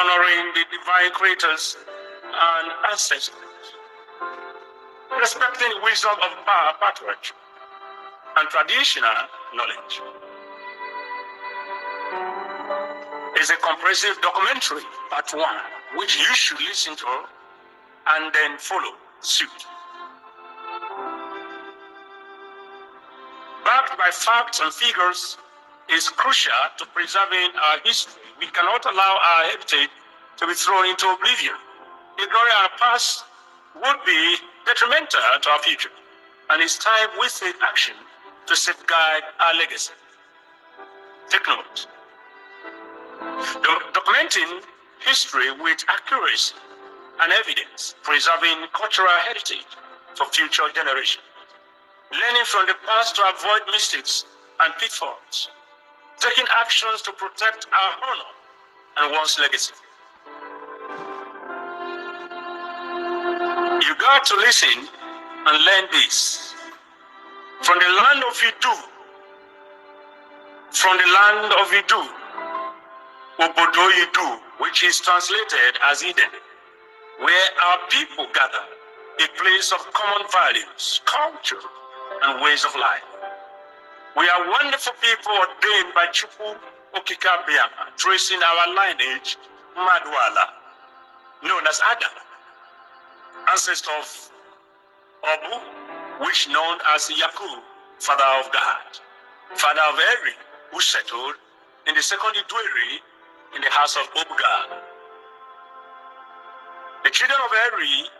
Honoring the divine creators and ancestors. Respecting the wisdom of our patriarch and traditional knowledge. Is a comprehensive documentary, part 1, which you should listen to and then follow suit. Backed by facts and figures is crucial to preserving our history. We cannot allow our heritage to be thrown into oblivion. Ignoring our past would be detrimental to our future, and it's time we take action to safeguard our legacy. Take note. Documenting history with accuracy and evidence, preserving cultural heritage for future generations, learning from the past to avoid mistakes and pitfalls, taking actions to protect our honor and one's legacy. You got to listen and learn this. From the land of Idu, Obodo Idu, which is translated as Eden, where our people gather, a place of common values, culture, and ways of life. We are wonderful people ordained by Chukwu Okike-Abiyama, tracing our lineage, Madwala, known as Adam, ancestor of Obu, which known as Yakub, father of God, father of Eri, who settled in the second Idweri in the house of Obga. The children of Eri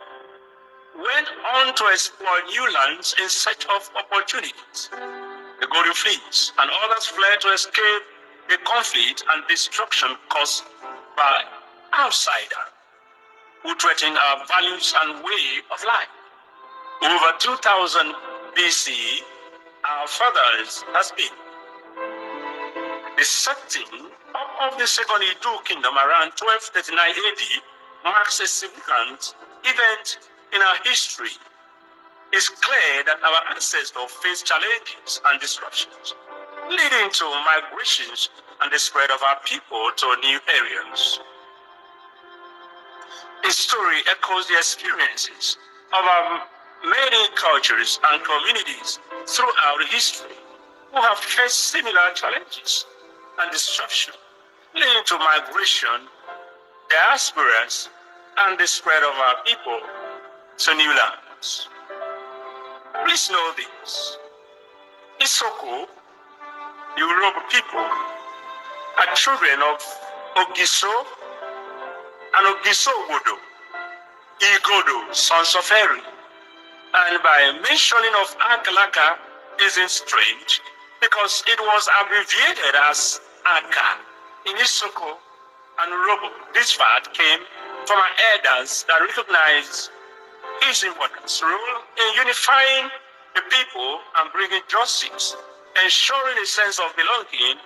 went on to explore new lands in search of opportunities. The Golden Fleets and others fled to escape the conflict and destruction caused by outsiders who threaten our values and way of life. over 2000 BC, our fathers has been. The setting of the Second Edo Kingdom around 1239 AD marks a significant event in our history. It's clear that our ancestors faced challenges and disruptions, leading to migrations and the spread of our people to new areas. The story echoes the experiences of our many cultures and communities throughout history who have faced similar challenges and disruption, leading to migration, diasporas, and the spread of our people to new lands. Please know this. Isoko, the Yoruba people, are children of Ogiso and Ogiso Ogodo, Igodo, sons of Eri. And by mentioning of Akalaka isn't strange, because it was abbreviated as Aka in Isoko and Robo. This fact came from our elders that recognized his important role in unifying the people and bringing justice, ensuring a sense of belonging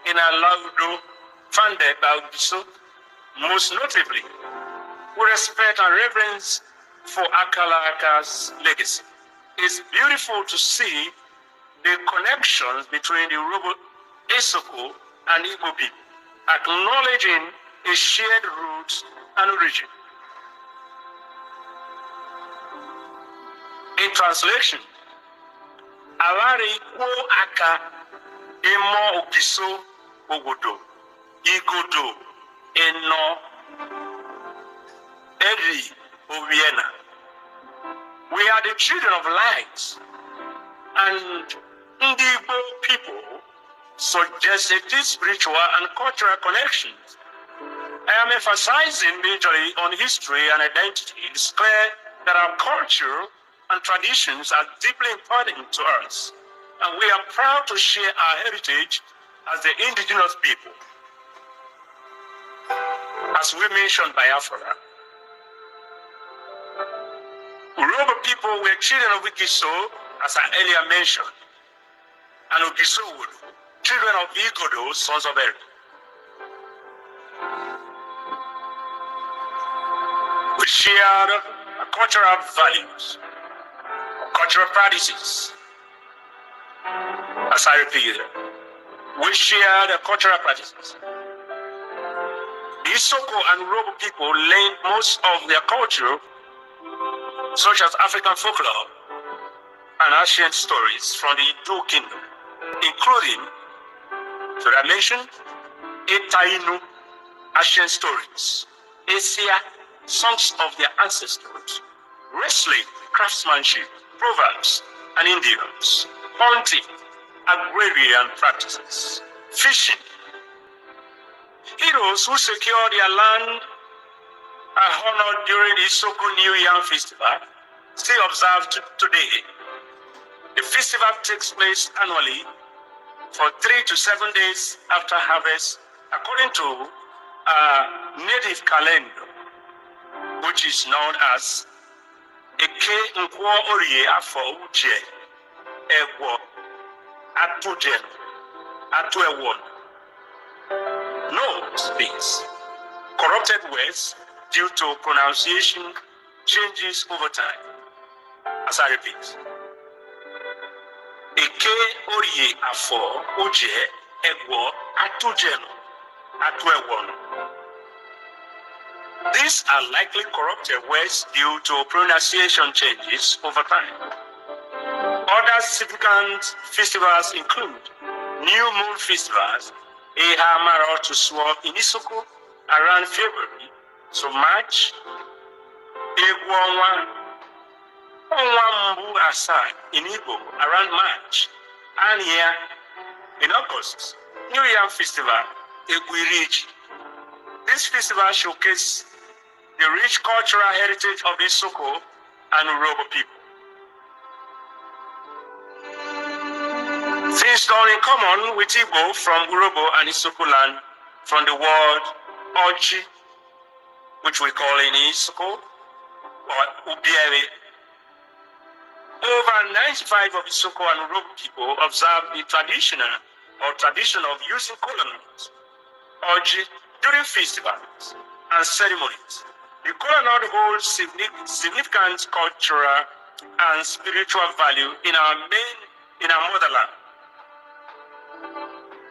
in our Laudo founded by Ogiso. Most notably, we respect and reverence for Akalaka's legacy. It's beautiful to see the connections between the Yoruba, Isoko, and Igbo people, acknowledging a shared roots and origin. In translation, Awari Kwo Aka Emo Ogiso Ogodo Igodo Eno Eri Obiena. We are the children of light, and Igbo people suggested these spiritual and cultural connections. I am emphasizing majorly on history and identity. It's clear that our culture and traditions are deeply important to us, and we are proud to share our heritage as the indigenous people. As we mentioned Biafra, Yoruba people were children of Igiso, as I earlier mentioned, and Ogiso Wood, children of Igodo, sons of Eri. We shared cultural values, cultural practices. As I repeat, we shared cultural practices. The Isoko and Yoruba people learned most of their culture, such as African folklore and ancient stories from the Edo Kingdom, including, should I mention, Etainu, ancient stories, Asia, songs of their ancestors, wrestling, craftsmanship, proverbs and idioms, hunting, agrarian practices, fishing. Heroes who secure their land are honored during the Isoko New Yam Festival, still observed today. The festival takes place annually for 3 to 7 days after harvest, according to a native calendar, which is known as EKID afọ Uche Egwo Atujen Atuewon. Note this: corrupted words due to pronunciation changes over time. As I repeat, EKID afọ Uche Egwo Atujen Atuewon. These are likely corrupted words due to pronunciation changes over time. Other significant festivals include New Moon festivals, Eha Maro to Swap in Isoko around February to March, Egwonwa Onwambu Asad in Igbo around March, and here in August, New Yam Festival, Egwiriji. This festival showcases the rich cultural heritage of Isoko and Yoruba people. Things done in common with Igbo from Yoruba and Isoko land, from the word Oji, which we call in Isoko, or Ubiere, Over 95% of Isoko and Urhobo people observe the tradition of using kola nuts, oji, during festivals and ceremonies. The kola nut holds significant cultural and spiritual value in our motherland.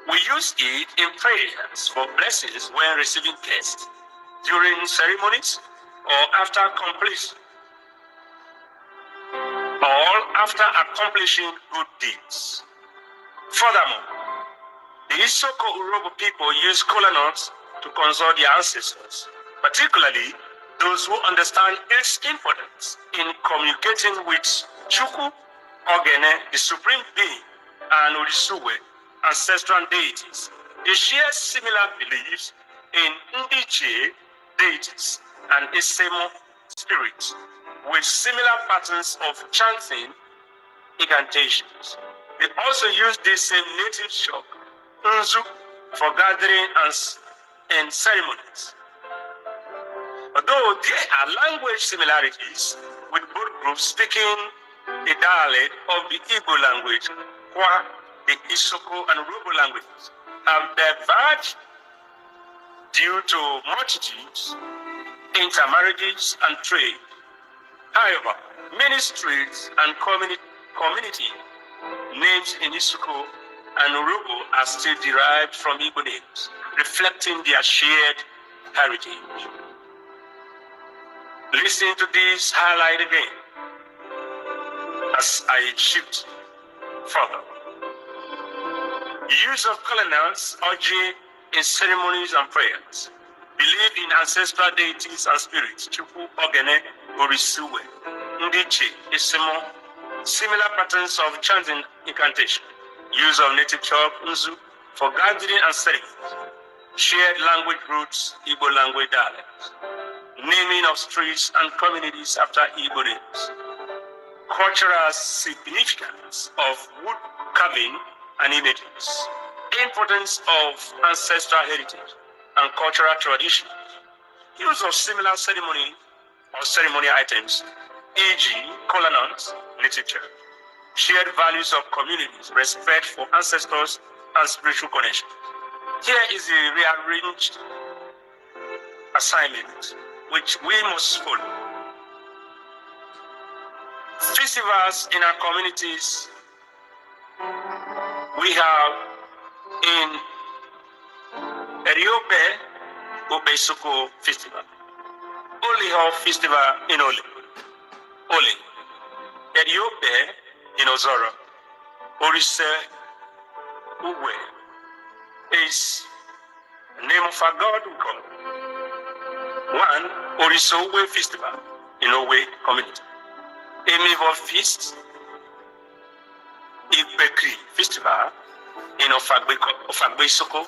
We use it in prayers for blessings when receiving guests, during ceremonies, or after accomplishing good deeds. Furthermore, the Isoko Urhobo people use kola nuts to consult their ancestors, particularly those who understand its importance in communicating with Chukwu, Ogene, the supreme being, and Orisuwe, ancestral deities. They share similar beliefs in Ndiche deities and Isemo spirits, with similar patterns of chanting incantations. They also use the same native shop, Nzu, for gathering and ceremonies. Although there are language similarities, with both groups speaking a dialect of the Igbo language, Kwa, the Isoko and Urhobo languages have diverged due to multitudes, intermarriages, and trade. However, many streets and community names in Isoko and Urhobo are still derived from Igbo names, reflecting their shared heritage. Listen to this highlight again as I shift further. Use of kola nuts, oji, in ceremonies and prayers. Believe in ancestral deities and spirits, Chukwu, Ogene, Orisuwe, Ndiche, Isemo, similar patterns of chanting incantation. Use of native chalk, Nzu, for gathering and ceremonies. Shared language roots, Igbo language dialects. Naming of streets and communities after Igbo names. Cultural significance of wood carving and images. Importance of ancestral heritage and cultural traditions. Use of similar ceremony or ceremonial items, e.g., kola nuts, literature. Shared values of communities, respect for ancestors and spiritual connection. Here is a rearranged assignment which we must follow. Festivals in our communities, we have in Eriope, Obesoko Festival, Oliho Festival in Oli, Eriope in Ozoro, Orise Uwe is the name of our God we call. One, Orise Uwe Festival in Owe community. Emivo Feast, Ibekri Festival in Ofagbe Soko.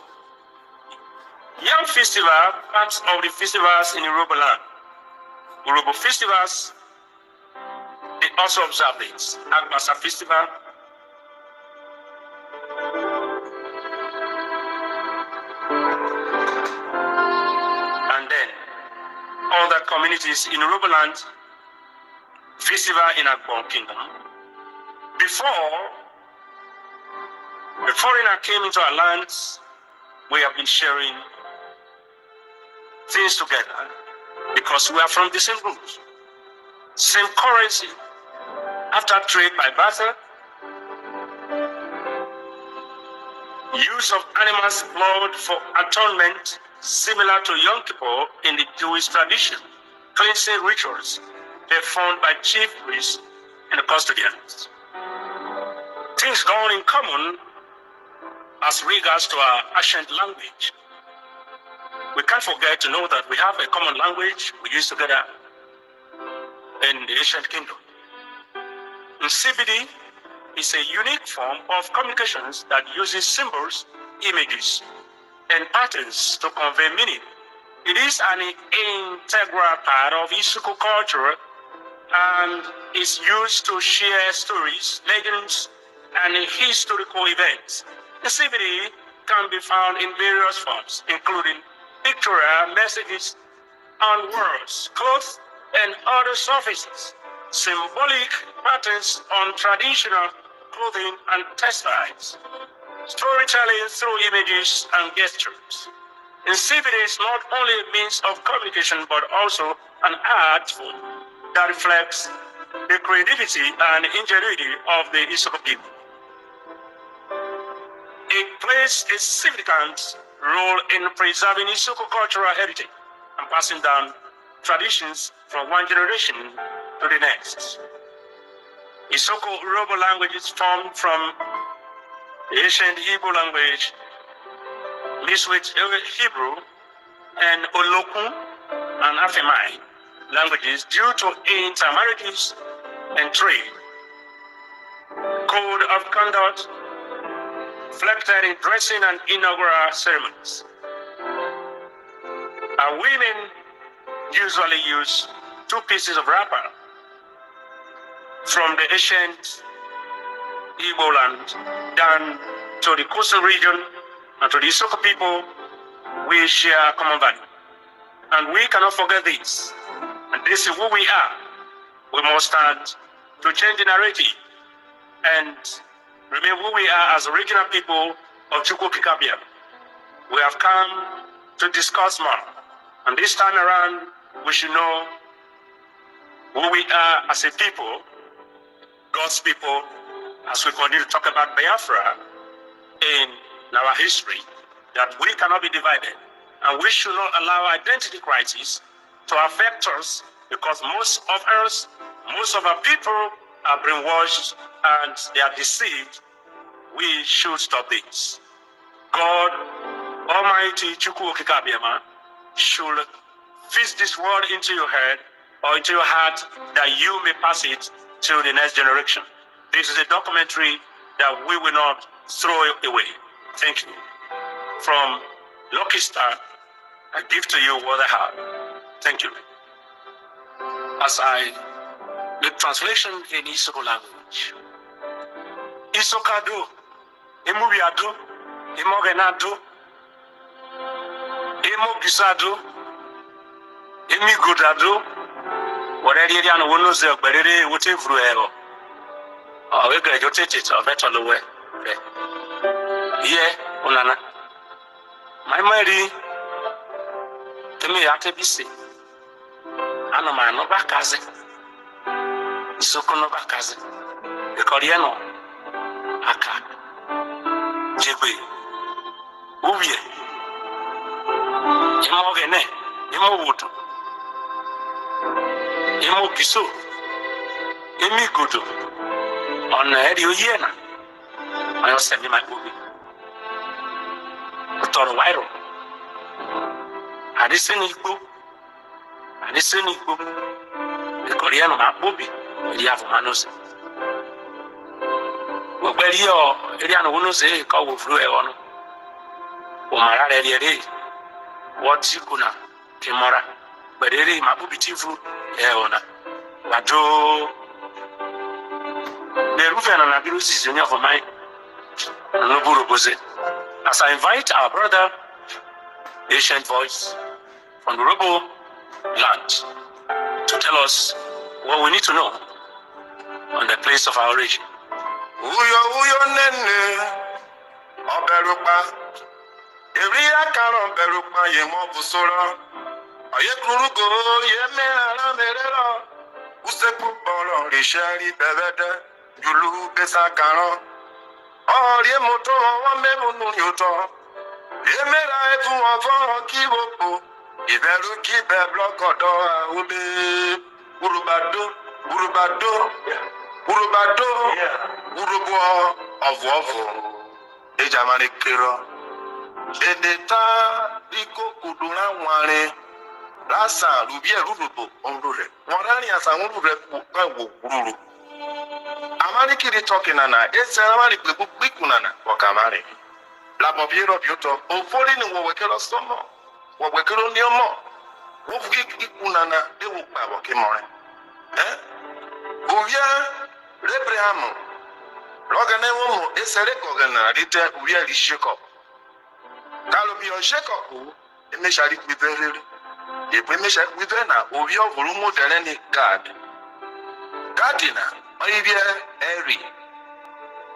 Young Festival, part of the festivals in Urhobo land. Urhobo festivals, they also observe it. Agbasa Festival, and then other communities in Urhobo land, festival in Agbon Kingdom. Before the foreigner came into our lands, we have been sharing things together because we are from the same roots, same currency. After trade by barter, use of animals' blood for atonement, similar to Yom Kippur in the Jewish tradition, cleansing rituals performed by chief priests and the custodians. Things gone in common as regards to our ancient language. We can't forget to know that we have a common language we use together in the ancient kingdom. CBD is a unique form of communications that uses symbols, images, and patterns to convey meaning. It is an integral part of Isoko culture and is used to share stories, legends, and historical events. The CBD can be found in various forms, including pictorial messages on walls, clothes, and other surfaces. symbolic patterns on traditional clothing and textiles, storytelling through images and gestures. Incipit is not only a means of communication but also an art form that reflects the creativity and ingenuity of the Isoko people. It plays a significant role in preserving Isoko cultural heritage and passing down traditions from one generation to the next. Isoko Urobo language is formed from the ancient Igbo language mixed with Hebrew and Olokun and Afemai languages due to intermarriages and trade. Code of conduct reflected in dressing and inaugural ceremonies. Women usually use two pieces of wrapper from the ancient Igbo land down to the coastal region and to the Isoko people. We share a common value. And we cannot forget this. And this is who we are. We must stand to change the narrative and remain who we are as original people of Chukwu Okike-Abia. We have come to discuss more. And this time around, we should know who we are as a people, God's people, as we continue to talk about Biafra in our history, that we cannot be divided. And we should not allow identity crisis to affect us, because most of us, most of our people are brainwashed and they are deceived. We should stop this. God Almighty Chukwu Okike-Abia should fix this word into your head or into your heart, that you may pass it to the next generation. This is a documentary that we will not throw away. Thank you. From Lucky Star, I give to you what I have. Thank you. As the translation in Isoko language. Isokado, Emubiado, Emogenado, Emogisado, Emigodado, whatever you want to say, but it is whatever. Oh, we got your ticket or better the way. Yeah, Unana. My Mary, to me, I can be sick. I know my no bakaze. Isoko no bakaze. The Korean aka. Jebe. Ubiye. Imo gene. Imo wudu. Imo giso. Emi gudu. On eri oyena. I was sending my movie. Toro wairo. Adiseni igbo. Adiseni igbo. The Korean ma bobi. Eri afumanose. Ogberi o eri anu wonose ka wo furu e wono. O mara re eri. What kuna kimora. Bereri ma bobi tifu e wona. Wado the Rufen and Abirusi is union for my Noburu Bose. As I invite our brother, Ancient Voice from the Robo land, to tell us what we need to know on the place of our origin. Uyo nene oberupa eri akaro berupa yemo busoro oye kurugo yeme ara merero usepu boro rishari bebede julu besa karo ori moto wa memunu yoto emera efu ofo kibopo iberu ki be blokodo ube urubado urubo of ejamani kero edeta iko kudura nware rasa rubie rurubo onrure morani asanwuru re wo gururu amari kiri talking na eseramari pekunana wakamari la bobiero bioto ofori ni wo wekero somo wo wekero ni omo wo fuki ikunana de wo pa wo kemore Uvia Rebraham Logane womo esere kogana rite uvia li sheko. Kalo bi o sheko e me shari kwibere. E pe me shari kwibere na uvia volumo dereni God. Katina, Olivia Eri.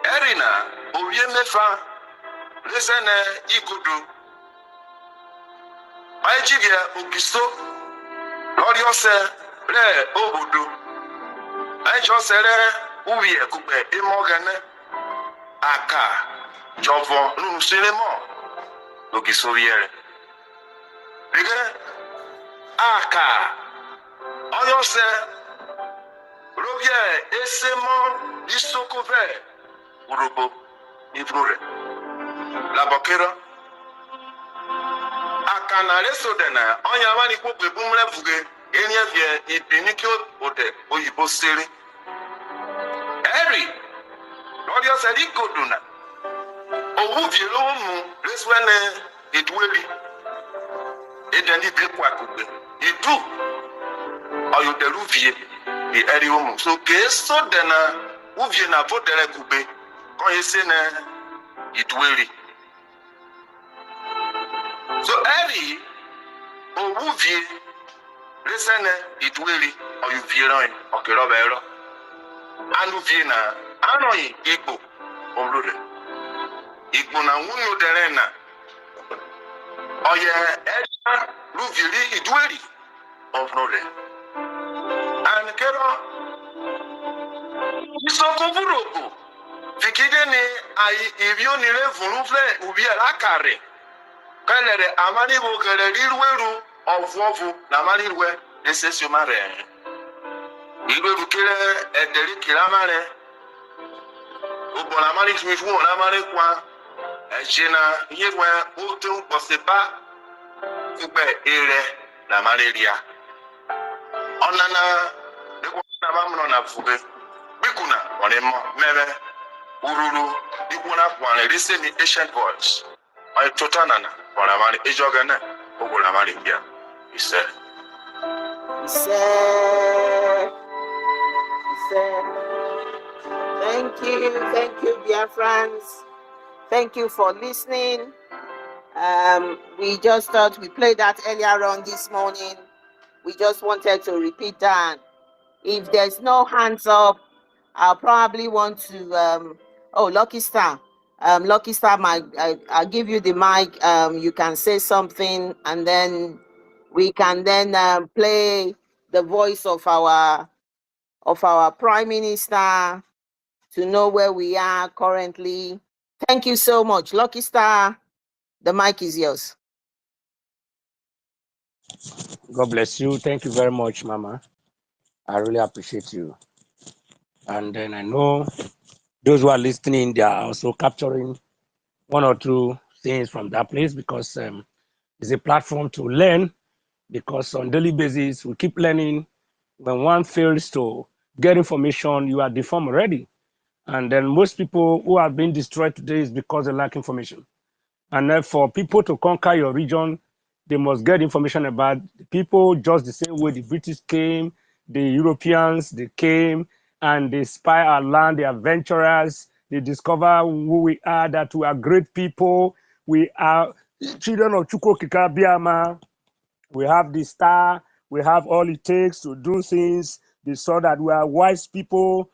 Erina, Oye Mefa, listen, Ikudu. Aijibia Ogisto, Lord Yose, Le Obudu. Aijosere, Uye Kupe, Imogane, Aka, Jovo, Nusinemo, Ogiso Yere. Again, Aka, Oyose, Robie, Esemo, Isokove, Urubo, Ibrure, La Bokera, Akana Lesodena, Onyamani Pope Bumle Fuge, Enyavia, Ipinikyo, Ode, Oyibo Siri. Eri, Lord Yose, Ikoduna, Owu, Leswene, Idweli, Edeni Bekwakube, Idu, Oyodeluvie, the Eri Homo. So, Keso Dena, Uvie na Vodere Kube, Koyesene, Idweli. So, Eri, Owuvie, Lesene, Idweli, Oyuvieron, Okerobero, Anuviena, Anoi, Igbo, Omlude. Igbo na Wuno Derena, Oye, Eri, Luvili, Idweli, Omlude. And Kero, Isokovurogo, Fikideni, Ivioni Vunufle, Ubia Lakare, Kalere, Amanibo, Kaleriru, of Wovu, Namaniwe, Nesesumare. Ibu Kile, Ederi Kilamare, Ubonamani Smifu, Namarikwa, Echina, Yedwa, Utu, Posepa, Ube, Ere, La Malaria. Onana, the Wanamon of Fube, Bikuna, Onemo, Meve, Ururu, Ikuna, one listen in ancient voice. I Totanana, Wanamani, Ejogana, Ubonamaria, he said. Thank you, dear friends. Thank you for listening. We just thought we played that earlier on this morning. We just wanted to repeat that. If there's no hands up, I'll probably want to. Lucky Star. Lucky Star, I'll give you the mic. You can say something, and then we can then play the voice of our Prime Minister to know where we are currently. Thank you so much. Lucky Star, the mic is yours. God bless you. Thank you very much, Mama. I really appreciate you. And then I know those who are listening, they are also capturing one or two things from that place because it's a platform to learn, because on daily basis, we keep learning. When one fails to get information, you are deformed already. And then most people who have been destroyed today is because they lack information. And then for people to conquer your region, they must get information about the people just the same way the British came, the Europeans, they came and they spy our land, they are adventurers, they discover who we are, that we are great people, we are children of Chukwokika Biama, we have the star, we have all it takes to do things. They saw that we are wise people,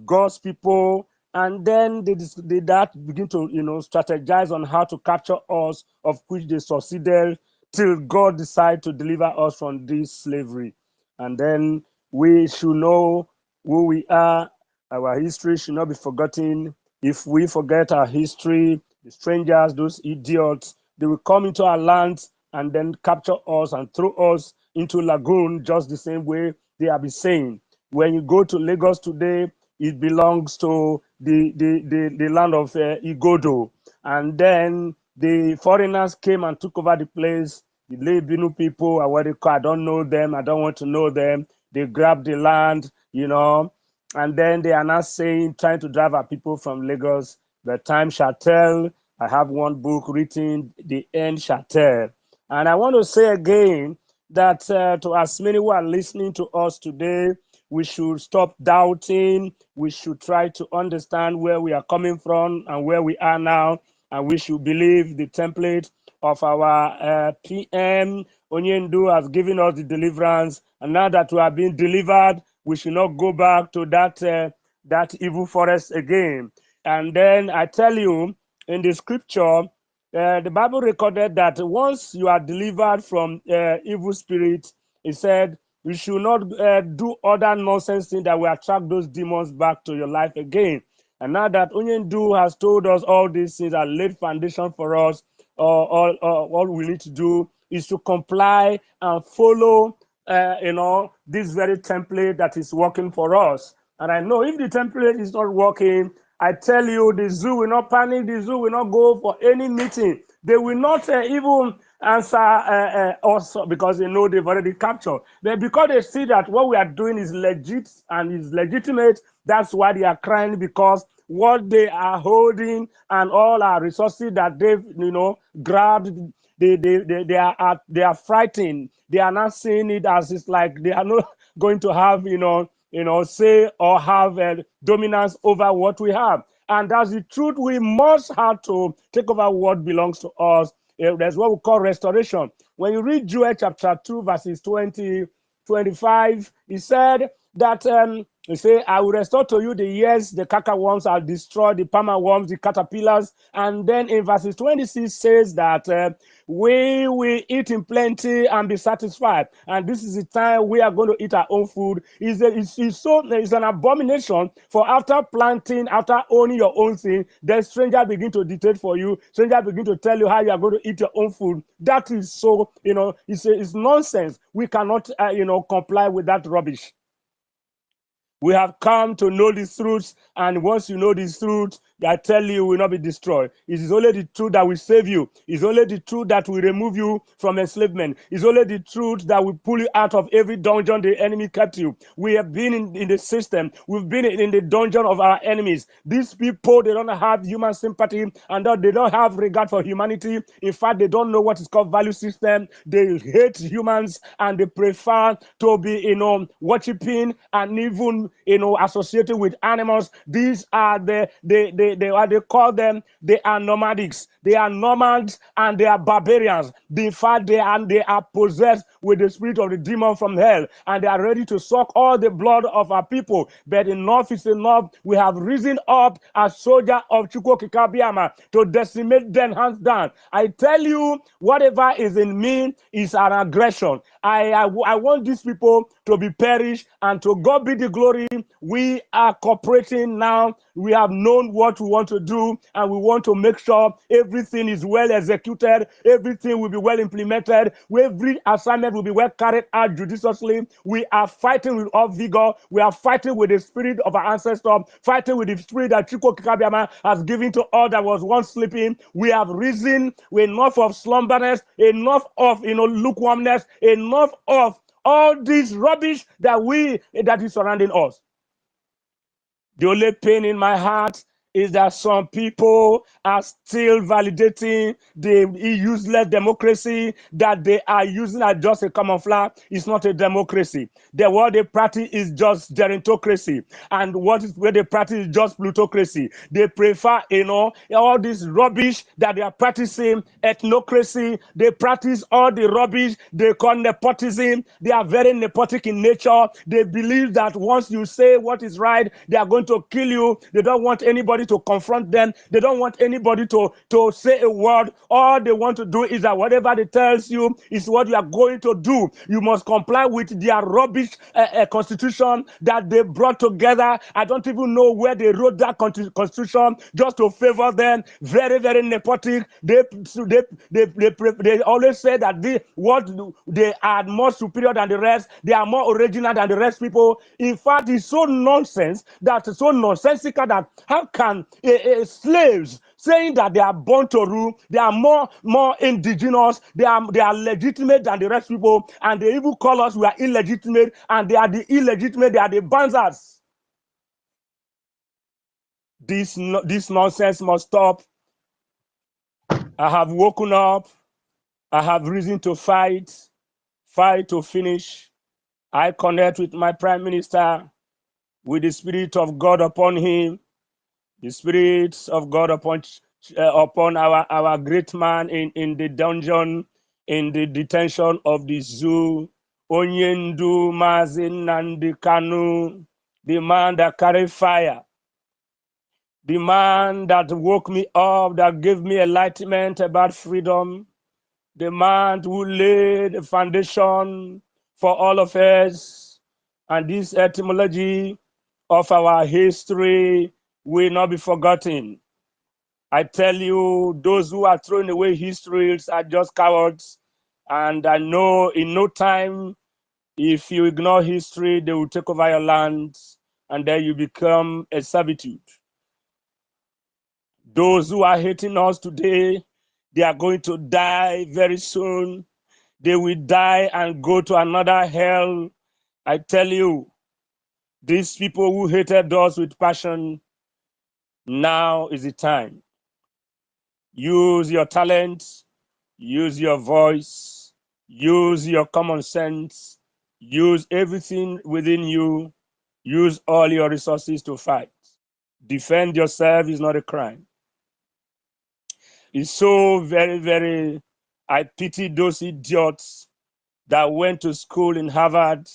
God's people, and then they begin to strategize on how to capture us, of which they succeeded till God decided to deliver us from this slavery. And then we should know who we are. Our history should not be forgotten. If we forget our history, the strangers, those idiots, they will come into our lands and then capture us and throw us into lagoon just the same way they have been saying. When you go to Lagos today, it belongs to the land of Igodo. And then the foreigners came and took over the place. The Lebinu people, or what they call, I don't know them, I don't want to know them. They grabbed the land, and then they are now saying, trying to drive our people from Lagos. The time shall tell. I have one book written, The End Shall Tell. And I want to say again that to as many who are listening to us today, we should stop doubting. We should try to understand where we are coming from and where we are now. And we should believe the template of our PM Onyendu has given us the deliverance. And now that we are being delivered, We should not go back to that evil forest again. And then I tell you, in the scripture, the Bible recorded that once you are delivered from evil spirits, it said you should not do other nonsense things that will attract those demons back to your life again. And now that Onyendu has told us all these things and laid foundation for us, all we need to do is to comply and follow, this very template that is working for us. And I know if the template is not working, I tell you, the zoo will not panic, the zoo will not go for any meeting. They will not even answer us because they know they've already captured. But because they see that what we are doing is legit and is legitimate, that's why they are crying, because what they are holding and all our resources that they've grabbed, they are frightened. They are not seeing it as it's like they are not going to have say or have dominance over what we have. And that's the truth. We must have to take over what belongs to us. That's what we call restoration. When you read Joel chapter 2, verses 20, 25, he said that he say, I will restore to you the years the kaka worms are destroyed, the palmer worms, the caterpillars. And then in verses 26 says that we will eat in plenty and be satisfied. And this is the time we are going to eat our own food. It's an abomination for after planting, after owning your own thing, then stranger begin to dictate for you. Stranger begin to tell you how you are going to eat your own food. That is so, it's nonsense. We cannot, comply with that rubbish. We have come to know these truths, and once you know these truths, I tell you, you will not be destroyed. It is only the truth that will save you. It's only the truth that will remove you from enslavement. It's only the truth that will pull you out of every dungeon the enemy kept you. We have been in the system. We've been in the dungeon of our enemies. These people, they don't have human sympathy, and they don't have regard for humanity. In fact, they don't know what is called value system. They hate humans, and they prefer to be, worshiping and even, associated with animals. These are they call them, they are nomadics. They are nomads and they are barbarians. In fact, they are possessed with the spirit of the demon from hell, and they are ready to suck all the blood of our people. But enough is enough. We have risen up as soldiers of Chukwokikabiama to decimate them hands down. I tell you, whatever is in me is an aggression. I want these people to be perished, and to God be the glory. We are cooperating now. We have known what we want to do, and we want to make sure everything is well executed, everything will be well implemented, every assignment will be well carried out judiciously. We are fighting with all vigor. We are fighting with the spirit of our ancestors, fighting with the spirit that Chukwu Kikabiama has given to all that was once sleeping. We have risen. Enough of slumberness, enough of lukewarmness, enough of all this rubbish that is surrounding us. The only pain in my heart is that some people are still validating the useless democracy that they are using as just a camouflage. It's not a democracy. What they practice is just gerontocracy, and where they practice is just plutocracy. They prefer, all this rubbish that they are practicing, ethnocracy. They practice all the rubbish they call nepotism. They are very nepotic in nature. They believe that once you say what is right, they are going to kill you. They don't want anybody to confront them. They don't want anybody to say a word. All they want to do is that whatever they tells you is what you are going to do. You must comply with their rubbish constitution that they brought together. I don't even know where they wrote that constitution just to favor them. Very, very nepotic. They always say that they are more superior than the rest. They are more original than the rest people. In fact, it's so nonsense, so nonsensical, that how can slaves saying that they are born to rule, they are more indigenous, they are legitimate than the rest people, and they even call us we are illegitimate, and they are the illegitimate, they are the banzas. This nonsense must stop. I have woken up. I have reason to fight to finish. I connect with my Prime Minister, with the Spirit of God upon him, the Spirit of God upon our great man in the dungeon, in the detention of the zoo. Onyendu Mazin Nandikanu, the man that carried fire, the man that woke me up, that gave me enlightenment about freedom, the man who laid the foundation for all of us. And this etymology of our history will not be forgotten. I tell you, those who are throwing away histories are just cowards. And I know in no time, if you ignore history, they will take over your land and then you become a servitude. Those who are hating us today, they are going to die very soon. They will die and go to another hell. I tell you, these people who hated us with passion, now is the time. Use your talent, use your voice, use your common sense, use everything within you, use all your resources to fight. Defend yourself is not a crime. It's so very, I pity those idiots that went to school in Harvard,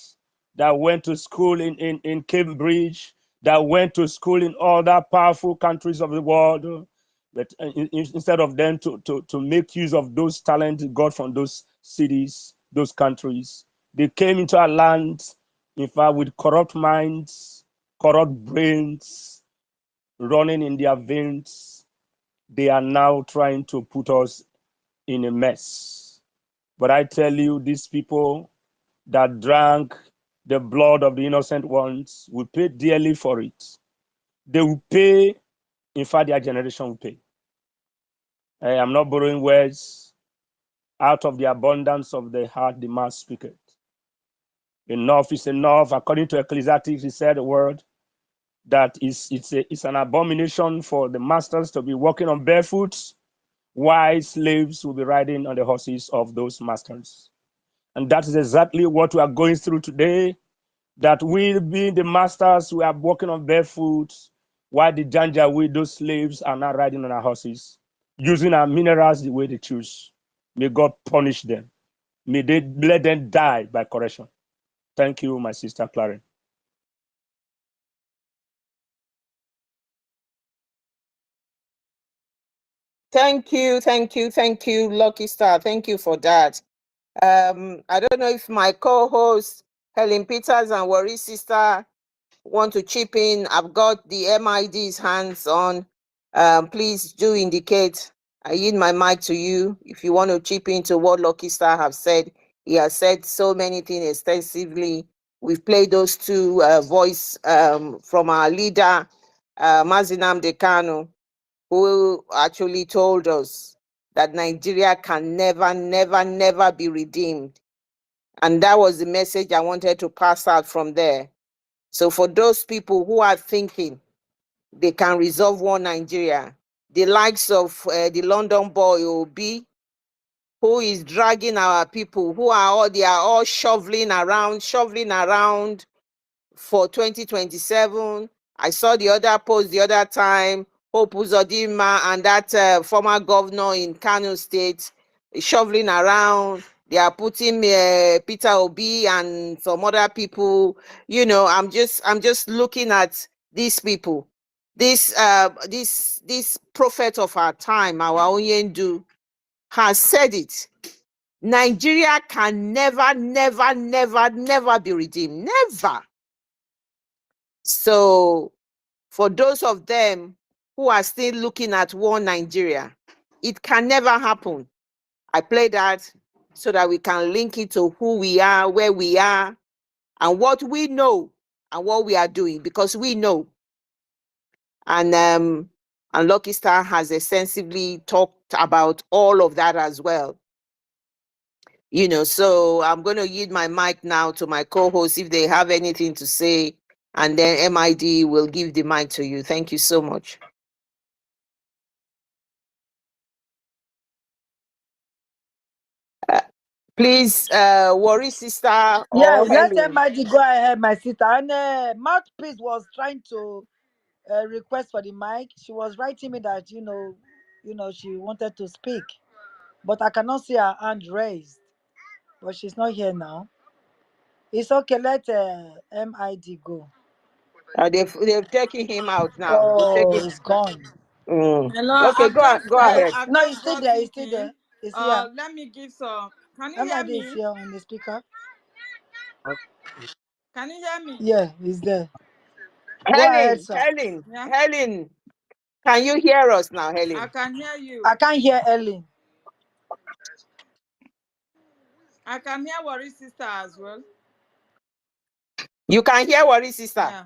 that went to school in Cambridge, that went to school in other powerful countries of the world. But instead of them to make use of those talents got from those cities, those countries, they came into our land, in fact, with corrupt minds, corrupt brains running in their veins. They are now trying to put us in a mess. But I tell you, these people that drank the blood of the innocent ones will pay dearly for it. They will pay, in fact, their generation will pay. I am not borrowing words. Out of the abundance of the heart, the mouth speaketh. Enough is enough. According to Ecclesiastes, he said a word that it's an abomination for the masters to be walking on barefoot, while slaves will be riding on the horses of those masters. And that is exactly what we are going through today, that we being the masters, we are walking on barefoot, while the Janjaweed, those slaves, are not riding on our horses, using our minerals the way they choose. May God punish them. May they let them die by correction. Thank you, my sister Claren. Thank you, Lucky Star. Thank you for that. I don't know if my co-host Helen Peters and Worry Sister want to chip in. I've got the MID's hands on. Please do indicate. I yield my mic to you if you want to chip into what Lucky Star have said. He has said so many things extensively. We've played those two voice from our leader, Mazinam Dekano, who actually told us that Nigeria can never be redeemed. And that was the message I wanted to pass out from there. So for those people who are thinking they can resolve one Nigeria, the likes of the London boy Obi, who is dragging our people, they are all shoveling around for 2027. I saw the other post the other time, Hope Uzodinma and that former governor in Kano State shoveling around. They are putting Peter Obi and some other people. You know, I'm just looking at these people. This prophet of our time, our Onyendu, has said it. Nigeria can never be redeemed. Never. So for those of them who are still looking at one Nigeria, it can never happen. I play that so that we can link it to who we are, where we are, and what we know and what we are doing, because we know. And Lucky Star has extensively talked about all of that as well. You know, so I'm going to yield my mic now to my co-hosts if they have anything to say, and then MID will give the mic to you. Thank you so much. Please, Worry Sister Yeah, or let Helen. MID go ahead, my sister. And Mouthpiece was trying to request for the mic. She was writing me that she wanted to speak, but I cannot see her hand raised. But she's not here now. It's okay. Let MID go. They've taken him out now. They've Oh, taken. it's gone. Hello, Okay, I've just go ahead. I've No, just it's still brought there. it It's still in. there. It's here. Let me give some. Can you hear MID is me? here on the speaker. Can you hear me? Yeah, it's there. Go ahead, sir. Yeah, Helen, can you hear us now, I Helen? can hear you. I can't hear Ellen. I can hear Worry Sister as well. You can hear Worry Sister? Yeah.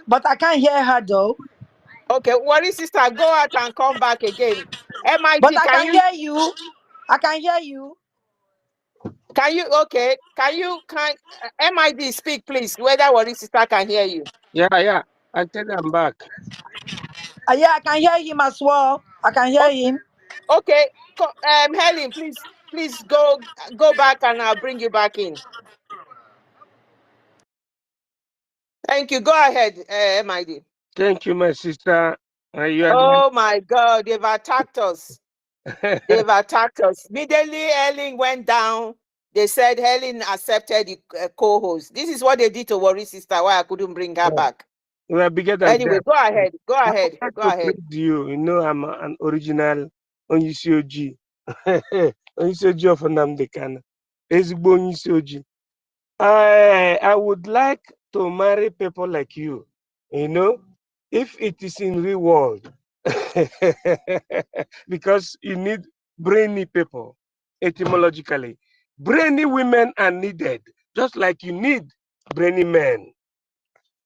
But I can't hear her though. Okay, Worry Sister, go out and come back again. MIT, but I can hear you. I can hear you. Can you, okay, can MID speak, please, whether Worry Sister can hear you? Yeah. I tell you I'm back. Yeah, I can hear him as well. I can hear him. Okay, Helen, please go back and I'll bring you back in. Thank you. Go ahead, MID. Thank you, my sister. Oh my God, they've attacked us. They've attacked us. Immediately, Helen went down. They said Helen accepted the co-host. This is what they did to Worry Sister, why I couldn't bring her back. We are bigger than Anyway, them. go ahead. Go I ahead. would like Go to ahead. praise you. You know, I'm an original Onyisi Oji. Onyisi Oji of Nnamdi Kanu. Ezigbo Onyisi Oji. I would like to marry people like you. You know, if it is in real world, because you need brainy people etymologically. Brainy women are needed, just like you need brainy men.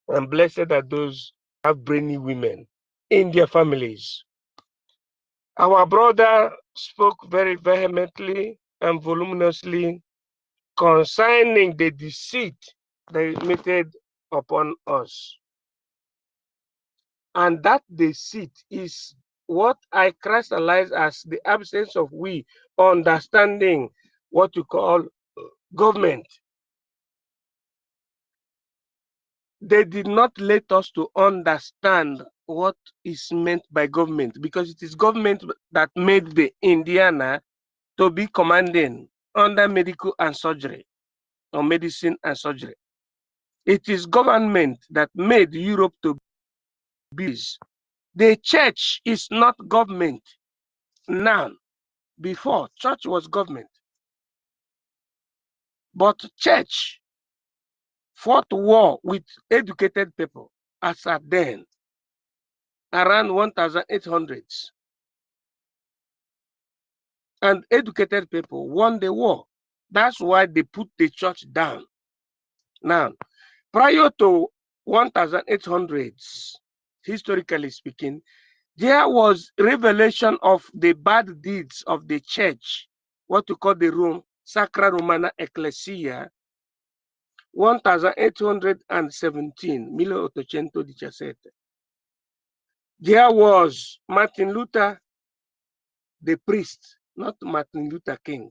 And blessed are those who have brainy women in their families. Our brother spoke very vehemently and voluminously concerning the deceit they meted upon us. And that deceit is what I crystallize as the absence of we understanding what you call government. They did not let us to understand what is meant by government, because it is government that made the Indiana to be commanding under medical and surgery, or medicine and surgery. It is government that made Europe to be. The church is not government now. Before, church was government. But church fought war with educated people as at then, around 1800s. And educated people won the war. That's why they put the church down. Now, prior to 1800s, historically speaking, there was revelation of the bad deeds of the church, what we call the Rome, Sacra Romana Ecclesia, 1817, 1817. There was Martin Luther, the priest, not Martin Luther King.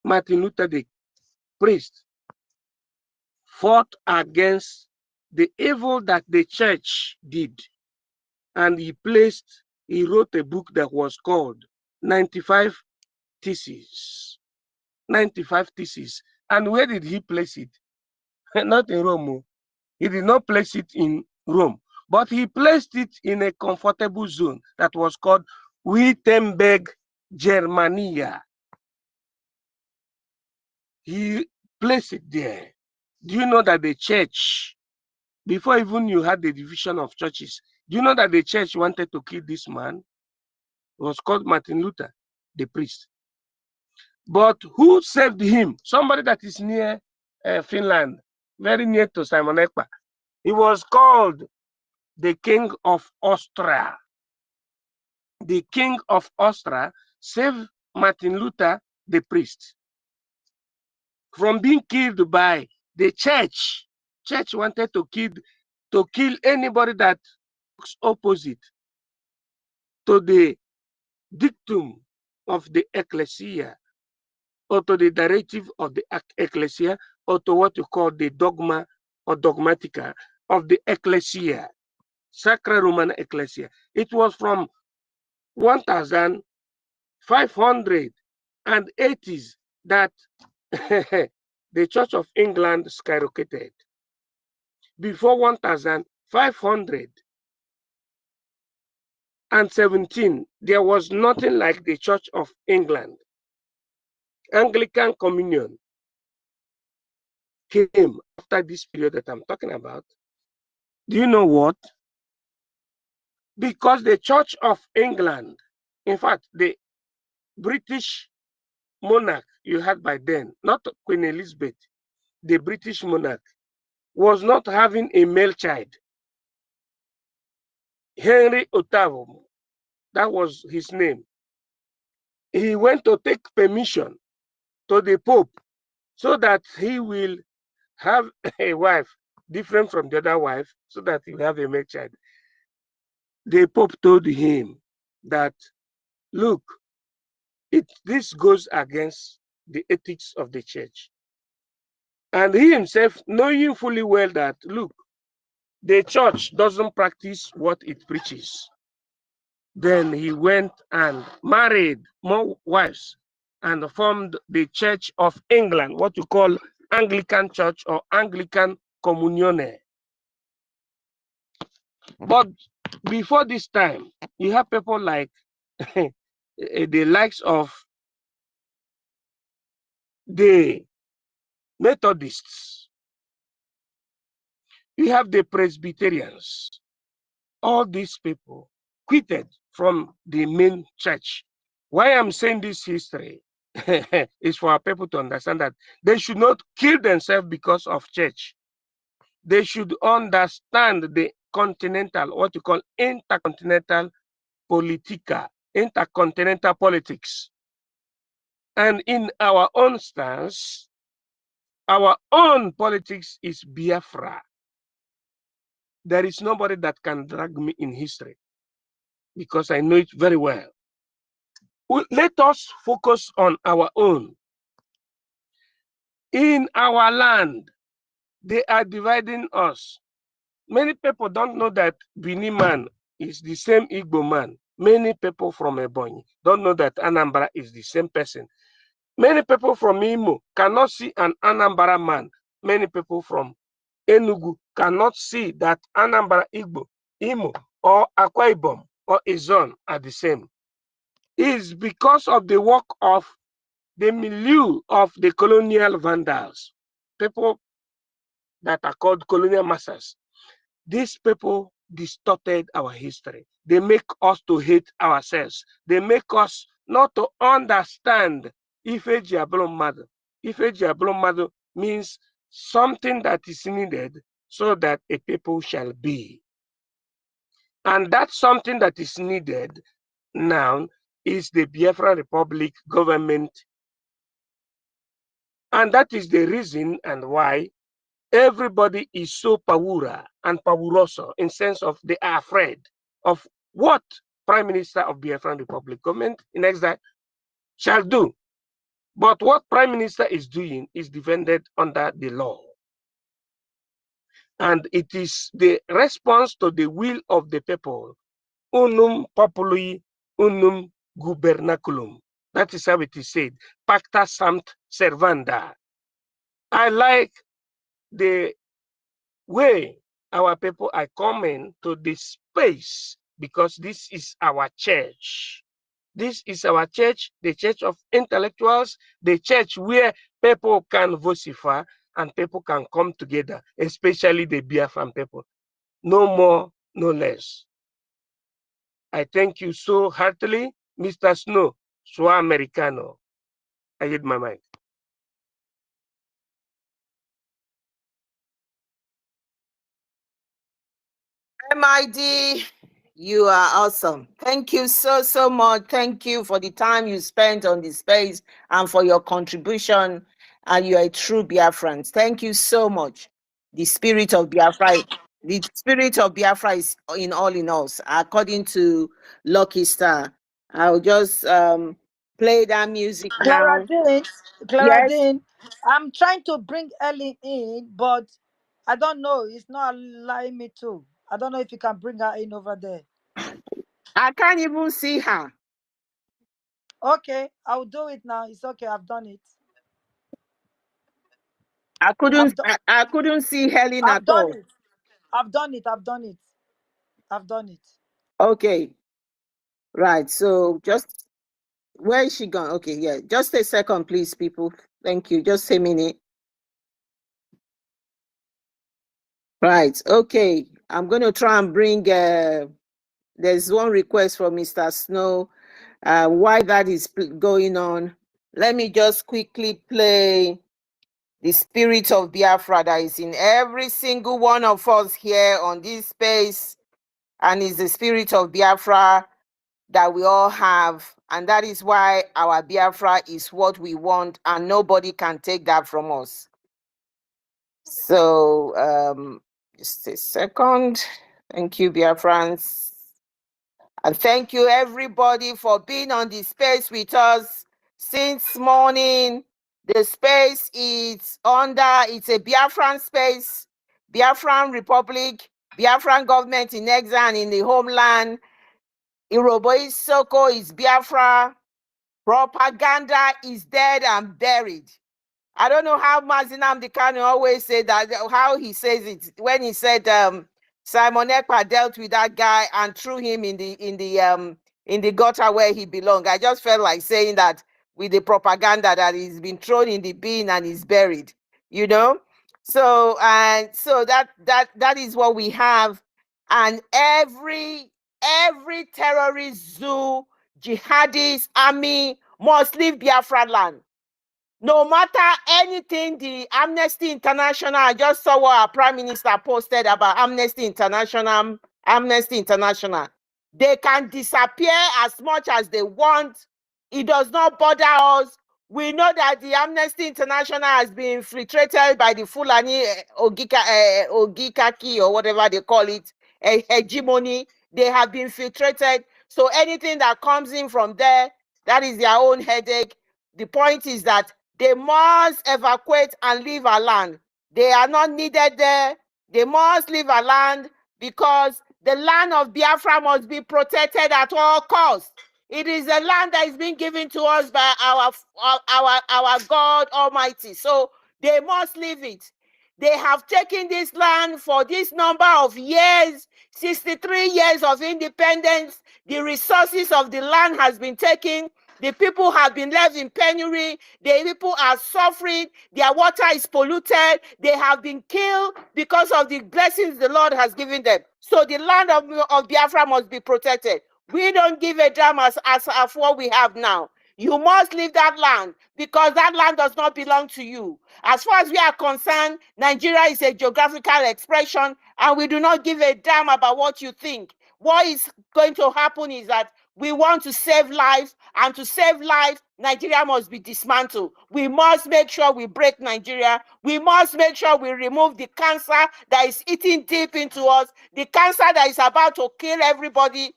Martin Luther, the priest, fought against the evil that the church did. And he wrote a book that was called 95 Theses. 95 Theses. And where did he place it? Not in Rome. He did not place it in Rome, but he placed it in a comfortable zone that was called Wittenberg, Germania. He placed it there. Do you know that the church, before even you had the division of churches, do you know that the church wanted to kill this man? It was called Martin Luther, the priest. But who saved him? Somebody that is near Finland, very near to Simon Ekpa. He was called the King of Austria. The King of Austria saved Martin Luther, the priest, from being killed by the church. Church wanted to kill anybody that was opposite to the dictum of the ecclesia, or to the directive of the ecclesia, or to what you call the dogma or dogmatica of the ecclesia, Sacra Romana Ecclesia. It was from 1580s that the Church of England skyrocketed. Before 1517, there was nothing like the Church of England. Anglican Communion came after this period that I'm talking about. Do you know what? Because the Church of England, in fact, the British monarch you had by then, not Queen Elizabeth, the British monarch, was not having a male child. Henry VIII, that was his name. He went to take permission to the Pope so that he will have a wife different from the other wife, so that he will have a male child. The Pope told him that, look, this goes against the ethics of the church. And he himself, knowing fully well that, look, the church doesn't practice what it preaches. Then he went and married more wives and formed the Church of England, what you call Anglican Church or Anglican Communione. But before this time, you have people like the likes of the Methodists. You have the Presbyterians. All these people quitted from the main church. Why I'm saying this history is for our people to understand that they should not kill themselves because of church. They should understand the continental, what you call intercontinental politica, intercontinental politics. And in our own stance, our own politics is Biafra. There is nobody that can drag me in history because I know it very well. Let us focus on our own. In our land, they are dividing us. Many people don't know that Bini man is the same Igbo man. Many people from Ebonyi don't know that Anambra is the same person. Many people from Imo cannot see an Anambra man. Many people from Enugu cannot see that Anambra, Igbo, Imo, or Akwa Ibom or Izon are the same. It's because of the work of the milieu of the colonial vandals, people that are called colonial masters. These people distorted our history. They make us to hate ourselves. They make us not to understand Ifeji Ablomado. Ifeji Ablomado means something that is needed so that a people shall be. And that's something that is needed now is the Biafra Republic government. And that is the reason and why everybody is so pawura and pawuroso in sense of they are afraid of what Prime Minister of Biafran Republic government in exile shall do. But what Prime Minister is doing is defended under the law. And it is the response to the will of the people. Unum populi, unum gubernaculum. That is how it is said. Pacta sunt servanda. I like the way our people are coming to this space because this is our church. This is our church, the church of intellectuals, the church where people can vocify and people can come together, especially the Biafran people. No more, no less. I thank you so heartily, Mr. Snow, Swa Americano. I hit my mind. MID, you are awesome. Thank you so much. Thank you for the time you spent on this space and for your contribution. And you are a true Biafran. Thank you so much. The spirit of Biafra, is in all in us, according to Lucky Star. I'll just play that music now. Clara Yes. Dean, I'm trying to bring Ellen in, but I don't know. It's not allowing me to. I don't know if you can bring her in over there. I can't even see her. Okay, I'll do it now. It's okay. I've done it. I couldn't see Helen I've at done all. it. I've done it. I've done it. I've done it. Okay. Right. So just where is she gone? Okay, yeah. Just a second, please, people. Thank you. Just a minute. Right. Okay. I'm going to try and bring there's one request from Mr. Snow. Why that is going on. Let me just quickly play the spirit of Biafra that is in every single one of us here on this space, and is the spirit of Biafra that we all have, and that is why our Biafra is what we want, and nobody can take that from us. So just a second. Thank you, Biafrans. And thank you everybody for being on the space with us since morning. The space is it's a Biafran space, Biafran Republic, Biafran government in exile and in the homeland. Irobo Soko is Biafra. Propaganda is dead and buried. I don't know how Mazinam Dikano always say that, how he says it when he said Simon Ekpa dealt with that guy and threw him in the gutter where he belonged. I just felt like saying that with the propaganda that he's been thrown in the bin and is buried, you know. So that is what we have, and every terrorist zoo, jihadist army must leave Biafra land. No matter anything, the Amnesty International, I just saw what our Prime Minister posted about Amnesty International. They can disappear as much as they want. It does not bother us. We know that the Amnesty International has been infiltrated by the Fulani Ogikaki or whatever they call it, hegemony. They have been infiltrated. So anything that comes in from there, that is their own headache. The point is that they must evacuate and leave our land. They are not needed there. They must leave our land because the land of Biafra must be protected at all costs. It is a land that is being given to us by our God Almighty. So they must leave it. They have taken this land for this number of years, 63 years of independence. The resources of the land has been taken. The people have been left in penury. The people are suffering. Their water is polluted. They have been killed because of the blessings the Lord has given them. So the land of Biafra must be protected. We don't give a damn as what we have now. You must leave that land because that land does not belong to you. As far as we are concerned, Nigeria is a geographical expression and we do not give a damn about what you think. What is going to happen is that we want to save lives, and to save life, Nigeria must be dismantled. We must make sure we break Nigeria. We must make sure we remove the cancer that is eating deep into us, the cancer that is about to kill everybody.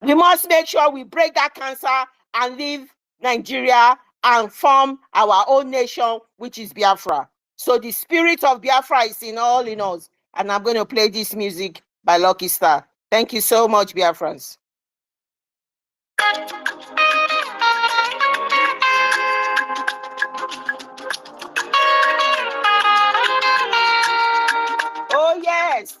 We must make sure we break that cancer and leave Nigeria and form our own nation, which is Biafra. So the spirit of Biafra is in all in us. And I'm going to play this music by Lucky Star. Thank you so much, Biafrans. Oh, yes.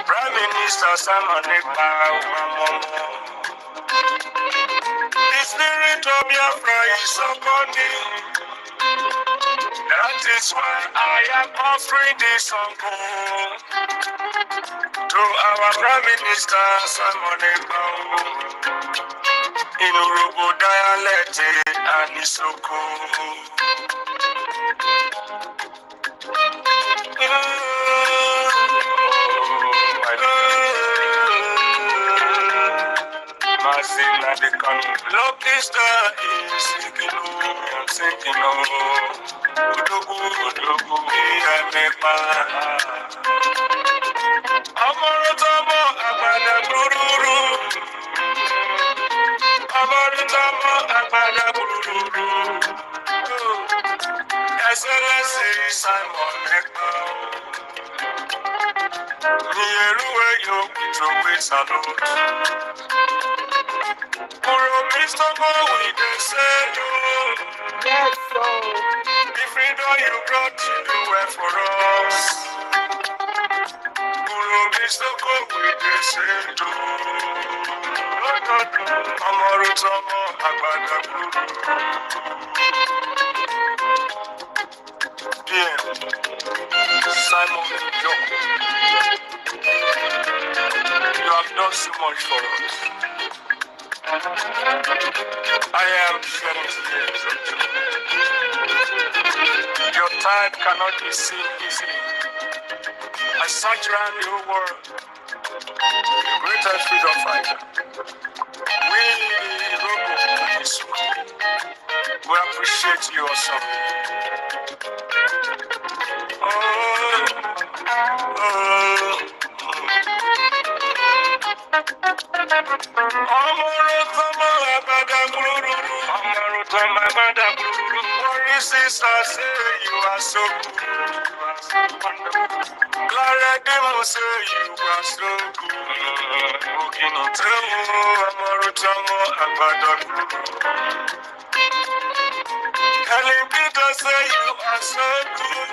Prime Minister Simon Ekpa, the spirit of Biafra is upon me. That is why I am offering this song to our Prime Minister Simon Ekpa in Urobo dialect and Isoko. Masina de Kano. Look, this star is sinking low. I'm sinking low. Udogu, Udogu, Iyanepa. Amorotomo, Agbada Bururu. Amorotomo, Agbada Bururu. Excellency Simon Ekpa. Yeruwe yo, Utrowe Salute. Mr. Go with the same. Yes, so. The freedom you brought to do well for us. Mr. Go with the same. Amorotomo Agbada Guru. Bien. Simon Yo. You have done so much for us. I am shedding tears of joy. Your time cannot be seen easily. I search around the whole world, the greatest freedom fighter. We, Robo, we appreciate you also. Sister, say you are so good. Clara Demo say you are so good. Ogino Temo, Amorotamo, Agbada. Helen Peter say you are so good.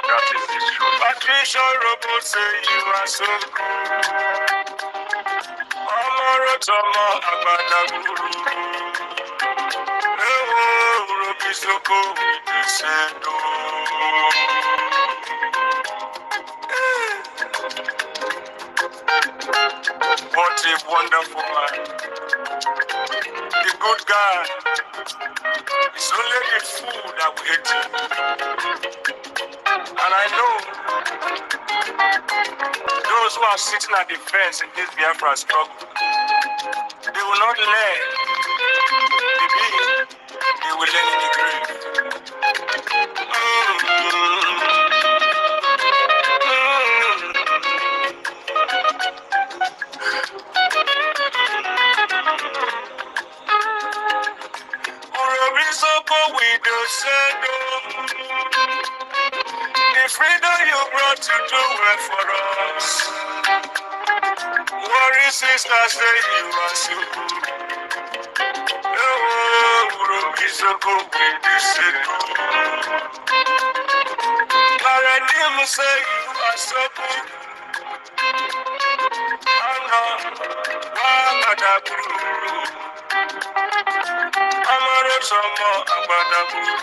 That is the truth. Patricia Robo say you are so good. Amorotamo, Agbada. What a wonderful man. The good guy. It's only the food that we eat. And I know those who are sitting at the fence in this Biafra struggle, they will not learn. Maybe they will learn in the grave. The freedom you brought to do well for us. Worry sister say you are so good. Oh, Ruby so good with the secret. Paradigm say you are so good. Anna, Wabadaburu. Amorotomo, Abadaburu.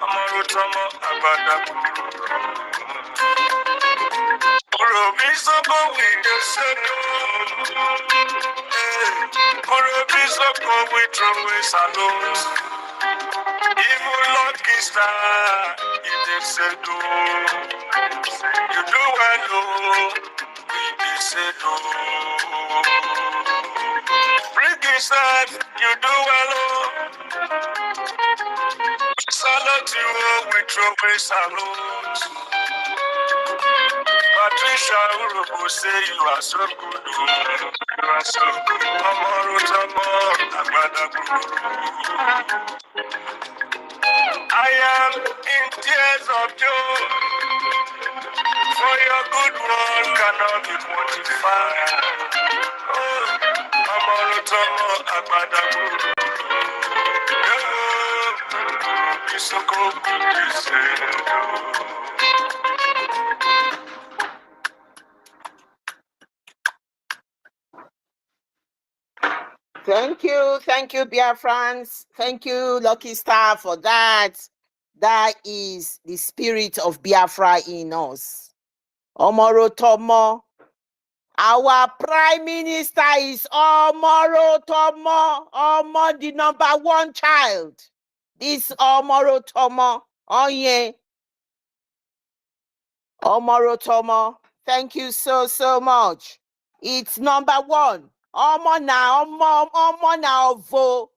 Amorotomo, Abadaburu. Ruby so good with the secret. Ruby so good with Trowe Salute. Even lucky star, it is a do. You do well, it is a do. Ricky said, you do well, salute you with Trowe Salute. Patricia Urubu say you are so good. You are so good. Amorotamo, Agbada. I am in tears of joy, for your good work cannot be quantified. Oh, Amorotomo Agbada. Oh, it's so good to say. Thank you, Biafrans. Thank you, Lucky Star, for that. That is the spirit of Biafra in us. Omorotomo. Our Prime Minister is Omorotomo. Omo, the #1 child. This Omorotomo. Oh, yeah. Omorotomo. Thank you so much. It's number one. Omo na ovo.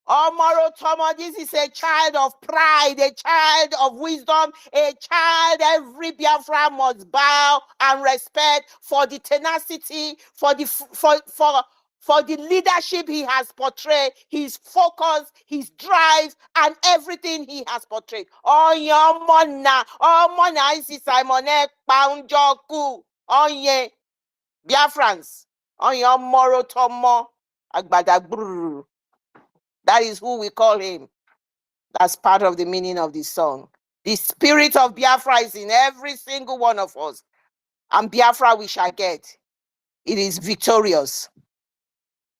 Omoro Tomo, this is a child of pride, a child of wisdom, a child every Biafra must bow and respect for the tenacity, for the leadership he has portrayed, his focus, his drive, and everything he has portrayed. Omona isi Simon Ekpaunjoku, Onye Biafrans, Moro Tomo, Agbadagburu. That is who we call him. That's part of the meaning of this song. The spirit of Biafra is in every single one of us. And Biafra we shall get. It is victorious.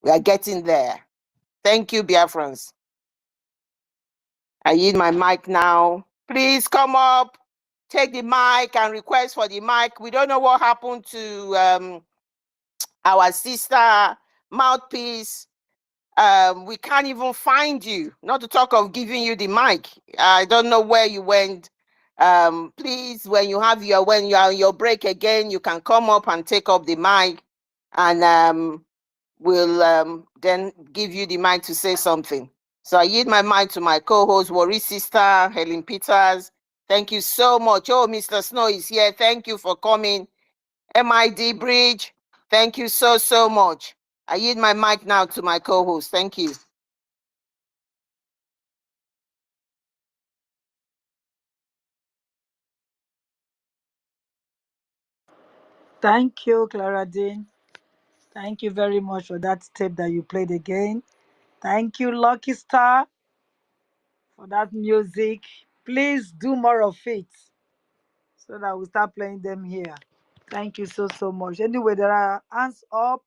We are getting there. Thank you, Biafrans. I yield my mic now. Please come up, take the mic and request for the mic. We don't know what happened to our sister Mouthpiece. We can't even find you, not to talk of giving you the mic. I don't know where you went. Please, when you are on your break again, you can come up and take up the mic, and we'll then give you the mic to say something. So I yield my mic to my co-host, Worry Sister, Helen Peters. Thank you so much. Oh, Mr. Snow is here. Thank you for coming. MID Bridge, thank you so, so much. I yield my mic now to my co-host. Thank you. Thank you, Clara Dean. Thank you very much for that tape that you played again. Thank you, Lucky Star, for that music. Please do more of it so that we start playing them here. Thank you so, so much. Anyway, there are hands up.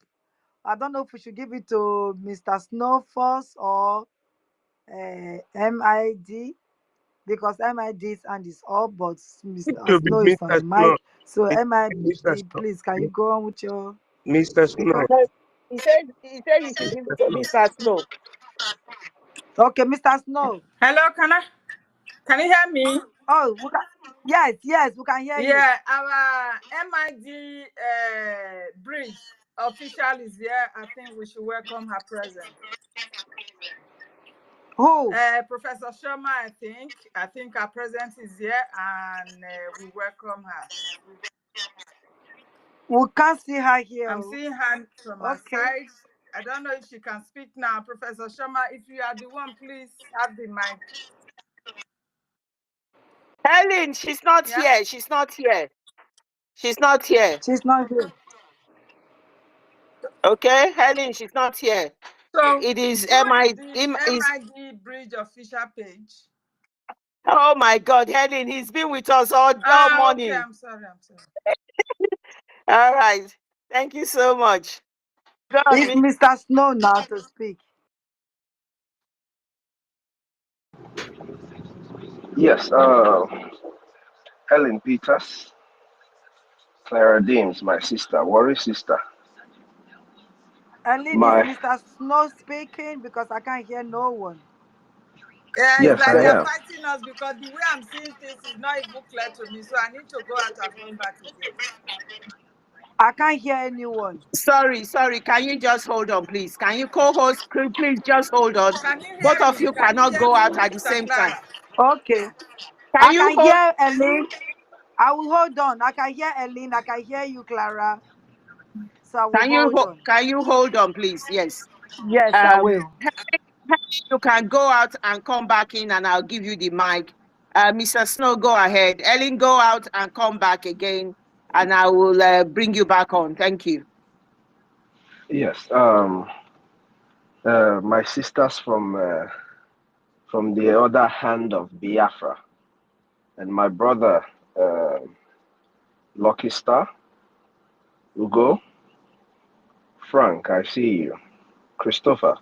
I don't know if we should give it to Mr. Snow first or MID, because MID's hand is up, but It Mr. should be Snow is on Mr. the Snow. mic. So Mr. MID, Snow. please, can you go on with your... Mr. Snow. No, he said you should give it to Mr. Snow. Okay, Mr. Snow. Hello, can you hear me? Oh, yes, we can hear you. Yeah, our MID bridge official is here. I think we should welcome her presence. Who? Professor Sharma, I think her presence is here, and we welcome her. We can't see her here. I'm seeing her from her side. I don't know if she can speak now. Professor Sharma, if you are the one, please have the mic. Helen, she's not here. She's not here. She's not here. She's not here. Okay, Helen, she's not here. So it is who is the MID bridge official page? Oh my God, Helen, he's been with us all morning. Okay, I'm sorry. All right. Thank you so much. It's Mr. Snow now to speak. Yes, Helen Peters, Clara Deems, my sister, Worry Sister. Eileen, is Mr. Snow speaking? Because I can't hear no one. Yeah, yes, it's like I they're am. fighting us because the way I'm seeing things is not even clear to me. So I need to go out and come back again. I can't hear anyone. Sorry. Can you just hold on, please? Can you co-host? Please just hold on. Can you Both hear of me? you Can you cannot hear go me, out at the Mr. same Clara? time. Okay. Can I you can hear Eileen. I will hold on. I can hear Eileen. I can hear you, Clara. So I will hold on. Can you hold on, please? Yes. Yes, I will. You can go out and come back in, and I'll give you the mic. Mr. Snow, go ahead. Ellen, go out and come back again, and I will bring you back on. Thank you. Yes. My sisters from the other hand of Biafra, and my brother, Lucky Star, Ugo, Frank, I see you, Christopher,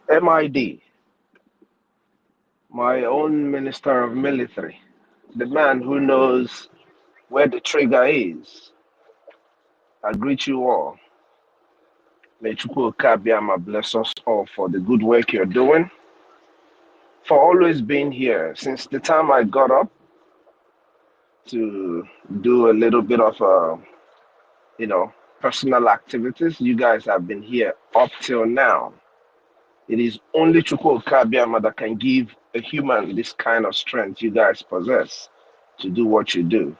MID, my own Minister of Military, the man who knows where the trigger is. I greet you all. May Chukwu Kabiama bless us all for the good work you're doing, for always being here since the time I got up to do a little bit of, personal activities. You guys have been here up till now. It is only Chukwu Kabiama that can give a human this kind of strength you guys possess to do what you do.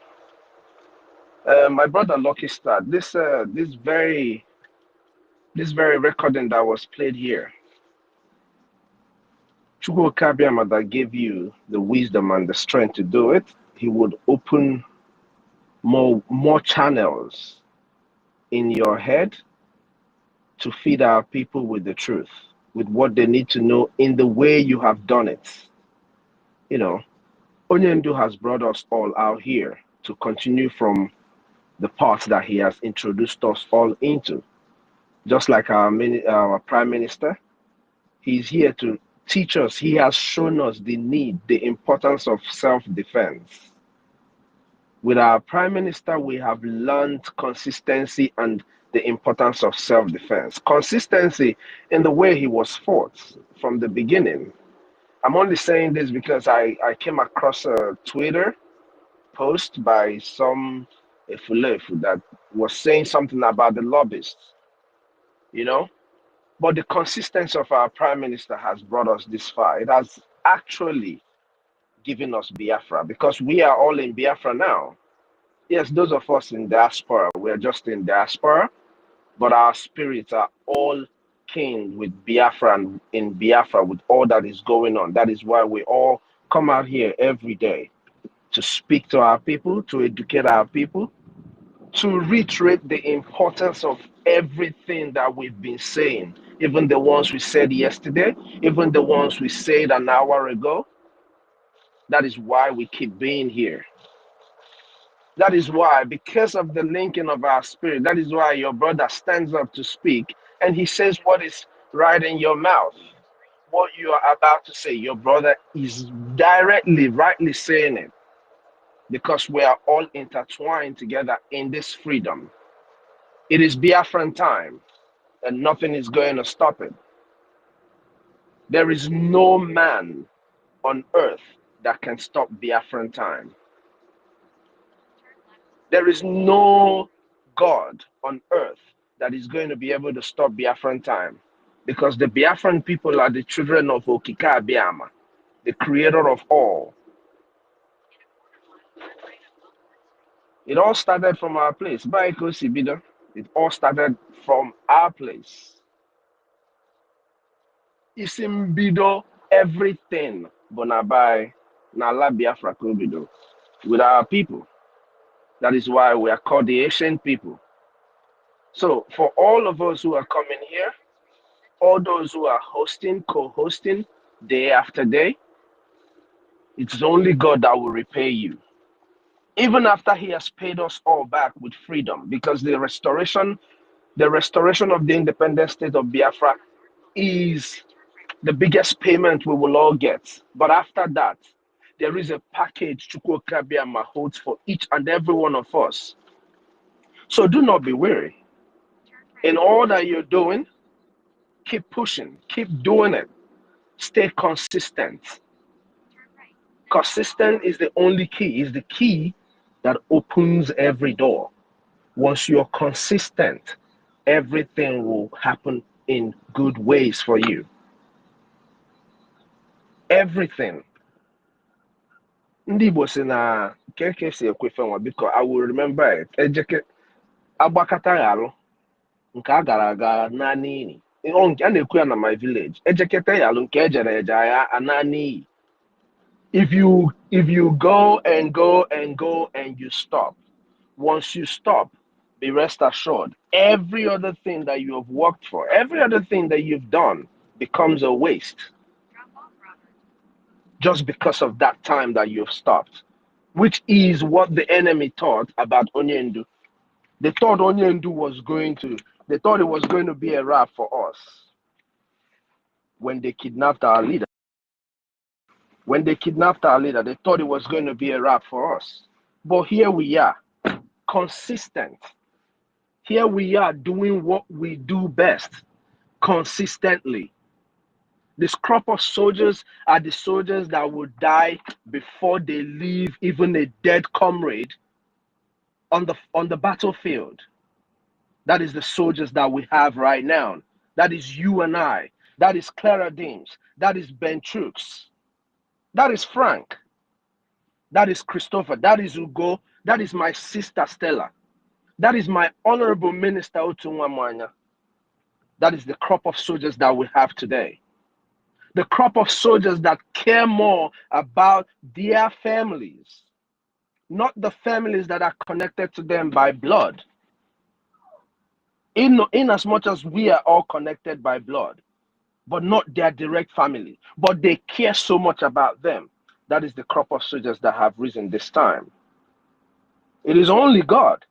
My brother Lucky Star, this very recording that was played here, Chukwu Kabiama that gave you the wisdom and the strength to do it, he would open more channels in your head to feed our people with the truth, with what they need to know in the way you have done it. You know, Onyendu has brought us all out here to continue from the path that he has introduced us all into. Just like our Prime Minister, he's here to teach us. He has shown us the need, the importance of self-defense. With our Prime Minister, we have learned consistency and the importance of self-defense. Consistency in the way he was fought from the beginning. I'm only saying this because I came across a Twitter post by some Efulefu that was saying something about the lobbyists, you know? But the consistency of our Prime Minister has brought us this far. It has actually given us Biafra because we are all in Biafra now. Yes, those of us in diaspora, we're just in diaspora, but our spirits are all kin with Biafra and in Biafra with all that is going on. That is why we all come out here every day to speak to our people, to educate our people, to reiterate the importance of everything that we've been saying, even the ones we said yesterday, even the ones we said an hour ago. That is why we keep being here. That is why, because of the linking of our spirit, that is why your brother stands up to speak and he says what is right in your mouth. What you are about to say, your brother is directly, rightly saying it because we are all intertwined together in this freedom. It is Biafran time and nothing is going to stop it. There is no man on earth that can stop Biafran time. There is no God on earth that is going to be able to stop Biafran time because the Biafran people are the children of OGOJA, the creator of all. It all started from our place. BCOS, it all started from our place. Isimbido, everything, Bonabai, Nala BIAFRACOIN, with our people. That is why we are called the ancient people. So for all of us who are coming here, all those who are hosting, co-hosting, day after day, it's only God that will repay you. Even after he has paid us all back with freedom, because the restoration of the independent state of Biafra is the biggest payment we will all get. But after that, there is a package Chukwu Kabiama holds for each and every one of us. So do not be weary. In all that you're doing, keep pushing, keep doing it. Stay consistent. Consistent is the only key, is the key that opens every door. Once you're consistent, everything will happen in good ways for you. Everything. Ndị Igbo si na keke si ekwefe nwa biko I will remember it. Ejeke agbakata ghalụ nke a gara aga na n'iyi. A na-ekwu ya na my village. Ejekete ghalụ nke ejere eje ya ana n'iyi. If you go and go and go and you stop, once you stop, be rest assured, every other thing that you have worked for, every other thing that you've done becomes a waste. Just because of that time that you've stopped, which is what the enemy thought about Onyendu. They thought Onyendu they thought it was going to be a wrap for us when they kidnapped our leader. When they kidnapped our leader, they thought it was going to be a wrap for us. But here we are, consistent. Here we are doing what we do best, consistently. This crop of soldiers are the soldiers that will die before they leave even a dead comrade on the battlefield. That is the soldiers that we have right now. That is you and I. That is Clara Dames. That is Ben Trooks. That is Frank. That is Christopher. That is Ugo. That is my sister Stella. That is my honorable minister Otunwamwanya. That is the crop of soldiers that we have today. The crop of soldiers that care more about their families, not the families that are connected to them by blood. In as much as we are all connected by blood, but not their direct family, but they care so much about them. That is the crop of soldiers that have risen this time. It is only God.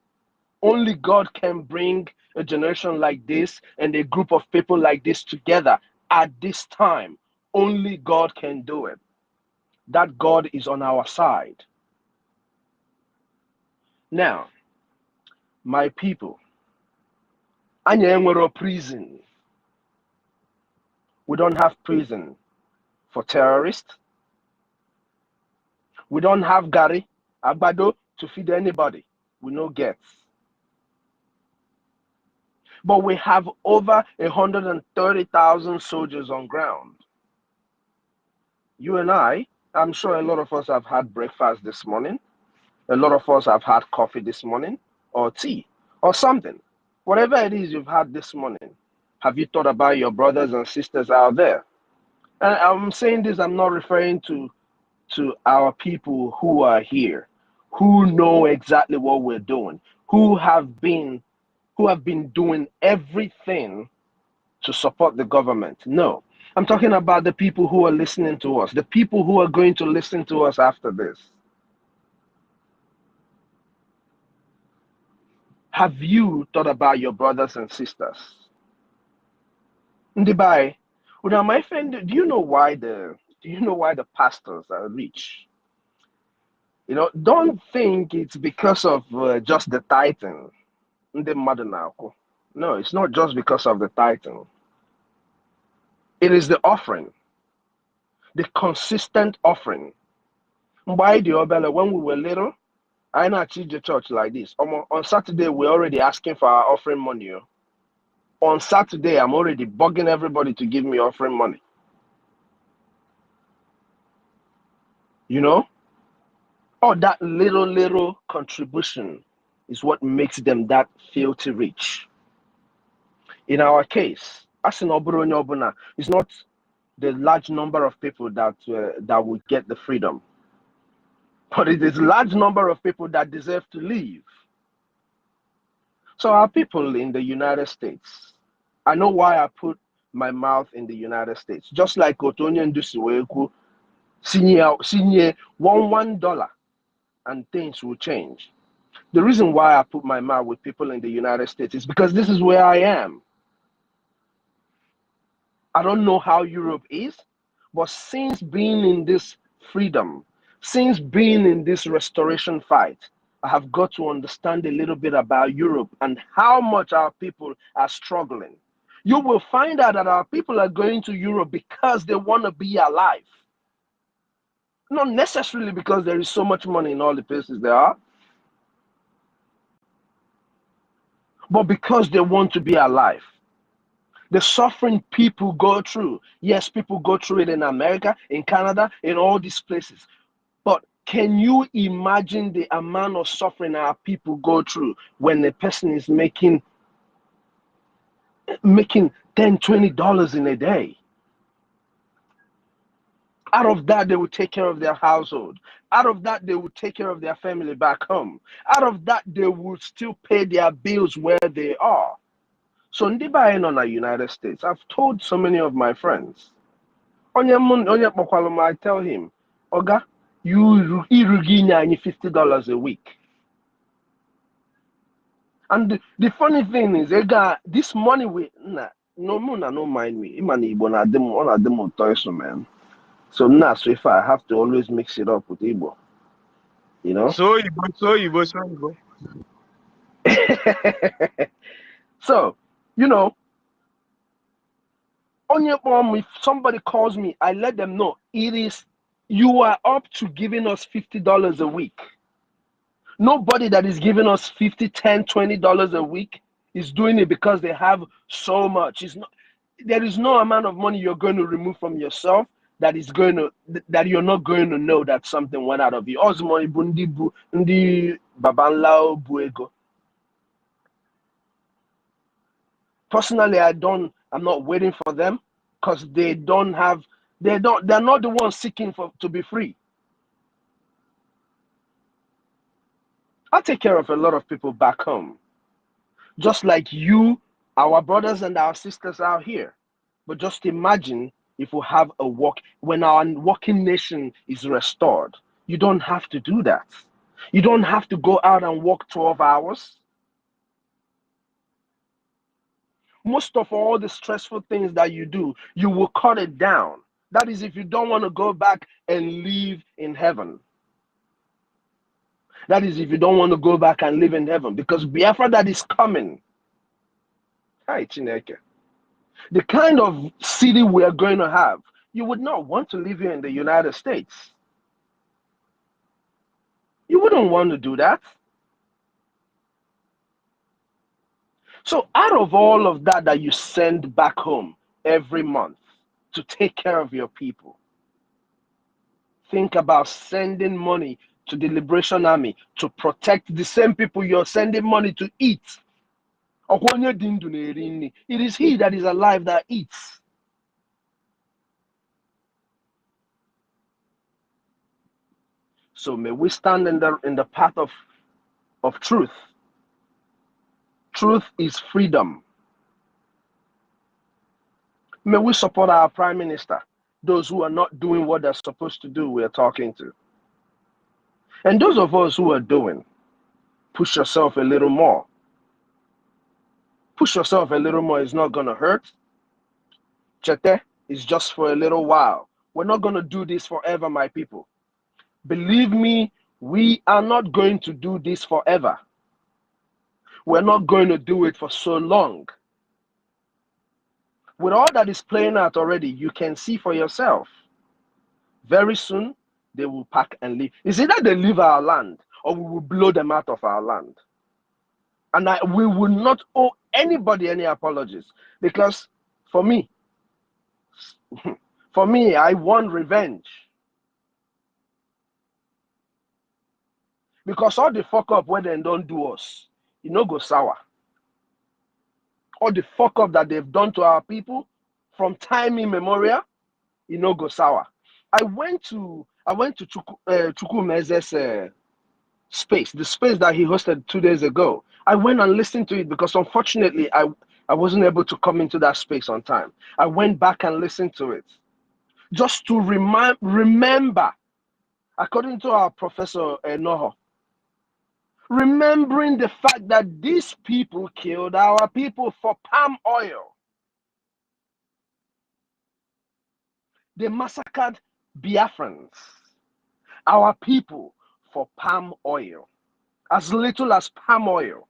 Only God can bring a generation like this and a group of people like this together at this time. Only God can do it. That God is on our side. Now, my people, anyị enwero prison. We don't have prison for terrorists. We don't have Gary, Agbado to feed anybody. We no get. But we have over 130,000 soldiers on ground. You and I'm sure a lot of us have had breakfast this morning. A lot of us have had coffee this morning, or tea, or something. Whatever it is you've had this morning, have you thought about your brothers and sisters out there? And I'm saying this, I'm not referring to our people who are here, who know exactly what we're doing, who have been doing everything to support the government. No, I'm talking about the people who are listening to us, the people who are going to listen to us after this. Have you thought about your brothers and sisters? Ndibai, my friend, do you know why the pastors are rich? You know, don't think it's because of just the title. No, it's not just because of the title. It is the offering, the consistent offering. By the Obela, when we were little, I not teach the church like this. On Saturday, we're already asking for our offering money. On Saturday, I'm already bugging everybody to give me offering money. You know? Oh, that little contribution is what makes them that filthy rich. In our case, as in Oburonyo, it's not the large number of people that will get the freedom, but it is a large number of people that deserve to live. So our people in the United States, I know why I put my mouth in the United States. Just like Otonyo Ndusiweku, sinye $1 and things will change. The reason why I put my mouth with people in the United States is because this is where I am. I don't know how Europe is, but since being in this freedom, since being in this restoration fight, I have got to understand a little bit about Europe and how much our people are struggling. You will find out that our people are going to Europe because they want to be alive. Not necessarily because there is so much money in all the places there are, but because they want to be alive. The suffering people go through. Yes, people go through it in America, in Canada, in all these places. But can you imagine the amount of suffering our people go through when a person is making $10, $20 in a day? Out of that, they will take care of their household. Out of that, they will take care of their family back home. Out of that, they will still pay their bills where they are. So in the United States, I've told so many of my friends, I tell him, Oga, you $50 a week. And the funny thing is, this money no mind me. Man. So if I have to always mix it up with Igbo. You know? So Igbo. So, you know, on your mom, if somebody calls me, I let them know you are up to giving us $50 a week. Nobody that is giving us $50, $10, $20 a week is doing it because they have so much. There is no amount of money you're going to remove from yourself that you're not going to know that something went out of you. Osmo ibundi ndi babanlao buego. Personally, I'm not waiting for them because they're not the ones seeking to be free. I take care of a lot of people back home. Just like you, our brothers and our sisters out here. But just imagine if we have when our working nation is restored. You don't have to do that. You don't have to go out and work 12 hours. Most of all the stressful things that you do, you will cut it down. That is if you don't want to go back and live in heaven. That is if you don't want to go back and live in heaven. Because Biafra that is coming. Hi, Chineke. The kind of city we are going to have, you would not want to live here in the United States. You wouldn't want to do that. So out of all of that you send back home every month to take care of your people, think about sending money to the Liberation Army to protect the same people you're sending money to eat. It is he that is alive that eats. So may we stand in the path of truth. Truth is freedom. May we support our Prime Minister, those who are not doing what they're supposed to do, we are talking to. And those of us who are doing, push yourself a little more. Push yourself a little more. It's not going to hurt. Chete is just for a little while. We're not going to do this forever, my people. Believe me, we are not going to do this forever. We're not going to do it for so long. With all that is playing out already, you can see for yourself. Very soon, they will pack and leave. It's either they leave our land or we will blow them out of our land. And we will not owe anybody any apologies. Because for me, I want revenge. Because all the fuck up when they don't do us, it no go sour. All the fuck up that they've done to our people from time immemorial, it no go sour. I went to Chukwumeze's space, the space that he hosted 2 days ago. I went and listened to it because unfortunately I wasn't able to come into that space on time. I went back and listened to it just to remember, according to our Professor Noho, remembering the fact that these people killed our people for palm oil. They massacred Biafrans, our people, for palm oil. As little as palm oil,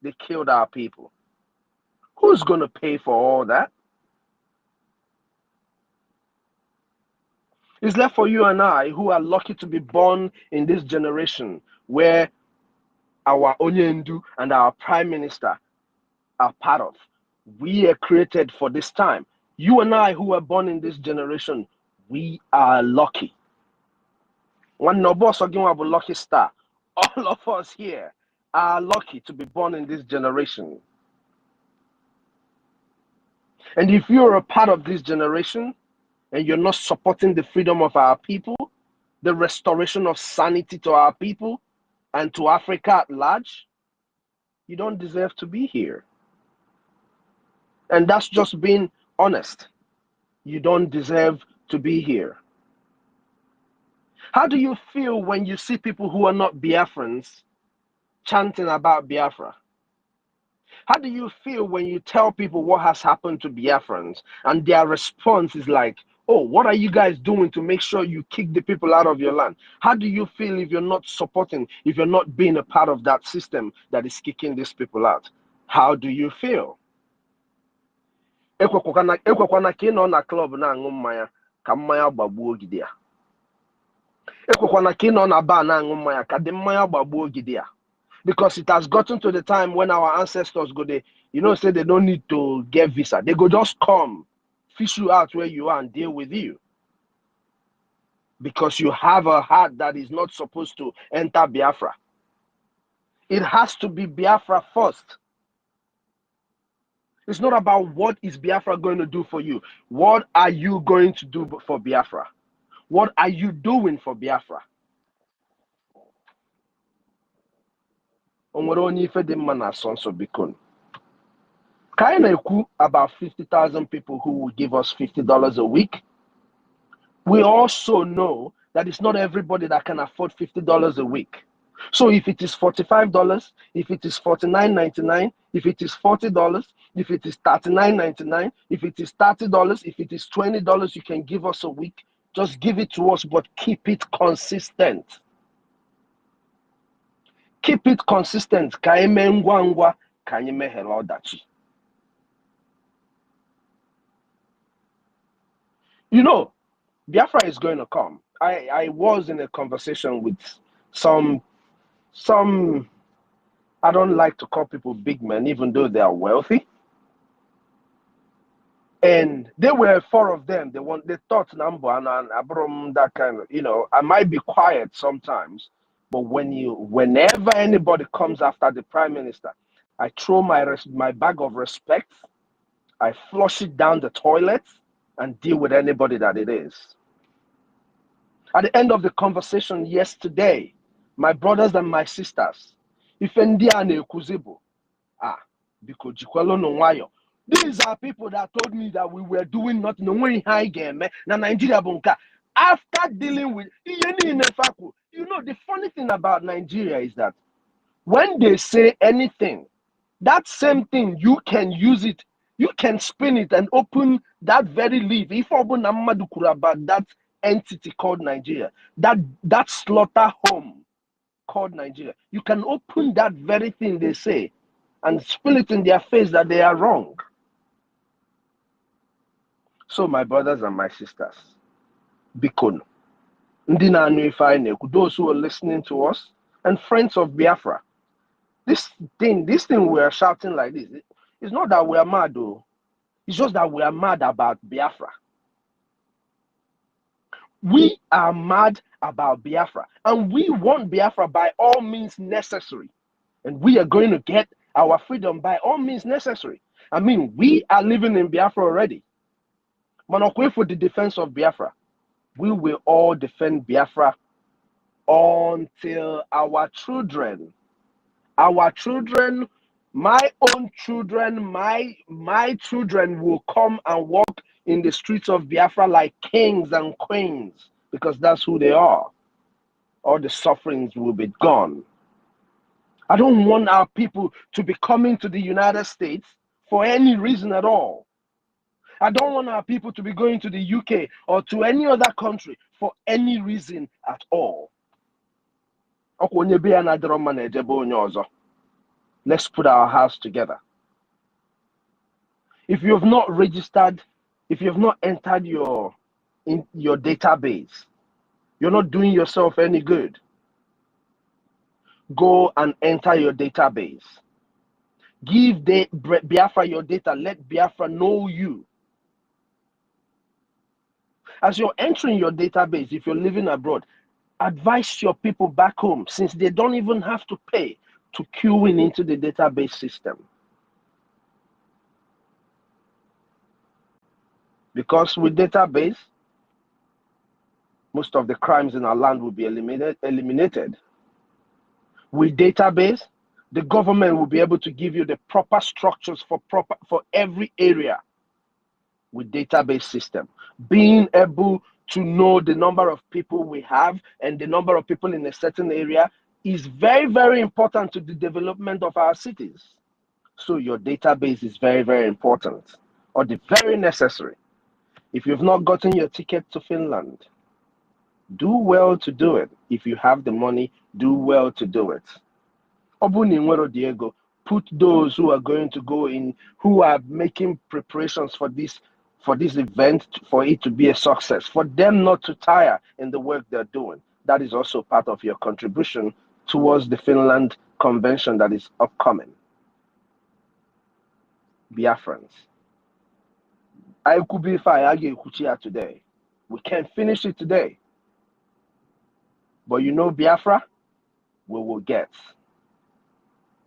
they killed our people. Who's going to pay for all that? It's left for you and I, who are lucky to be born in this generation where our Onyendu and our Prime Minister are part of. We are created for this time. You and I, who are born in this generation, we are lucky. One boss again have a lucky star. All of us here are lucky to be born in this generation. And if you're a part of this generation and you're not supporting the freedom of our people, the restoration of sanity to our people and to Africa at large, you don't deserve to be here. And that's just being honest. You don't deserve to be here. How do you feel when you see people who are not Biafrans chanting about Biafra? How do you feel when you tell people what has happened to Biafrans and their response is like, oh, what are you guys doing to make sure you kick the people out of your land? How do you feel if you're not supporting, if you're not being a part of that system that is kicking these people out? How do you feel? Ekwekwana ka ị nọ na club na-aṅụ mmanya ka mmanya gbagbuo gị ya. Ekwekwana ka ị nọ na bar na-aṅụ mmanya ka dị mmanya gbagbuo gị ya. Because it has gotten to the time when our ancestors go there, say they don't need to get visa. They go just come, fish you out where you are and deal with you. Because you have a heart that is not supposed to enter Biafra. It has to be Biafra first. It's not about what is Biafra going to do for you. What are you going to do for Biafra? What are you doing for Biafra? About 50,000 people who will give us $50 a week. We also know that it's not everybody that can afford $50 a week. So if it is $45, if it is $49.99, if it is $40, if it is $39.99, if it is $30, if it is $20 you can give us a week, just give it to us, but keep it consistent. Keep it consistent. Biafra is going to come. I was in a conversation with some, I don't like to call people big men, even though they are wealthy. And there were 4 of them. They thought Nambo and Abram, that kind of, I might be quiet sometimes, but whenever anybody comes after the prime minister, I throw my bag of respect, I flush it down the toilet and deal with anybody that it is. At the end of the conversation yesterday, my brothers and my sisters, these are people that told me that we were doing nothing. After dealing with, the funny thing about Nigeria is that when they say anything, that same thing, you can use it, you can spin it and open that very leaf. If about that entity called Nigeria, that slaughter home called Nigeria, you can open that very thing they say and spill it in their face that they are wrong. So my brothers and my sisters, Bikon, those who are listening to us and friends of Biafra, this thing we are shouting like this, it's not that we are mad though. It's just that we are mad about Biafra. We are mad about Biafra, and we want Biafra by all means necessary. And we are going to get our freedom by all means necessary. I mean, we are living in Biafra already. Manokwe for the defense of Biafra. We will all defend Biafra until our children, my own children, my children will come and walk in the streets of Biafra like kings and queens, because that's who they are. All the sufferings will be gone. I don't want our people to be coming to the United States for any reason at all. I don't want our people to be going to the UK or to any other country for any reason at all. Let's put our house together. If you have not registered, if you have not entered your database, you're not doing yourself any good. Go and enter your database. Give Biafra your data. Let Biafra know you. As you're entering your database, if you're living abroad, advise your people back home, since they don't even have to pay to queue into the database system. Because with database, most of the crimes in our land will be eliminated. With database, the government will be able to give you the proper structures for every area. With database system, being able to know the number of people we have and the number of people in a certain area is very, very important to the development of our cities. So your database is very, very important, or the very necessary. If you've not gotten your ticket to Finland, do well to do it. If you have the money, do well to do it. Diego, put those who are going to go in, who are making preparations for this event, for it to be a success, for them not to tire in the work they're doing. That is also part of your contribution towards the Finland Convention that is upcoming. Biafrans. I could be today. We can't finish it today. But you know Biafra, we will get.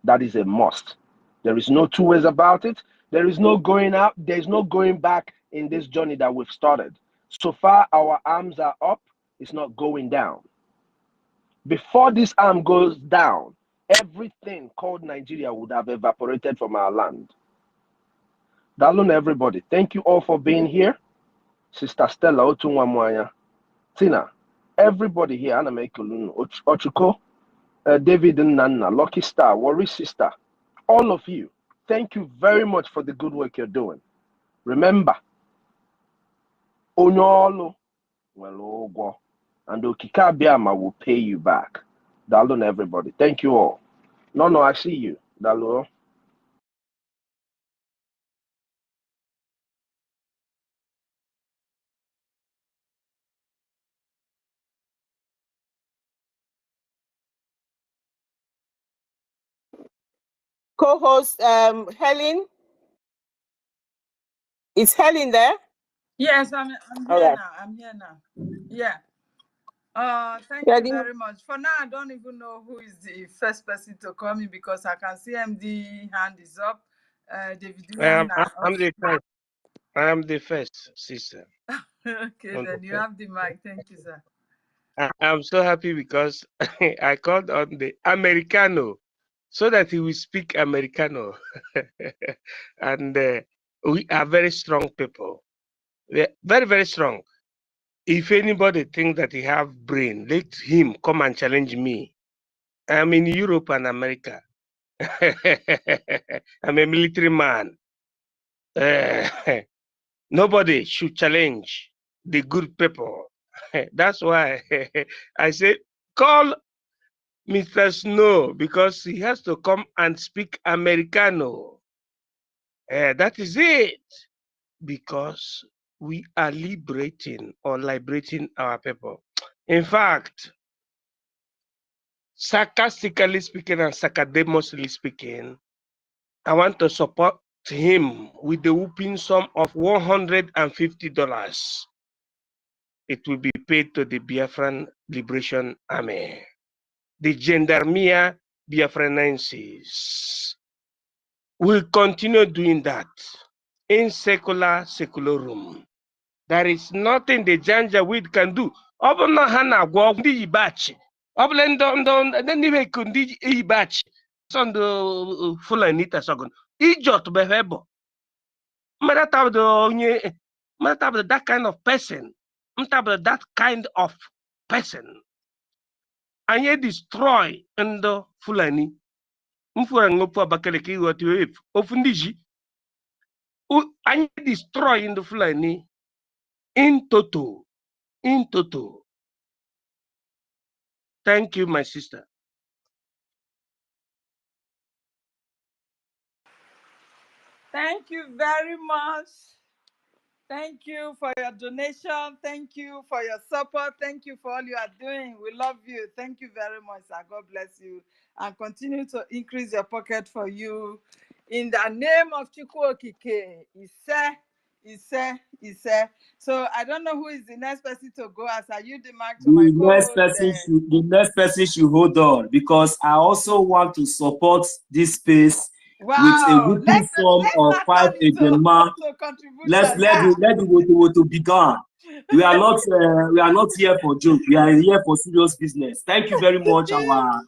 That is a must. There is no two ways about it. There is no going out. There's no going back in this journey that we've started. So far, our arms are up. It's not going down. Before this arm goes down, everything called Nigeria would have evaporated from our land. Dalun, everybody. Thank you all for being here. Sister Stella Otunwamwanya, Tina, everybody here, Anna Mekulun, Ochuko, David Nana, Lucky Star, Worry Sister, all of you, thank you very much for the good work you're doing. Remember, Onyolo, well, and Okika Biama will pay you back. Dalun, everybody. Thank you all. No, I see you. Dalun. Co-host Helen. Is Helen there? Yes, I'm here now. I'm here now. Yeah. Thank you very much. For now, I don't even know who is the first person to call me because I can see MD hand is up. David I'm the first. I am the first, sister. Okay, then you have the mic. Thank you, sir. I'm so happy because I called on the Americano so that he will speak Americano. And we are very strong people. We are very, very strong. If anybody thinks that he have brain, let him come and challenge me. I'm in Europe and America. I'm a military man. Nobody should challenge the good people. That's why I say call Mr. Snow because he has to come and speak Americano. That is it. Because we are liberating or liberating our people. In fact, sarcastically speaking and sarcastically speaking, I want to support him with the whooping sum of $150. It will be paid to the Biafran Liberation Army, the Gendarmeria Biafranenses. We'll continue doing that in secularum. There is nothing the Janjaweed can do. Obana Hana Gwandi Ibachi. Oblen Nive Kundi Ibachi. Son the Fulanita Sogon. Ijot Behebo. Matatab that kind of person. That kind of person. And ye destroy the Fulani. Mfurangopo Bakaleki what you have. Ofundiji. And ye destroy in the Fulani. In toto. Thank you, my sister. Thank you very much. Thank you for your donation. Thank you for your support. Thank you for all you are doing. We love you. Thank you very much, sir. God bless you. And continue to increase your pocket for you. In the name of Chukwu Okike, Ise. So I don't know who is the next person to go as I use the mic to my co-host. The next person should hold on because I also want to support this space with a whooping sum of 5 Ejema. Let the to begin. We are not here for joke. We are here for serious business. Thank you very much, our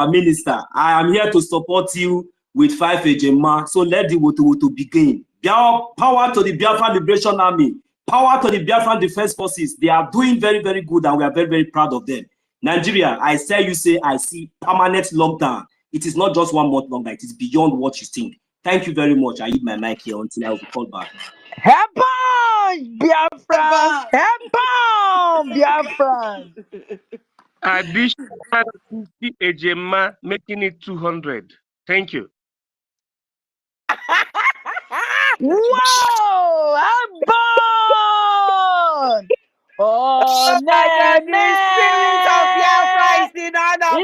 minister. I am here to support you with 5 Ejema. So let the to begin. Power to the Biafra Liberation Army. Power to the Biafran Defense Forces. They are doing very, very good and we are very, very proud of them. Nigeria, I say I see permanent lockdown. It is not just 1 month longer. It is beyond what you think. Thank you very much. I leave my mic here until I will be called back. Heaven, Biafra! Heaven, Biafra! Additional 50 Ejema, making it 200. Thank you. Whoa! Heaven! Oh, the spirit of Biafra is in We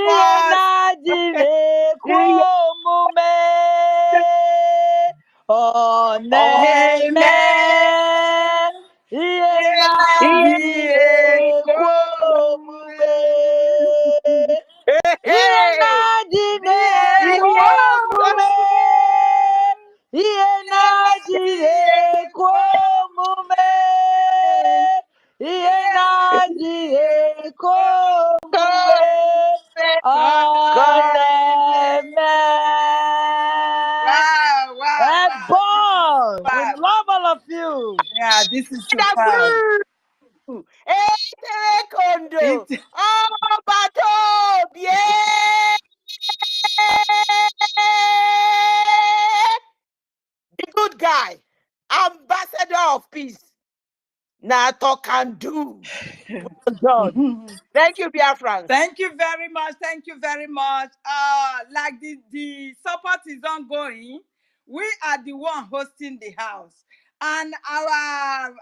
love all of you. Yeah, this is superb. Kondo. Oh, Bato. Yeah. The good guy. Ambassador of peace. Now talk and do. Well done. Thank you, Biafrans. Thank you very much. Thank you very much. Like the support is ongoing. We are the one hosting the house. And our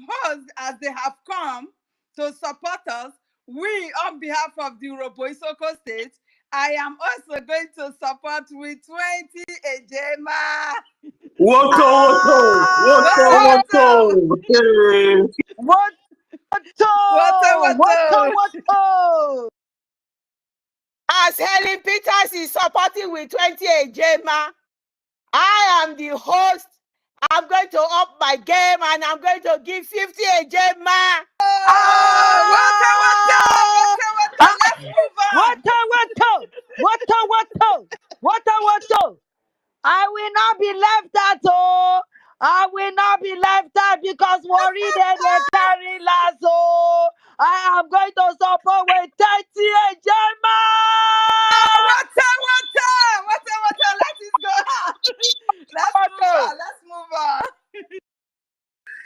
hosts, as they have come to support us, we, on behalf of the Urobo Isoko State, I am also going to support with 20 Ejema. As Helen Peters is supporting with 20 Ejema, I am the host. I'm going to up my game and I'm going to give 50 Ejema. Let's move on. I will not be left out, oh. I will not be left out because worry they carry lasso. I am going to support with 30 Ejema. Let's move on.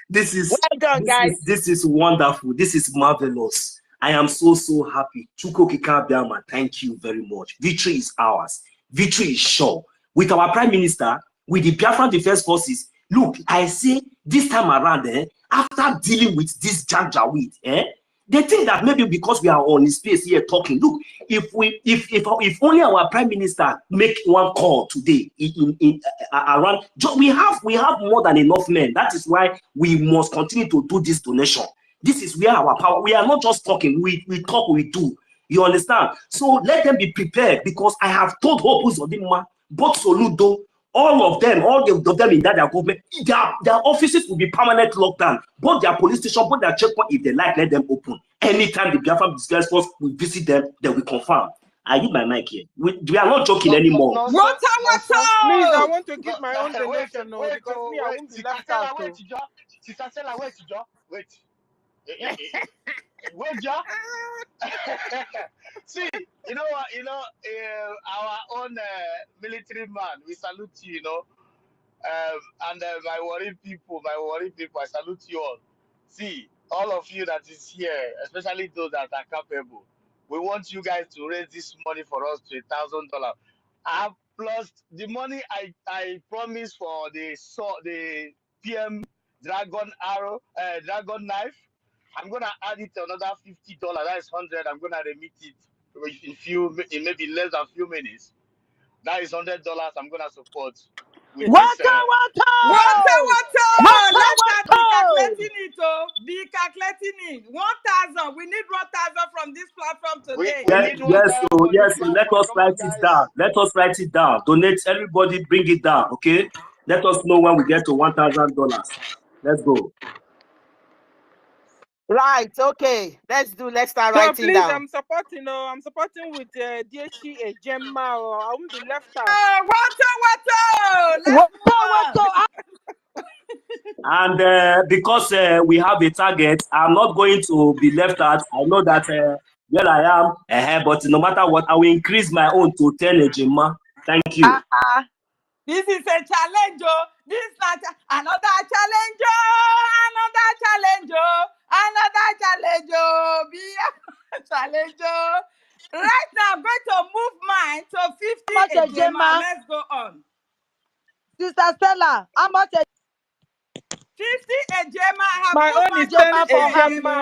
This is well done, guys. This is wonderful. This is marvelous. I am so happy. Chukwokika Biama, thank you very much. Victory is ours. Victory is sure. With our Prime Minister, with the Biafran Defense Forces, look, I say this time around, after dealing with this Janjaweed, they think that maybe because we are on his space here talking, look, if only our Prime Minister make one call today around, we have more than enough men. That is why we must continue to do this donation. This is where our power. We are not just talking. We talk. We do. You understand? So let them be prepared, because I have told Hope Uzodinma, both Soludo, all of them in that government, their offices will be permanent lockdown. Both their police station, both their checkpoint, if they like, let them open. Anytime the Biafra Defense Force will visit them, they will confirm. I use my mic here. We are not joking anymore. Please, I want to give my own donation because me, I won't be left out. Wait, Joe. See, you know what? Our own military man. We salute you. And my worried people, I salute you all. See, all of you that is here, especially those that are capable. We want you guys to raise this money for us to $1,000. Plus the money I promised for the PM dragon knife. I'm gonna add it to another $50. That is 100. I'm gonna remit it in maybe less than a few minutes. That is $100. I'm gonna support. With Water! Let's start be calculating it, oh. Be calculating it. 1,000. We need 1,000 from this platform today. Yes. Let us write it down. Let us write it down. Donate. Everybody, bring it down. Okay. Let us know when we get to $1,000. Let's go. Right. Okay. Let's start so writing please, down. I'm supporting with DHT Ejema, or I won't be left out. Water! And because we have a target, I'm not going to be left out. I know that where I am, but no matter what, I will increase my own to 10 Ejima. Thank you. This is a challenge, oh. This is not another challenge, oh. Another challenge, oh. Be a challenge, oh. Right now, I'm going to move mine to 50 Ejema. Let's go on. Sister Stella, how much? 50 Ejema. My own is 10 Ejema.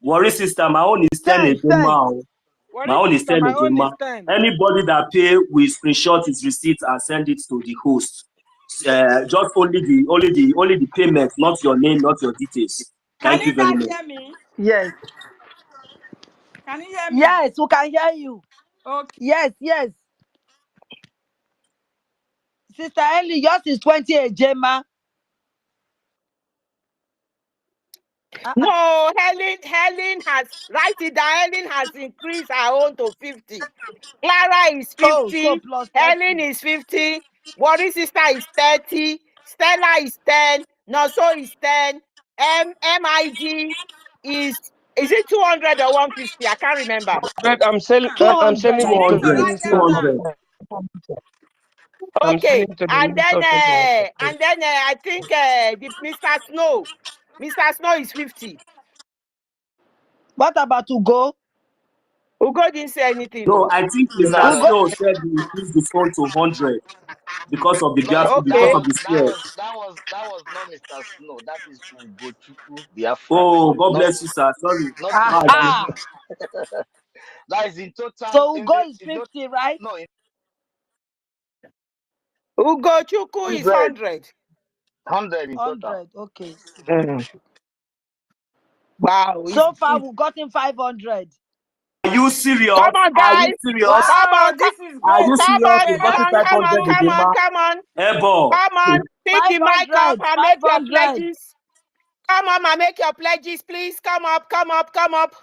Worry, sister, my own is 10 Ejema. My own is 10 My own is Ejema. 10. Anybody that pay will screenshot his receipt and send it to the host. Just only the payment, not your name, not your details. Can Thank you you very guys much. hear me? Yes. Can you hear me? Yes, we can hear you. Okay. Yes, yes. Sister Ellie, yours is 20 Ejema. No, Helen has, write it down. Helen has increased her own to 50. Clara is 50. Oh, so plus 30. Helen is 50. Worry sister is 30. Stella is 10. Noso is 10. MIG is it 200 or 150? I can't remember. I'm selling. I'm 200. selling You it need to to the write them minister. down. 200. I'm Okay, selling to the and then minister. I think the Mr. Snow is 50. What about Ugo? Ugo didn't say anything. No, No. I think Mr. Ugo. Snow said he increased the phone to 100 because of the No, because Okay. of the square. that was not Mr. Snow. That is Ugochukwu Biafra. Oh, God Not bless you, sir. Sorry. not Aha. that is in total So Ugo is 50, right? no in Ugo Chuku is 100. 100. In total. 100, okay. Wow. So far, we've gotten 500. Are you serious? Come on, Are guys. you serious? Come Wow, on. this is Are great. you This Come is serious? on. You've great. Come gotten Let's on. keep Come it on. 500 Come moving. on. Ejema. Come on. Ebo. Come on. Pick the mic up 500. and make your 500. pledges. Come on and make your pledges, please. Come up. Come up. Come up.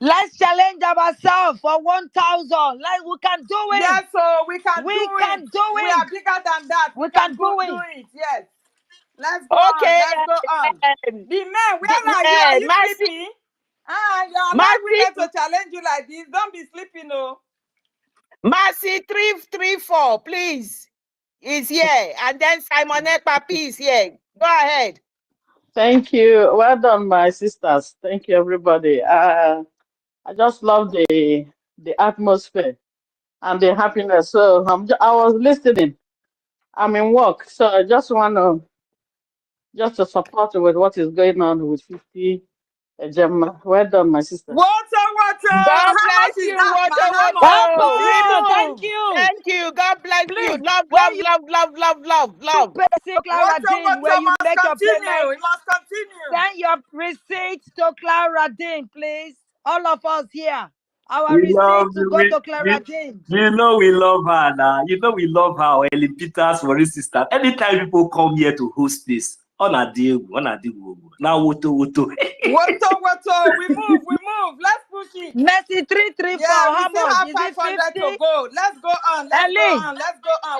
Let's challenge ourselves for 1,000. Like we can do it. Yes, so we can do can it. do We it. are bigger than that. We can can do do it. it. Yes. Let's go on. Okay. Let's go on. The men, where are you? Are you Mercy. sleeping? You're allowed Mercy. women to challenge you like this. Don't be sleeping, no. Mercy 334, please. Is here. And then Simon Ekpapi is here. Go ahead. Thank you. Well done, my sisters. Thank you, everybody. I just love the atmosphere and the happiness. So I was listening. I'm in work, so I just want to support with what is going on with 50 Ejema. Well done, my sister. Water. God How bless much is you, that, ma? How much? Water. We Thank move. you. Thank you. God bless you. Please, Love, when love, you love. pay Clara Dean, where Water you must make your continue. payment, We must continue. send your receipts to Clara Dean, please. All of us here. Our We love receipt to you. go to Clara Dean. You know we love her now. You know we love her. Ellen Peters, for instance. Anytime people come here to host this, on a deal. Now, woto. Water. We move. Let's push it. Mercy 334. Yeah, we How still much? have Is it 500 50? to go. Let's go on. Ellie,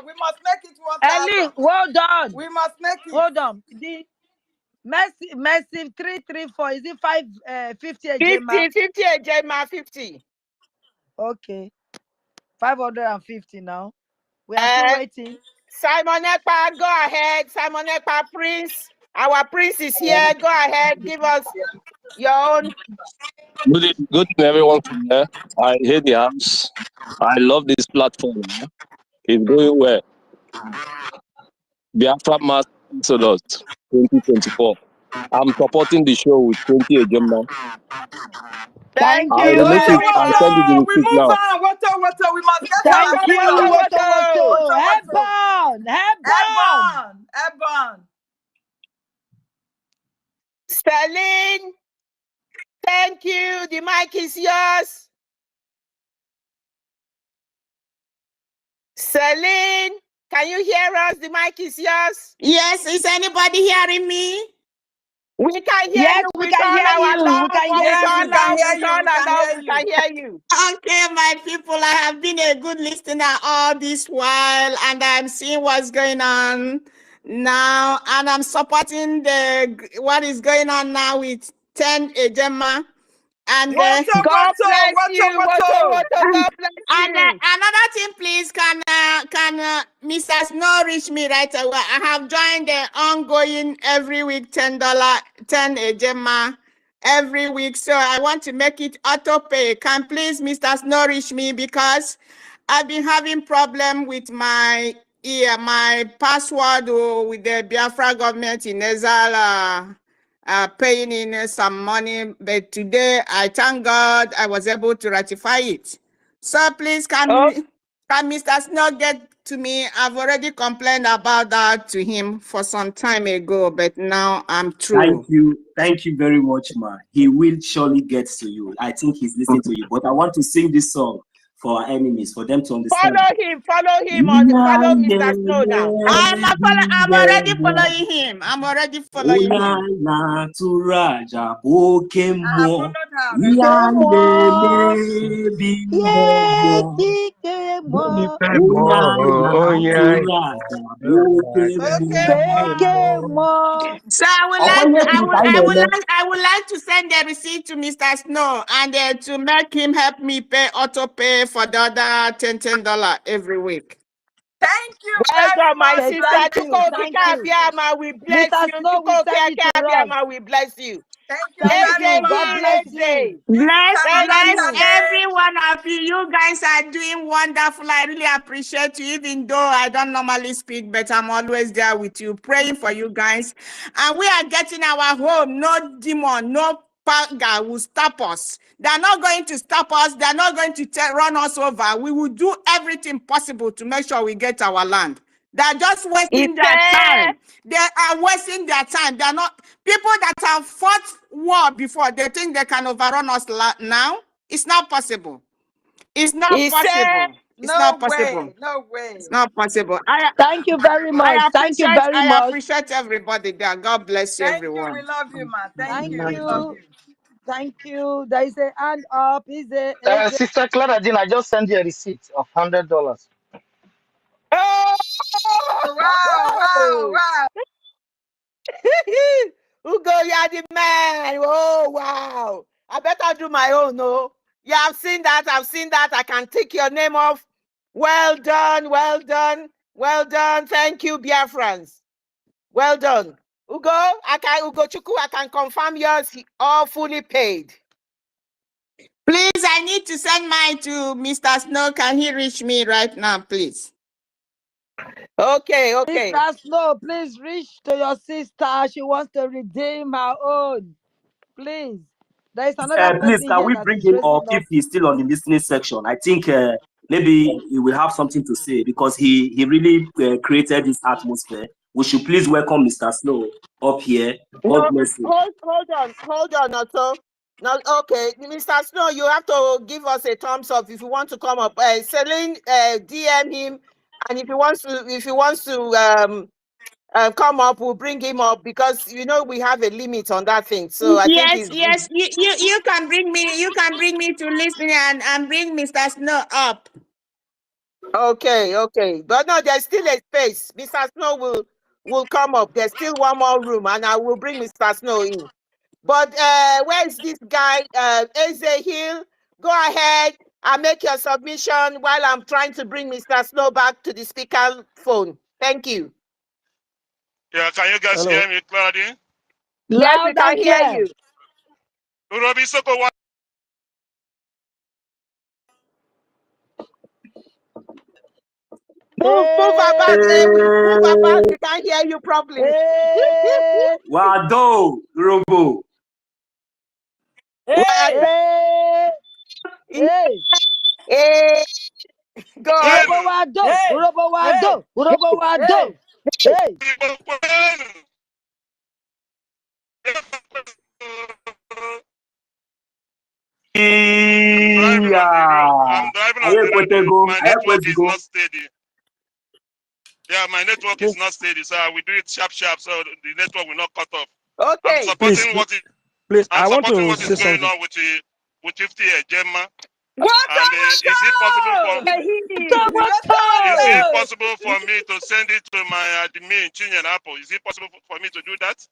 We must make it Ellie, 1,000. hold on. We must make it. Hold on. The Mercy 334. Is it 550 Ejema? 50 Ejema, 50. Okay. 550 now. We are still waiting. Simon Ekpa, go ahead. Simon Ekpa, Prince. Our Prince is here. Go ahead. Give us your own. Good evening, everyone. I hate the house. I love this platform. It's going well. Biafra Mass Exodus 2024. I'm supporting the show with 20 Ejema. Thank I you will make it and send you the We receipt move now. on. Water. We must get our Thank you, million. Woto. Hebron. Ebon. Sterling, thank you. The mic is yours. Celine, can you hear us? The mic is yours. Yes, is anybody hearing me? We can hear Yes, you we with can all hear our you. love. We can hear Yes, you. we can hear you. We can hear you. Okay, my people, I have been a good listener all this while, and I'm seeing what's going on now, and I'm supporting what is going on now with 10 Ejema. And God bless you. Wato. God bless and you. another thing, please, can Mr. Snow reach me right away? I have joined the ongoing every week $10 Ejema every week, so I want to make it auto pay. Can please Mr. Snow reach me, because I've been having problem with my password with the Biafra government in exile paying in some money, but today I thank God I was able to ratify it. So please, can Mr. Snow get to me? I've already complained about that to him for some time ago, but now I'm through. Thank you very much, ma. He will surely get to you. I think he's listening to you. But I want to sing this song for our enemies, for them to understand. Follow him Mr. Snow now. I'm already following him. I'm already following him. So I would like to send the receipt to Mr. Snow and to make him help me auto pay for the other $10 every week. Thank you Welcome, my much. sister. Thank you. We bless Mr. you. Snow will send it to us. We bless you. Thank you Thank very you. much. God bless you. Bless every one of you. You guys are doing wonderful. I really appreciate you, even though I don't normally speak, but I'm always there with you, praying for you guys. And we are getting our home. No demon, no guy will stop us. They're not going to stop us. They're not going to run us over. We will do everything possible to make sure we get our land. They're just wasting their time. They are wasting their time. They're not people that have fought war before. They think they can overrun us now. It's not possible. It's not possible. It's not possible. No way. It's not possible. Thank you very much. Thank you very much. I appreciate everybody there. God bless you, everyone. We love you, man. Thank We you. love you. Thank you. There is a hand up. Sister Clara Jean, I just sent you a receipt of $100. Oh! Wow. Ugo, you are the man. Oh, wow. I better do my own, no? Yeah, I've seen that. I can take your name off. Well done. Thank you, Biafrans. Well done. Ugo Chuku, I can confirm yours all fully paid. Please, I need to send mine to Mr. Snow. Can he reach me right now, please? Okay. Mr. Snow, please reach to your sister. She wants to redeem her own. Please. There is another person Please, can here we that bring is him raising up up. if he's still on the listening section? I think maybe he will have something to say because he really created this atmosphere. We should please welcome Mr. Snow up here. God bless you. Hold on, Otto. No, okay, Mr. Snow, you have to give us a thumbs up if you want to come up. Celine, DM him, and if he wants to come up, we'll bring him up because we have a limit on that thing. So I think you can bring me. You can bring me to listen and bring Mr. Snow up. Okay, but no, there's still a space. Mr. Snow will come up. There's still one more room, and I will bring Mr. Snow in. But where is this guy, Eze Hill? Go ahead and make your submission while I'm trying to bring Mr. Snow back to the speaker phone. Thank you. Yeah, can you guys hear me clearly? Yes, we can hear you. Urobi Soko, Move about. We can't hear you properly. Wado, Robo. Hey. Go ahead. Urobo Wado. Hey. I'm driving on the road. My network is not steady. Yeah, my network is not steady, so we do it sharp, so the network will not cut off. Okay. I'm supporting what is going on with 50 Gemma. And is it possible for me to send it to my admin, Chinyan Apple? Is it possible for me to do that?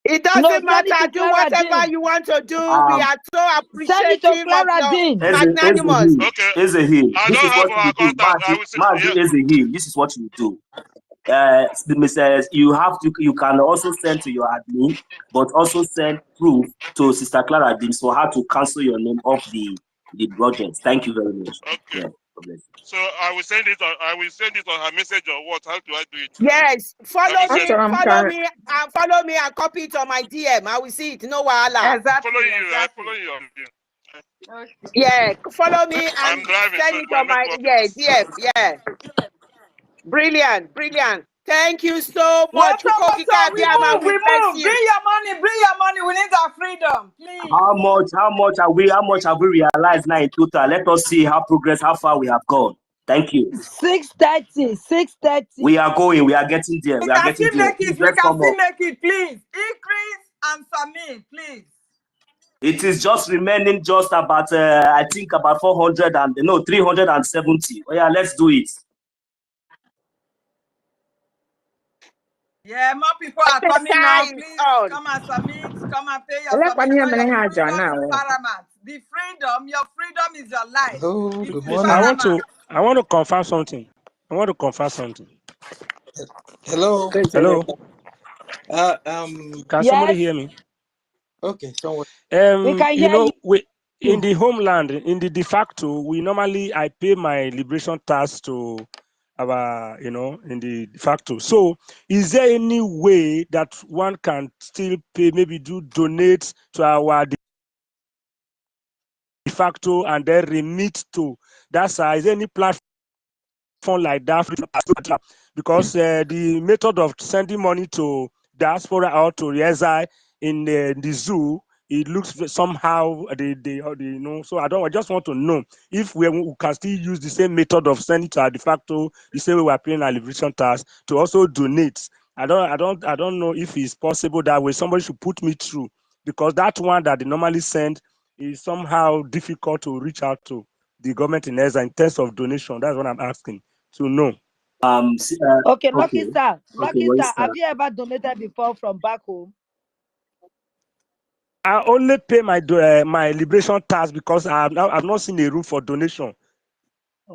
It doesn't matter. Do whatever you want to do. We are so appreciative of your magnanimous. Okay. This is what you do. You can also send to your admin, but also send proof to Sister Clara Dean for her to cancel your name off the project. Thank you very much. Okay. Yeah. So I will send it on her message or what? How do I do it? Yes, follow Let me me, send- follow me and copy it on my DM. I will see it. No wahala. Exactly. I follow you. Okay. Yeah, follow me I'm and driving, send so it my on my network DM. Yeah. Brilliant. Thank you so much. We move. We bless you. Bring your money. We need our freedom, please. How much have we realized now in total? Let us see how far we have gone. Thank you. 6:30. We are going, we are getting there. We We are can getting still there. make it. Please, let's come up. Please. Increase and submit, please. It is just remaining just about I think about 370. Oh yeah, let's do it. Yeah, more people are coming now. Please come and submit. Come and pay your submission. Your freedom is paramount. The freedom, your freedom is your life. Hello, It's good Please, morning. I want to confirm something. Hello. Hello. Can somebody Yes, hear me? Okay, someone. we can hear you. In the homeland, in the de facto, I pay my liberation tax to our, in the de facto. So, is there any way that one can still pay, maybe donate to our de facto and then remit to that side? Is there any platform like that? Because the method of sending money to diaspora or to exile in the zoo, it looks somehow So I just want to know if we can still use the same method of sending to our de facto, the same way we are paying our liberation tax, to also donate. I don't know if it's possible that way. Somebody should put me through, because that one that they normally send is somehow difficult to reach out to the government in exile in terms of donation. That's what I'm asking to know. Okay, Lucky Star. Okay, what is Have you ever donated before from back home? I only pay my my liberation tax because I've not seen a room for donation.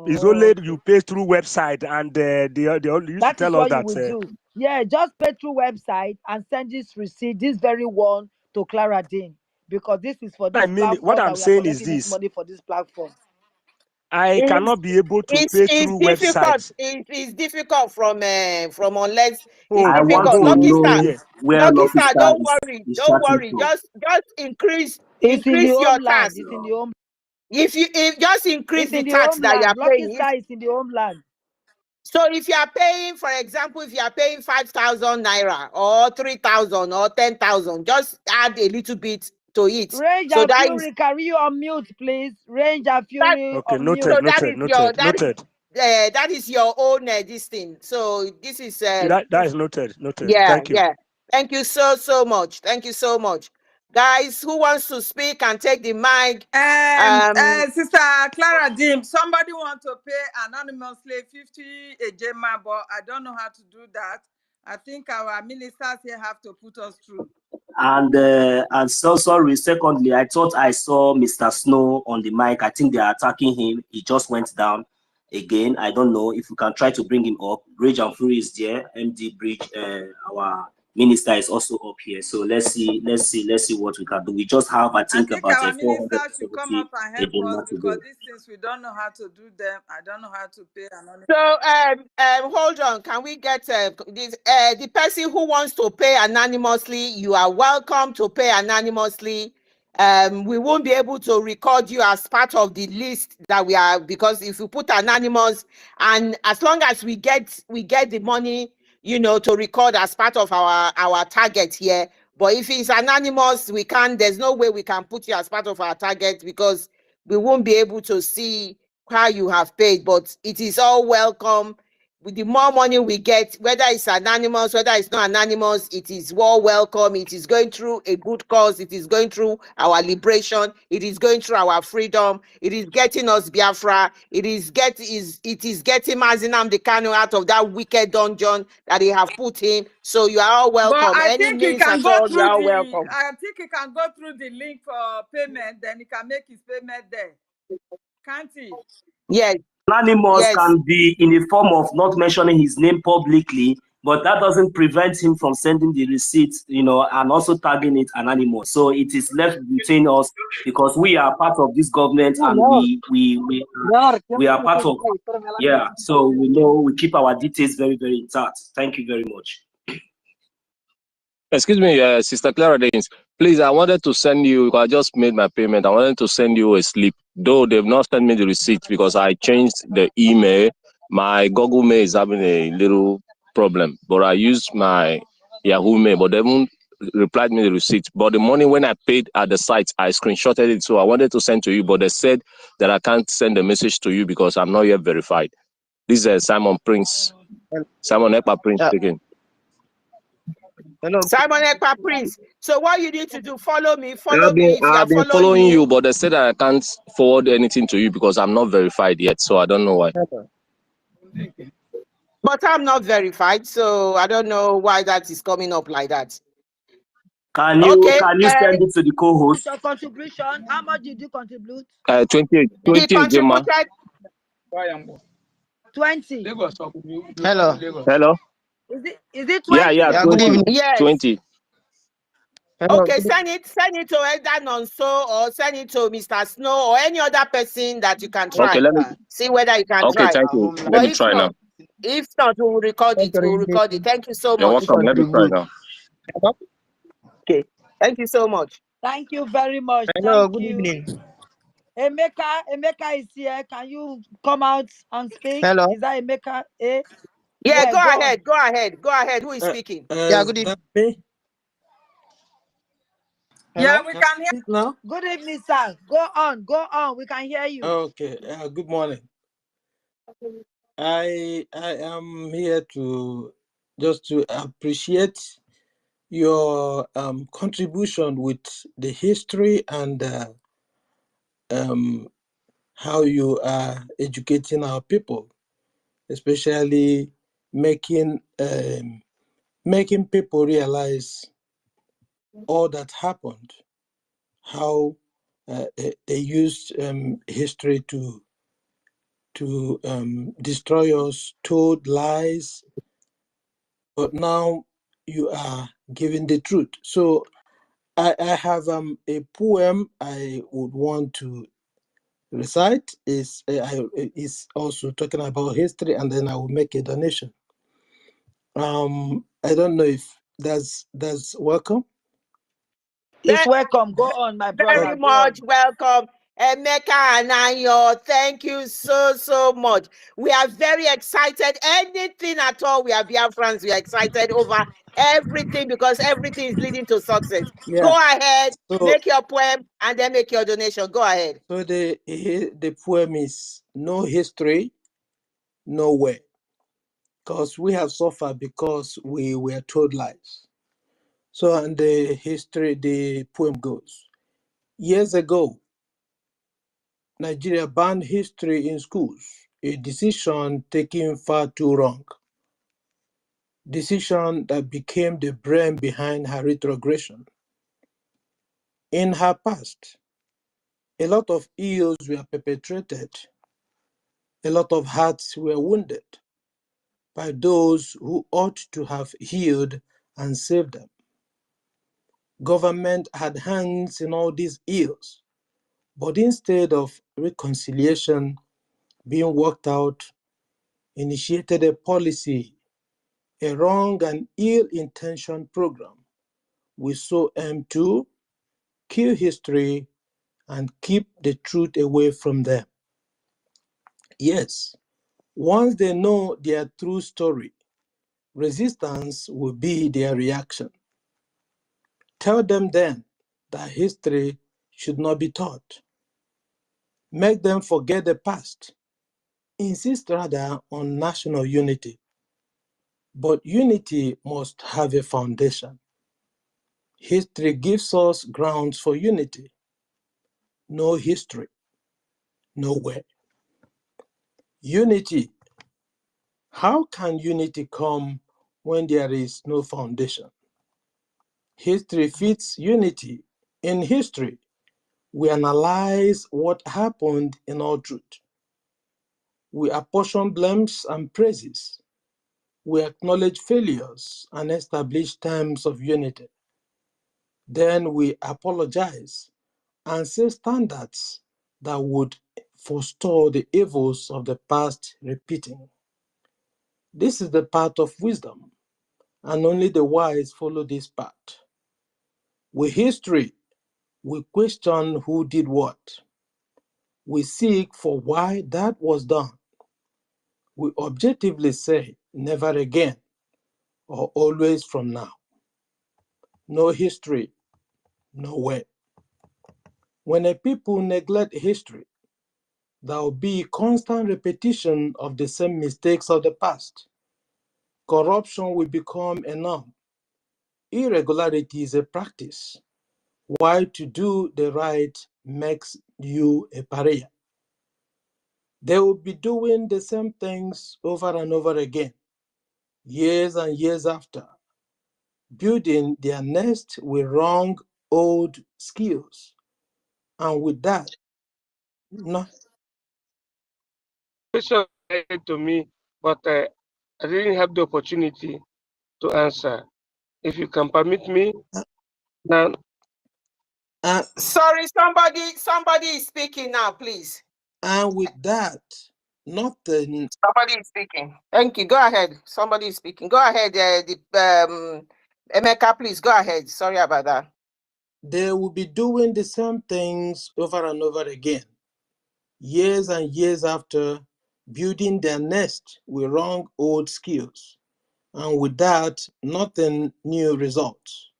It's only you pay through website, and they used to tell us that. You will do. Yeah, just pay through website and send this receipt, this very one, to Clara Dean, because this is for this platform. What I'm saying is this money for this platform. I cannot be able to pay through websites. It's difficult from unless I difficult. want to know where Lucky Star, don't is worry. from. Just increase It's in the your homeland. tax. It's in the home. If just increase the tax that you are Lucky paying. Star is in the homeland. So if you are paying, for example, if you are paying 5,000 naira or 3,000 or 10,000, just add a little bit to it. Range so and that Fury, can you unmute, please? Range and Fury, okay, unmute. noted. That is your own this thing. So this is that is noted. Yeah, thank you. Yeah. Thank you so much. Guys, who wants to speak and take the mic? Sister Clara Dim, somebody want to pay anonymously 50 ejema, but I don't know how to do that. I think our ministers here have to put us through. And so sorry. Secondly, I thought I saw Mr. Snow on the mic. I think they are attacking him. He just went down again. I don't know if you can try to bring him up. Bridge and Fury is there. MD Bridge, our minister is also up here. So let's see what we can do. We just have, I think about our ministers should come up and help us, because these things we don't know how to do them. I don't know how to pay anonymous. So hold on. Can we get the person who wants to pay anonymously? You are welcome to pay anonymously. We won't be able to record you as part of the list that we are, because if you put anonymous, and as long as we get the money, to record as part of our target here. But if it's anonymous, we can't. There's no way we can put you as part of our target, because we won't be able to see how you have paid. But it is all welcome. With the more money we get, whether it's anonymous, whether it's not anonymous, it is all welcome. It is going through a good cause. It is going through our liberation. It is going through our freedom. It is getting us Biafra. It is getting Mazi Nnamdi Kanu out of that wicked dungeon that they have put him. So you are all welcome. But I think he can go through welcome. I think he can go through the link for payment. Then he can make his payment there. Can't he? Yes. Anonymous can be in a form of not mentioning his name publicly but that doesn't prevent him from sending the receipt, and also tagging it anonymous. So it is left between us because we are part of this government and we are part of, so we keep our details very, very intact. Thank you very much. Excuse me, Sister Clara Danes. Please, I wanted to send you, I just made my payment. I wanted to send you a slip, though they've not sent me the receipt because I changed the email. My Google Mail is having a little problem, but I used my Yahoo Mail, but they haven't replied me the receipt. But the money when I paid at the site, I screenshotted it, so I wanted to send to you, but they said that I can't send a message to you because I'm not yet verified. This is Simon Ekpa Prince speaking. Hello. Simon Ekpa Prince. So what you need to do, follow me, I've me. If been following you, but they said that I can't forward anything to you because I'm not verified yet. So I don't know why. But I'm not verified, so I don't know why that is coming up like that. Can you send it to the co-host? Your contribution, how much did you contribute? 20. He contributed 20. Hello. Is it 20? Yeah, 20. Yes. 20. Okay, send it to either Nonso or send it to Mr. Snow or any other person that you can try. Okay, let me see whether you can okay, try. thank you. But Let me try now. If not, we'll record it. We'll record it. Thank you so You're much. welcome. Let me try now. Okay. Thank you so much. Thank you very much. Hello, Thank good you. evening. Emeka is here. Can you come out and speak? Hello. Is that Emeka? Yeah, go ahead. Go ahead. Go ahead. Who is speaking? Yeah, good evening. Yeah, we can hear you now. Good evening, sir. Go on. Go on. We can hear you. Okay. Good morning. I am here to just to appreciate your contribution with the history and how you are educating our people, especially making people realize all that happened, how they used history to destroy us, told lies, but now you are giving the truth. So I have a poem I would want to recite. Is also talking about history, and then I will make a donation. I don't know if that's welcome. It's welcome. Go on, my brother. Very much welcome. Emeka Anayo, thank you so much. We are very excited. Anything at all, we are Biafrans. We are excited over everything because everything is leading to success. Yeah. Go ahead, So, make your poem and then make your donation. Go ahead. So the poem is no history, nowhere. Because we have suffered because we were told lies. So, and the poem goes, years ago, Nigeria banned history in schools, a decision taken far too wrong. Decision that became the brain behind her retrogression. In her past, a lot of ills were perpetrated, a lot of hearts were wounded by those who ought to have healed and saved them. Government had hands in all these ills, but instead of reconciliation being worked out, initiated a policy, a wrong and ill-intentioned program, we so aim to kill history and keep the truth away from them. Yes, once they know their true story, resistance will be their reaction. Tell them then that history should not be taught. Make them forget the past. Insist rather on national unity. But unity must have a foundation. History gives us grounds for unity. No history, nowhere. Unity. How can unity come when there is no foundation? History fits unity. In history, we analyze what happened in all truth. We apportion blames and praises. We acknowledge failures and establish terms of unity. Then we apologize and set standards that would forestall the evils of the past repeating. This is the path of wisdom, and only the wise follow this path. With history, we question who did what. We seek for why that was done. We objectively say never again or always from now. No history, no way. When a people neglect history, there will be constant repetition of the same mistakes of the past. Corruption will become a norm. Irregularity is a practice, while to do the right makes you a pariah. They will be doing the same things over and over again, years and years after, building their nest with wrong old skills. And with that, no. Question to me, but I didn't have the opportunity to answer. If you can permit me now. Sorry, somebody is speaking now, please. And with that, nothing. Somebody is speaking. Thank you. Go ahead. Somebody is speaking. Go ahead. Emeka, please go ahead. Sorry about that. They will be doing the same things over and over again, years and years after, building their nest with wrong old skills. And with that, nothing new results.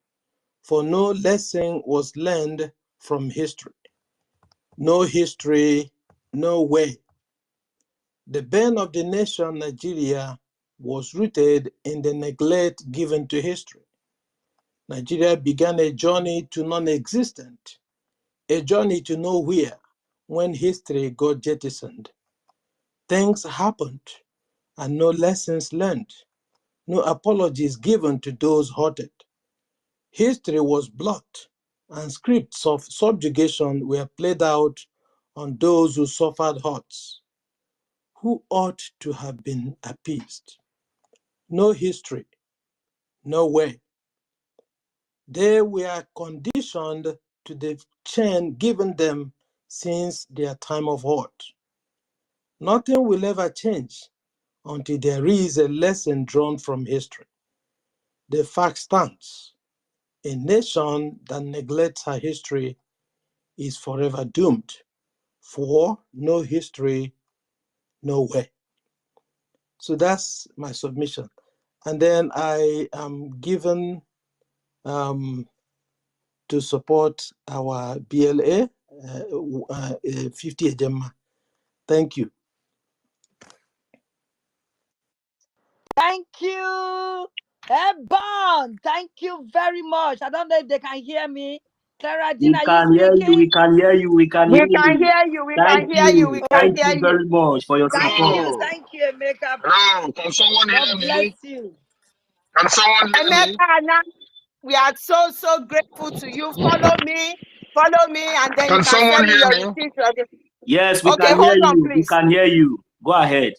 For no lesson was learned from history. No history, no way. The burn of the nation Nigeria was rooted in the neglect given to history. Nigeria began a journey to non-existent, a journey to nowhere when history got jettisoned. Things happened and no lessons learned, no apologies given to those hurted. History was blocked and scripts of subjugation were played out on those who suffered hurts, who ought to have been appeased. No history, no way. They were conditioned to the chain given them since their time of hurt. Nothing will ever change until there is a lesson drawn from history. The fact stands: a nation that neglects her history is forever doomed, for no history, no way. So that's my submission. And then I am given to support our BLA 50 Ejema. Thank you. Thank you, Ebon. Thank you very much. I don't know if they can hear me. Clara Jean, We are you can hear you, speaking? we can hear you, we can We hear can you. hear you. We Thank can hear you. We you. can Thank hear you you. very much for your Thank support. you, Emeka. Hello, can someone God hear bless me? you. Can someone hear me? Emeka, Annan, we are so grateful to you. Follow me, and then you Can can someone send me hear your me? receipt. Yes, we Okay, can hear hold on, you. We please. can hear you. Go ahead.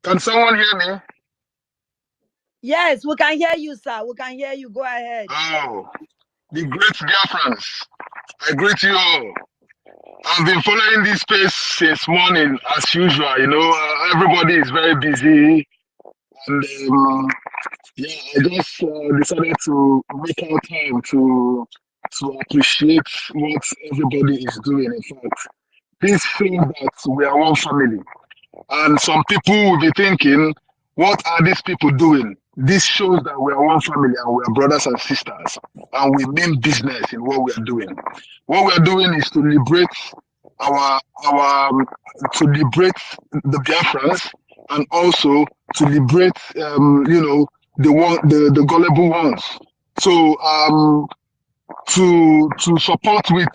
Can someone hear me? Yes, we can hear you, sir. We can hear you. Go ahead. Oh, the great Biafrans, I greet you all. I've been following this space since morning, as usual. You know, everybody is very busy, and yeah, I just decided to make out time to appreciate what everybody is doing. In fact, this shows that we are one family. And some people will be thinking, what are these people doing? This shows that we are one family and we are brothers and sisters, and we mean business in what we are doing. What we are doing is to liberate to liberate the Biafrans, and also to liberate, the gullible ones. So to support with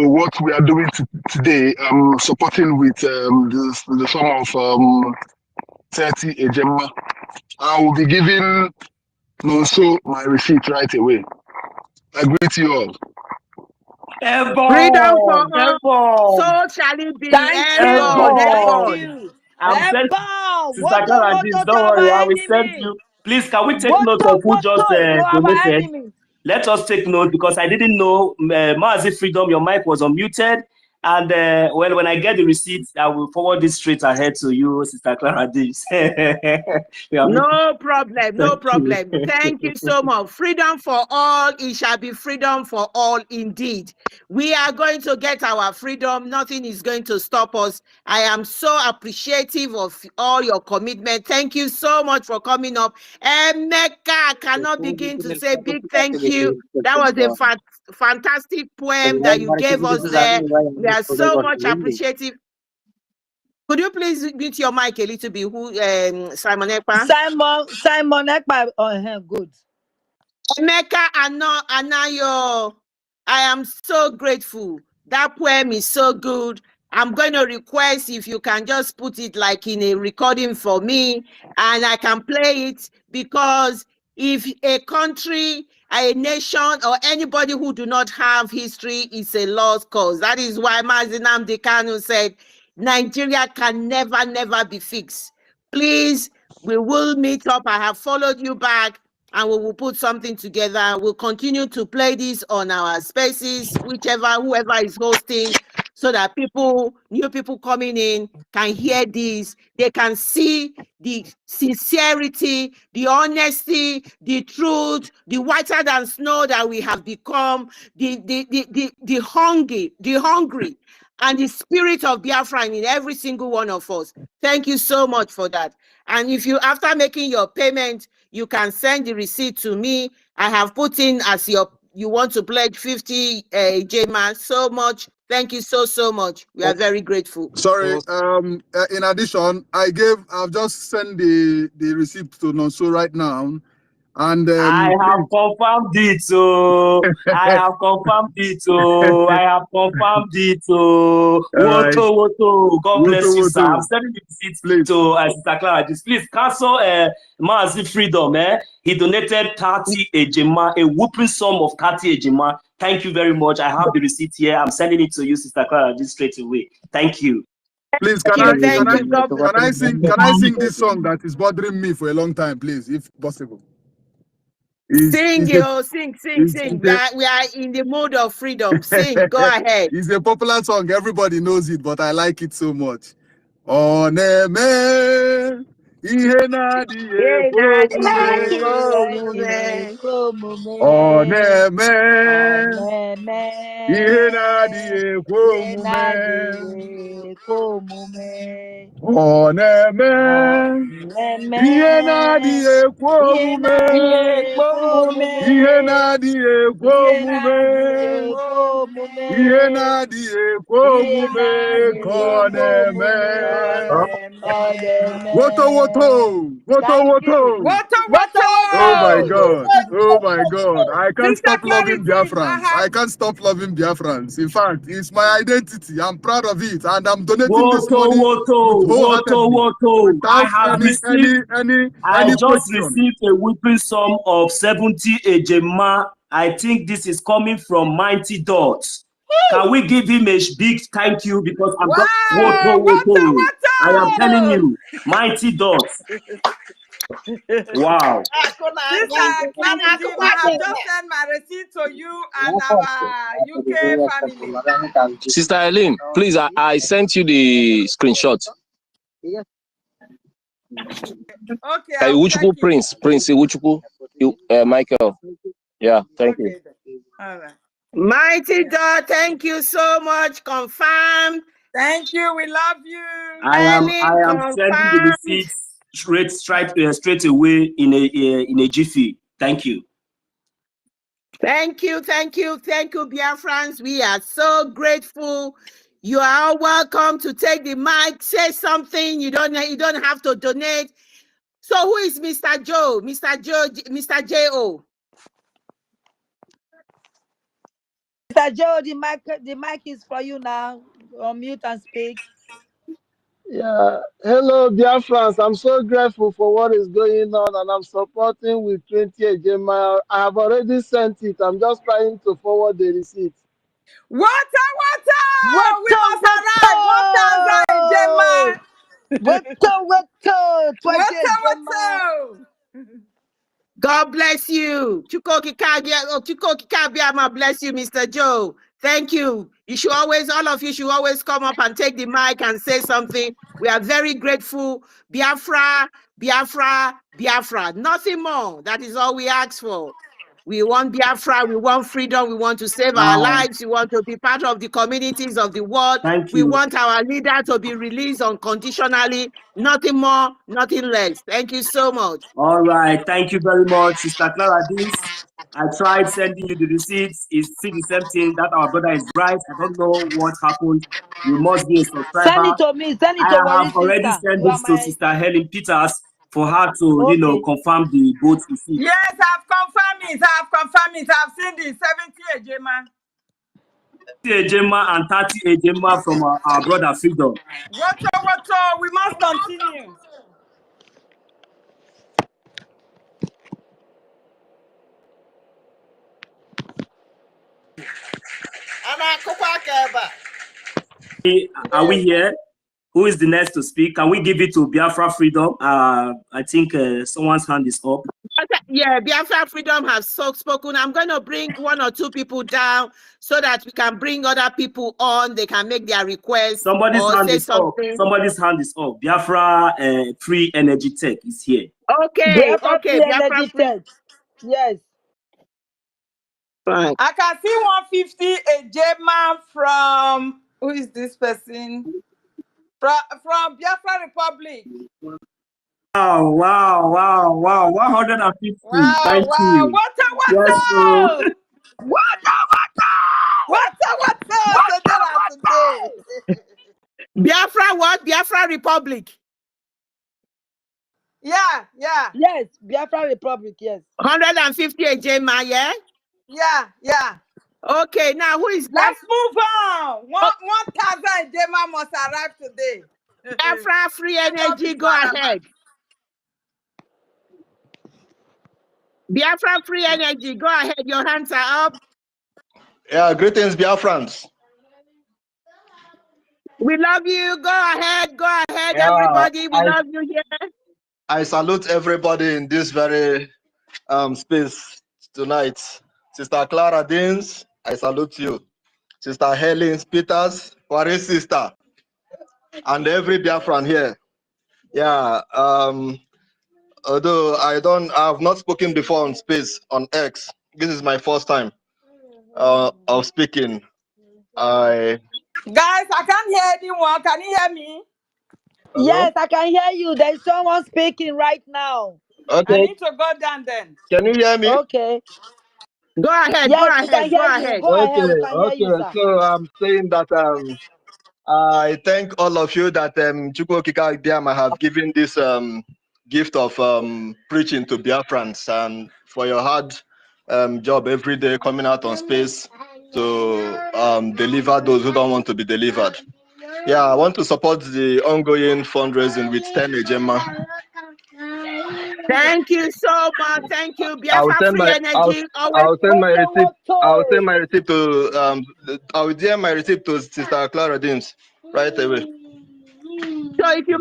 what we are doing today, supporting with the sum of 30 Ejema. I will be giving Nonso my receipt right away. I greet you all. Freedom for Ebon, all. Ebon, So shall it be. Thank you. Ebon. Thank Ebon. you. I'm sending Sister Woto, Clara this. woto to Don't worry, I our will send enemy. you. Please, can we take note Woto, of who just woto to our donated? enemy. Let us take note because I didn't know, Mazi Freedom, your mic was unmuted. And well, when I get the receipts, I will forward this straight ahead to you, Sister Clara Dives. No problem, no problem. Thank you so much. Freedom for all, it shall be freedom for all indeed. We are going to get our freedom. Nothing is going to stop us. I am so appreciative of all your commitment. Thank you so much for coming up. And Mecca, I cannot begin to say big thank you. That was a fantastic poem that you gave us there. We are so much appreciative. Could you please mute your mic a little bit? Who, Simon Ekpa? Simon Ekpa. Oh, good. Emeka Anayo, I am so grateful. That poem is so good. I'm going to request if you can just put it like in a recording for me and I can play it, because if a country, a nation, or anybody who do not have history is a lost cause. That is why Mazi Nnamdi Kanu said, Nigeria can never be fixed. Please, we will meet up. I have followed you back and we will put something together. We'll continue to play this on our spaces, whoever is hosting, so that new people coming in can hear this. They can see the sincerity, the honesty, the truth, the whiter than snow that we have become, the hungry, and the spirit of Biafra in every single one of us. Thank you so much for that. And if you, after making your payment, you can send the receipt to me. I have put in as you want to pledge 50 JMA. So much. Thank you so much. We are very grateful. Sorry. In addition, I've just sent the receipt to Nonso right now. And I have confirmed it, so I have confirmed it, so I have confirmed it, so Woto. God bless you, sir. I'm sending the receipt to Sister Clara. Please cancel Mazi Freedom. He donated 30 ejima, a whooping sum of 30 ejima. Thank you very much. I have the receipt here. I'm sending it to you, Sister Clara, just straight away. Thank you. Please, can I sing this song that is bothering me for a long time, please, if possible? Sing. We are in the mood of freedom. Sing, go ahead. It's a popular song, everybody knows it, but I like it so much. Oneme, ihe na-adịghị Oneme, ihe na-adịghị Oneme, ihe na-adịghị ihe na-adịghị ihe na-adịghị ka ọ na-eme. Woto. Oh my God. I can't stop loving Biafrans. I can't stop loving Biafrans. In fact, it's my identity. I'm proud of it, and I'm donating this money. Woto. I have just received a whooping sum of 70 ejima. I think this is coming from Mighty Dots. Can we give him a big thank you, because I'm Woto. I am telling you, Mighty Dots. Wow. Sister Clarity, I have just sent my receipt to you and our UK family. Sister Eileen, please, I sent you the screenshot. Okay. Iwuchukwu Prince Iwuchukwu, Michael. Yeah, thank you. All right. Mighty God, thank you so much. Confirmed. Thank you. We love you. I am sending the receipts straight away in a jiffy. Thank you. Thank you, Biafrans. We are so grateful. You are all welcome to take the mic, say something. You don't have to donate. So who is Mr. Joe? Mr. J.O. Mr. Joe, the mic is for you now. Unmute and speak. Yeah, hello, dear friends. I'm so grateful for what is going on, and I'm supporting with 20 ejima. I have already sent it. I'm just trying to forward the receipt. Water! We must arrive. 1,000 ejima. Weto, 20 Gemma. God bless you. Chukoki Kabiama, bless you, Mr. Joe. Thank you. You should always, all of you should always come up and take the mic and say something. We are very grateful. Biafra, Biafra, Biafra. Nothing more. That is all we ask for. We want Biafra, we want freedom, we want to save our lives, we want to be part of the communities of the world. Thank We you. want our leader to be released unconditionally. Nothing more, nothing less. Thank you so much. All right. Thank you very much, Sister Clara. I tried sending you the receipts. It's still the same thing. That our brother is right. I don't know what happened. You must be a subscriber. Send it to me. Send it to I Worry have already Sister. sent You are this to my Sister Helen Peters for her to, okay. confirm the both receipts. Yes, I've confirmed it. I've seen the 70 Ejema. 30 Ejema and 30 Ejema from our brother Freedom. What? We must continue. Are we here? Who is the next to speak? Can we give it to Biafra Freedom? I think someone's hand is up. Yeah, Biafra Freedom has spoken. I'm going to bring 1 or 2 people down so that we can bring other people on. They can make their requests Somebody's or hand say is something. up. Somebody's hand is up. Biafra Free Energy Tech is here. Okay, Biafra okay. Free Energy Tech. Yes. Right. I can see 150 Ejema from, who is this person? From Biafra Republic. Wow. 150. Wow. Thank you. Yes, so. Today. Biafra what? Biafra Republic. Yeah. Yes, Biafra Republic, yes. 150 Ejema, yeah? Yeah. Okay, now who is Let's move on. 1,000 Ejema must arrive today. Biafra Free Energy, go ahead. Biafra Free Energy, go ahead. Your hands are up. Yeah, greetings, Biafrans. We love you. Go ahead, Yeah, everybody. We love you here. I salute everybody in this very space tonight. Sister Clara Deans, I salute you. Sister Helen Peters, Wari sister, and every Biafran here. Yeah, although I have not spoken before on space on X. This is my first time of speaking. Guys, I can't hear anyone. Can you hear me? Hello? Yes, I can hear you. There's someone speaking right now. Okay. I need to go down then. Can you hear me? Okay. Go ahead. Yes, Go we can ahead. hear Go you. ahead. Go ahead. We can hear you, sir. So I'm saying that I thank all of you that EFIK-IBIBIO have given this gift of preaching to Biafrans and for your hard job every day coming out on space to deliver those who don't want to be delivered. Yeah, I want to support the ongoing fundraising with 10 Ejema. Thank you so much. Thank you, I'll Biafra send Free my Energy. I'll send my receipt. I'll send my receipt to I'll DM my receipt to Sister Clara Deans right away. So if you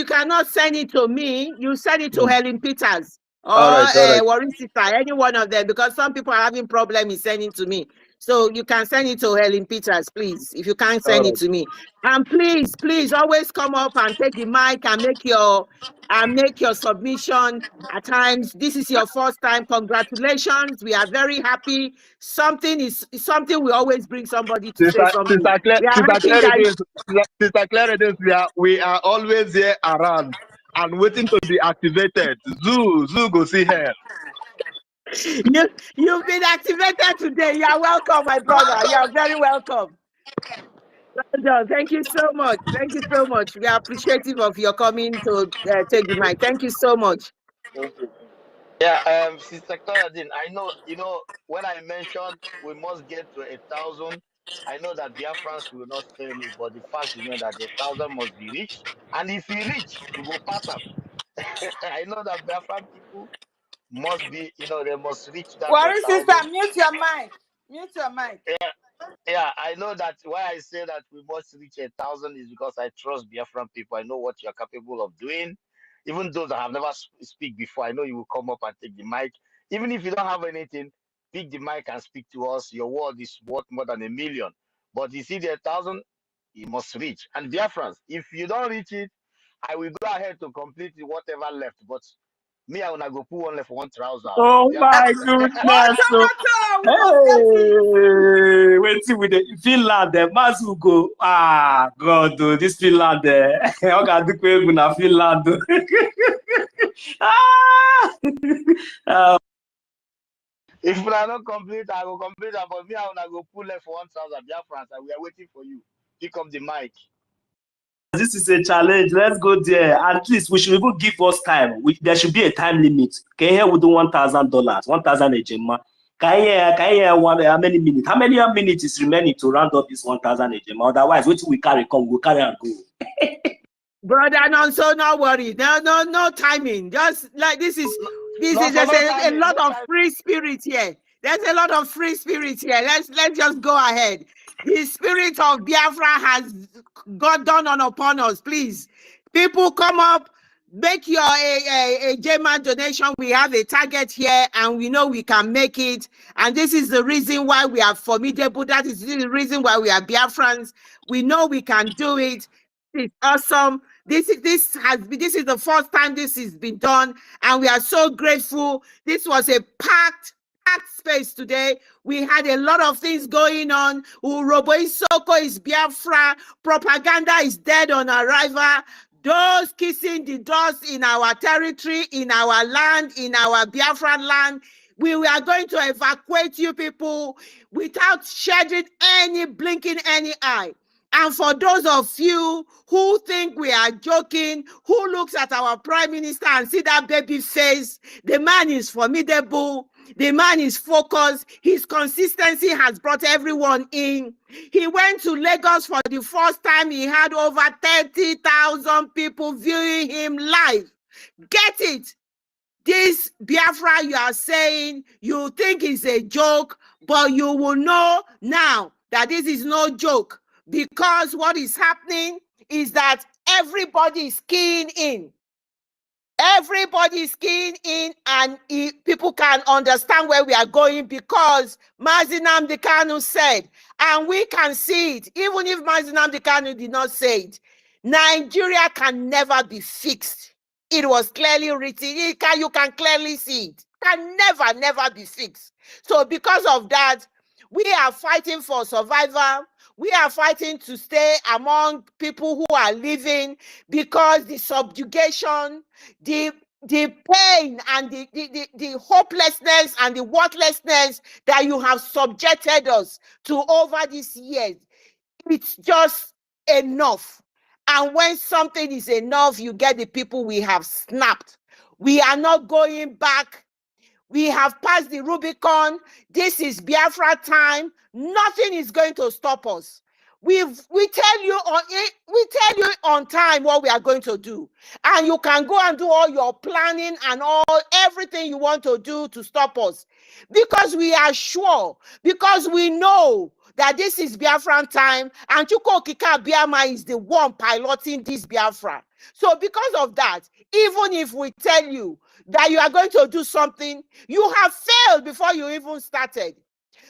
cannot send it to me, you send it to Helen Peters or All right. Warren Sister, any one of them, because some people are having problem in sending to me. So you can send it to Helen Peters, please. If you can't send it to me, and please always come up and take the mic and make your submission. At times, this is your first time. Congratulations! We are very happy. Something we always bring somebody to say something. We are happy that. Sister Clara Deans, we are always here around and waiting to be activated. Zoo go see her. You've been activated today. You are welcome, my brother. You are very welcome. Well done. Thank you so much. Thank you so much. We are appreciative of your coming to take the mic. Thank you so much. Yeah, Sister Claudine, I know, when I mentioned we must get to 1,000, I know that Biafrans will not spare me, but the fact remains that 1,000 must be reached. And if we reach, we go pass up. I know that Biafran people must be, they must reach that Worry 1,000. sister, mute your mic. Yeah, Yeah, I know that why I say that we must reach 1,000 is because I trust Biafran people. I know what you're capable of doing. Even those that have never speak before, I know you will come up and take the mic. Even if you don't have anything, pick the mic and speak to us. Your word is worth more than 1,000,000. But you see the 1,000, you must reach. And Biafrans, if you don't reach it, I will go ahead to complete whatever left. But me, I wanna go put one left, one trouser. Oh my What, goodness. So, we must get it. hey, wait till with the Finland, the Mazu go. Ah, God, oh, this Finland, I got to go na Finland. Ah, If I don't complete, I will complete. But me, I wanna go pull left for 1,000. Biafrans, and we are waiting for you. Pick up the mic. this is a challenge. Let's go there. At least we should even give us time. There should be a time limit. Can here we do $1,000, 1,000 a gemma. Can here how many minutes? How many minutes is remaining to round up this 1,000 a gemma? Otherwise, wait till we carry come, we'll carry and go. Brother, no, so no worry. No timing. Just like this is there's a lot of free spirit here. There's a lot of free spirit here. Let's just go ahead. The spirit of Biafra has got done upon us. Please, people, come up, make your a German donation. We have a target here, and we know we can make it. And this is the reason why we are formidable. That is the reason why we are Biafrans. We know we can do it. It's awesome. This is the first time this has been done, and we are so grateful. This was a packed space today. We had a lot of things going on. Urobo Isoko is Biafra. Propaganda is dead on arrival. Those kissing the dust in our territory, in our land, in our Biafran land. We are going to evacuate you people without shedding blinking any eye. And for those of you who think we are joking, who looks at our prime minister and see that baby face, the man is formidable. The man is focused. His consistency has brought everyone in. He went to Lagos for the first time. He had over 30,000 people viewing him live. Get it? This Biafra you are saying, you think is a joke, but you will know now that this is no joke, because what is happening is that everybody is keying in. Everybody is keying in, and people can understand where we are going, because Mazi Nnamdi Kanu said, and we can see it, even if Mazi Nnamdi Kanu did not say it, Nigeria can never be fixed. It was clearly written. You can clearly see it. Can never be fixed. So because of that, we are fighting for survival. We are fighting to stay among people who are living, because the subjugation, the pain and the hopelessness and the worthlessness that you have subjected us to over these years, it's just enough. And when something is enough, you get the people we have snapped. We are not going back. We have passed the Rubicon. This is Biafra time. Nothing is going to stop us. We tell you on time what we are going to do, and you can go and do all your planning and everything you want to do to stop us, because we are sure, because we know that this is Biafran time, and Chuko Okike Abiama is the one piloting this Biafra. So because of that, even if we tell you that you are going to do something, you have failed before you even started,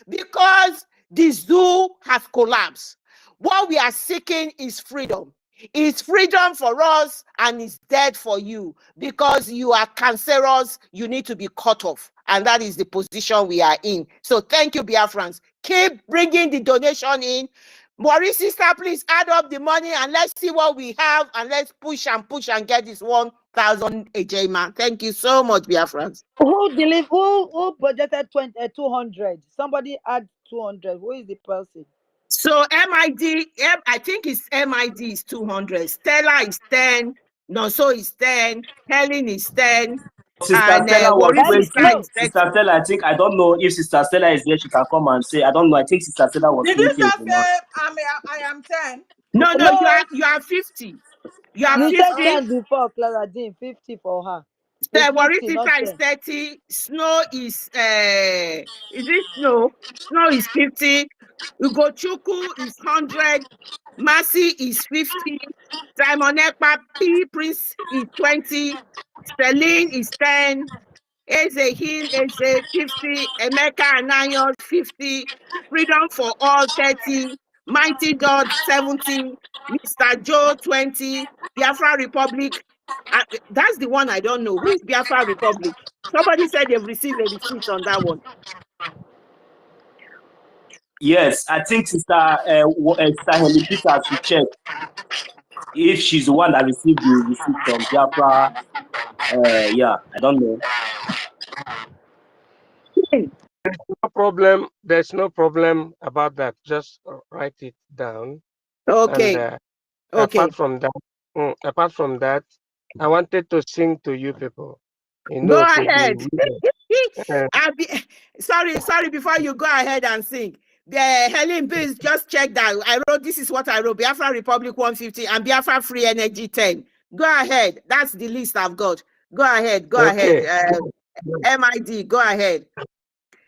because the zoo has collapsed. What we are seeking is freedom. It's freedom for us, and it's dead for you, because you are cancerous. You need to be cut off, and that is the position we are in. So thank you, Biafrans. Keep bringing the donation in. Maurice, sister, please add up the money, and let's see what we have, and let's push and get this 1,000 AJ man. Thank you so much, Biafrans. Who budgeted 200? Somebody add 200. Who is the person? So MID, I think it's MID is 200. Stella is 10. Nonso is 10. Helen is 10. Sister And Stella was 20. Sister Sister Stella, I think, I don't know if Sister Stella is there. She can come and say, I don't know. I think Sister Stella was Did 20. you just say I am 10? No, you are 50. You are you 50. said 10 before, Clara Jean, 50 for her. Warisita is 30. Snow is it snow? Snow is 50. Ugochukwu is 100. Mercy is 50. Simon Ekpa P Prince is 20. Celine is 10. Ezehin is 50. Emeka Anayo 50. Freedom for All 30. Mighty God 70. Mr. Joe 20. Biafra Republic. That's the one I don't know. Who is Biafra Republic? Somebody said they've received a receipt on that one. Yes, I think Sister Helen Peters should check if she's the one that received the receipt from Biafra. Yeah, I don't know. No problem. There's no problem about that. Just write it down. Okay. And, okay. Apart from that, I wanted to sing to you people. You go know, ahead. Sorry. Before you go ahead and sing, Helen, please just check that. I wrote. This is what I wrote: Biafra Republic 150 and Biafra Free Energy 10. Go ahead. That's the list I've got. Go ahead. Go ahead. MID. Go ahead.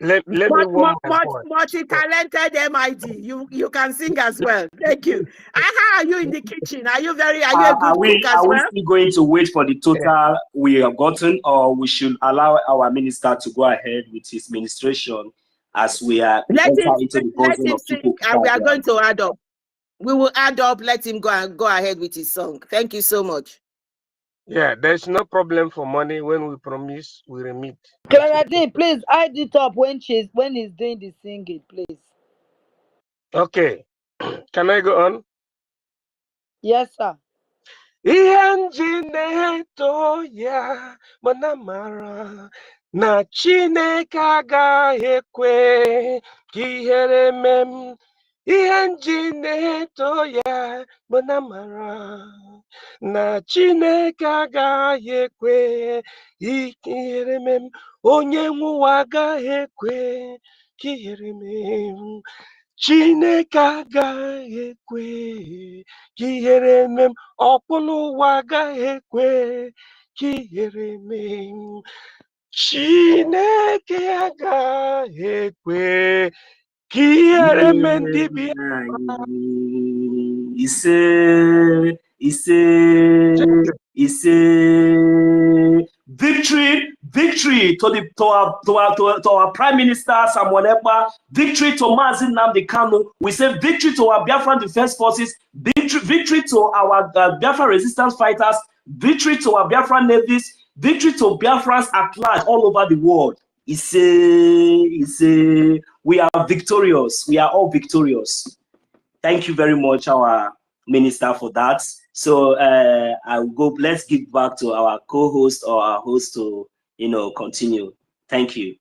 Let me warm my voice. Multi-talented MID. You can sing as well. Thank you. How are you in the kitchen? Are you a good cook as well? Are we still going to wait for the total we have gotten, or we should allow our minister to go ahead with his ministration as we are entering into the bosom of people? And we are going to add up. We will add up. Let him go ahead with his song. Thank you so much. Yeah, there's no problem for money. When we promise, we remit. Clara D, please add it up when he's doing the singing, please. Okay. Can I go on? Yes, sir. Ya manamara na Chineke agaghị ekwe ka ihere mem. Ihe nji na-eto ya manamara na Chineke agaghị ekwe ka ihere mem. Onye nwe ụwa agaghị ekwe ka ihere mem. Chineke agaghị ekwe ka ihere mem. Ọkpụlụ ụwa agaghị ekwe ka ihere mem. Chineke agaghị ekwe ka ihere mem. Ndị Ise. Victory to our Prime Minister Samuel Ekpa, victory to Mazi Nnamdi Kanu. We say victory to our Biafran Defense Forces, victory to our Biafra resistance fighters, victory to our Biafran navies, victory to Biafrans at large all over the world. We are victorious. We are all victorious. Thank you very much, our minister, for that. So I will go. Let's give back to our co-host or our host to continue. Thank you.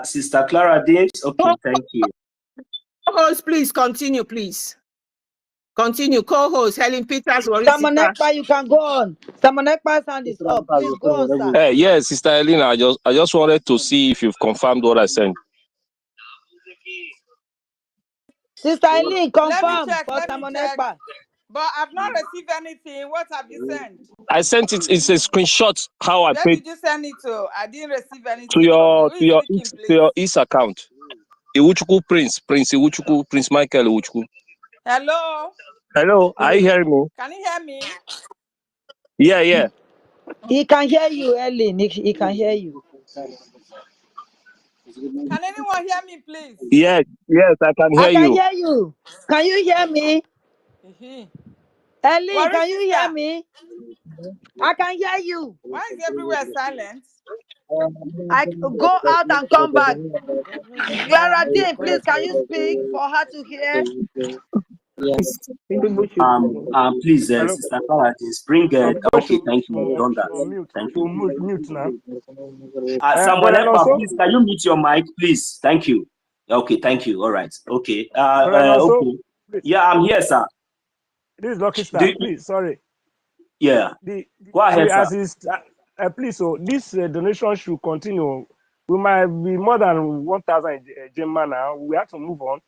Sister Clara Dames. Okay, thank you. Co-host, please continue, please. Continue. Co-host Helen Peters. Simon Ekpa, you can go on. Simon Ekpa's hand is up. Please go on, sir. Yes, Sister Helen, I just wanted to see if you've confirmed what I sent. Sister Helen, confirm for Simon Ekpa. But I've not received anything. What have you sent? I sent it. It's a screenshot. How I Where paid. Did you send it to? I didn't receive anything. To your East account. Iwuchukwu Prince Iwuchukwu, Prince Michael Iwuchukwu. Hello. Hello, are you hearing me? Can you hear me? Yeah. He can hear you, Ellen. He can hear you. Can anyone hear me, please? Yes, I can hear you. I can hear you. Can you hear me? Ellen, can you hear me? I can hear you. Why is everywhere silent? I go out and come back. Clara Dean, please, can you speak for her to hear? Yes. Please, Sister Clara, bring okay, thank you. Done that. Thank you. Mute now. Someone else, please, can you mute your mic, please? Thank you. Okay, thank you. All right. Okay. Okay. Yeah, I'm here, sir. This is Lucky Star. Please, sorry. Yeah. Go ahead, sir. Please, so this donation should continue. We might be more than 1,000 Gemma now. We have to move on.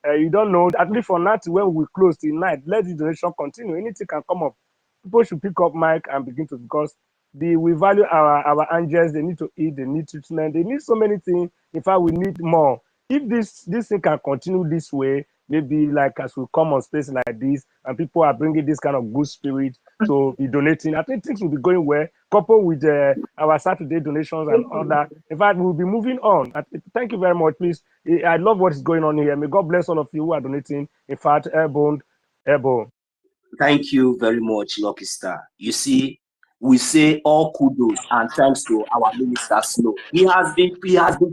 You don't know. At least for night, when we close till night, let the donation continue. Anything can come up. People should pick up mic and begin to, because we value our angels. They need to eat. They need treatment. They need so many things. In fact, we need more. If this thing can continue this way, maybe like as we come on space like this, and people are bringing this kind of good spirit to be donating, I think things will be going well. Coupled with our Saturday donations and all that. In fact, we'll be moving on. Thank you very much, please. I love what is going on here. May God bless all of you who are donating. In fact, airborne. Thank you very much, Lucky Star. You see, we say all kudos and thanks to our minister Snow. He has been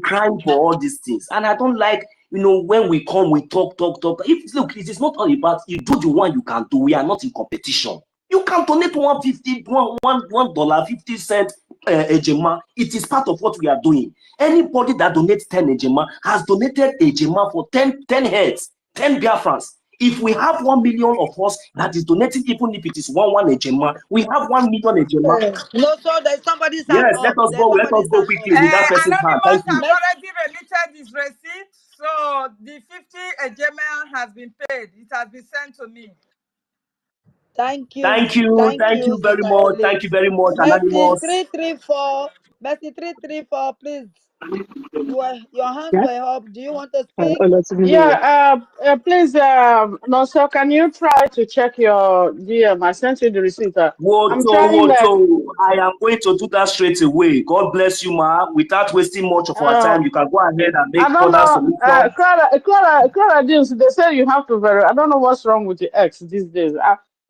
crying for all these things, and I don't like, when we come, we talk. Look, it is not all about you. Do the one you can do. We are not in competition. You can donate $1.50 ejema. It is part of what we are doing. Anybody that donates 10 ejema has donated ejema for 10 heads, 10 Biafrans. If we have 1 million of us that is donating, even if it is one ejema, we have 1 million ejema. No, so there's somebody's hand Yes, up. let us go quickly with that person's hand. Thank Anonymous you. has already remitted his receipt, so the 50 ejema has been paid. It has been sent to me. Thank you. Thank you very much. Thank you very much, Anonymous. Mercy 334. Mercy 334, please. Your hands were up. Do you want to speak? Yeah, please, no, sir, can you try to check your DM? I sent you the receipt. I'm trying I am going to do that straight away. God bless you, ma. Without wasting much of our time, you can go ahead and make I don't further know. submissions. Clara Deals, they say you have to verify. I don't know what's wrong with the X these days.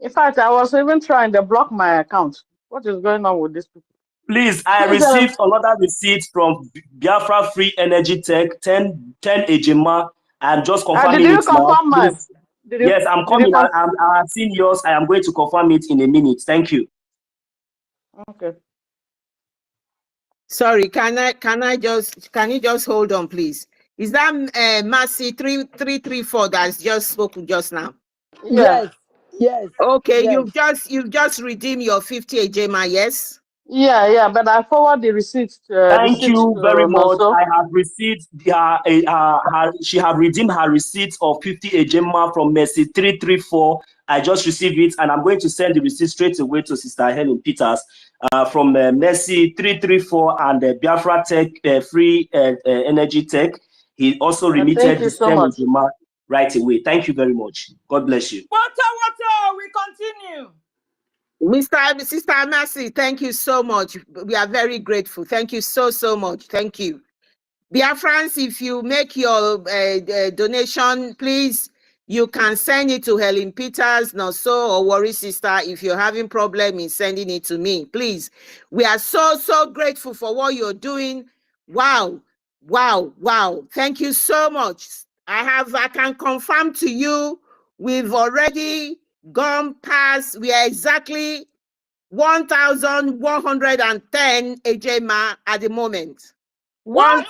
In fact, I was even trying to block my account. What is going on with this people? Please, I received another receipt from Biafra Free Energy Tech, 10 ejema. I'm just confirming did you it now. confirm mine? Yes, I'm coming. I have seen yours. I am going to confirm it in a minute. Thank you. Okay. Sorry, can you just hold on, please? Is that Mercy 3334 that's just spoken just now? Yeah. Yes. Okay, yes. you've just redeemed your 50 ejema, yes? Yeah, but I forward the receipts. Thank you very much. I have received she have redeemed her receipt of 50 ejema from Mercy 334. I just received it, and I'm going to send the receipt straight away to Sister Helen Peters from Mercy 334 and Biafra Tech Free Energy Tech. He also remitted his 10 ejema right away. Thank you very much. God bless you. Water, we continue. Sister Mercy, thank you so much. We are very grateful. Thank you so much. Thank you. Biafrans, if you make your donation, please, you can send it to Helen Peters, or Worry Sister, if you're having problem in sending it to me. Please, we are so grateful for what you're doing. Wow. Thank you so much. I can confirm to you, we've already gone past, we are exactly 1,110 ejema at the moment. 1,000.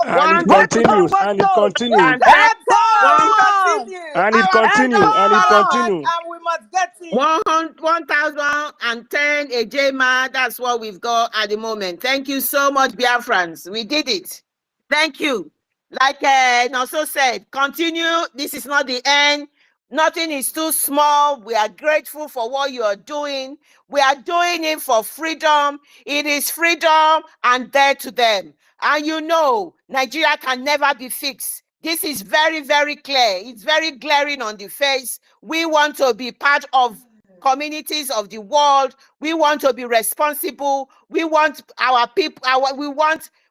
And it continues. And it continues. And we must get it. 1,010 ejema. That's what we've got at the moment. Thank you so much, Biafrans. We did it. Thank you. Like Noso said, continue. This is not the end. Nothing is too small. We are grateful for what you are doing. We are doing it for freedom. It is freedom and death to them. And Nigeria can never be fixed. This is very, very clear. It's very glaring on the face. We want to be part of communities of the world. We want to be responsible. We want our people,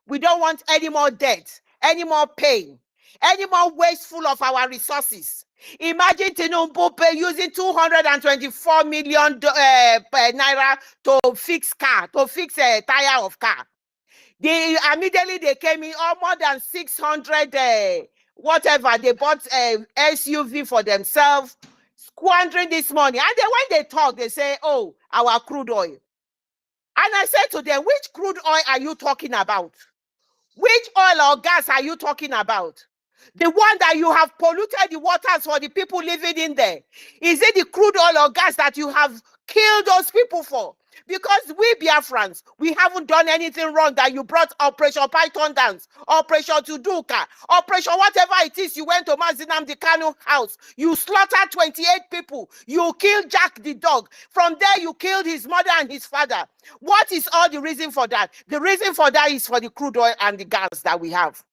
we don't want any more debt, any more pain, any more wasteful of our resources. Imagine Tinubu using 224 million naira to fix a tire of car. Immediately they came in, more than 600 whatever, they bought a SUV for themselves, squandering this money. And then when they talk, they say, oh, our crude oil. And I said to them, which crude oil are you talking about? Which oil or gas are you talking about? The one that you have polluted the waters for the people living in there. Is it the crude oil or gas that you have killed those people for? Because we Biafrans, we haven't done anything wrong that you brought Operation Python dance, Operation Tuduka, Operation whatever it is, you went to Mazinam Kanu house, you slaughtered 28 people, you killed Jack the dog. From there, you killed his mother and his father. What is all the reason for that? The reason for that is for the crude oil and the gas that we have.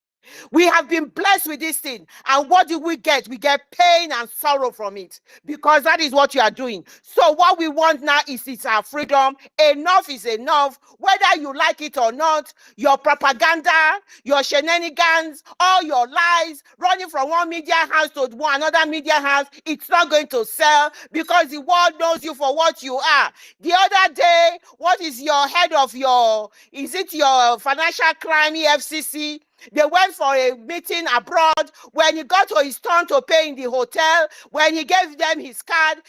We have been blessed with this thing. And what do we get? We get pain and sorrow from it, because that is what you are doing. So what we want now is our freedom. Enough is enough. Whether you like it or not, your propaganda, your shenanigans, all your lies, running from one media house to another media house, it's not going to sell, because the world knows you for what you are. The other day, what is your head of is it your financial crime, EFCC? They went for a meeting abroad. When he got to his turn to pay in the hotel, when he gave them his card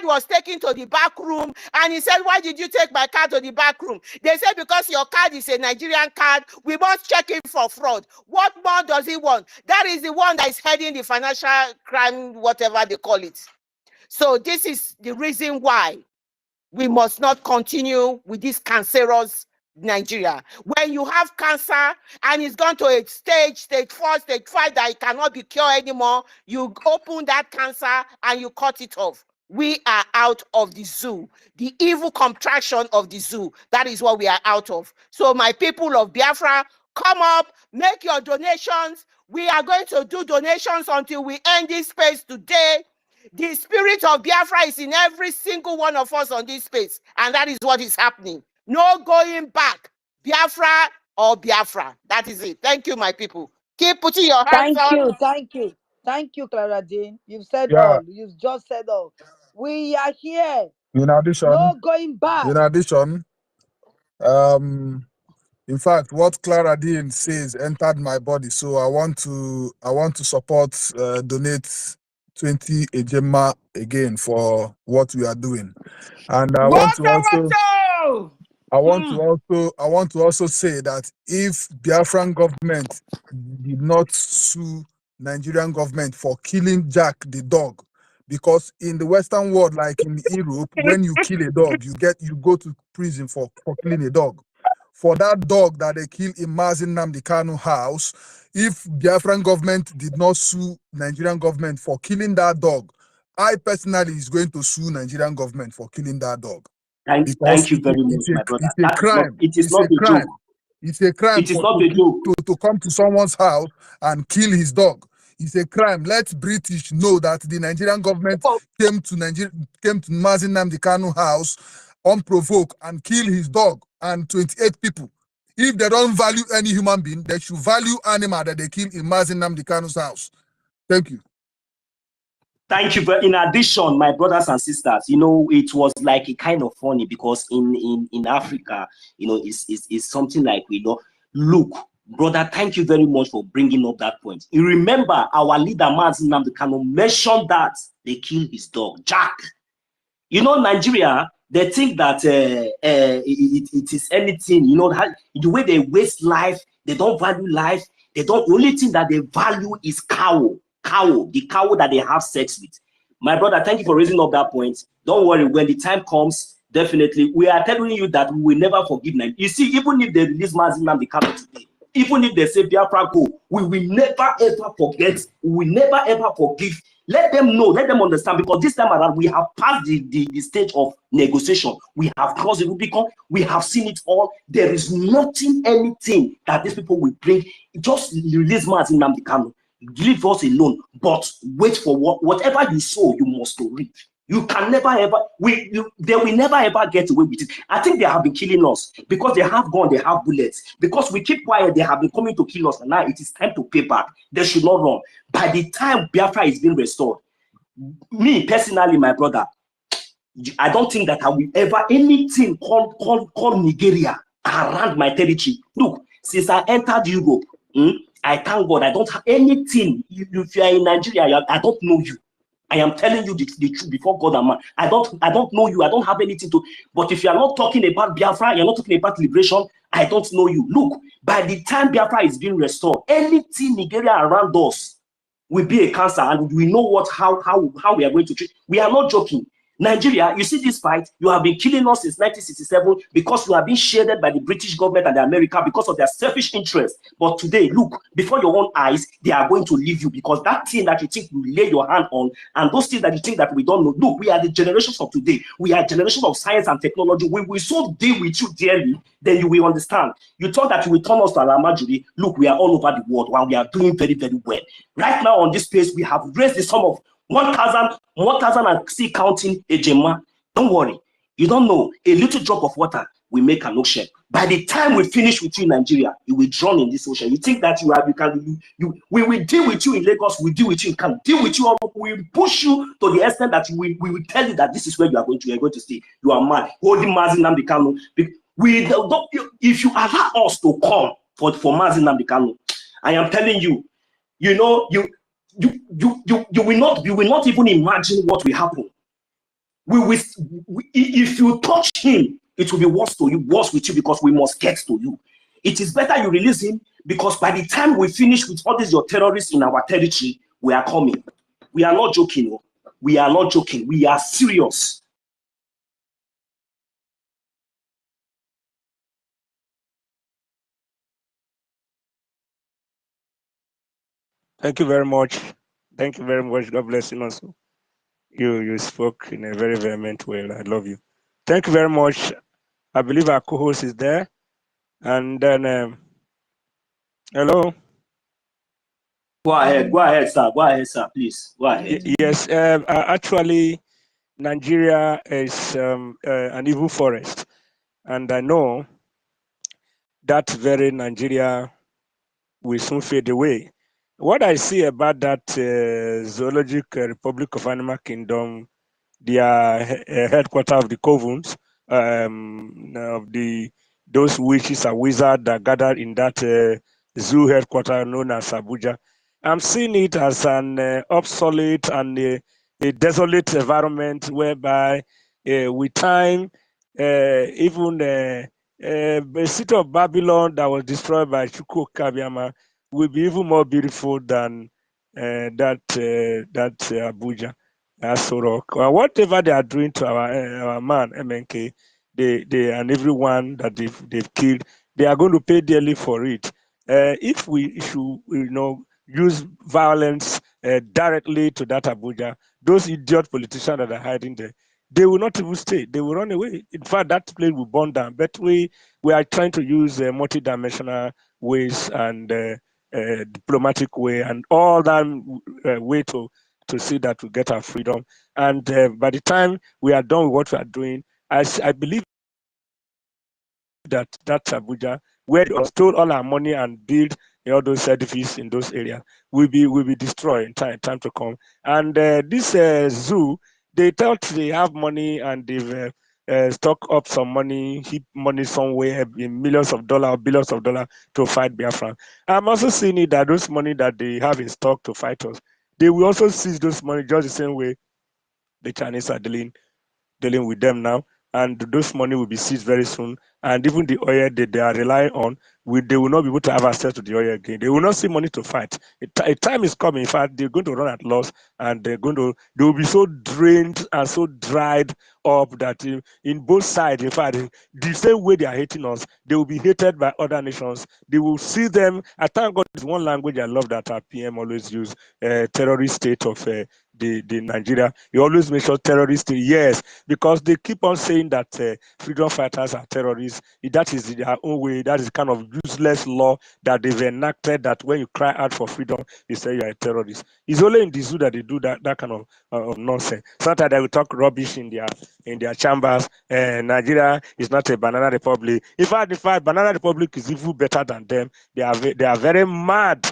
was taken to the back room, and he said, "Why did you take my card to the back room?" They said, "Because your card is a Nigerian card. We must check it for fraud." What more does he want? That is the one that is heading the financial crime, whatever they call it. So this is the reason why we must not continue with this cancerous Nigeria. When you have cancer and it's gone to a stage 4, stage 5, that it cannot be cured anymore, you open that cancer and you cut it off. We are out of the zoo, the evil contraction of the zoo. That is what we are out of. So my people of Biafra, come up, make your donations. We are going to do donations until we end this space today. The spirit of Biafra is in every single one of us on this space, and that is what is happening. No going back. Biafra or Biafra. That is it. Thank you, my people. Keep putting your hands on. Thank you, Clara Jean. You've said Yeah. all. You've just said all. We are here. In addition, No going back. In fact, what Clara Dean says entered my body, so I want to support, donate 20 Ejema again for what we are doing, and I want to also say that if Biafran government did not sue Nigerian government for killing Jack the dog, because in the Western world, like in Europe, when you kill a dog, you go to prison for killing a dog. For that dog that they killed in Mazin Nnamdi Kanu house, if Biafran government did not sue Nigerian government for killing that dog, I personally is going to sue Nigerian government for killing that dog. Thank you very much, my brother. It's a crime. It's a crime. It's a crime to come to someone's house and kill his dog. It's a crime. Let British know that the Nigerian government came to Mazin Nnamdi Kanu house unprovoked and kill his dog and 28 people. If they don't value any human being, they should value animal that they kill in Mazin Nnamdi Kanu's house. Thank you. Thank you. But in addition, my brothers and sisters, it was like a kind of funny, because in Africa, it's something like look, brother, thank you very much for bringing up that point. You remember our leader Mazin Nnamdi Kanu mentioned that they killed his dog, Jack. Nigeria, they think that it is anything, the way they waste life, they don't value life. The only thing that they value is the cow that they have sex with. My brother, thank you for raising up that point. Don't worry, when the time comes, definitely, we are telling you that we will never forgive them. You see, even if they release Mazin Nnamdi Kanu today, even if they say Biafra go, we will never ever forget, we will never ever forgive. Let them know, let them understand, because this time around we have passed the stage of negotiation. We have crossed the Rubicon, we have seen it all. There is anything that these people will bring. Just release Mazin Nnamdi Kanu. Leave us alone, but wait for whatever you sow, you must reap. You can never ever, they will never ever get away with it. I think they have been killing us because they have gun, they have bullets. Because we keep quiet, they have been coming to kill us, and now it is time to pay back. They should not run. By the time Biafra is being restored, me personally, my brother, I don't think that I will ever anything called Nigeria around my territory. Look, since I entered Europe, I thank God I don't have anything. If you are in Nigeria, I don't know you. I am telling you the truth before God and man. I don't know you. I don't have anything to. But if you are not talking about Biafra, you're not talking about liberation, I don't know you. Look, by the time Biafra is being restored, anything Nigeria around us will be a cancer, and we know how we are going to treat. We are not joking. Nigeria, you see this fight, you have been killing us since 1967 because you have been shaded by the British government and the America because of their selfish interests. But today, look, before your own eyes, they are going to leave you because that thing that you think you lay your hand on and those things that you think that we don't know. Look, we are the generations of today. We are generation of science and technology. We will so deal with you dearly, then you will understand. You thought that you will turn us to Alamajuri. Look, we are all over the world and we are doing very, very well. Right now on this page, we have raised the sum of 1,000 and still counting Ejema. Don't worry. You don't know. A little drop of water will make an ocean. By the time we finish with you in Nigeria, you will drown in this ocean. You think that we will deal with you in Lagos, we deal with you in Kano, deal with you all, we will push you to the extent that we will tell you that this is where you are going to stay. You are mad. Holding Mazi Nnamdi Kanu. If you allow us to come for Mazi Nnamdi Kanu, I am telling you, you know, you will not even imagine what will happen. If you touch him, it will be worse with you because we must get to you. It is better you release him because by the time we finish with all these your terrorists in our territory, we are coming. We are not joking. We are not joking. We are serious. Thank you very much. Thank you very much. God bless you also. You spoke in a very vehement way. I love you. Thank you very much. I believe our co-host is there. And then, hello. Go ahead, sir. Please, go ahead. Yes, actually, Nigeria is an evil forest. And I know that very Nigeria will soon fade away. What I see about that Zoologic Republic of Animal Kingdom, their headquarters of the covens, of those witches and wizards that gathered in that zoo headquarters known as Abuja, I'm seeing it as an obsolete and a desolate environment whereby with time, even the city of Babylon that was destroyed by Chukwu Kabiama will be even more beautiful than that Abuja. Whatever they are doing to our man MNK, they and everyone that they've killed, they are going to pay dearly for it. If we should, use violence directly to that Abuja, those idiot politicians that are hiding there, they will not even stay. They will run away. In fact, that place will burn down. But we are trying to use multidimensional ways and diplomatic way and all that way to see that we get our freedom. And by the time we are done with what we are doing, I believe that Abuja, where they stole all our money and build all those edifices in those areas, will be destroyed in time to come. And this zoo, they thought they have money and they've stock up some money, heap money somewhere in millions of dollars, billions of dollars to fight Biafra. I'm also seeing it that those money that they have in stock to fight us, they will also seize those money just the same way the Chinese are dealing with them now, and those money will be seized very soon. And even the oil that they are relying on, they will not be able to have access to the oil again. They will not see money to fight. A time is coming. In fact, they're going to run at loss, and they will be so drained and so dried up that in both sides, in fact, the same way they are hating us, they will be hated by other nations. They will see them. I thank God there's one language I love that our PM always use, terrorist state of the Nigeria. He always makes sure terrorists, yes, because they keep on saying that freedom fighters are terrorists. That is their own way. That is kind of useless law that they've enacted, that when you cry out for freedom, they say you are a terrorist. It's only in the zoo that they do that kind of nonsense. Sometimes they will talk rubbish in their chambers. Nigeria is not a banana republic. In fact, banana republic is even better than them. They are very mad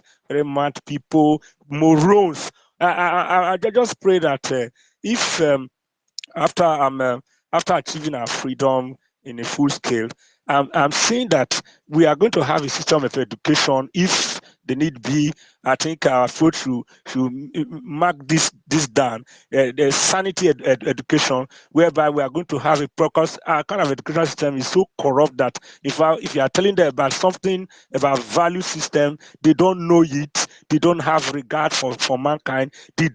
people, morons. I just pray that if after achieving our freedom in a full scale, I'm seeing that we are going to have a system of education, if the need be, I think our food should mark this down. The sanity education, whereby we are going to have a because our kind of education system is so corrupt that if you are telling them about something about value system, they don't know it. They don't have regard for mankind. They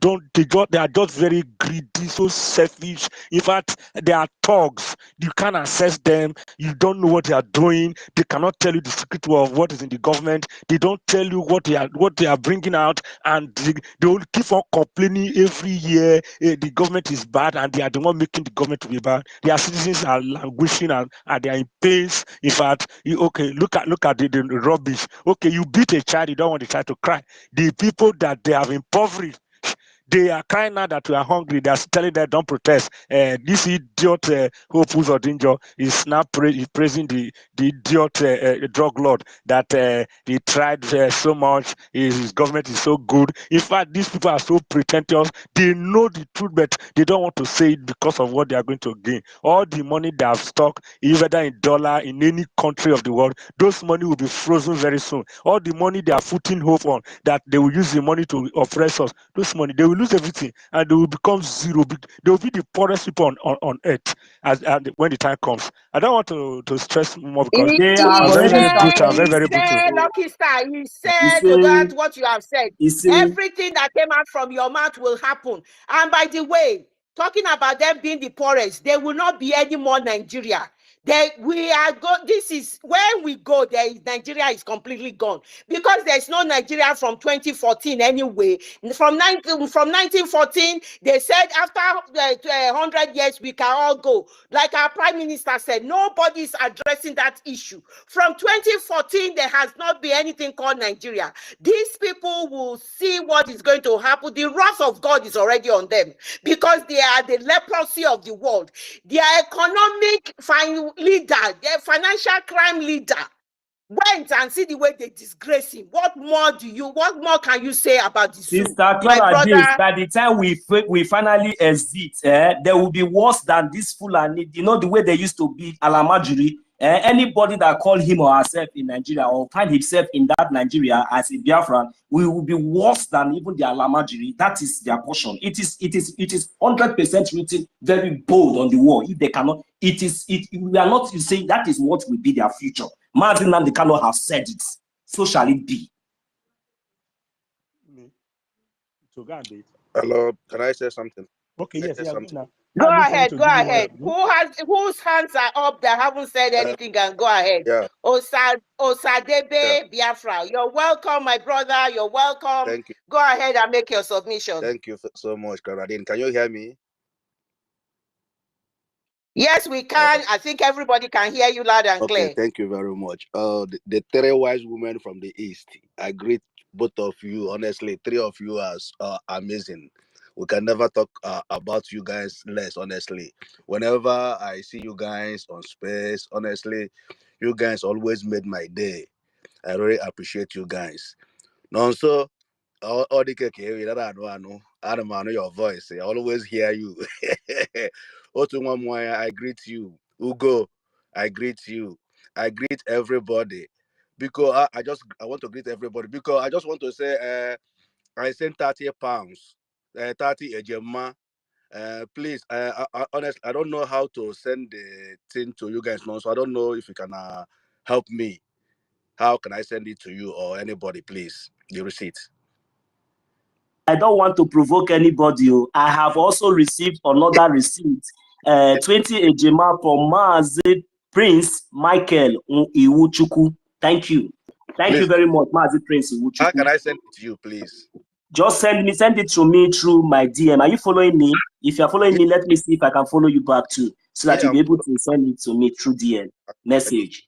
are just very greedy, so selfish. In fact, they are thugs. You can't assess them. You don't know what they are doing. They cannot tell you the secret of what is in the government. They don't tell you what they are bringing out, and they will keep on complaining every year. The government is bad, and they are the one making the government to be bad. Their citizens are languishing and they are in pains. In fact, look at the rubbish. Okay, you beat a child, you don't want the child to cry. The people that they have impoverished, they are crying now that we are hungry. They are telling them don't protest. This idiot Hope Uzodinjo is now praising the idiot drug lord that he tried so much. His government is so good. In fact, these people are so pretentious. They know the truth, but they don't want to say it because of what they are going to gain. All the money they have stuck, whether in dollar, in any country of the world, those money will be frozen very soon. All the money they are putting hope on, that they will use the money to oppress us, those money, they will lose everything and they will become zero. They will be the poorest people on earth when the time comes. I don't want to stress more because They I'm have very, already very brutal. I'm started. very, very brutal. Lucky Star, you He said say, that what you have said. he say, Everything that came out from your mouth will happen. And by the way, talking about them being the poorest, there will not be any more Nigeria. This is where we go. Nigeria is completely gone because there's no Nigeria from 2014 anyway. From 1914, they said after 100 years we can all go. Like our Prime Minister said, nobody's addressing that issue. From 2014, there has not been anything called Nigeria. These people will see what is going to happen. The wrath of God is already on them because they are the leprosy of the world. Their economic leader, their financial crime leader, went and see the way they disgrace him. What more can you say about the zoo? Sister My Clara James, brother, by the time we finally exit, there will be worse than this Fulani. You know the way they used to be Alamajiri. Anybody that call him or herself in Nigeria or find himself in that Nigeria as a Biafran, we will be worse than even the Alamajiri. That is their portion. It is 100% written very bold on the wall. If they cannot, we are not saying that is what will be their future. Martin and they cannot have said it. So shall it be. Hello, can I say something? Okay, yes, yeah, now. go ahead. Whose hands are up that haven't said anything? And go ahead. Yeah. Osadebe Biafra. You're welcome, my brother. You're welcome. Thank you. Go ahead and make your submission. Thank you so much, Caradine. Can you hear me? Yes, we can. I think everybody can hear you loud and clear. Okay, thank you very much. The three wise women from the East, I greet both of you. Honestly, three of you are amazing. We can never talk about you guys less, honestly. Whenever I see you guys on space, honestly, you guys always made my day. I really appreciate you guys. No, so all the I know your voice. I always hear you. I greet you. Ugo, I greet you. I greet everybody. Because I want to greet everybody because I just want to say I sent 30 pounds, 30 ejema. Please, honestly, I don't know how to send the thing to you guys now, so I don't know if you can help me. How can I send it to you or anybody, please? The receipt. I don't want to provoke anybody. I have also received another receipt, 20 ejema from Mazi Prince Michael Iwuchukwu. Thank you. Thank you very much, Mazi Prince Iwuchukwu. How can I send it to you, please? Just send it to me through my DM. Are you following me? If you're following me, let me see if I can follow you back too, so that you'll be able to send it to me through DM message.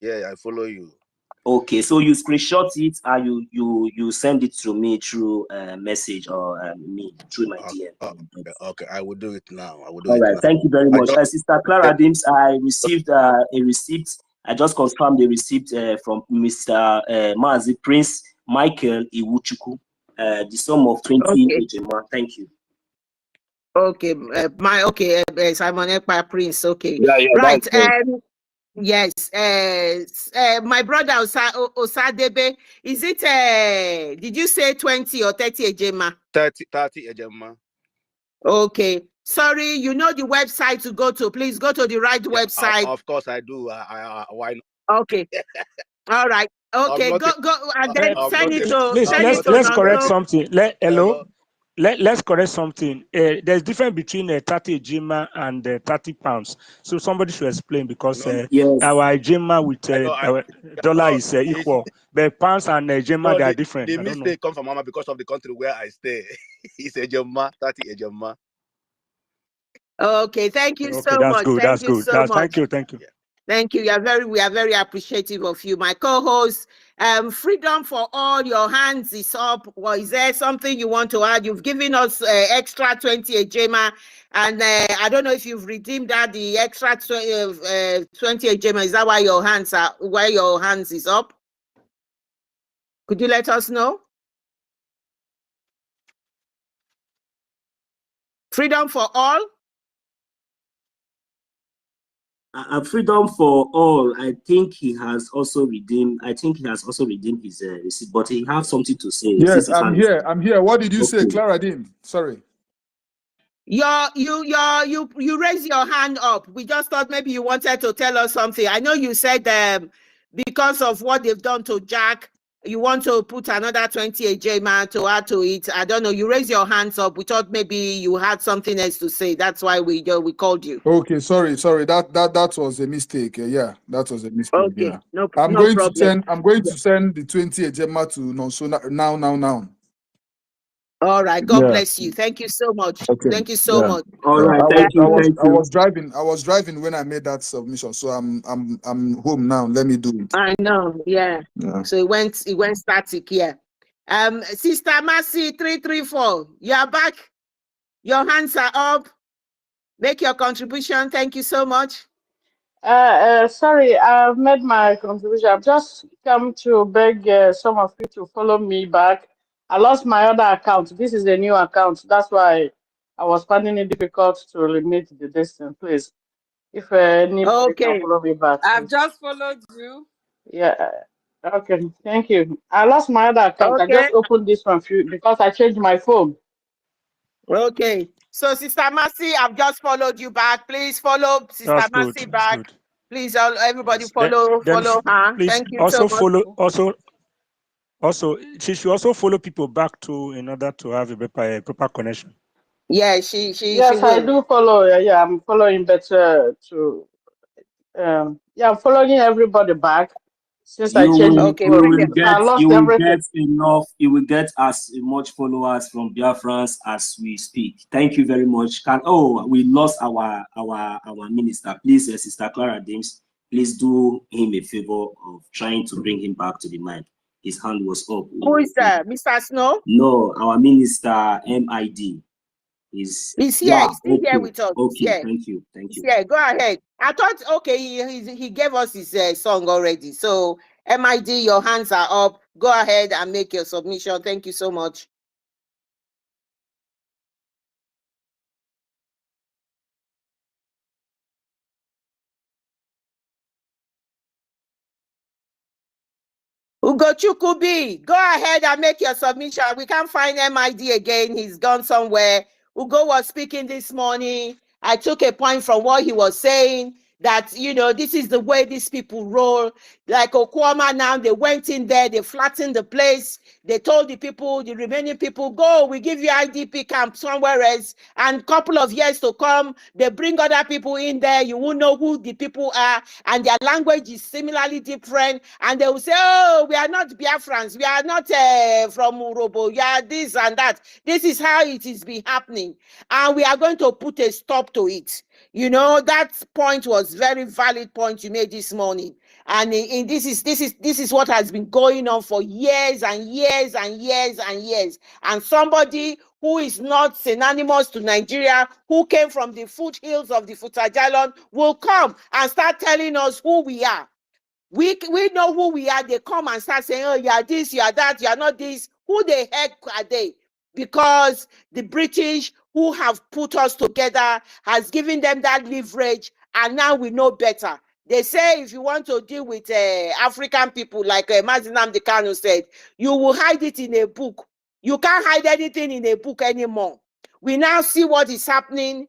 Yeah, I follow you. Okay, so you screenshot it and you send it to me through message or me through my DM. Okay, I will do it now. All right, thank you very much. Sister Clara Dims, I received a receipt. I just confirmed the receipt from Mr. Mazi Prince Michael Iwuchukwu, the sum of 20 ejema. Thank you. Okay, Simon Ekpa Prince. Okay, yeah, right. Yes, my brother Osadebe, is it, did you say 20 or 30 Ejema? 30 Ejema. Okay, sorry, you know the website to go to. Please go to the right website. Of course I do. Why not? Okay, all right. Okay, go and then send it to. Please, let's correct something. Let's correct something. There's difference between 30 Ejema and 30 pounds. So somebody should explain, because our Ejema with dollar is equal, but pounds and Ejema, they are different. The mistake comes from Mama because of the country where I stay. It's Ejema, 30 Ejema. Okay, thank you so that's much. Good. Thank That's you good. so much. Thank you. Thank you. Thank you. We are very appreciative of you, my co-host. Freedom for all, your hands is up. Well, is there something you want to add? You've given us extra 20 Ejema, and I don't know if you've redeemed that, the extra 20 Ejema. Is that why your hands is up? Could you let us know? Freedom for all. Freedom for all. I think he has also redeemed. I think he has also redeemed his receipt, but he has something to say. Yes, I'm here. I'm here. What did you say, Clara Dean? Sorry. You raise your hand up. We just thought maybe you wanted to tell us something. I know you said because of what they've done to Jack, you want to put another 20 Ejema to add to it. I don't know. You raise your hands up. We thought maybe you had something else to say. That's why we called you. Okay, sorry. That was a mistake. Yeah, that was a mistake. Okay, yeah. no I'm problem. going to send the 20 Ejema to Nonso now. All right. God bless you. Thank you so much. Okay. Thank you so much. All right. Thank you. I was driving when I made that submission, so I'm home now. Let me do it. I know. Yeah. So it went static here. Sister Mercy 334, you are back. Your hands are up. Make your contribution. Thank you so much. Sorry, I've made my contribution. I've just come to beg some of you to follow me back. I lost my other account. This is a new account. That's why I was finding it difficult to limit the distance. Please, if anybody can follow me back. I've just followed you. Yeah. Okay. Thank you. I lost my other account. I just opened this one because I changed my phone. Okay. So, Sister Mercy, I've just followed you back. Please follow Sister Mercy back. Please, everybody follow her. Please Thank you also so much. Also, she should also follow people back too, in order to have a proper connection. Yeah, Yes, she will. I do follow. Yeah, I'm following better to. I'm following everybody back since I changed. You will get as much followers from Biafrans as we speak. Thank you very much. We lost our minister. Please, Sister Clara James, please do him a favor of trying to bring him back to the mic. His hand was up. Who is that? Mr. Snow? No, our minister, MID. He's here. He's still here with us. Okay, thank you. Yeah, go ahead. I thought, okay, he gave us his song already. So, MID, your hands are up. Go ahead and make your submission. Thank you so much. Ugochukwubi, go ahead and make your submission. We can't find MID again. He's gone somewhere. Ugo was speaking this morning. I took a point from what he was saying, that, this is the way these people roll. Like Okwama now, they went in there, they flattened the place. They told the remaining people, go, we give you IDP camp somewhere else. And a couple of years to come, they bring other people in there. You won't know who the people are. And their language is similarly different. And they will say, oh, we are not Biafrans. We are not from Urobo. We are this and that. This is how it is been happening. And we are going to put a stop to it. That point was very valid point you made this morning. And this is what has been going on for years and years and years and years. And somebody who is not synonymous to Nigeria, who came from the foothills of the Futajalon, will come and start telling us who we are. We know who we are. They come and start saying, oh, you are this, you are that, you are not this. Who the heck are they? Because the British, who have put us together, has given them that leverage, and now we know better. They say if you want to deal with African people, like Mazinam Dekano said, you will hide it in a book. You can't hide anything in a book anymore. We now see what is happening.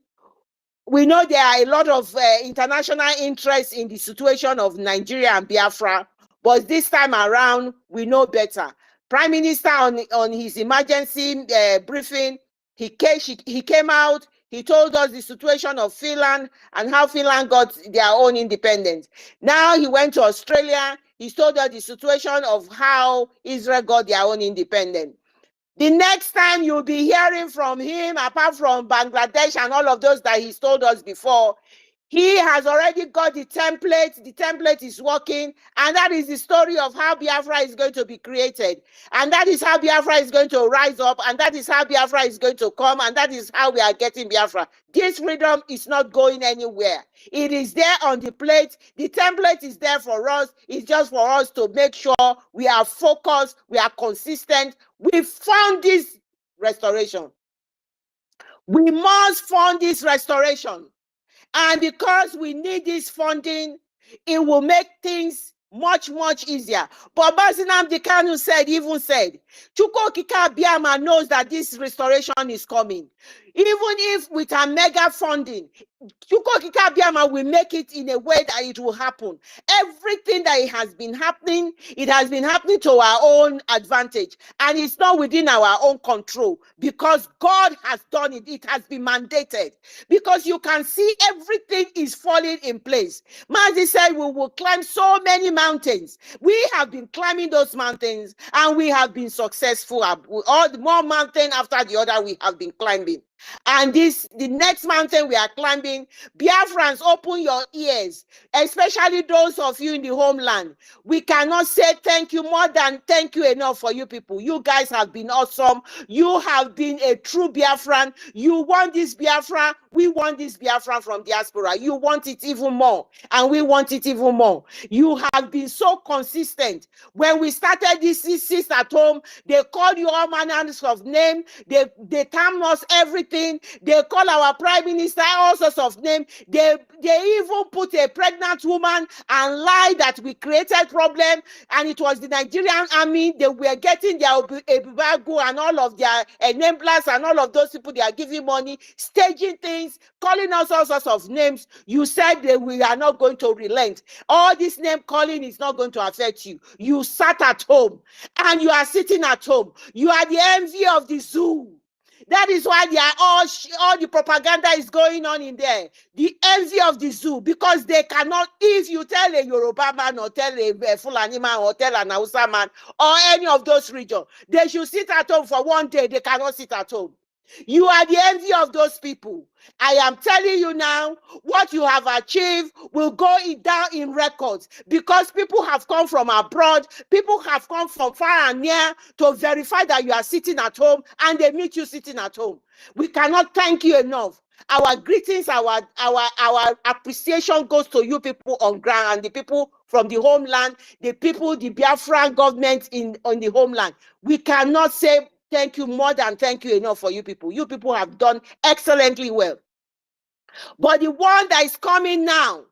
We know there are a lot of international interest in the situation of Nigeria and Biafra, but this time around, we know better. Prime Minister on his emergency briefing, he came out, he told us the situation of Finland and how Finland got their own independence. Now he went to Australia, he told us the situation of how Israel got their own independence. The next time you'll be hearing from him, apart from Bangladesh and all of those that he's told us before, he has already got the template. The template is working, and that is the story of how Biafra is going to be created. And that is how Biafra is going to rise up, and that is how Biafra is going to come, and that is how we are getting Biafra. This freedom is not going anywhere. It is there on the plate. The template is there for us. It's just for us to make sure we are focused, we are consistent. We found this restoration. We must fund this restoration. And because we need this funding, it will make things much, much easier. But Bazinam Dekanu even said, Chukwu Okike Abiama knows that this restoration is coming. Even if with a mega funding, Chukwu Okike Abiama will make it in a way that it will happen. Everything that it has been happening to our own advantage. And it's not within our own control because God has done it. It has been mandated. Because you can see everything is falling in place. Mazi said we will climb so many mountains. We have been climbing those mountains and we have been successful. All the more mountain after the other we have been climbing. And the next mountain we are climbing, Biafrans, open your ears, especially those of you in the homeland. We cannot say thank you more than thank you enough for you people. You guys have been awesome. You have been a true Biafran. You want this Biafra. We want this Biafra from diaspora. You want it even more, and we want it even more. You have been so consistent. When we started this sis at home, they called you all manners of name. They term us everything. They call our prime minister all sorts of names. They even put a pregnant woman and lie that we created problem, and it was the Nigerian army. They were getting their Ebubagu and all of their enablers and all of those people they are giving money, staging things, calling us all sorts of names. You said that we are not going to relent. All this name calling is not going to affect you. You sat at home and you are sitting at home. You are the envy of the zoo. That is why they are all the propaganda is going on in there. The envy of the zoo, because they cannot, if you tell a Yoruba man or tell a Fulani man or tell an Hausa man or any of those regions, they should sit at home for one day. They cannot sit at home. You are the envy of those people. I am telling you now, what you have achieved will go down in records because people have come from abroad, people have come from far and near to verify that you are sitting at home, and they meet you sitting at home. We cannot thank you enough. Our greetings, our appreciation goes to you people on ground and the people from the homeland, the people, the Biafran government on the homeland. We cannot say thank you more than thank you enough for you people. You people have done excellently well. But the one that is coming now,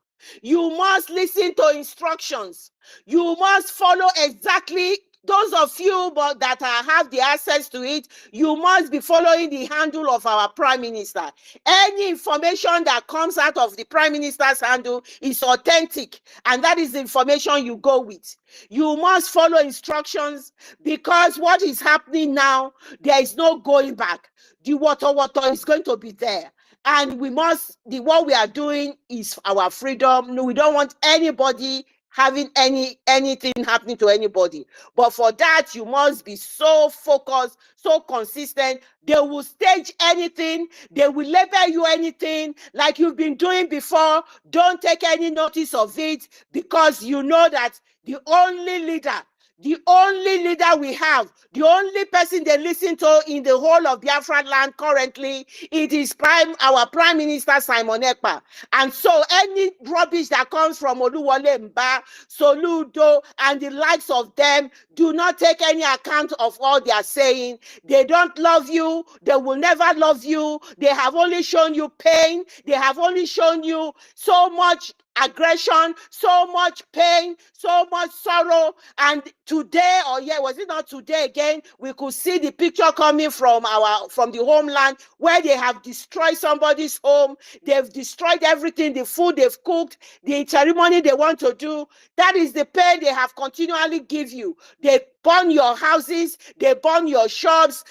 you must listen to instructions. You must follow exactly. Those of you that have the access to it, you must be following the handle of our Prime Minister. Any information that comes out of the Prime Minister's handle is authentic, and that is the information you go with. You must follow instructions because what is happening now, there is no going back. The water is going to be there. And we must, what we are doing is our freedom. No, we don't want anybody having anything happening to anybody. But for that, you must be so focused, so consistent. They will stage anything. They will label you anything like you've been doing before. Don't take any notice of it because you know that the only leader we have, the only person they listen to in the whole of Biafra land currently, it is our Prime Minister Simon Ekpa. And so any rubbish that comes from Oluwole Mba, Soludo, and the likes of them, do not take any account of all they are saying. They don't love you. They will never love you. They have only shown you pain. They have only shown you so much aggression, so much pain, so much sorrow. And today, or yeah, was it not today again, we could see the picture coming from the homeland where they have destroyed somebody's home. They've destroyed everything, the food they've cooked, the ceremony they want to do. That is the pain they have continually give you. They burn your houses, they burn your shops,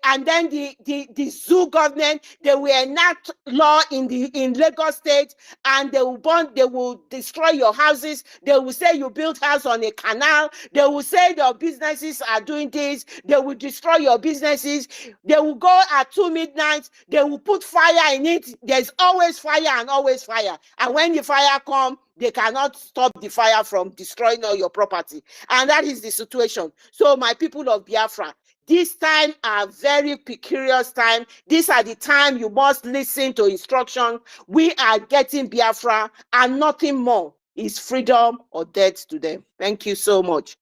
and then the zoo government, they will enact law in Lagos State, and they will destroy your houses. They will say you built house on a canal. They will say your businesses are doing this. They will destroy your businesses. They will go at 2 midnight. They will put fire in it. There's always fire and always fire. And when the fire comes, they cannot stop the fire from destroying all your property. And that is the situation. So my people of Biafra, this time are very precarious time. These are the time you must listen to instruction. We are getting Biafra, and nothing more is freedom or death to them. Thank you so much.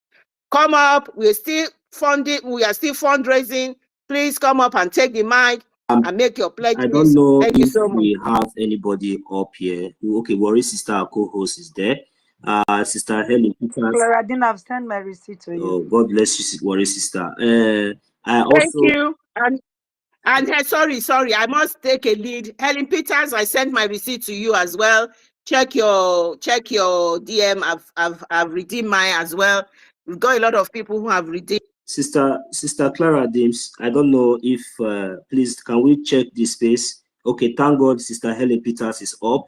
Come up. We're still funding. We are still fundraising. Please come up and take the mic and make your pledges. I don't know Thank you if so much. we have anybody up here. Okay, Worry Sister, our co-host, is there. Sister Helen Peters. Claradine, I've sent my receipt to you. Oh, God bless you, Worry Sister. Thank you. And sorry, I must take a lead. Helen Peters, I sent my receipt to you as well. Check your DM. I've redeemed mine as well. We've got a lot of people who have redeemed. Sister Clara Dims, I don't know if please can we check this space? Okay, thank God Sister Helen Peters is up.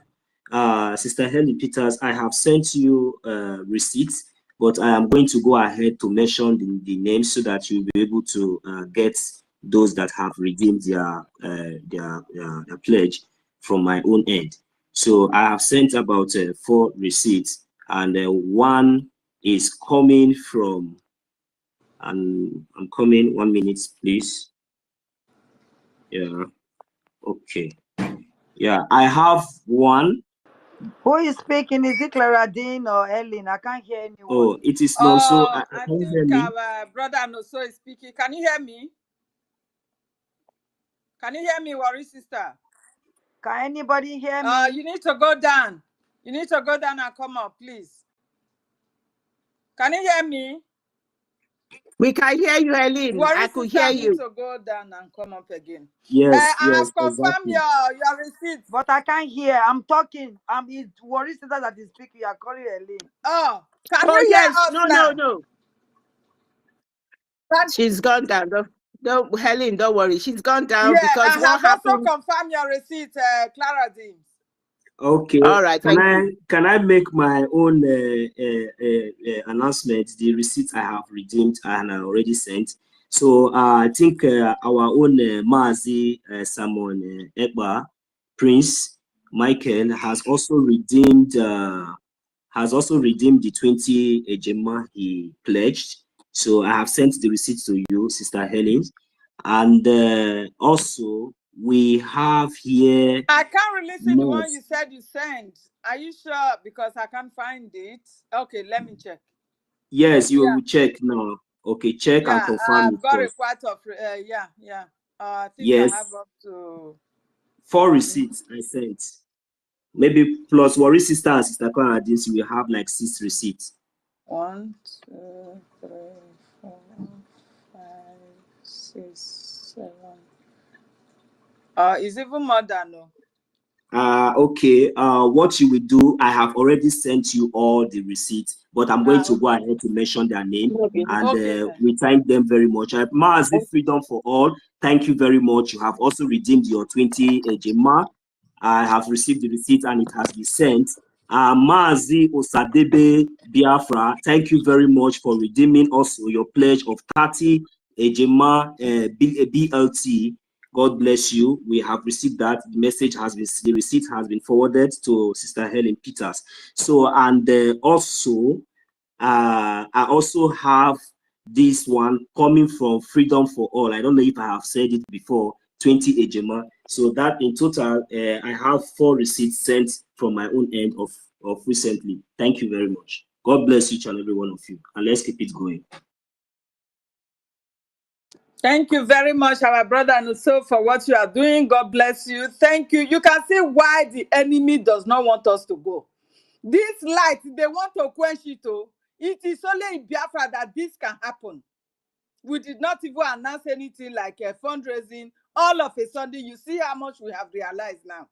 Sister Helen Peters, I have sent you receipts, but I am going to go ahead to mention the names so that you'll be able to get those that have redeemed their pledge from my own end. So I have sent about 4 receipts, and one is coming from, and I'm coming, 1 minute, please. Yeah, okay. Yeah, I have one. Who is speaking? Is it Claradine or Ellen? I can't hear anyone. Oh, it is not. So I think our brother Noso is speaking. Can you hear me? Can you hear me, Worry Sister? Can anybody hear me? You need to go down. You need to go down and come up, please. Can you hear me? We can hear you, Eileen. I could hear you. Need to go down and come up again. Yes, I have confirmed exactly. your receipt. But I can't hear. I'm talking. It's Worry Sister that is speaking. You are calling Eileen. Oh, can you hear us now? No. She's gone down. Don't, Helen, don't worry. She's gone down because what happened? Also confirm your receipt, Clara Dims. Okay. All right. Can I make my own announcement? The receipts I have redeemed and I already sent. So I think our own Mazi Simon Ekba Prince Michael has also redeemed the 20 Ejema he pledged. So I have sent the receipt to you, Sister Helen, and also we have here. I can't release the one you said you sent. Are you sure? Because I can't find it. Okay, let me check. Yes, you will check now. Okay, check and confirm. I've got a quite of I think yes. I have up to 4 receipts I sent. Maybe plus Worry Sister and Sister Clara Dims, we will have like 6 receipts. 1, 2, 3, 4, 5, 6, 7. It's even more than no. Okay. What you will do, I have already sent you all the receipts, but I'm going to go ahead to mention their name, and we thank them very much. Mazi Freedom for All, thank you very much. You have also redeemed your 20 Ejema. I have received the receipt and it has been sent. Mazi Osadebe Biafra, thank you very much for redeeming also your pledge of 30 Ejema BLT. God bless you. We have received that. The receipt has been forwarded to Sister Helen Peters. So, and also, I also have this one coming from Freedom for All. I don't know if I have said it before, 20 Ejema. So that in total, I have 4 receipts sent from my own end of recently. Thank you very much. God bless each and every one of you. And let's keep it going. Thank you very much, our brother Nuso, for what you are doing. God bless you. Thank you. You can see why the enemy does not want us to go. This light, they want to quench it. Oh. It is only in Biafra that this can happen. We did not even announce anything like a fundraising. All of a sudden, you see how much we have realized now.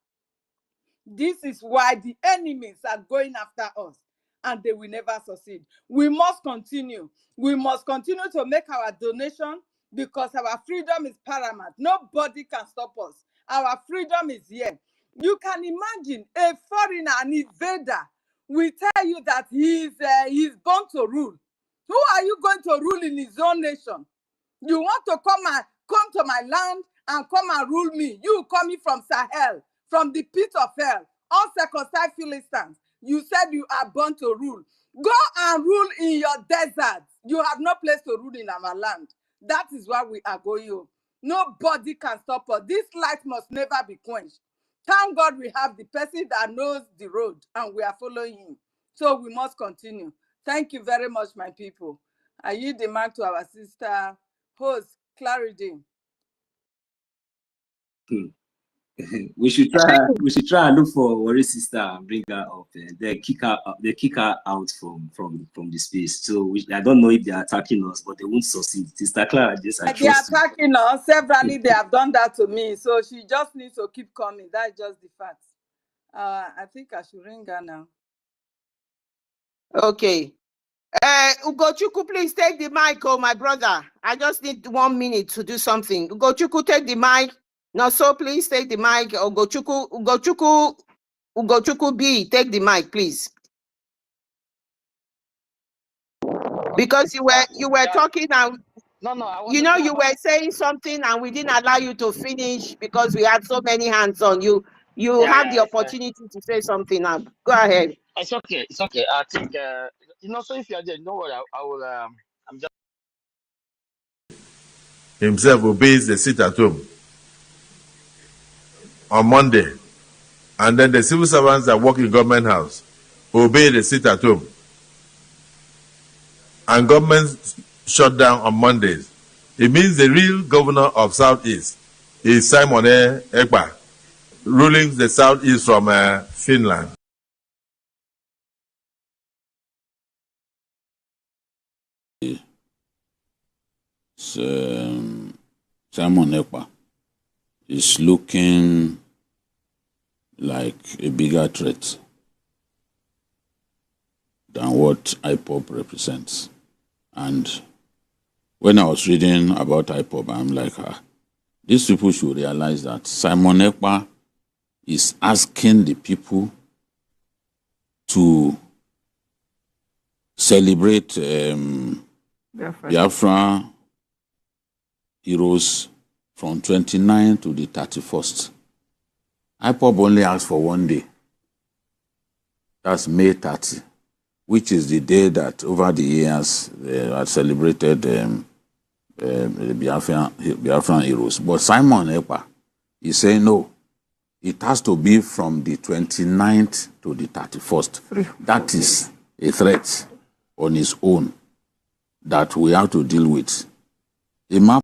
This is why the enemies are going after us, and they will never succeed. We must continue. We must continue to make our donation because our freedom is paramount. Nobody can stop us. Our freedom is here. You can imagine a foreigner, an invader, will tell you that he's born to rule. Who are you going to rule in his own nation? You want to come to my land and come and rule me? You coming from Sahel, from the pit of hell, uncircumcised Philistines. You said you are born to rule. Go and rule in your desert. You have no place to rule in our land. That is why we are going. Nobody can stop us. This light must never be quenched. Thank God we have the person that knows the road and we are following him. So we must continue. Thank you very much, my people. I yield the mic to our sister host, Clarity. We should try and look for Worry sister and bring her up. They kick her out from the space. So I don't know if they are attacking us, but they won't succeed. Sister Clara, just I they are attacking us. Severally, they have done that to me. So she just needs to keep coming. That's just the fact. I think I should ring her now. Okay. Ugochukwu, please take the mic, oh my brother. I just need 1 minute to do something. Ugochukwu, take the mic. No, so please take the mic. Ugochukwu B, take the mic, please. Because you were talking and you were saying something and we didn't allow you to finish because we had so many hands on you. You have the opportunity to say something now. Go ahead. It's okay. It's okay. I think so if you're there, no worry. I will. I'm just himself obeys the sit at home on Monday, and then the civil servants that work in government house obey the sit at home, and government shut down on Mondays. It means the real governor of Southeast is Simon Ekpa, ruling the Southeast from Finland. Simon Ekpa is looking like a bigger threat than what IPOB represents. And when I was reading about IPOB, I'm like, these people should realize that Simon Ekpa is asking the people to celebrate Biafra heroes from 29th to the 31st. IPOB only asked for 1 day. That's May 30, which is the day that over the years they have celebrated the Biafran heroes. But Simon Ekpa is saying no, it has to be from the 29th to the 31st. That is a threat on its own that we have to deal with. A map